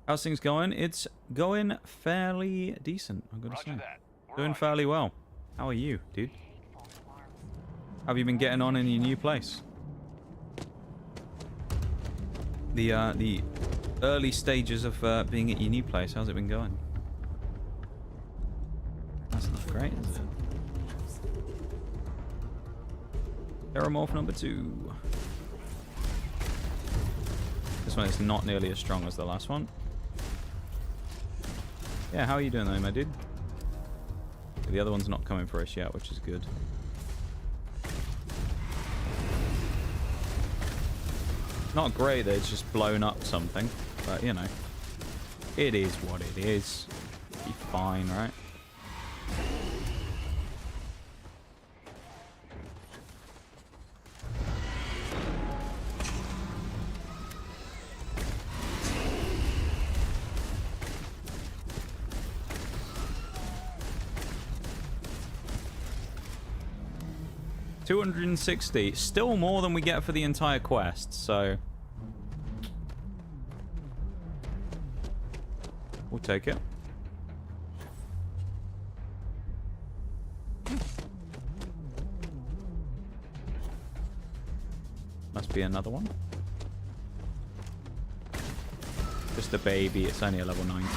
How's things going? It's going fairly decent, I'm gonna say. Doing fairly well. How are you, dude? How have you been getting on in your new place? The early stages of being at your new place. How's it been going? That's not great, is it? Terramorph number 2. This one is not nearly as strong as the last one. Yeah, how are you doing though, my dude? The other one's not coming for us yet, which is good. Not great that it's just blown up something, but you know, it is what it is. Be fine, right? $260, still more than we get for the entire quest, so we'll take it. Must be another one. Just a baby, it's only a level 19.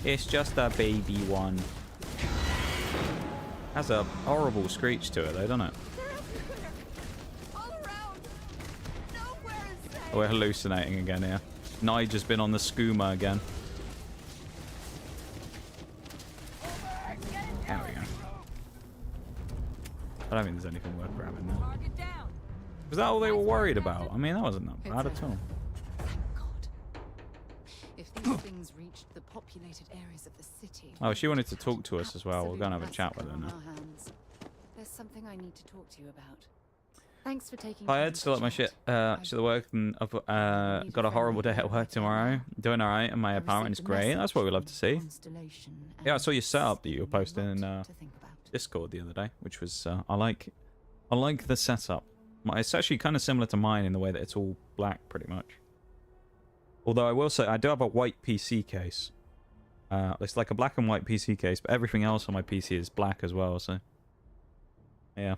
It's just a baby one. Has a horrible screech to it though, doesn't it? Oh, we're hallucinating again here. Nige has been on the skooma again. There we go. I don't think there's anything worth grabbing now. Was that all they were worried about? I mean, that wasn't that bad at all. If these things reached the populated areas of the city. Oh, she wanted to talk to us as well. We're going to have a chat with her now. There's something I need to talk to you about. Thanks for taking Hi, Ed. Still at my shit the work, and I've got a horrible day at work tomorrow. Doing alright, and my apartment is great. That's what we love to see. Yeah, I saw your setup that you were posting in Discord the other day, which was I like the setup. It's actually kind of similar to mine in the way that it's all black, pretty much. Although I will say I do have a white PC case. It's like a black and white PC case, but everything else on my PC is black as well. So yeah.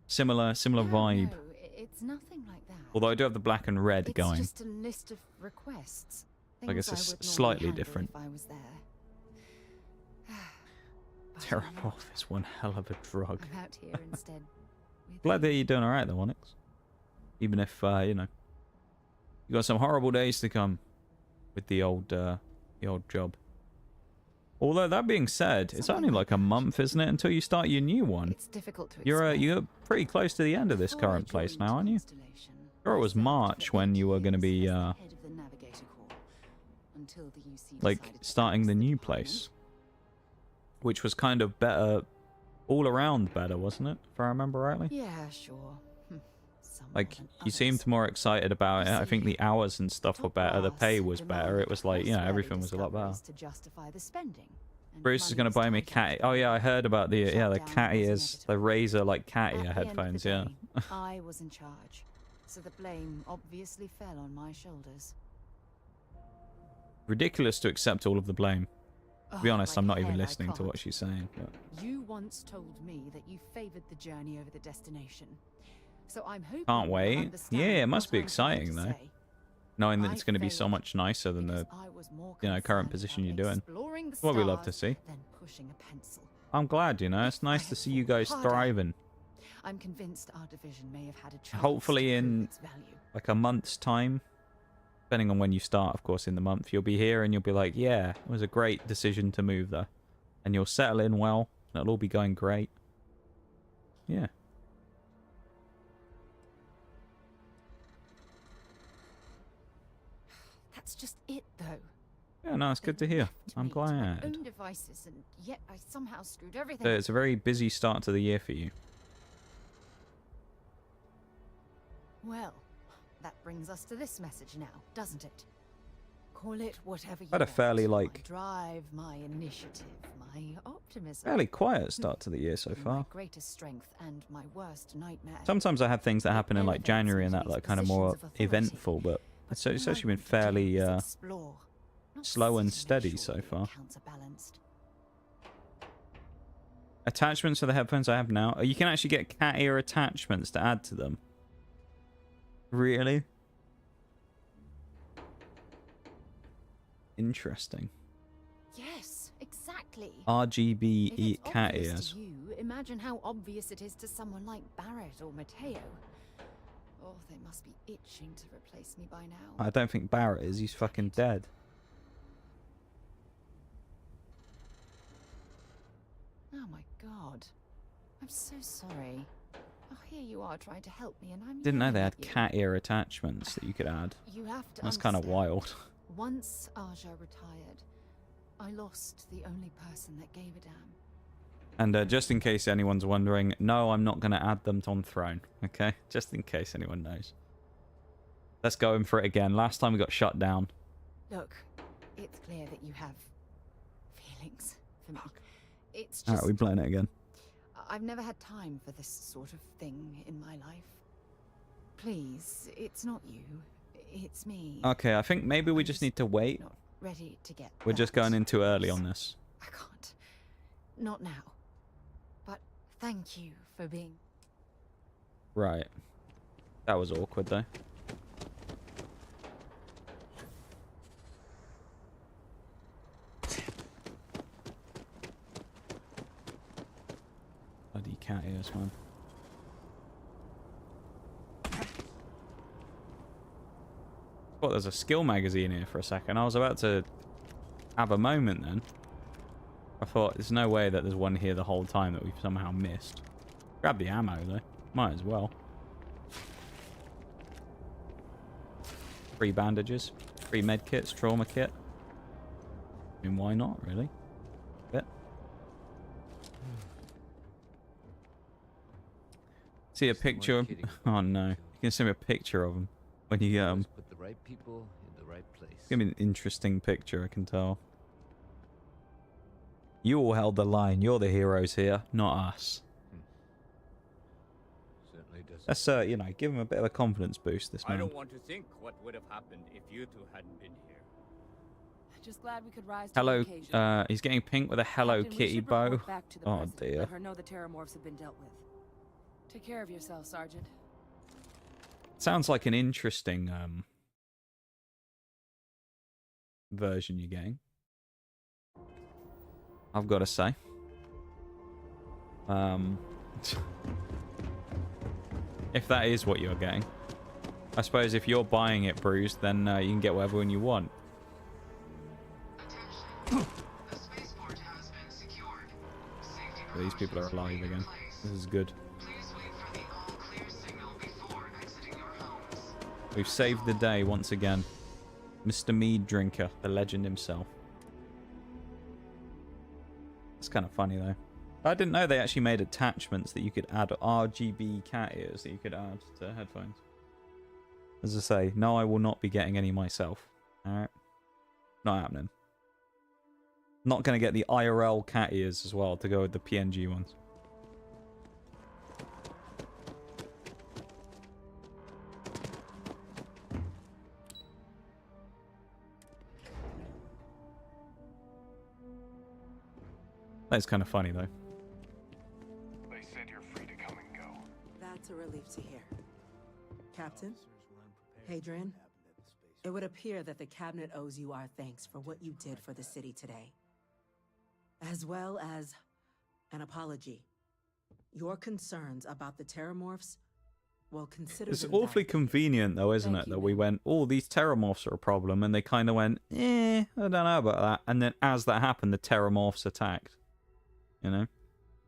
Similar vibe. No, it's nothing like that. Although I do have the black and red going. It's just a list of requests. I guess it's would normally slightly handle different. If I was there. Terramorph is one hell of a drug. I'm out here instead. Glad that you're doing alright though, Onyx. Even if you know, you got some horrible days to come with the old job. Although that being said, it's only like a month, isn't it, until you start your new one? It's difficult to You're pretty close to the end of this current place now, aren't you? Sure, it was March when you were going to be like starting the new place, which was kind of better, all around better, wasn't it? If I remember rightly. Yeah, sure. someone. Like, you seemed more excited about it. I think the hours and stuff were better. The pay was better. It was like, you know, everything was a lot better. To justify the spending. Bruce is going to buy me cat. Oh, yeah, I heard about the cat ears. The Razer, like, cat ear headphones, yeah. I was in charge, so the blame obviously fell on my shoulders. Ridiculous to accept all of the blame. To be honest, I'm not even listening to what she's saying. But... You once told me that you favored the journey over the destination. So I'm hoping Can't wait. Yeah, it must be exciting, though. Knowing that it's going to be so much nicer than the, you know, current position you're doing. What we love to see. I'm glad, you know. It's nice to see you guys thriving. I'm convinced our division may have had a chance. Hopefully in like a month's time, depending on when you start, of course, in the month, you'll be here and you'll be like, yeah, it was a great decision to move there. And you'll settle in well. And it'll all be going great. Yeah. That's just it, though. Yeah, no, it's good to hear. I'm glad. Own devices, and yet I somehow screwed everything. So it's a very busy start to the year for you. Well, that brings us to this message now, doesn't it? Call it whatever you Had a fairly want. My drive, my initiative, my optimism. Fairly quiet start to the year so far. My greatest strength and my worst nightmare. Sometimes I have things that happen in like January and that like kind of more eventful, but it's actually been fairly slow and steady so far. Attachments for the headphones I have now. Oh, you can actually get cat ear attachments to add to them. Really? Interesting. Yes, exactly. RGB cat ears. To you, imagine how obvious it is to someone like Barrett or Mateo. Oh, they must be itching to replace me by now. I don't think Barrett is. He's fucking dead. Oh my god. I'm so sorry. Oh, here you are trying to help me and I'm Didn't know they had cat ear attachments that you could add. You have to That's kind of wild. Once Aja retired, I lost the only person that gave a damn. And just in case anyone's wondering, no, I'm not going to add them on Throne. Okay? Just in case anyone knows. Let's go in for it again. Last time we got shut down. Look, it's clear that you have feelings for me. It's just... Alright, we're playing it again. I've never had time for this sort of thing in my life. Please, it's not you. It's me. Okay, I think maybe we just need to wait. Not ready to get We're just going in too early on this. I can't. Not now. But thank you for being... Right. That was awkward, though. Bloody cat ears, man. Thought there's a skill magazine here for a second. I was about to have a moment then. I thought there's no way that there's one here the whole time that we've somehow missed. Grab the ammo though. Might as well. 3 bandages. 3 med kits. Trauma kit. I mean, why not, really? Bit. See a picture of... Oh no. You can send me a picture of them when you get them. Put the right people in the right place. Give me an interesting picture, I can tell. You all held the line. You're the heroes here, not us. Certainly does. Let's, you know, give him a bit of a confidence boost, this man. I don't want to think what would have happened if you two hadn't been here. Just glad we could rise to Hello, the occasion. he's getting pink with a Hello Captain, we Kitty should bow. report back to the Oh president. dear. Let her know the terramorphs have been dealt with. Take care of yourself, Sergeant. Sounds like an interesting version you're getting. I've got to say. If that is what you're getting. I suppose if you're buying it, Bruce, then you can get whatever one you want. These people are alive again. This is good. We've saved the day once again. Mr. Mead Drinker, the legend himself. It's kind of funny though. I didn't know they actually made attachments that you could add, RGB cat ears that you could add to headphones. As I say, no, I will not be getting any myself. Alright? Not happening. Not going to get the IRL cat ears as well to go with the PNG ones. That's kind of funny, though. They said you're free to come and go. That's a relief to hear. Captain? Hadrian? It would appear that the cabinet owes you our thanks for what you did for the city today. As well as an apology. Your concerns about the Terramorphs, well, consider It's them awfully validated. convenient, though, isn't it? That we went, oh, these Terramorphs are a problem, and they kind of went, I don't know about that. And then as that happened, the Terramorphs attacked. You know?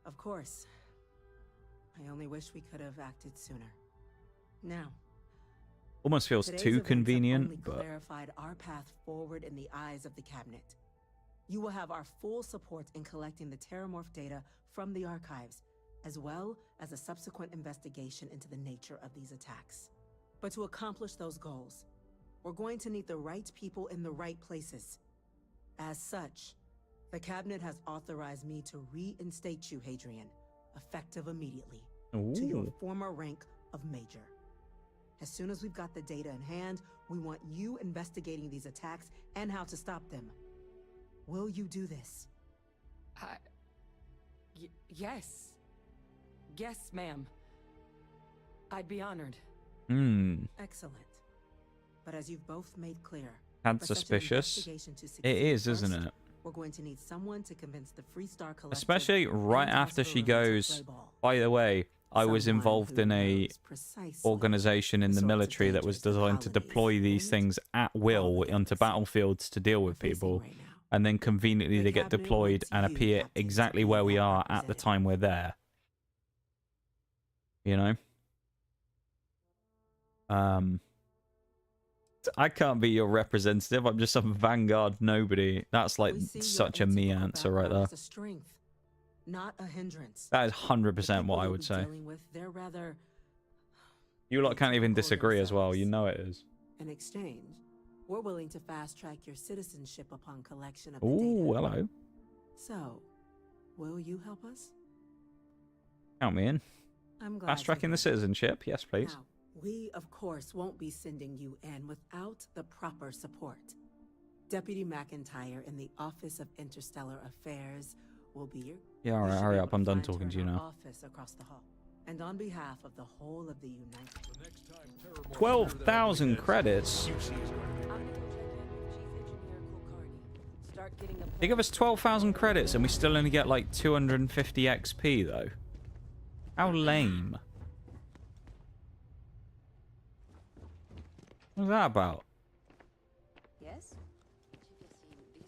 Of course. I only wish we could have acted sooner. Now, Almost feels today's too events have convenient, only but clarified our path forward in the eyes of the cabinet. You will have our full support in collecting the Terramorph data from the archives, as well as a subsequent investigation into the nature of these attacks. But to accomplish those goals, we're going to need the right people in the right places. As such, the cabinet has authorized me to reinstate you, Hadrian, effective immediately, to your Ooh. former rank of Major. As soon as we've got the data in hand, we want you investigating these attacks and how to stop them. Will you do this? Yes. Yes, ma'am. I'd be honored. Excellent. But as you've both made clear, That's for such an suspicious. investigation to It succeed is, isn't first, it? We're going to need someone to convince the Freestar Collective. Especially right and after she House Varun to goes, play ball. by the way, I was Someone involved who in a knows precisely organization in the sorts of military that was dangers the designed to colonies deploy these and things at will onto battlefields to deal with people, and then conveniently they get cabinet deployed wants and you, appear Captain, to exactly be where we that are at the time we're there. You know? I can't be your representative. I'm just some Vanguard nobody. That's like We see your such a me atypical answer right background there. as a strength, not a hindrance. That is 100% what I People would you'll say. be dealing with, they're rather You lot can't even disagree as well. You know it is. in exchange. We're willing to fast track your citizenship upon collection of the Ooh, data. hello. So, will you help us? Count me in. I'm glad Fast tracking the citizenship. Yes, please. Now, we, of course, won't be sending you in without the proper support. Deputy McIntyre in the Office of Interstellar Affairs will be your... Yeah, alright, hurry up. I'm done talking to you in our now. office across the hall. And on behalf of the whole of the United... 12,000 credits. They give us 12,000 credits and we still only get like 250 XP though. How lame. What's that about? Yes?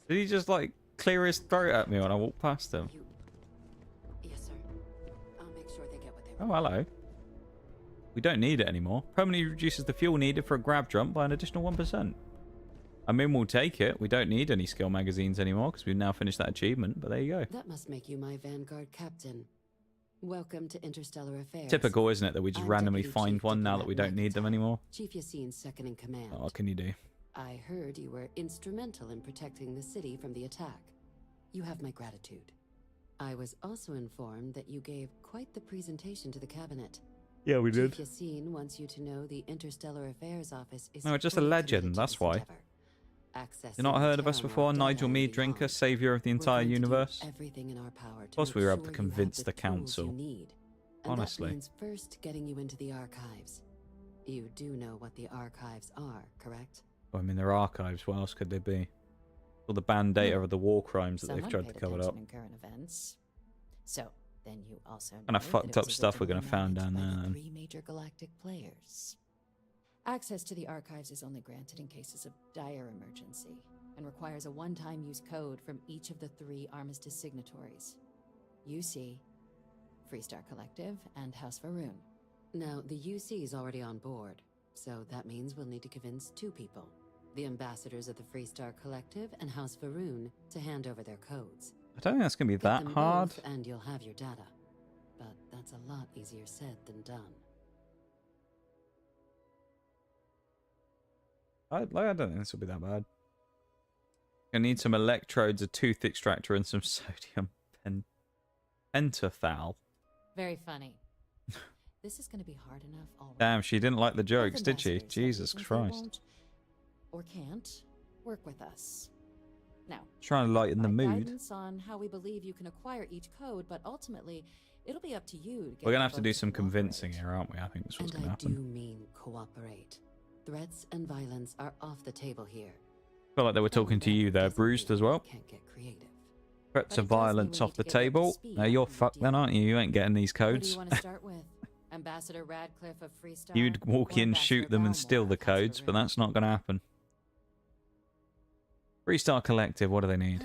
Did he just like clear his throat at me when I walked past him? Yes, sir. I'll make sure they get what they Oh, hello. We don't need it anymore. Permanently reduces the fuel needed for a grab jump by an additional 1%. I mean, we'll take it. We don't need any skill magazines anymore because we've now finished that achievement, but there you go. That must make you my Vanguard captain. Welcome to Interstellar Affairs. Typical, isn't it, that we just I'm randomly Deputy find Chief one now that we Diplomat don't need them anymore? Chief Yassine's second in command. Oh, what can you do? I heard you were instrumental in protecting the city from the attack. You have my gratitude. I was also informed that you gave quite the presentation to the cabinet. Yeah, we did. Chief Yassine wants you to know the Interstellar Affairs Office is No, just a fully legend, committed to that's this why. endeavor. Accessing You not the heard of us Terramorph before? data Nigel and Mead beyond. Drinker, saviour of the entire We're going to do universe? everything in our power Of to course make we were able sure to you have convince the the tools council. you need. And Honestly. that means first getting you into the archives. You do know what the archives are, correct? Well, I mean, they're archives. What else could they be? All the banned data of the war crimes that they've Someone tried to paid cover up. attention in current events. So, then you also Kind of know fucked that it up was stuff we're originally going to find down managed there by the then. 3 major galactic players. Access to the archives is only granted in cases of dire emergency, and requires a one-time use code from each of the 3 Armistice signatories. UC, Freestar Collective, and House Varun. Now, the UC is already on board, so that means we'll need to convince 2 people. The ambassadors of the Freestar Collective and House Varun to hand over their codes. I don't think that's going to be Get that them hard. both and you'll have your data. But that's a lot easier said than done. I don't think this will be that bad. I need some electrodes, a tooth extractor, and some sodium pentothal. Very funny. This is going to be hard enough already. Damn, she didn't like the jokes, Both did she? ambassadors said Jesus reasons they Christ. won't or can't work with us. Now, Trying to lighten the provide mood. guidance on how we believe you can acquire each code, but ultimately, it'll be up to you to get We're going to them have to both do some cooperate. convincing here, aren't we? I think that's what's And going to I do happen. mean cooperate. Threats and violence are off the table here. I feel like they were talking to you there, Bruised, as well. Can't get creative. Threats But of it does mean violence we off need the to get you up to table. speed Now you're on the fucked then, aren't you? You ain't getting these What do codes. you want to start with? Ambassador Radcliffe of Freestar? You'd walk or in, Ambassador shoot them, and Balmore steal the of House codes, but Varun? that's not going to happen. Freestar Collective, what do they need?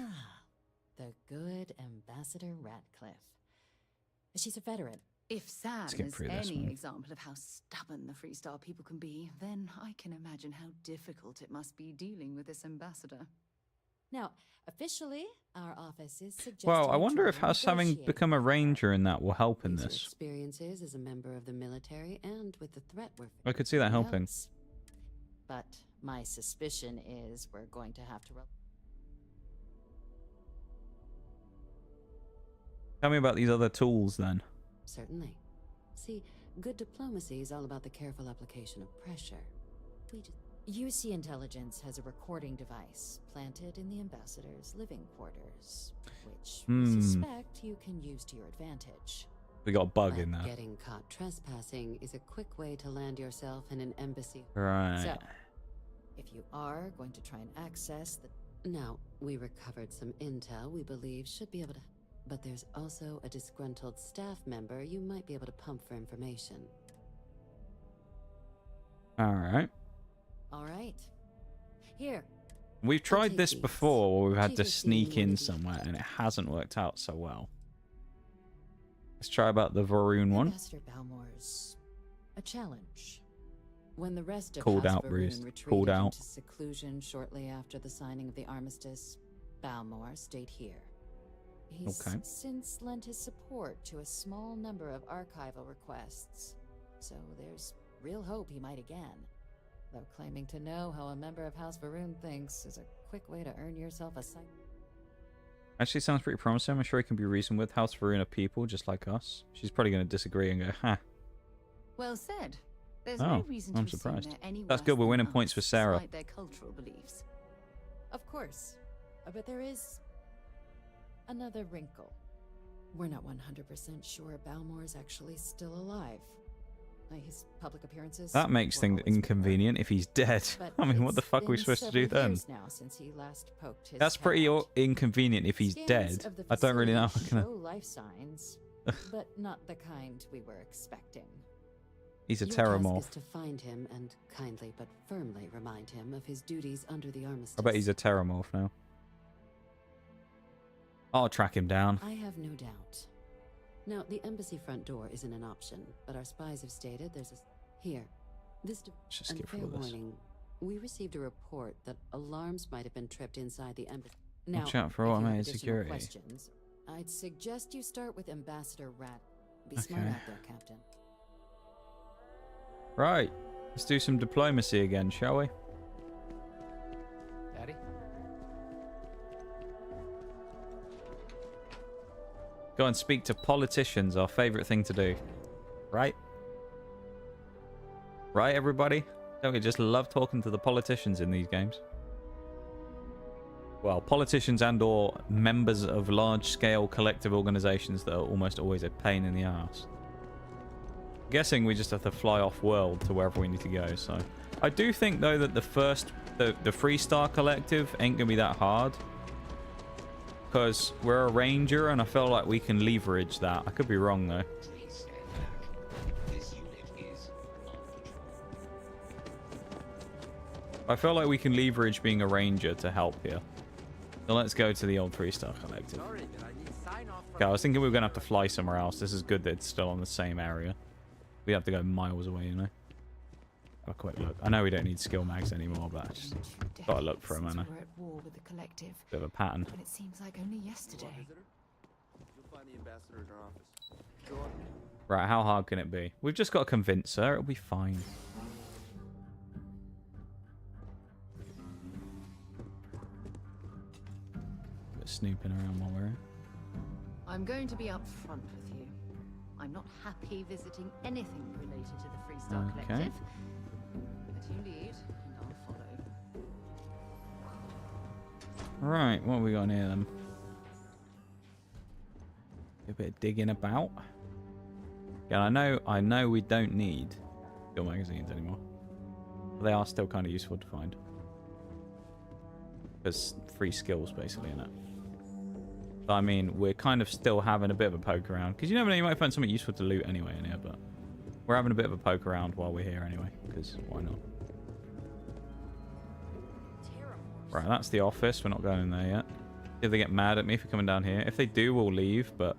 The good Ambassador Radcliffe. She's a veteran. If Sam Skip is through this any one. example of how stubborn the Freestar people can be, then I can imagine how difficult it must be dealing with this ambassador. Now, officially, our office is suggesting... Well, I wonder if trying to us having negotiate become a with her. ranger in that will help in These are this. experiences as a member of the military and with the threat we're I could see that helping. Helps. But my suspicion is we're going to have to... Tell me about these other tools then. Certainly. See, good diplomacy is all about the careful application of pressure. We just... UC Intelligence has a recording device planted in the ambassador's living quarters, which we suspect you can use to your advantage. We got a bug But in there. getting caught trespassing is a quick way to land yourself in an embassy. Right. So, if you are going to try and access the... Now, we recovered some intel we believe should be able to... But there's also a disgruntled staff member you might be able to pump for information. Alright. All right. Here. We've tried take this these. before where we've had Chief to has seen sneak one of in these somewhere and it hasn't worked out so well. Let's try about the Varun one. Ambassador Balmore's a challenge. When the rest of Called House out, Varun Bruce. retreated Called out. into seclusion shortly after the signing of the armistice, Balmore stayed here. He's Okay. since lent his support to a small number of archival requests, so there's real hope he might again. Though claiming to know how a member of House Varun thinks is a quick way to earn yourself a sight. Actually sounds pretty promising. I'm sure he can be reasoned with. House Varun are people just like us. She's probably going to disagree and go, ha. Well said. There's Oh, no reason to I'm assume surprised. they're any That's worse good, we're than winning us, points for Sarah. despite their cultural beliefs. Of course, but there is another wrinkle. We're not 100% sure Balmore's actually still alive. His public appearances. That makes were things always inconvenient if he's dead. But I mean, what the it's fuck are we been supposed to do several then? years now since he last poked his That's head pretty out. inconvenient if he's Scans dead. of the I don't really know. How facility I'm show gonna... life signs, but not the kind we were expecting. He's a Your terramorph. task is to find him and kindly but firmly remind him of his duties under the armistice. I bet he's a terramorph now. I'll track him down. I have no doubt. Now, the embassy front door isn't an option, but our spies have stated there's a... Here. This... Just and skip fair through this. warning, we received a report that alarms might have been tripped inside the embassy. Now, Watch out for if you have automated additional security. questions, I'd suggest you start with Ambassador Rat. Be smart Okay. out there, Captain. Right. Let's do some diplomacy again, shall we? Daddy? Go and speak to politicians, our favourite thing to do. Right? Right, everybody? Don't we just love talking to the politicians in these games? Well, politicians and or members of large-scale collective organisations that are almost always a pain in the ass. Guessing we just have to fly off-world to wherever we need to go, so... I do think, though, that the Freestar Collective ain't gonna be that hard. Because we're a ranger, and I feel like we can leverage that. I could be wrong, though. I feel like we can leverage being a ranger to help here. So let's go to the old Freestar Collective. Okay, I was thinking we were going to have to fly somewhere else. This is good that it's still on the same area. We have to go miles away, you know. a quick look. I know we don't need skill mags anymore, but I just gotta look for them, man. We're at war with the collective. Bit of a pattern. But it seems like only yesterday. You'll find the ambassador in our office. Go on. Right, how hard can it be? We've just got to convince her. It'll be fine. Bit snooping around while we're here. I'm going to be upfront with you. I'm not happy visiting anything related to the Freestar Collective. But you lead, and I'll follow. Right, what have we got here then? A bit of digging about. Yeah, I know we don't need skill magazines anymore. But they are still kind of useful to find. There's free skills basically in it. But I mean, we're kind of still having a bit of a poke around. Because you never know, you might find something useful to loot anyway in here, but we're having a bit of a poke around while we're here anyway. Because why not? Right, that's the office. We're not going in there yet. If they get mad at me for coming down here. If they do, we'll leave, but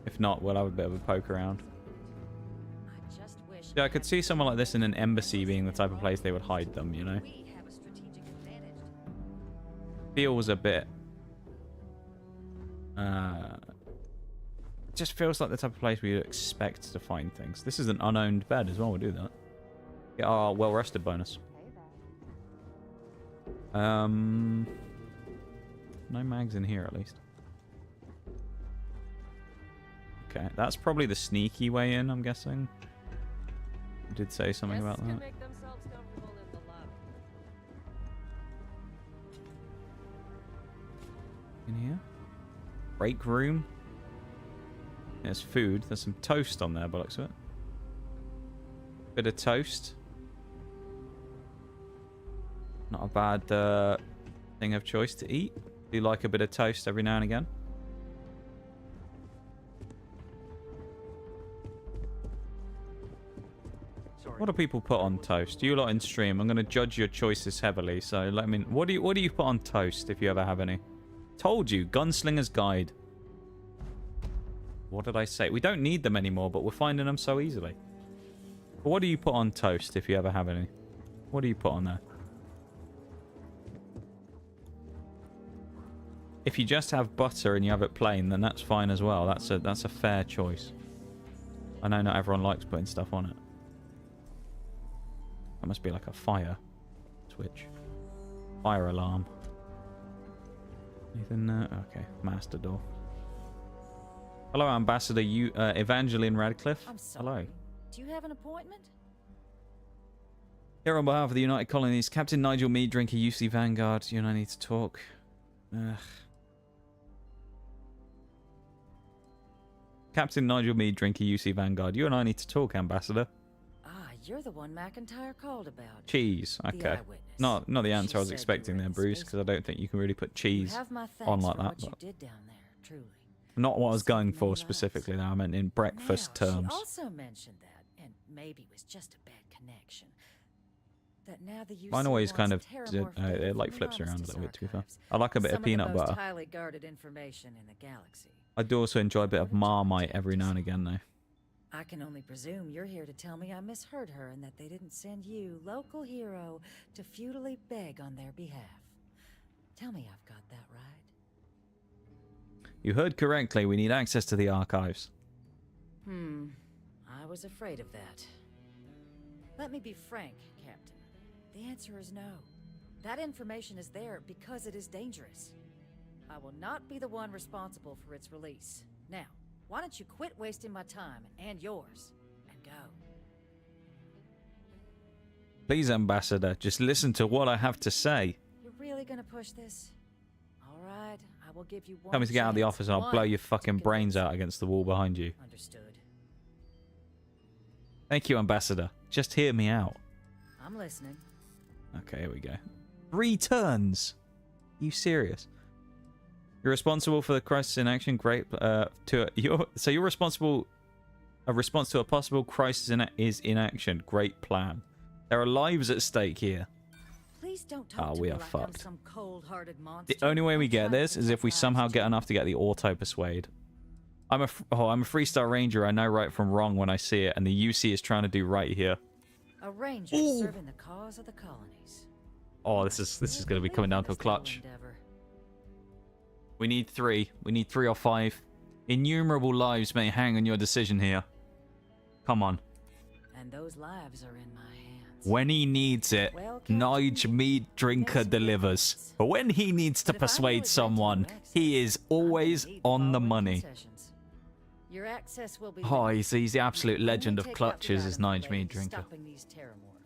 if not, we'll have a bit of a poke around. Yeah, I could see someone like this in an embassy being the type of place they would hide them, you know? Feels a bit... it just feels like the type of place we would expect to find things. This is an unowned bed as well, we'll do that. Get our well-rested bonus. No mags in here, at least. Okay, that's probably the sneaky way in, I'm guessing. I did say something about that. In here? Break room. There's food. There's some toast on there, by the looks of it. Bit of toast. Not a bad thing of choice to eat. Do you like a bit of toast every now and again? What do people put on toast? You lot in stream. I'm going to judge your choices heavily. So let me. What do you put on toast if you ever have any? Told you, Gunslinger's Guide. What did I say? We don't need them anymore, but we're finding them so easily. But what do you put on toast if you ever have any? What do you put on there? If you just have butter and you have it plain, then that's fine as well. That's a fair choice. I know not everyone likes putting stuff on it. That must be like a fire switch. Fire alarm. Anything there? Okay, master door. Hello, Ambassador Evangeline Radcliffe. I'm sorry. Hello. Do you have an appointment? Here on behalf of the United Colonies, Captain Nigel Mead, drinker UC Vanguard. You and I need to talk. Ugh. Captain Nigel Mead, drinker UC Vanguard. You and I need to talk, Ambassador. Ah, you're the one McIntyre called about. Cheese. Okay. Not the answer I was expecting there, Bruce, because I don't think you can really put cheese on like that. What you did down there, truly. Not what I was going for specifically there. I meant in breakfast terms. She also mentioned that, and maybe it was just a bad connection. That now the UC Mine always kind of it like flips around a little bit, to be fair. I like a bit of peanut butter. Highly guarded information in the galaxy. I do also enjoy a bit of Marmite every now and again, though. I can only presume you're here to tell me I misheard her and that they didn't send you, local hero, to futilely beg on their behalf. Tell me I've got that right. You heard correctly. We need access to the archives. I was afraid of that. Let me be frank, Captain. The answer is no. That information is there because it is dangerous. I will not be the one responsible for its release. Now, why don't you quit wasting my time and yours, and go? Please, Ambassador, just listen to what I have to say. You're really gonna push this? All right, I will give you one. Tell me to get out of the office and I'll blow your fucking brains out against the wall behind you. Understood. Thank you, Ambassador. Just hear me out. I'm listening. Okay, here we go. 3 turns. You serious? You're responsible for the crisis in action. Great. You're responsible. A response to a possible crisis is in action. Great plan. There are lives at stake here. Please don't talk to we me are like fucked. I'm some cold-hearted monster. The only way we get this is if we somehow get enough to get the auto persuade. I'm a 3-star ranger. I know right from wrong when I see it, and the UC is trying to do right here. A ranger serving the cause of the colonies. Oh, this is going to be coming down to a clutch. We need 3. We need 3 or 5. Innumerable lives may hang on your decision here. Come on. And those lives are in my hands. When he needs it, Nige mead drinker delivers. But when he needs to persuade someone, he is always on the money. Your access will be Oh, he's the absolute legend of clutches, is Nige mead drinker.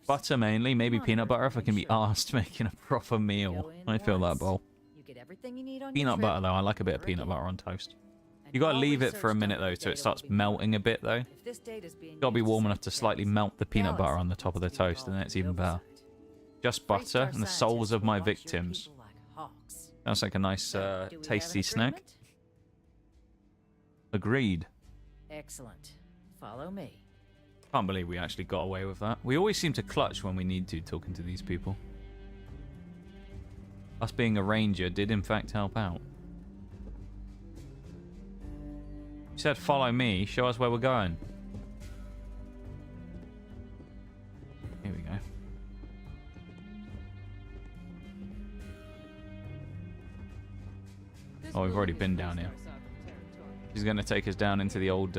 Butter mainly, maybe peanut butter if I can be arsed making a proper meal. I feel that, bowl. You get everything you need on Peanut butter though, I like a bit of peanut butter on toast. You gotta leave it for a minute though, so it starts melting a bit though. Gotta be warm enough to slightly melt the peanut butter on the top of the toast, and then it's even better. Just butter and the souls of my victims. Sounds like a nice, tasty snack. Agreed. Excellent. Follow me. Can't believe we actually got away with that. We always seem to clutch when we need to, talking to these people. Us being a ranger did in fact help out. You said follow me, show us where we're going. Here we go. Oh, we've already been down here. He's going to take us down into the old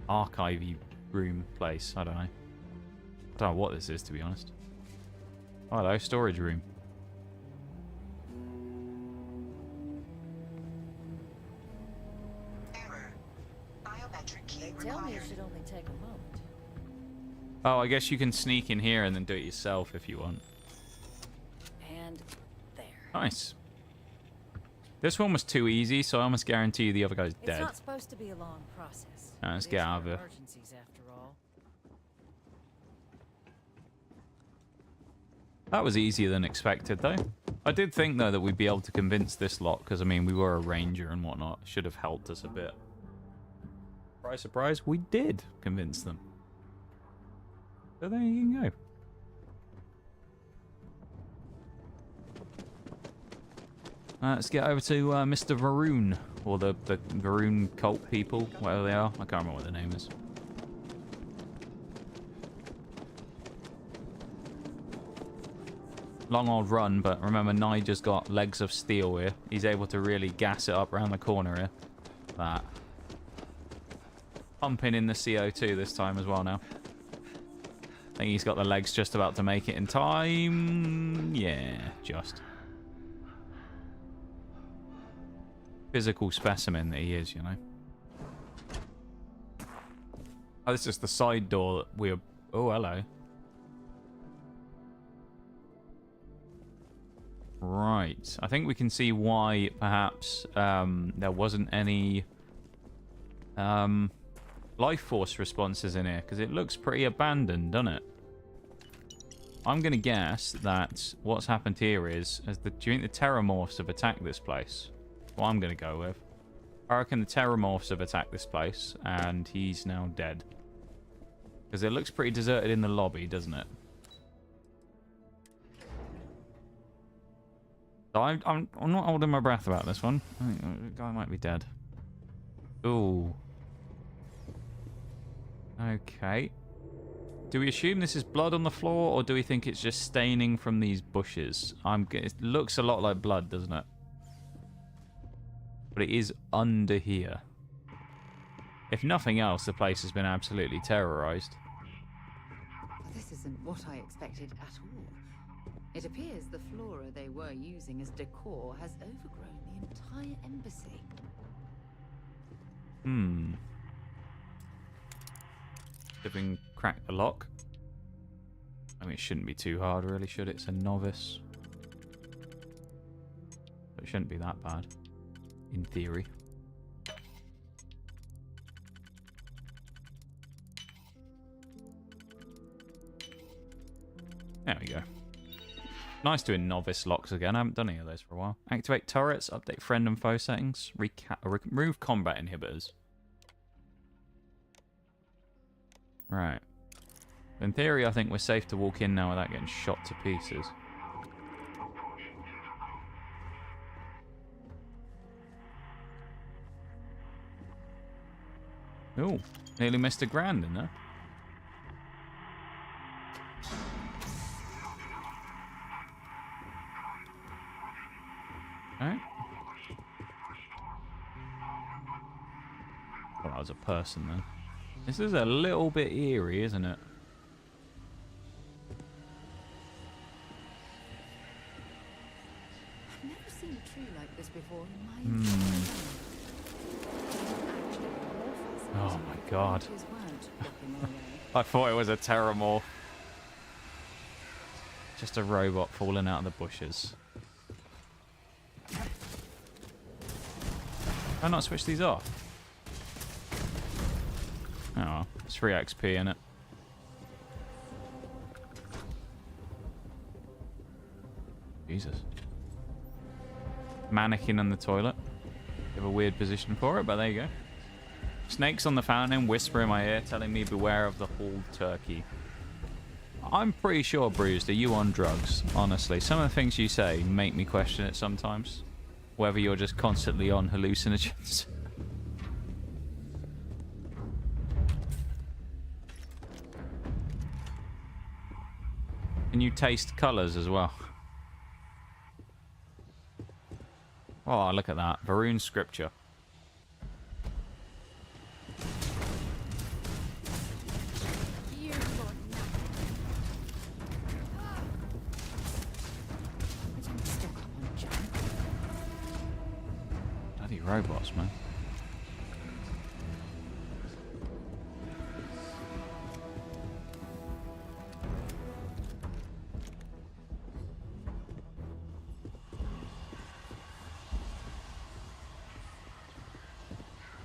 archive-y room place. I don't know. I don't know what this is, to be honest. Oh, hello, storage room. They tell me it should only take a moment. Oh, I guess you can sneak in here and then do it yourself if you want. And there. Nice. This one was too easy, so I almost guarantee you the other guy's It's dead. not supposed to be a long process. Alright, let's get out of here. Emergencies, after all. That was easier than expected, though. I did think, though, that we'd be able to convince this lot, because, I mean, we were a ranger and whatnot. Should have helped us a bit. Surprise, surprise, we did convince them. So there you go. Let's get over to Mr. Varun, or the Varun cult people, whatever they are. I can't remember what their name is. Long old run, but remember, Nige's got legs of steel here. He's able to really gas it up around the corner here. That. Pumping in the CO2 this time as well now. I think he's got the legs just about to make it in time. Yeah, just. Physical specimen that he is, you know. Oh, this is the side door that we're... Oh, hello. Right. I think we can see why, perhaps, there wasn't any life force responses in here, because it looks pretty abandoned, doesn't it? I'm going to guess that what's happened here is, do you think the Terramorphs have attacked this place? What I'm going to go with. I reckon the Terramorphs have attacked this place, and he's now dead. Because it looks pretty deserted in the lobby, doesn't it? So I'm not holding my breath about this one. I think the guy might be dead. Ooh. Okay. Do we assume this is blood on the floor, or do we think it's just staining from these bushes? It looks a lot like blood, doesn't it? But it is under here. If nothing else, the place has been absolutely terrorized. This isn't what I expected at all. It appears the flora they were using as decor has overgrown the entire embassy. If we can crack the lock. I mean, it shouldn't be too hard, really, should it? It's a novice. It shouldn't be that bad. In theory. There we go. Nice doing novice locks again. I haven't done any of those for a while. Activate turrets, update friend and foe settings, remove combat inhibitors. Right. In theory, I think we're safe to walk in now without getting shot to pieces. Ooh, nearly missed a grand in there. Well, that was a person then. This is a little bit eerie, isn't it? I've never seen a tree like this before in my entire life. Oh my god. I thought it was a Terramorph. Just a robot falling out of the bushes. Can I not switch these off? Oh, well, it's free XP in it. Jesus. Mannequin on the toilet. You have a weird position for it, but there you go. Snakes on the fountain whisper in my ear, telling me beware of the hauled turkey. I'm pretty sure, Bruised, are you on drugs? Honestly, some of the things you say make me question it sometimes. Whether you're just constantly on hallucinogens. Can you taste colours as well? Oh, look at that. Varun scripture. Bloody robots, man.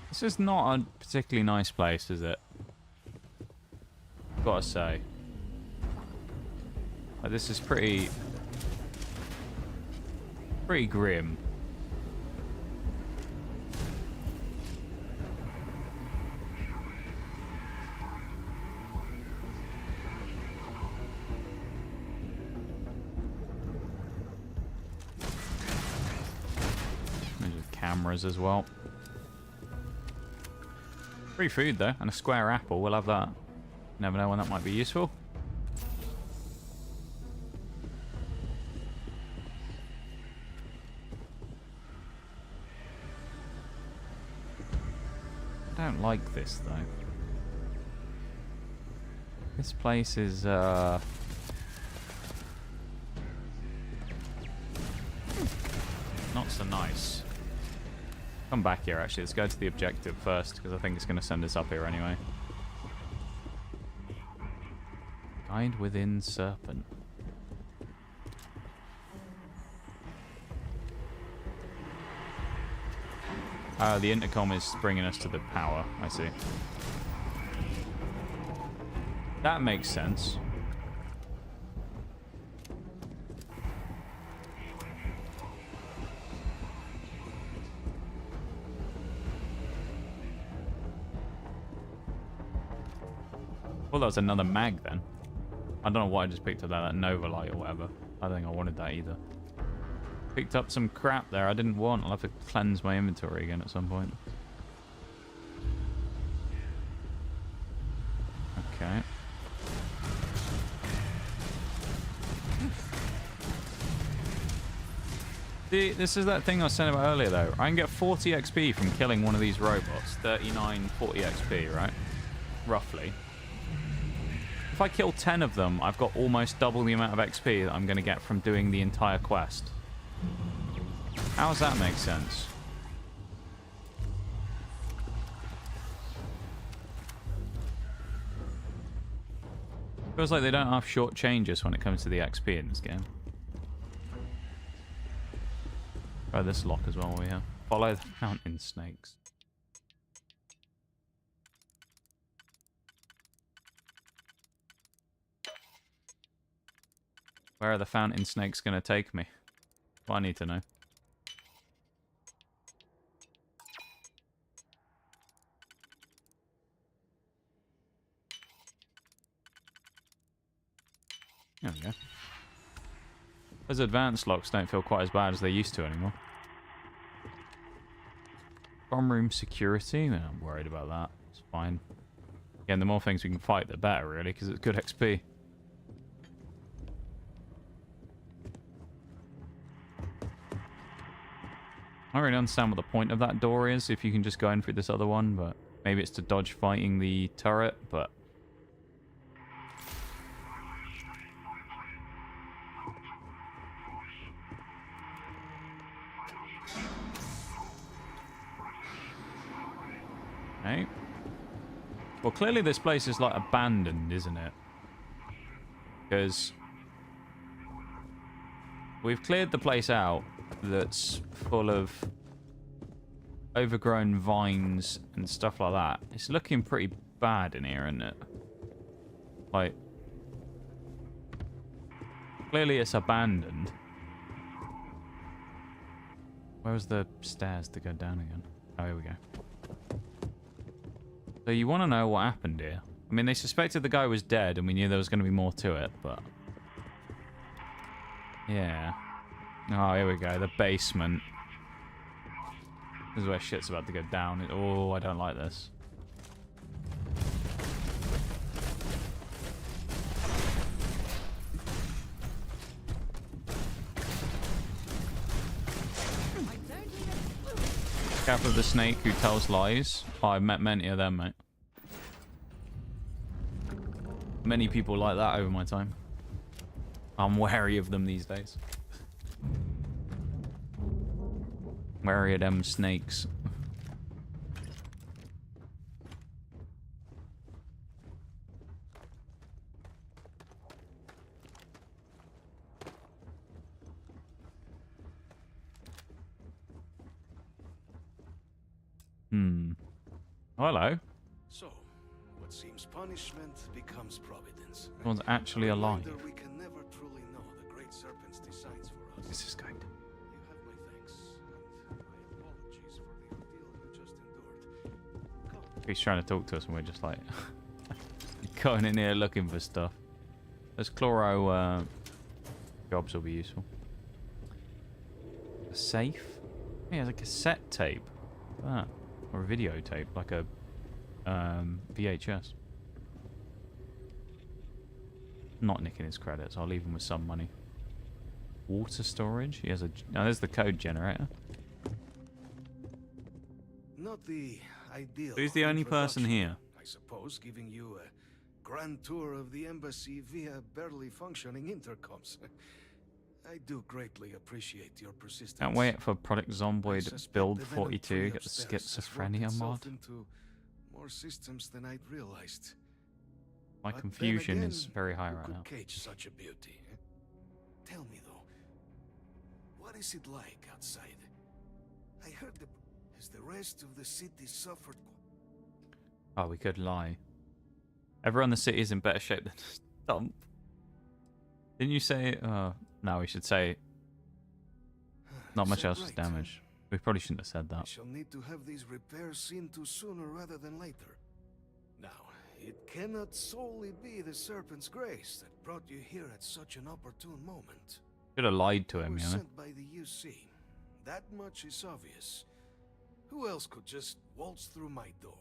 This is not a particularly nice place, is it? Gotta say. Like, this is pretty grim. There's cameras as well. Free food though, and a square apple. We'll have that. Never know when that might be useful. I don't like this though. This place is not so nice. Come back here, actually. Let's go to the objective first, because I think it's going to send us up here anyway. Guide within serpent. The intercom is bringing us to the power. I see. That makes sense. Well, that was another mag then. I don't know why I just picked up that Nova light or whatever. I don't think I wanted that either. Picked up some crap there I didn't want. I'll have to cleanse my inventory again at some point. Okay. See, this is that thing I was saying about earlier though. I can get 40 XP from killing one of these robots. 39, 40 XP, right? Roughly. If I kill 10 of them, I've got almost double the amount of XP that I'm going to get from doing the entire quest. How does that make sense? Feels like they don't have short changes when it comes to the XP in this game. Try this lock as well while we're here. Follow the mountain snakes. Where are the fountain snakes going to take me? Well, I need to know. There we go. Those advanced locks don't feel quite as bad as they used to anymore. Bomb room security? I'm not worried about that. It's fine. Again, the more things we can fight, the better, really, because it's good XP. I don't really understand what the point of that door is if you can just go in through this other one, but Maybe it's to dodge fighting the turret, but... Okay. Well, clearly this place is, like, abandoned, isn't it? Because... we've cleared the place out that's full of overgrown vines and stuff like that. It's looking pretty bad in here, isn't it? Like, clearly it's abandoned. Where was the stairs to go down again? Oh, here we go. So you want to know what happened here. I mean, they suspected the guy was dead and we knew there was going to be more to it, but... yeah. Oh, here we go. The basement. This is where shit's about to go down. Oh, I don't like this. Careful of the snake who tells lies. Oh, I've met many of them, mate. Many people like that over my time. I'm wary of them these days. Wary of them snakes. Oh, hello. So, what seems punishment becomes providence. Someone's actually alive. We can never truly know the great serpent's designs for us. This is kind. You have my thanks, and my apologies for the ordeal you just endured. He's trying to talk to us and we're just like going in here looking for stuff. Those chloro jobs will be useful. A safe? Yeah, it's a cassette tape. Ah, or a videotape, like a VHS. Not nicking his credits. I'll leave him with some money. Water storage. He has a. Oh, there's the code generator. Not the ideal. Who's the only person here? I suppose giving you a grand tour of the embassy via barely functioning intercoms. I do greatly appreciate your persistence. Can't wait for Product Zomboid Build 42. Get the schizophrenia mod. Into more systems than I'd realized. My But confusion then again, is very high who right could now. cage such a beauty? Eh? Tell me though, what is it like outside? I heard has the rest of the city suffered? Oh, we could lie. Everyone in the city is in better shape than Stump. Didn't you say? No, we should say. Not much else was damaged. We probably shouldn't have said I that. shall need to have these repairs seen to sooner rather than later. Now, it cannot solely be the Serpent's grace that brought you here at such an opportune moment. Should have lied to You him, were you know. sent by the UC. That much is obvious. Who else could just waltz through my door?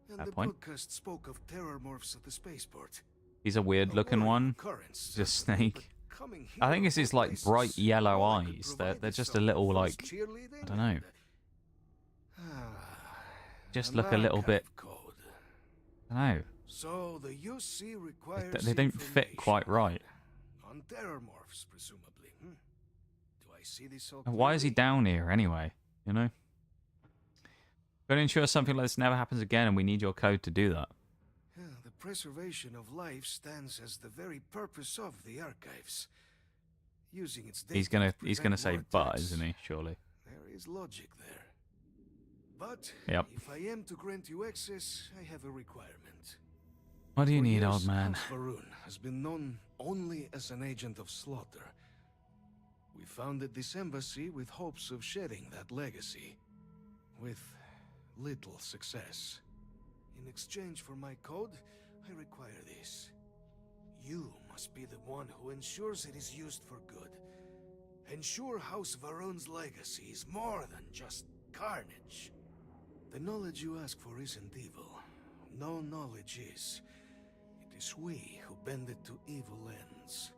And Fair the point. broadcast spoke of terror morphs at the spaceport. He's a weird-looking one. Occurrence, He's a snake. coming I here think it's his from like places bright yellow all I could eyes. provide They're is just a some little false like cheerleading I don't know. Just an look a little bit. archive code. I don't know. So the UC requires They don't fit quite right. on terror morphs, presumably. Do I see this all Why is he clearly? down here anyway? You know. Gotta ensure something like this never happens again, and we need your code to do that. Yeah, the preservation of life stands as the very purpose of the archives. Using its He's data gonna to prevent say more but, attacks. isn't he? Surely. There is logic there. But Yep. if I am to grant you access, I have a requirement. What do you For need, years, old man? House Varun has been known only as an agent of slaughter. We founded this embassy with hopes of shedding that legacy. With little success. In exchange for my code, I require this. You must be the one who ensures it is used for good. Ensure House Varun's legacy is more than just carnage. The knowledge you ask for isn't evil. No knowledge is. It is we who bend it to evil ends.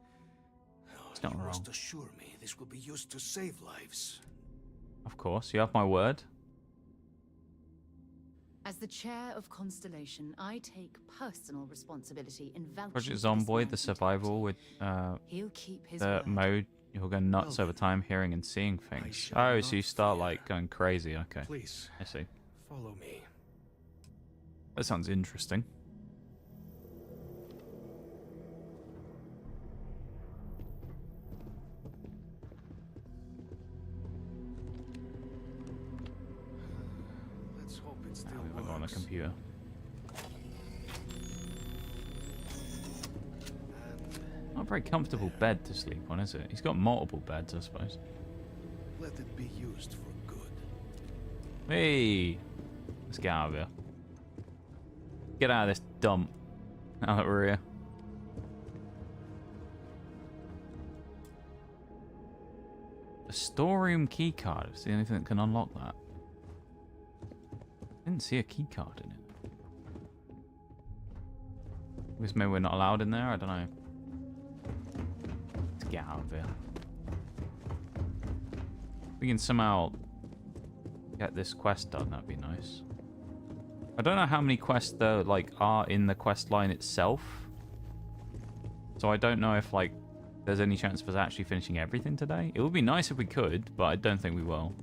It's not You wrong. must assure me this will be used to save lives. Of course, you have my word. As the chair of Constellation, I take personal responsibility in vouching Project for this Zomboid, the man's survival with He'll keep his the word. mode. You'll go nuts over time hearing and seeing things. Oh, so you start like going crazy. Okay. Please. I see. Follow me. That sounds interesting. Let's hope it still I'll go on the computer. Not a very comfortable bed to sleep on, is it? He's got multiple beds, I suppose. Let it be used for good. Hey! Let's get out of here. Get out of this dump. Now that we're here. The storeroom keycard is the only thing that can unlock that. Didn't see a keycard in it. Guess maybe we're not allowed in there, I don't know. Let's get out of here. We can somehow get this quest done, that'd be nice. I don't know how many quests there like are in the quest line itself. So I don't know if like there's any chance of us actually finishing everything today. It would be nice if we could, but I don't think we will.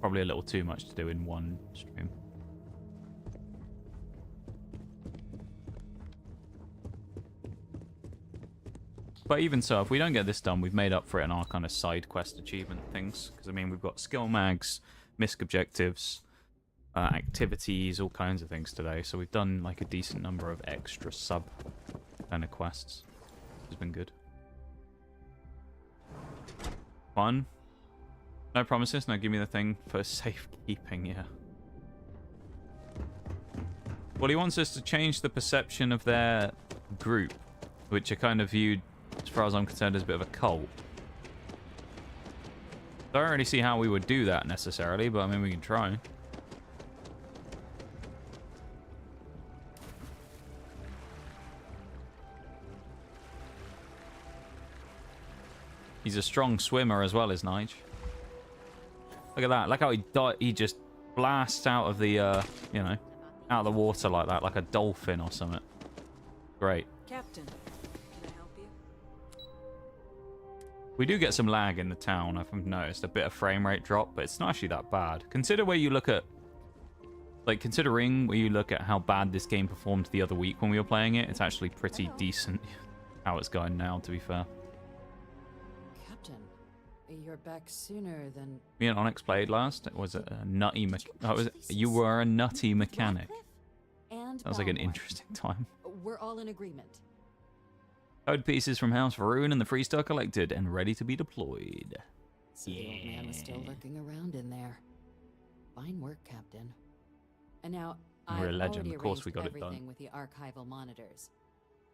Probably a little too much to do in one stream. But even so, if we don't get this done, we've made up for it in our kind of side quest achievement things. Because, I mean, we've got skill mags, misc objectives, activities, all kinds of things today. So we've done, like, a decent number of extra sub kind of quests. Which has been good. Fun. No promises. No, give me the thing for safekeeping, yeah. Well, he wants us to change the perception of their group, which are kind of viewed, as far as I'm concerned, as a bit of a cult. Don't really see how we would do that necessarily, but I mean, we can try. He's a strong swimmer as well as Nige. Look at that. Look how he just blasts out of the, you know, out of the water like that, like a dolphin or something. Great. Captain, can I help you? We do get some lag in the town, I've noticed. A bit of frame rate drop, but it's not actually that bad. Consider where you look at... Like, considering where you look at how bad this game performed the other week when we were playing it, it's actually pretty decent how it's going now, to be fair. Captain, you're back sooner than... Me and Onyx played last. It was a nutty... You were a nutty mechanic. And That was like an interesting time. we're all in agreement. Code pieces from House Varun and the Freestar collected and ready to be deployed. So the old man was still lurking around in there. Fine work, Captain. And now, We're a I've legend, already of course we arranged got it everything done. with the archival monitors.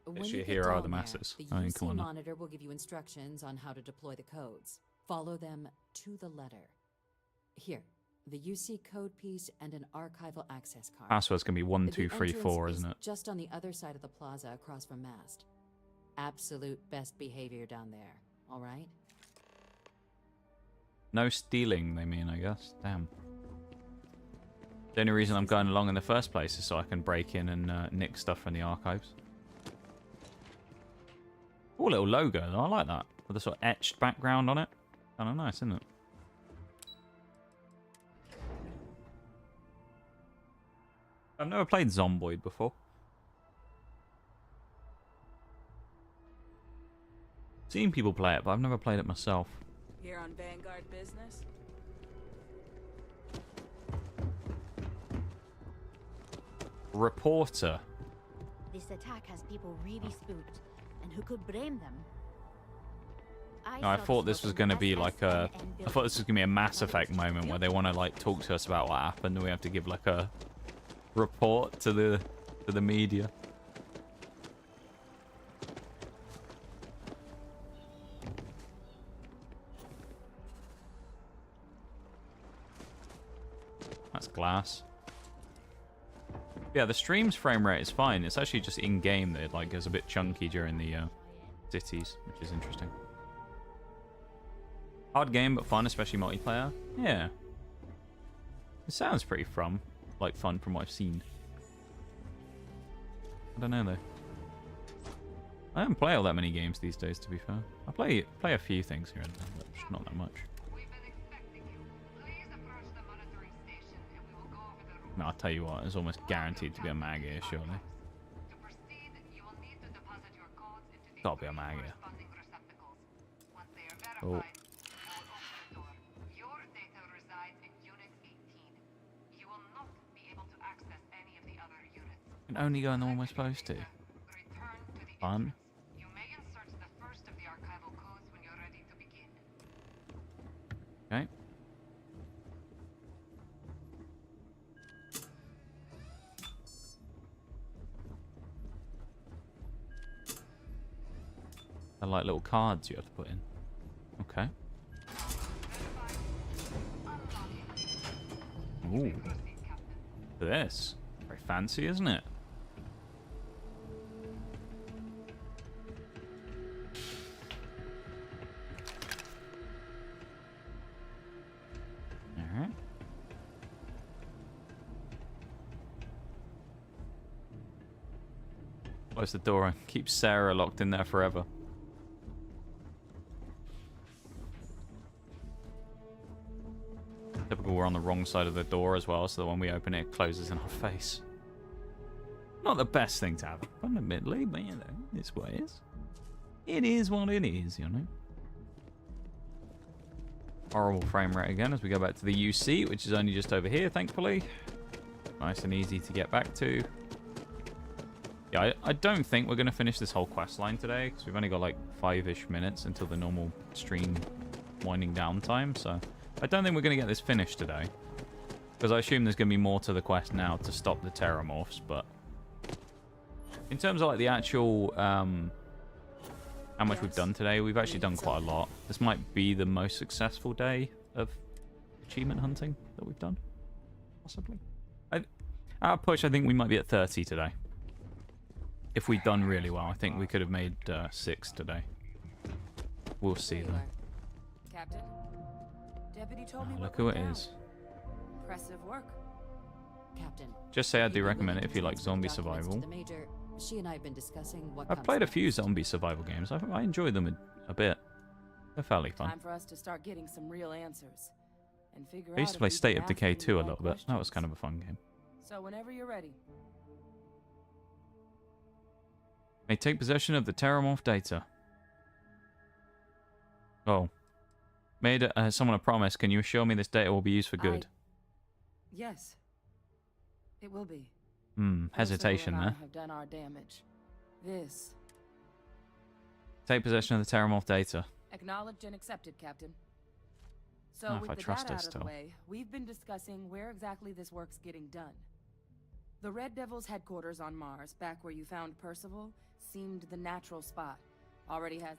When It's you your get hero of down the there, masses. The I mean, UC come on now. monitor will give you instructions on how to deploy the codes. Follow them to the letter. Here, the UC code piece and an archival access card. Password's gonna be 1, The 2, 3, 4, entrance isn't it? is just on the other side of the plaza across from Mast. Absolute best behavior down there, all right? No stealing, they mean, I guess. Damn. The only reason I'm going along in the first place is so I can break in and nick stuff from the archives. Cool little logo, though. I like that. With a sort of etched background on it. Kind of nice, isn't it? I've never played Zomboid before. Seen people play it, but I've never played it myself. Here on Vanguard business? Reporter. This attack has people really spooked, and who could blame them? No, I thought this was going to be like a... I thought this was going to be a Mass Effect moment where they want to like talk to us about what happened and we have to give like a report to the media. That's glass. Yeah, the stream's frame rate is fine. It's actually just in-game that it like goes a bit chunky during the cities, which is interesting. Hard game, but fun, especially multiplayer. Yeah. It sounds pretty fun from what I've seen. I don't know though. I don't play all that many games these days, to be fair. I play a few things here and there, but just not that much. No, I'll tell you what, it's almost guaranteed to be a mag here, surely. Gotta be a mag here. Oh. Can only go in the one we're supposed to. Fun. Okay. They're like little cards you have to put in. Okay. Ooh. Look at this. Very fancy, isn't it? Alright. Close the door and keep Sarah locked in there forever. Typical, we're on the wrong side of the door as well, so that when we open it, it closes in our face. Not the best thing to have, fundamentally, but you know, it's what it is. It is what it is, you know. Horrible frame rate again as we go back to the UC, which is only just over here, thankfully. Nice and easy to get back to. Yeah, I don't think we're going to finish this whole quest line today, because we've only got like 5-ish minutes until the normal stream winding down time, so I don't think we're going to get this finished today. Because I assume there's going to be more to the quest now to stop the terramorphs, but in terms of like the actual how much we've done today, we've actually done quite a lot. This might be the most successful day of achievement hunting that we've done, possibly. Our push, I think we might be at 30 today. If we'd done really well, I think we could have made 6 today. We'll see though. Captain, Deputy told me look who it is. Impressive work. Captain. Just say I do recommend it if you like zombie survival. The Major, she and I have been discussing what I've played a few zombie survival games. I enjoy them a bit. They're fairly fun. Time for us to start getting some real answers and figure out. I used to play State of Decay 2 a little bit. That was kind of a fun game. So whenever you're ready. May take possession of the terramorph data. Oh. Made someone a promise. Can you assure me this data will be used for good? Yes. It will be. Hesitation Ursula and there. I have done our damage. This. Take possession of the terramorph data. Acknowledged and accepted, Captain. So if with I the trust data her out of still. the way, we've been discussing where exactly this work's getting done. The Red Devil's headquarters on Mars, back where you found Percival, seemed the natural spot. Already has...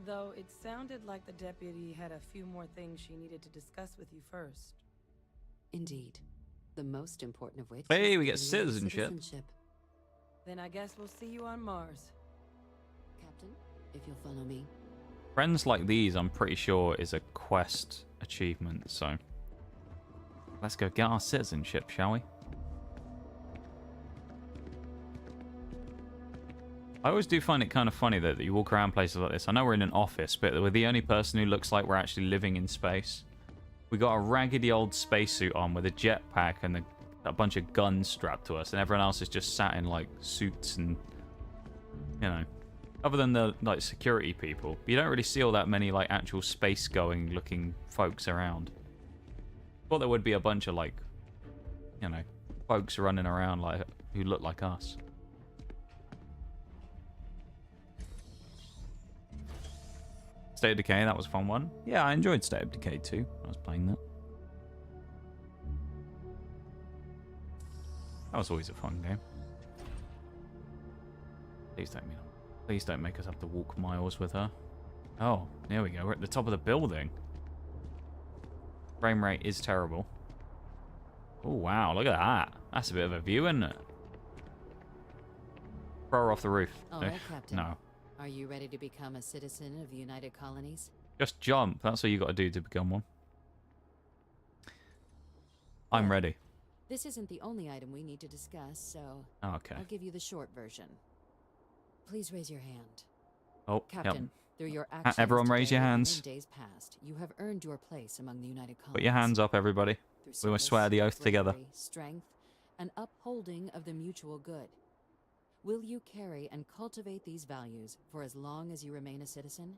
Though it sounded like the deputy had a few more things she needed to discuss with you first. Indeed. The most important of which Hey, is we get gaining citizenship. Then I guess we'll see you on Mars. Captain, if you'll follow me. Friends like these, I'm pretty sure, is a quest achievement, so... Let's go get our citizenship, shall we? I always do find it kind of funny that you walk around places like this. I know we're in an office, but we're the only person who looks like we're actually living in space. We got a raggedy old spacesuit on with a jetpack and a bunch of guns strapped to us, and everyone else is just sat in like suits and, you know, other than the like security people, you don't really see all that many like actual space-going looking folks around. Thought there would be a bunch of like, you know, folks running around like who look like us. State of Decay, that was a fun one. Yeah, I enjoyed State of Decay 2. I was playing that. That was always a fun game. Please don't make us have to walk miles with her. Oh, there we go. We're at the top of the building. Frame rate is terrible. Oh, wow. Look at that. That's a bit of a view, isn't it? Throw her off the roof. All right, Captain. No. Are you ready to become a citizen of the United Colonies? Just jump. That's all you got to do to become one. I'm ready. This isn't the only item we need to discuss, so Okay. I'll give you the short version. Please raise your hand. Oh, Captain, yep. through your actions Everyone raise your today and hands. in days past, you have earned your place among the United Colonies. Put your hands up, everybody. We will swear the oath together. Bravery, strength, and upholding of the mutual good. Will you carry and cultivate these values for as long as you remain a citizen?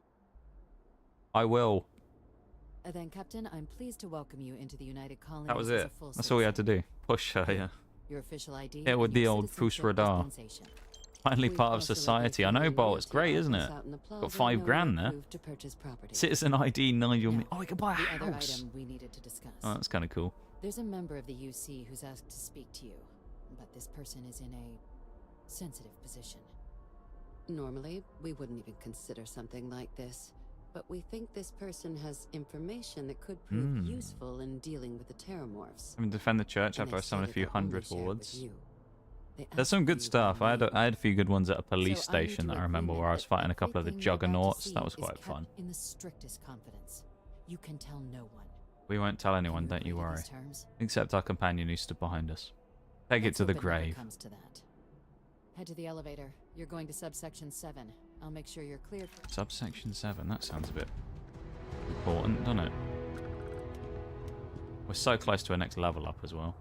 I will. Then, Captain, I'm pleased to welcome you into the United Colonies. That was as it. a full That's all we had to citizen. do. Push her, yeah. Your official ID. Yeah, with and the your old Fus citizenship Radar. dispensation. Finally We've part of also society. I located know, a Bolt. It's royalty great, isn't it? office out in the plaza Got 5 where grand we there. approve to purchase property. Citizen ID, Nigel. Now, Oh, we can buy a the other house. item we needed to discuss. Oh, that's kind of cool. There's a member of the UC who's asked to speak to you, but this person is in a sensitive position. Normally, we wouldn't even consider something like this, but we think this person has information that could prove useful in dealing with the Terramorphs. I mean, defend the church And after I they've summon a stated few they'll only hundred share it with hordes. you. They There's asked some for good you stuff. I name. had a few good ones at a police So I need station your that I remember where I was agreement fighting a couple of the Everything you're about to juggernauts. see That was is quite kept fun. in the strictest confidence. You can tell no one. We won't tell anyone, you don't you agree to worry. these terms? Except our companion who stood behind us. Take it Let's to the hope it never grave. comes to that. Head to the elevator. You're going to subsection 7. I'll make sure you're cleared for... Subsection 7, that sounds a bit important, doesn't it? We're so close to a next level up as well.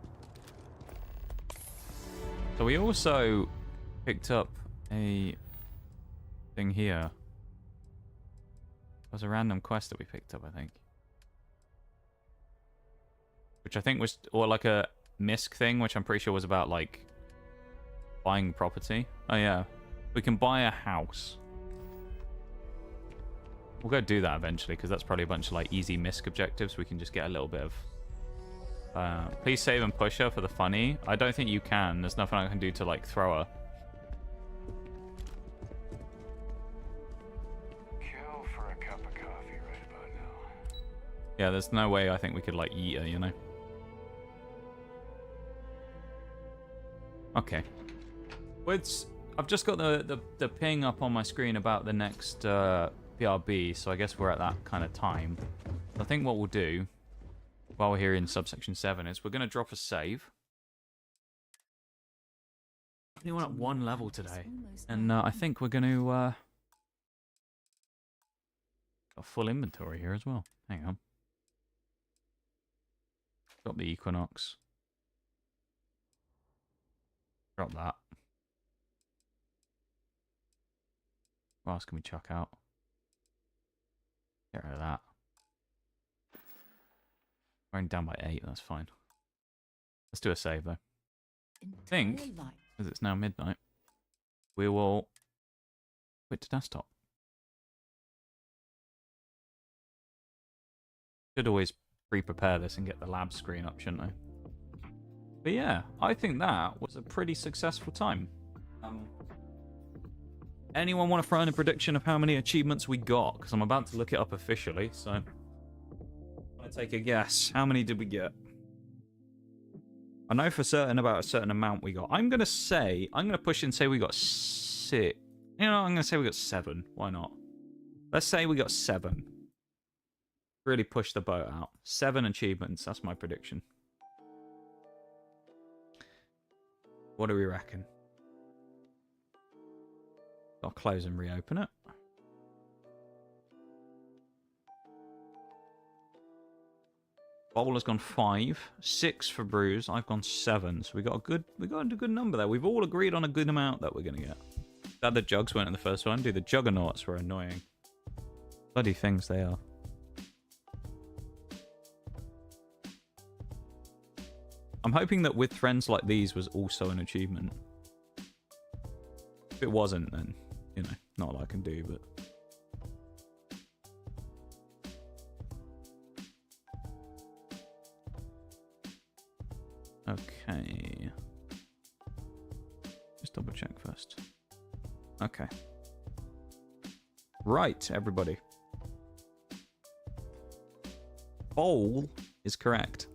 So we also picked up a thing here. It was a random quest that we picked up, I think. Which I think was, or like a misc thing, which I'm pretty sure was about like buying property. Oh yeah, we can buy a house. We'll go do that eventually, because that's probably a bunch of like easy misc objectives. We can just get a little bit of... please save and push her for the funny. I don't think you can. There's nothing I can do to like throw her. Kill for a cup of coffee right about now. Yeah, there's no way I think we could like eat her, you know? Okay. I've just got the ping up on my screen about the next PRB, so I guess we're at that kind of time. I think what we'll do while we're here in subsection 7 is we're going to drop a save. We went at 1 level today, and I think we're going to got a full inventory here as well. Hang on. Got the Equinox. Drop that. What else can we chuck out? Get rid of that. We're only down by 8, that's fine. Let's do a save though. I think, as it's now midnight, we will quit to desktop. Should always pre-prepare this and get the lab screen up, shouldn't I? But yeah, I think that was a pretty successful time. Anyone want to throw in a prediction of how many achievements we got? Because I'm about to look it up officially, so... I'm going to take a guess. How many did we get? I know for certain about a certain amount we got. I'm going to push and say we got 6. You know, I'm going to say we got 7. Why not? Let's say we got 7. Really push the boat out. 7 achievements, that's my prediction. What do we reckon? I'll close and reopen it. Bowl has gone 5, 6 for Bruise. I've gone 7, so we got a good number there. We've all agreed on a good amount that we're gonna get. Glad the jugs weren't in the first one. Dude, the juggernauts were annoying. Bloody things they are. I'm hoping that with friends like these was also an achievement. If it wasn't, then, you know, not a lot I can do, but... Okay. Just double check first. Okay. Right, everybody. Bowl is correct.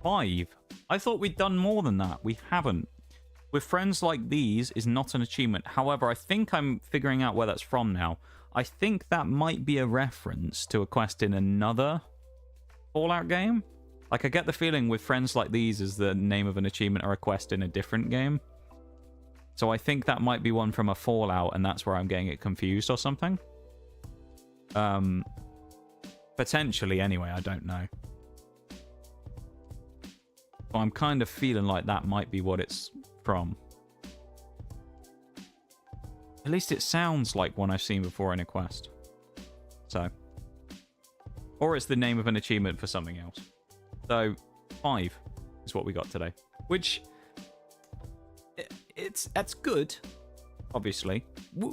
5. I thought we'd done more than that. We haven't. With friends like these is not an achievement. However, I think I'm figuring out where that's from now. I think that might be a reference to a quest in another Fallout game. Like, I get the feeling with Friends Like These is the name of an achievement or a quest in a different game. So I think that might be one from a Fallout, and that's where I'm getting it confused or something. Potentially, anyway, I don't know. So I'm kind of feeling like that might be what it's from. At least it sounds like one I've seen before in a quest. So. Or it's the name of an achievement for something else. So, 5 is what we got today. Which, that's good, obviously.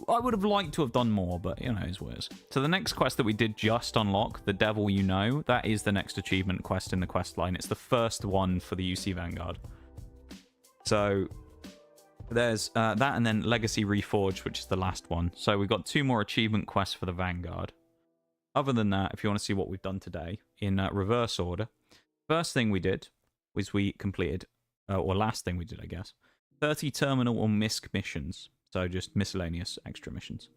I would have liked to have done more, but, you know, it's what it is. So the next quest that we did just unlock, The Devil You Know, that is the next achievement quest in the quest line. It's the first one for the UC Vanguard. So, there's that and then Legacy Reforged, which is the last one. So we've got 2 more achievement quests for the Vanguard. Other than that, if you want to see what we've done today, in reverse order, first thing we did was we completed, or last thing we did, I guess, 30 terminal or MISC missions. So just miscellaneous extra missions.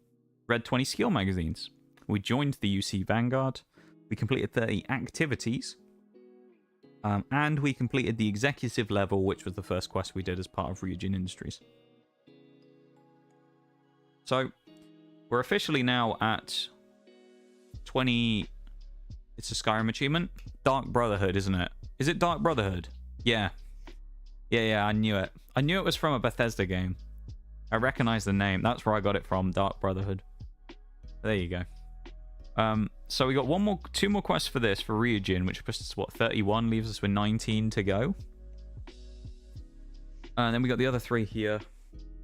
Read 20 skill magazines. We joined the UC Vanguard. We completed 30 activities. And we completed the executive level, which was the first quest we did as part of Ryujin Industries. So, we're officially now at 20... It's a Skyrim achievement? Dark Brotherhood, isn't it? Is it Dark Brotherhood? Yeah. Yeah, I knew it. I knew it was from a Bethesda game. I recognize the name. That's where I got it from, Dark Brotherhood. There you go. So we got 2 more quests for this, for Ryujin, which puts us to, what, 31? Leaves us with 19 to go. And then we got the other 3 here.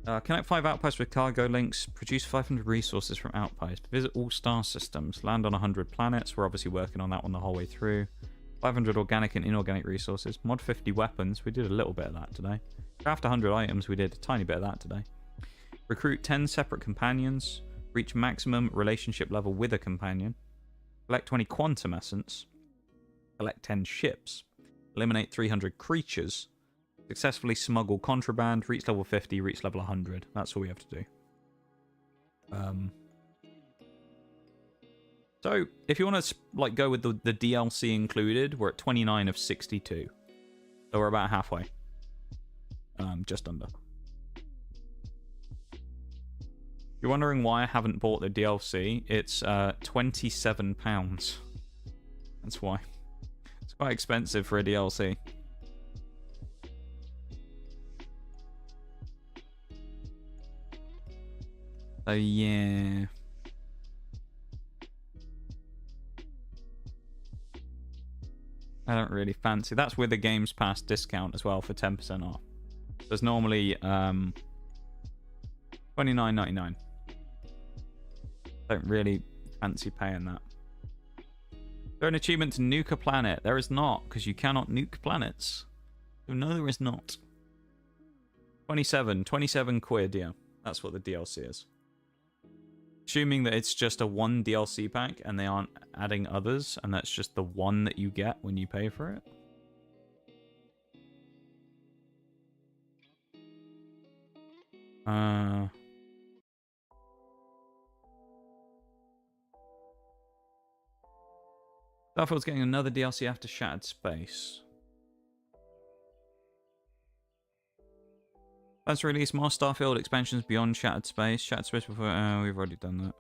Connect 5 outposts with cargo links. Produce 500 resources from outposts. Visit all star systems. Land on 100 planets. We're obviously working on that one the whole way through. 500 organic and inorganic resources. Mod 50 weapons. We did a little bit of that today. Craft 100 items. We did a tiny bit of that today. Recruit 10 separate companions. Reach maximum relationship level with a companion. Collect 20 quantum essence. Collect 10 ships. Eliminate 300 creatures. Successfully smuggle contraband. Reach level 50. Reach level 100. That's all we have to do. So, if you want to like go with the DLC included, we're at 29 of 62. So we're about halfway. Just under. If you're wondering why I haven't bought the DLC, it's £27. That's why. It's quite expensive for a DLC. So yeah. I don't really fancy. That's with the Games Pass discount as well for 10% off. There's normally $29.99. Don't really fancy paying that. Is there an achievement to nuke a planet? There is not, because you cannot nuke planets. So no, there is not. 27 quid, yeah. That's what the DLC is. Assuming that it's just a 1 DLC pack and they aren't adding others, and that's just the one that you get when you pay for it. Starfield's getting another DLC after Shattered Space. Let's release more Starfield expansions beyond Shattered Space. Shattered Space before... we've already done that.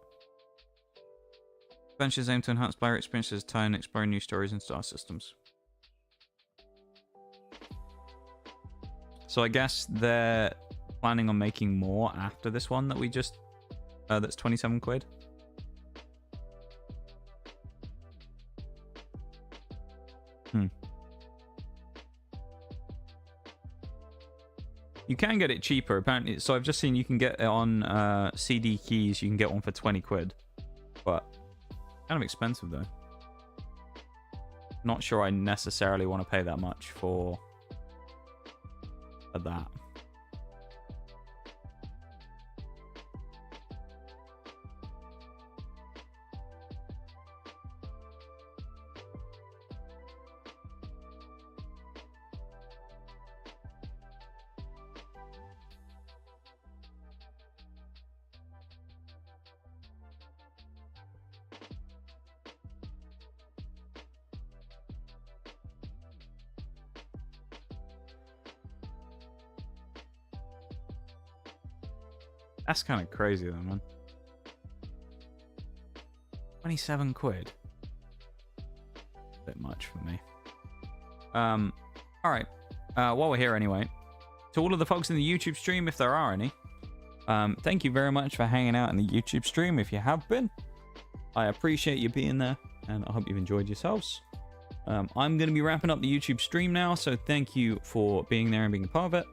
Expansions aim to enhance player experiences, tie and explore new stories and star systems. So I guess they're planning on making more after this one that we just... that's 27 quid. You can get it cheaper, apparently. So I've just seen you can get it on CD keys. You can get one for 20 quid. But kind of expensive, though. Not sure I necessarily want to pay that much for that. That's kind of crazy though, man. 27 quid. Bit much for me. Alright. While we're here anyway, to all of the folks in the YouTube stream, if there are any, thank you very much for hanging out in the YouTube stream if you have been. I appreciate you being there, and I hope you've enjoyed yourselves. I'm going to be wrapping up the YouTube stream now, so thank you for being there and being a part of it.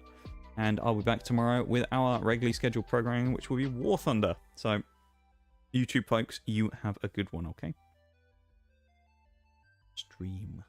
And I'll be back tomorrow with our regularly scheduled programming, which will be War Thunder. So, YouTube folks, you have a good one, okay? Stream.